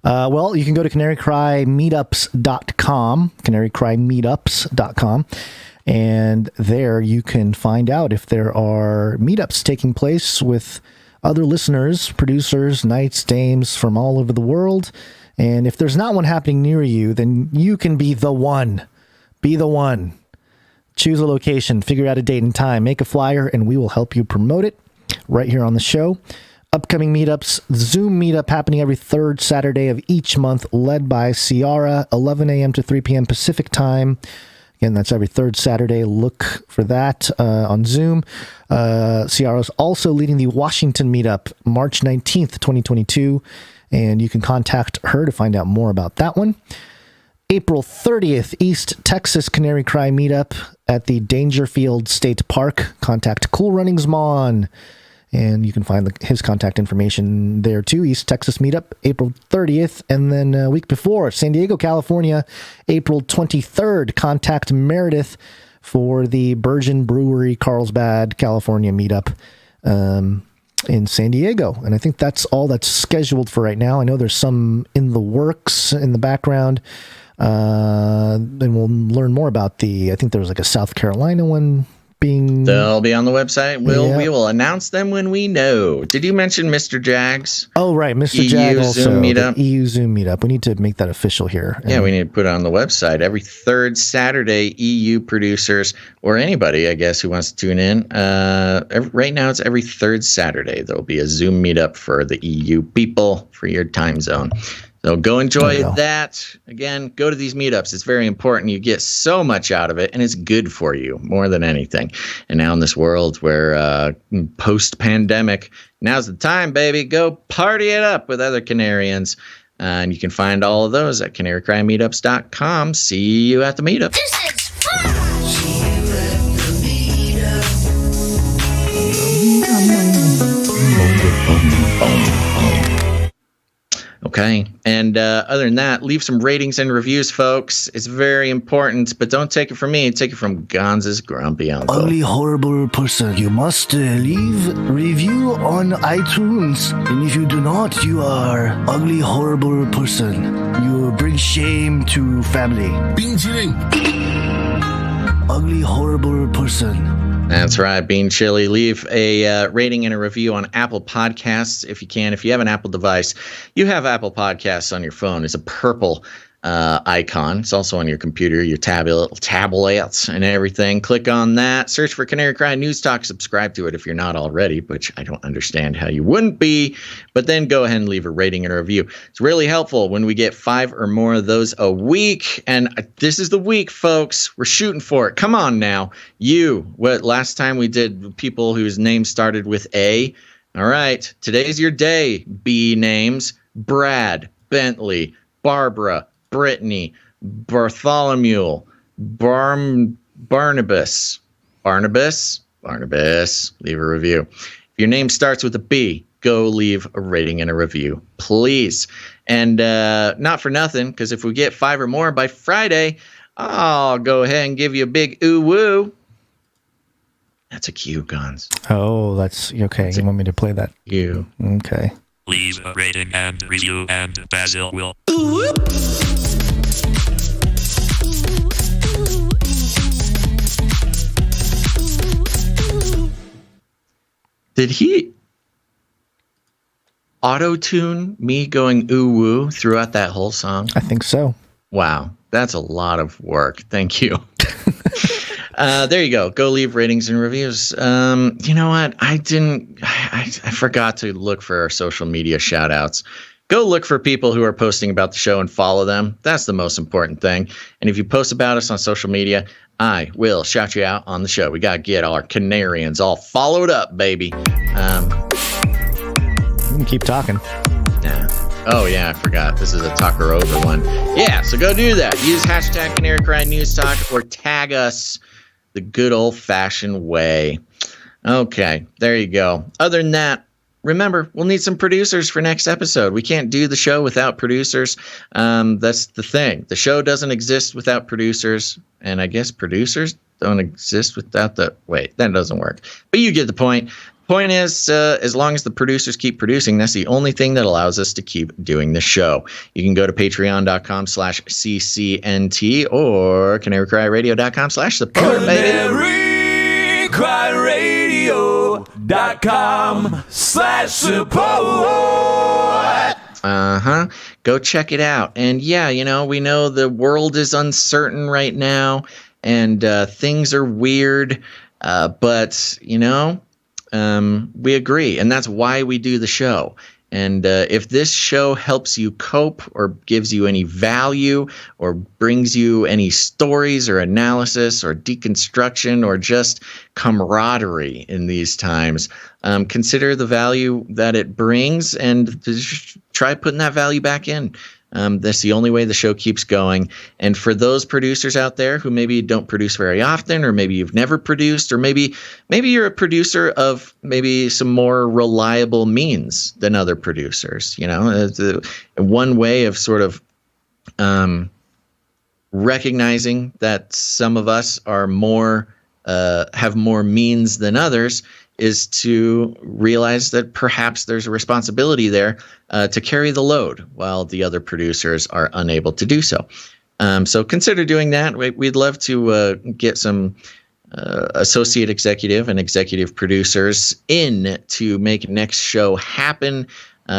Well, you can go to CanaryCry.Meetups.com, CanaryCry.Meetups.com, and there you can find out if there are meetups taking place with other listeners, producers, knights, dames from all over the world. And if there's not one happening near you, then you can be the one. Be the one. Choose a location, figure out a date and time, make a flyer, and we will help you promote it right here on the show. Upcoming meetups, Zoom meetup happening every third Saturday of each month, led by Ciara, 11 a.m. to 3 p.m. Pacific time. Again, that's every third Saturday. Look for that on Zoom. Ciara is also leading the Washington meetup, March 19th, 2022, and you can contact her to find out more about that one. April 30th, East Texas Canary Cry meetup at the Dangerfield State Park. Contact Cool Runnings Mon. And you can find his contact information there too. East Texas meetup, April 30th. And then a week before, San Diego, California, April 23rd. Contact Meredith for the Bergen Brewery, Carlsbad, California meetup in San Diego. And I think that's all that's scheduled for right now. I know there's some in the works in the background. And we'll learn more about I think there was like a South Carolina one. They'll be on the website. We will announce them when we know. Did you mention Mr. Jags? Oh, right. Mr. Jag also. Zoom meetup. EU Zoom meetup. We need to make that official here. Yeah, we need to put it on the website. Every third Saturday, EU producers or anybody, I guess, who wants to tune in. Right now, it's every third Saturday. There'll be a Zoom meetup for the EU people for your time zone. So go enjoy that. Again, go to these meetups. It's very important. You get so much out of it, and it's good for you more than anything. And now in this world where post-pandemic, now's the time, baby. Go party it up with other Canarians. And you can find all of those at CanaryCry.Meetups.com. See you at the meetup. This is fun! Okay. And other than that, leave some ratings and reviews, folks. It's very important, but don't take it from me. Take it from Gonz's grumpy uncle. Ugly, horrible person. You must leave review on iTunes. And if you do not, you are ugly, horrible person. You bring shame to family. Bean chilling. Ugly, horrible person. That's right, Bean Chili. Leave a rating and a review on Apple Podcasts if you can. If you have an Apple device, you have Apple Podcasts on your phone. It's a purple icon. It's also on your computer, your tablets, and everything. Click on that. Search for Canary Cry News Talk. Subscribe to it if you're not already, which I don't understand how you wouldn't be. But then go ahead and leave a rating and a review. It's really helpful when we get 5 or more of those a week. And this is the week, folks. We're shooting for it. Come on now. Last time we did people whose names started with A. All right. Today's your day. B names: Brad, Bentley, Barbara, Brittany, Bartholomew, Barnabas. Leave a review. If your name starts with a B, go leave a rating and a review, please. And not for nothing, because if we get 5 or more by Friday, I'll go ahead and give you a big ooh woo. That's a cue, Gonz. Oh, that's okay. You want me to play that? You. Okay. Leave a rating and review, and Basil will. Did he auto-tune me going ooh woo throughout that whole song? I think so. Wow, that's a lot of work. Thank you. There you go. Go leave ratings and reviews. You know what? I forgot to look for our social media shout outs. Go look for people who are posting about the show and follow them. That's the most important thing. And if you post about us on social media, I will shout you out on the show. We got to get our Canarians all followed up, baby. You can keep talking. Yeah. Oh, yeah, I forgot. This is a talker over one. Yeah, so go do that. Use hashtag CanaryCryNewsTalk or tag us the good old-fashioned way. Okay, there you go. Other than that, remember, we'll need some producers for next episode. We can't do the show without producers. That's the thing. The show doesn't exist without producers, and I guess producers don't exist without the... Wait, that doesn't work. But you get the point. Point is, as long as the producers keep producing, that's the only thing that allows us to keep doing the show. You can go to patreon.com/CCNT or CanaryCryRadio.com/support, baby. CanaryCryRadio.com. patreon.com/support. Go check it out. And yeah, we know the world is uncertain right now and things are weird, but we agree, and that's why we do the show. And if this show helps you cope or gives you any value or brings you any stories or analysis or deconstruction or just camaraderie in these times, consider the value that it brings and try putting that value back in. That's the only way the show keeps going. And for those producers out there who maybe don't produce very often, or maybe you've never produced, or maybe you're a producer of maybe some more reliable means than other producers, one way of sort of recognizing that some of us are more have more means than others is to realize that perhaps there's a responsibility there to carry the load while the other producers are unable to do so. So consider doing that. We'd love to get some associate executive and executive producers in to make next show happen,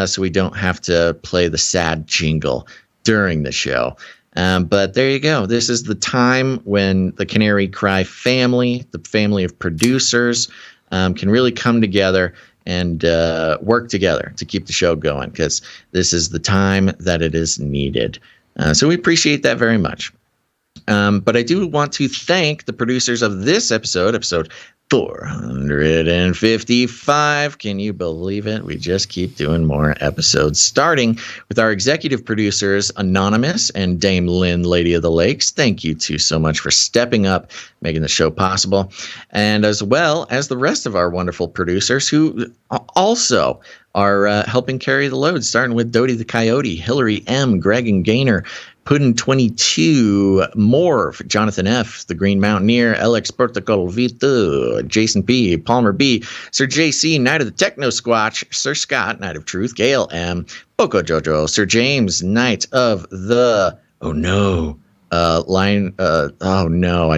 so we don't have to play the sad jingle during the show. But there you go. This is the time when the Canary Cry family, the family of producers, can really come together and work together to keep the show going, because this is the time that it is needed. So we appreciate that very much. But I do want to thank the producers of this episode 455. Can you believe it? We just keep doing more episodes, starting with our executive producers, Anonymous and Dame Lynn, Lady of the Lakes. Thank you two so much for stepping up, making the show possible. And as well as the rest of our wonderful producers who also are helping carry the load, starting with Dodie the Coyote, Hillary M., Greg and Gaynor, Puddin 22, Morph, Jonathan F., The Green Mountaineer, Alex Portico Vito, Jason P., Palmer B., Sir JC, Knight of the Techno Squatch, Sir Scott, Knight of Truth, Gail M., Boko Jojo, Sir James, Knight of the I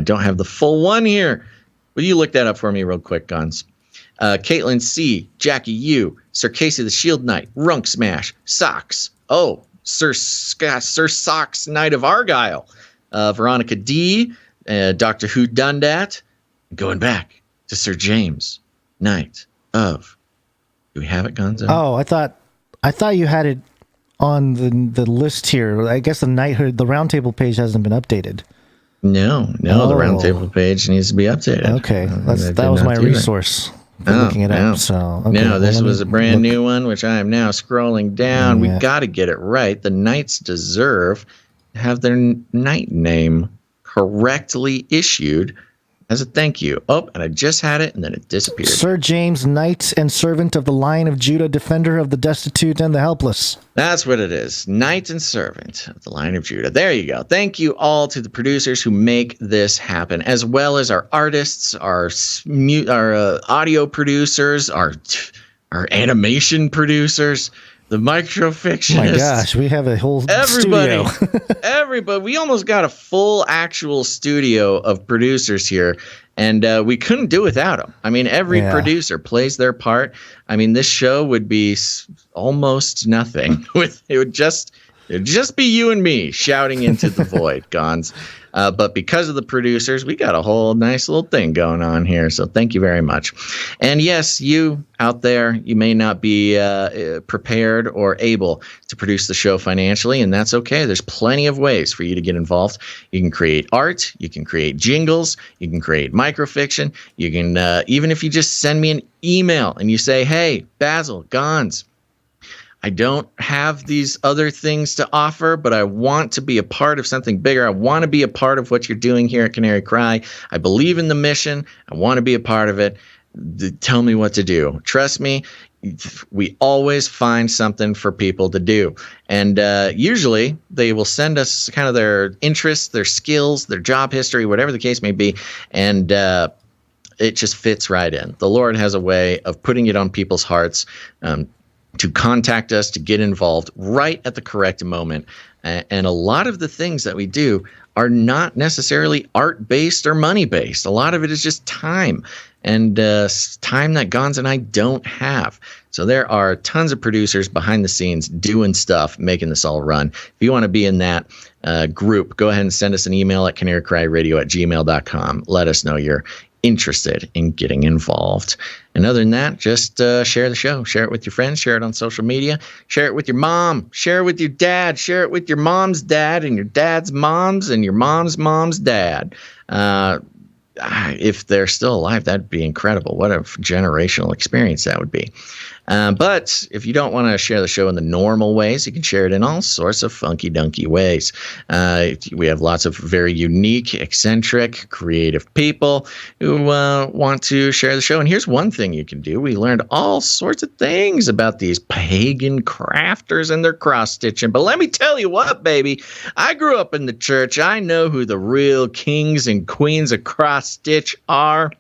don't have the full one here. Will you look that up for me real quick, Gonz? Caitlin C., Jackie U., Sir Casey the Shield Knight, Runk Smash, Socks, Sir Socks, Knight of Argyle, Veronica D., Doctor Who Dundat, going back to Sir James, Knight of. Do we have it, Gonzo? Oh, I thought you had it on the list here. I guess the knighthood, the roundtable page hasn't been updated. No, the roundtable page needs to be updated. Okay, that was my resource. Looking it up. So okay, no, this was a brand new one, which I am now scrolling down. We got to get it right. The knights deserve to have their knight name correctly issued as a thank you. Oh, and I just had it, and then it disappeared. Sir James, Knight and Servant of the Lion of Judah, Defender of the Destitute and the Helpless. That's what it is. Knight and Servant of the Lion of Judah. There you go. Thank you all to the producers who make this happen, as well as our artists, our audio producers, our animation producers, the microfictionists. Oh my gosh, we have a whole studio. Everybody. We almost got a full actual studio of producers here, and we couldn't do without them. I mean, every producer plays their part. I mean, this show would be almost nothing. It would just be you and me shouting into the void, Gonz. But because of the producers, we got a whole nice little thing going on here. So thank you very much. And yes, you out there, you may not be prepared or able to produce the show financially, and that's okay. There's plenty of ways for you to get involved. You can create art. You can create jingles. You can create microfiction. You can, even if you just send me an email and you say, hey, Basil, Gonz, I don't have these other things to offer, but I want to be a part of something bigger. I want to be a part of what you're doing here at Canary Cry. I believe in the mission. I want to be a part of it. Tell me what to do. Trust me, we always find something for people to do. And usually they will send us kind of their interests, their skills, their job history, whatever the case may be. And it just fits right in. The Lord has a way of putting it on people's hearts. to contact us, to get involved right at the correct moment. And a lot of the things that we do are not necessarily art-based or money-based. A lot of it is just time, and time that Gonz and I don't have. So there are tons of producers behind the scenes doing stuff, making this all run. If you want to be in that group, go ahead and send us an email at CanaryCry.Radio@gmail.com. Let us know you're interested in getting involved. And other than that, just share the show. Share it with your friends. Share it on social media. Share it with your mom. Share it with your dad. Share it with your mom's dad and your dad's moms and your mom's mom's dad. If they're still alive, that'd be incredible. What a generational experience that would be. But if you don't want to share the show in the normal ways, you can share it in all sorts of funky-dunky ways. We have lots of very unique, eccentric, creative people who want to share the show. And here's one thing you can do. We learned all sorts of things about these pagan crafters and their cross-stitching. But let me tell you what, baby. I grew up in the church. I know who the real kings and queens of cross-stitch are.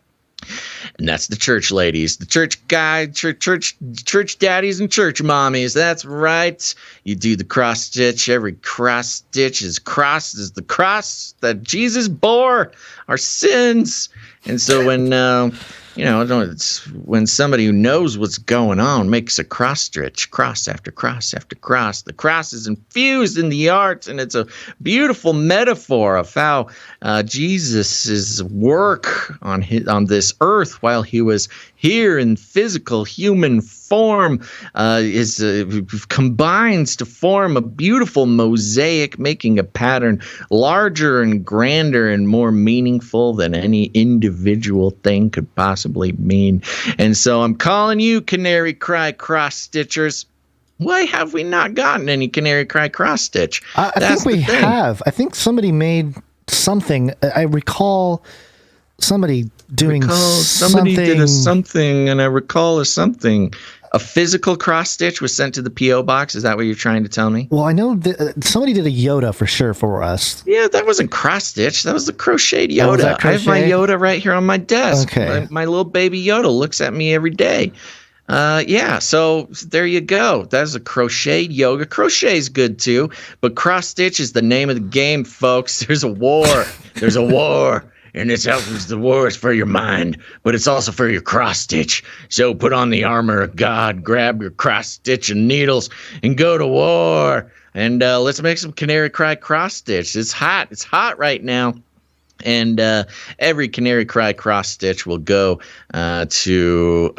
And that's the church ladies, the church guys, church daddies, and church mommies. That's right. You do the cross stitch. Every cross stitch is the cross that Jesus bore our sins. And so when when somebody who knows what's going on makes a cross stitch, cross after cross after cross, the cross is infused in the art, and it's a beautiful metaphor of how Jesus' work on this earth while he was here in physical human form combines to form a beautiful mosaic, making a pattern larger and grander and more meaningful than any individual thing could possibly mean. And so I'm calling you, Canary Cry cross stitchers. Why have we not gotten any Canary Cry cross stitch? I think we have. I think somebody made something. I recall somebody doing somebody did something, and I recall a physical cross stitch was sent to the P.O. box. Is that what you're trying to tell me? Well, I know that somebody did a Yoda for sure for us. Yeah, that wasn't cross stitch. That was the crocheted Yoda. I have my Yoda right here on my desk. Okay. My little baby Yoda looks at me every day. So there you go. That's a crocheted yoga. Crochet is good too, but cross stitch is the name of the game, folks. There's a war. There's a war. And the war is for your mind, but it's also for your cross stitch. So put on the armor of God, grab your cross stitch and needles, and go to war. And let's make some Canary Cry cross stitch. It's hot. It's hot right now. And every Canary Cry cross stitch will go to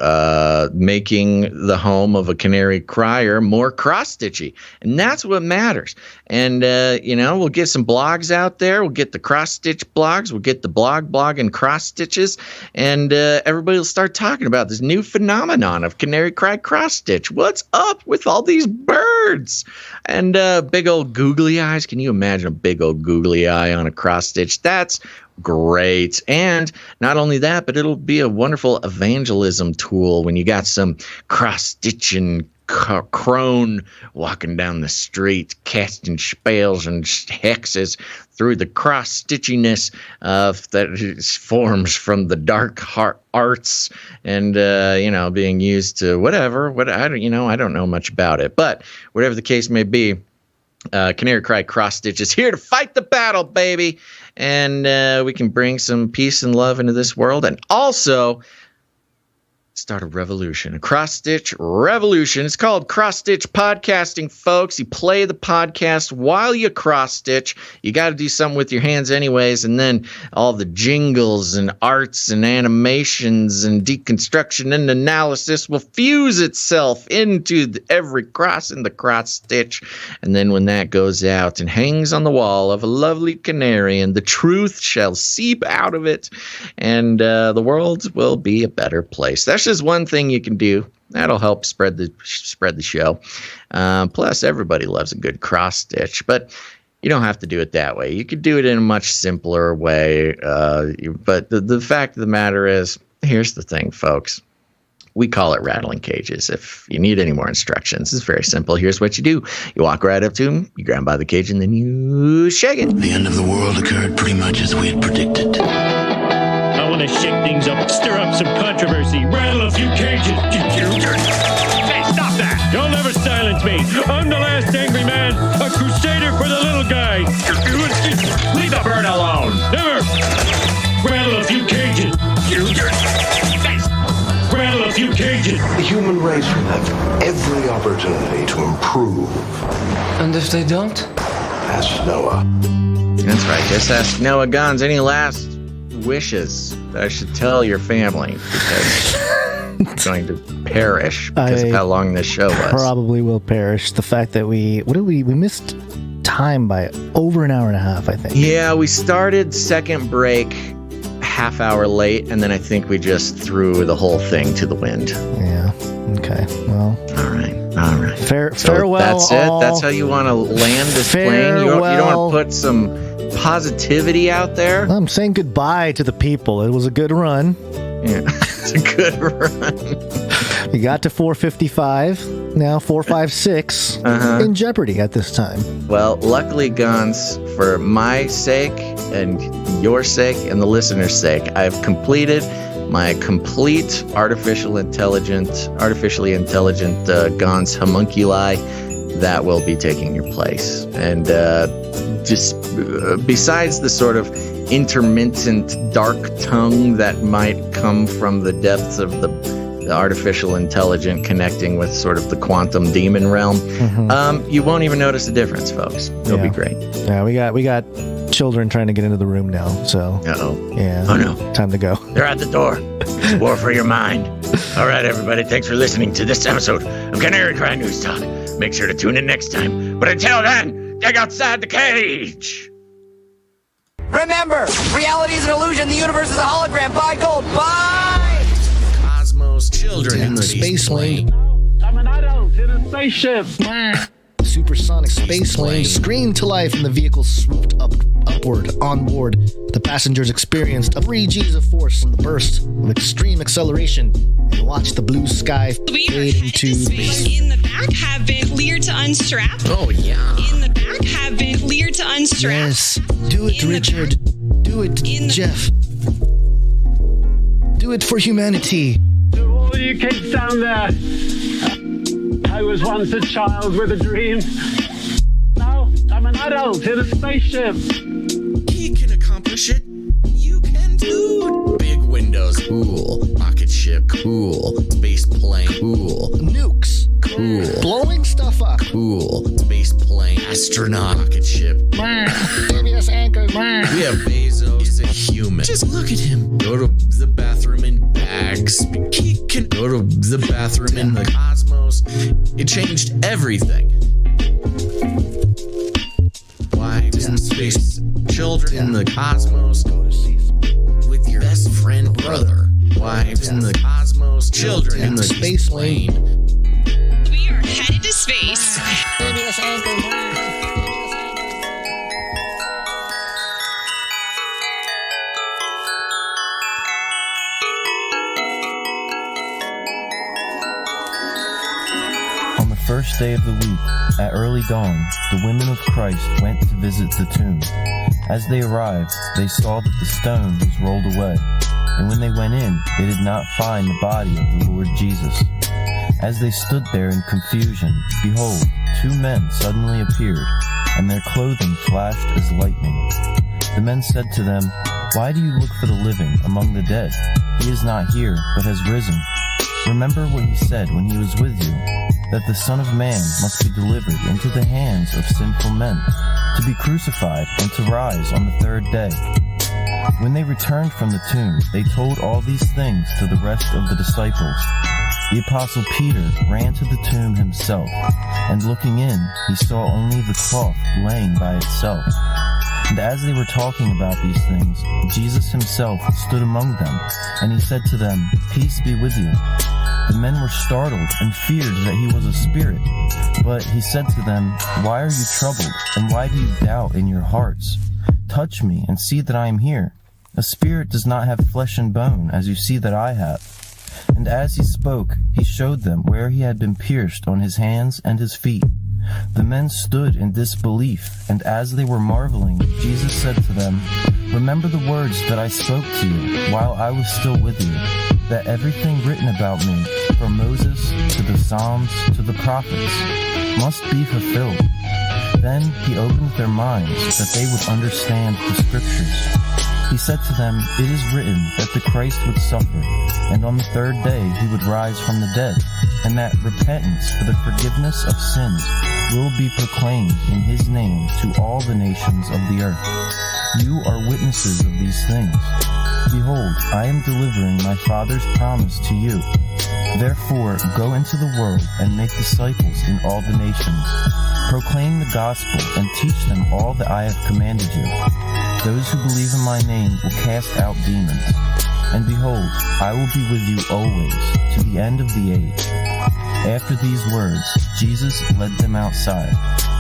making the home of a canary crier more cross stitchy, and that's what matters. And we'll get some blogs out there. We'll get the cross stitch blogs. We'll get the blog and cross stitches, and everybody will start talking about this new phenomenon of Canary Cry cross stitch. What's up with all these birds and big old googly eyes? Can you imagine a big old googly eye on a cross stitch? That's great. And not only that, but it'll be a wonderful evangelism tool when you got some cross-stitching crone walking down the street, casting spells and hexes through the cross-stitchiness that forms from the dark arts and, being used to I don't know much about it. But whatever the case may be, Canary Cry cross stitch is here to fight the battle, baby. And we can bring some peace and love into this world, and also start a revolution, a cross-stitch revolution. It's called cross-stitch podcasting, folks. You play the podcast while you cross-stitch. You got to do something with your hands anyways, and then all the jingles and arts and animations and deconstruction and analysis will fuse itself into every cross in the cross-stitch. And then when that goes out and hangs on the wall of a lovely canary, and the truth shall seep out of it, and the world will be a better place. That's just one thing you can do. That'll help spread the show. Plus, everybody loves a good cross stitch, but you don't have to do it that way. You could do it in a much simpler way. But the fact of the matter is, here's the thing, folks. We call it rattling cages. If you need any more instructions, it's very simple. Here's what you do. You walk right up to him, you grab him by the cage, and then you shake it. The end of the world occurred pretty much as we had predicted. I want to shake things up, stir up some controversy, rattle a few cages. Hey, stop that! Don't That's me. I'm the last angry man, a crusader for the little guy. Leave the bird alone. Never. Rattle a few cages. Rattle a few cages. The human race will have every opportunity to improve. And if they don't? Ask Noah. That's right. Just ask Noah Gonz. Any last wishes that I should tell your family? Because it's going to perish because of how long this show was. Probably will perish. The fact that we missed time by over an hour and a half, I think. Yeah, we started second break half hour late, and then I think we just threw the whole thing to the wind. Yeah. Okay. Well. All right. Farewell. That's it. That's how you want to land this plane. You don't want to put some positivity out there. I'm saying goodbye to the people. It was a good run. Yeah, it's a good run. We got to 455. Now 456 in jeopardy at this time. Well, luckily, Gonz, for my sake and your sake and the listener's sake, I've completed my complete artificially intelligent Gonz homunculi that will be taking your place. And just besides the sort of intermittent dark tongue that might come from the depths of the artificial intelligent connecting with sort of the quantum demon realm, you won't even notice the difference, folks. It'll be great. Yeah, we got children trying to get into the room now, so yeah. Oh no. Time to go. They're at the door. War for your mind. All right, everybody, thanks for listening to this episode of Canary Cry News Talk. Make sure to tune in next time. But until then, dig outside the cage. Remember, reality is an illusion. The universe is a hologram. Buy gold. Buy! Cosmos, children in the space lane. I'm an adult in a spaceship. Supersonic space lane screamed to life and the vehicle swooped upward. On board, the passengers experienced a 3 Gs of force from the burst of extreme acceleration and watched the blue sky fade into space. In the back have been cleared to unstrap. Oh, yeah. In the back have been cleared to unstrap. Yes. Do it, Richard. Do it, Jeff. Do it for humanity. To all you kids down there, I was once a child with a dream. Now I'm an adult in a spaceship. He can accomplish it. You can too. Big windows, cool. Rocket ship, cool. Space plane, cool. Nukes, cool. Blowing stuff up, cool. Space plane, astronaut, rocket ship. CBS anchor. We have Basil is a human. Just look at him. Go to the bathroom in bags. He can go to the bathroom in the cosmos. It changed everything. Wives in space, children in the cosmos, with your best friend brother. Wives in the cosmos, children in the space lane. We are headed to space. CBS anchor. First day of the week, at early dawn, the women of Christ went to visit the tomb. As they arrived, they saw that the stone was rolled away, and when they went in, they did not find the body of the Lord Jesus. As they stood there in confusion, behold, 2 men suddenly appeared, and their clothing flashed as lightning. The men said to them, "Why do you look for the living among the dead? He is not here, but has risen. Remember what he said when he was with you, that the Son of Man must be delivered into the hands of sinful men, to be crucified and to rise on the 3rd day." When they returned from the tomb, they told all these things to the rest of the disciples. The apostle Peter ran to the tomb himself, and looking in, he saw only the cloth laying by itself. And as they were talking about these things, Jesus himself stood among them, and he said to them, "Peace be with you." The men were startled and feared that he was a spirit. But he said to them, "Why are you troubled, and why do you doubt in your hearts? Touch me and see that I am here. A spirit does not have flesh and bone, as you see that I have." And as he spoke, he showed them where he had been pierced on his hands and his feet. The men stood in disbelief, and as they were marveling, Jesus said to them, "Remember the words that I spoke to you while I was still with you, that everything written about me, from Moses to the Psalms to the prophets, must be fulfilled. Then he opened their minds that they would understand the Scriptures. He said to them, "It is written that the Christ would suffer, and on the third day he would rise from the dead, and that repentance for the forgiveness of sins will be proclaimed in his name to all the nations of the earth. You are witnesses of these things. Behold, I am delivering my Father's promise to you. Therefore, go into the world and make disciples in all the nations. Proclaim the gospel and teach them all that I have commanded you. Those who believe in my name will cast out demons. And behold, I will be with you always, to the end of the age." After these words, Jesus led them outside.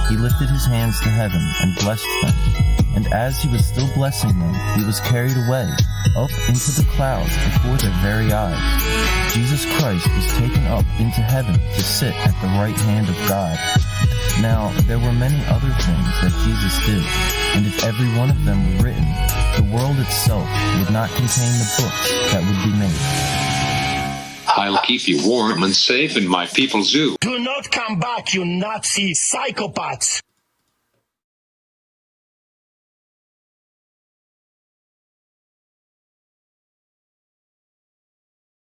He lifted his hands to heaven and blessed them. And as he was still blessing them, he was carried away, up into the clouds before their very eyes. Jesus Christ was taken up into heaven to sit at the right hand of God. Now, there were many other things that Jesus did, and if every one of them were written, the world itself would not contain the books that would be made. I'll keep you warm and safe in my people's zoo. Do not come back, you Nazi psychopaths!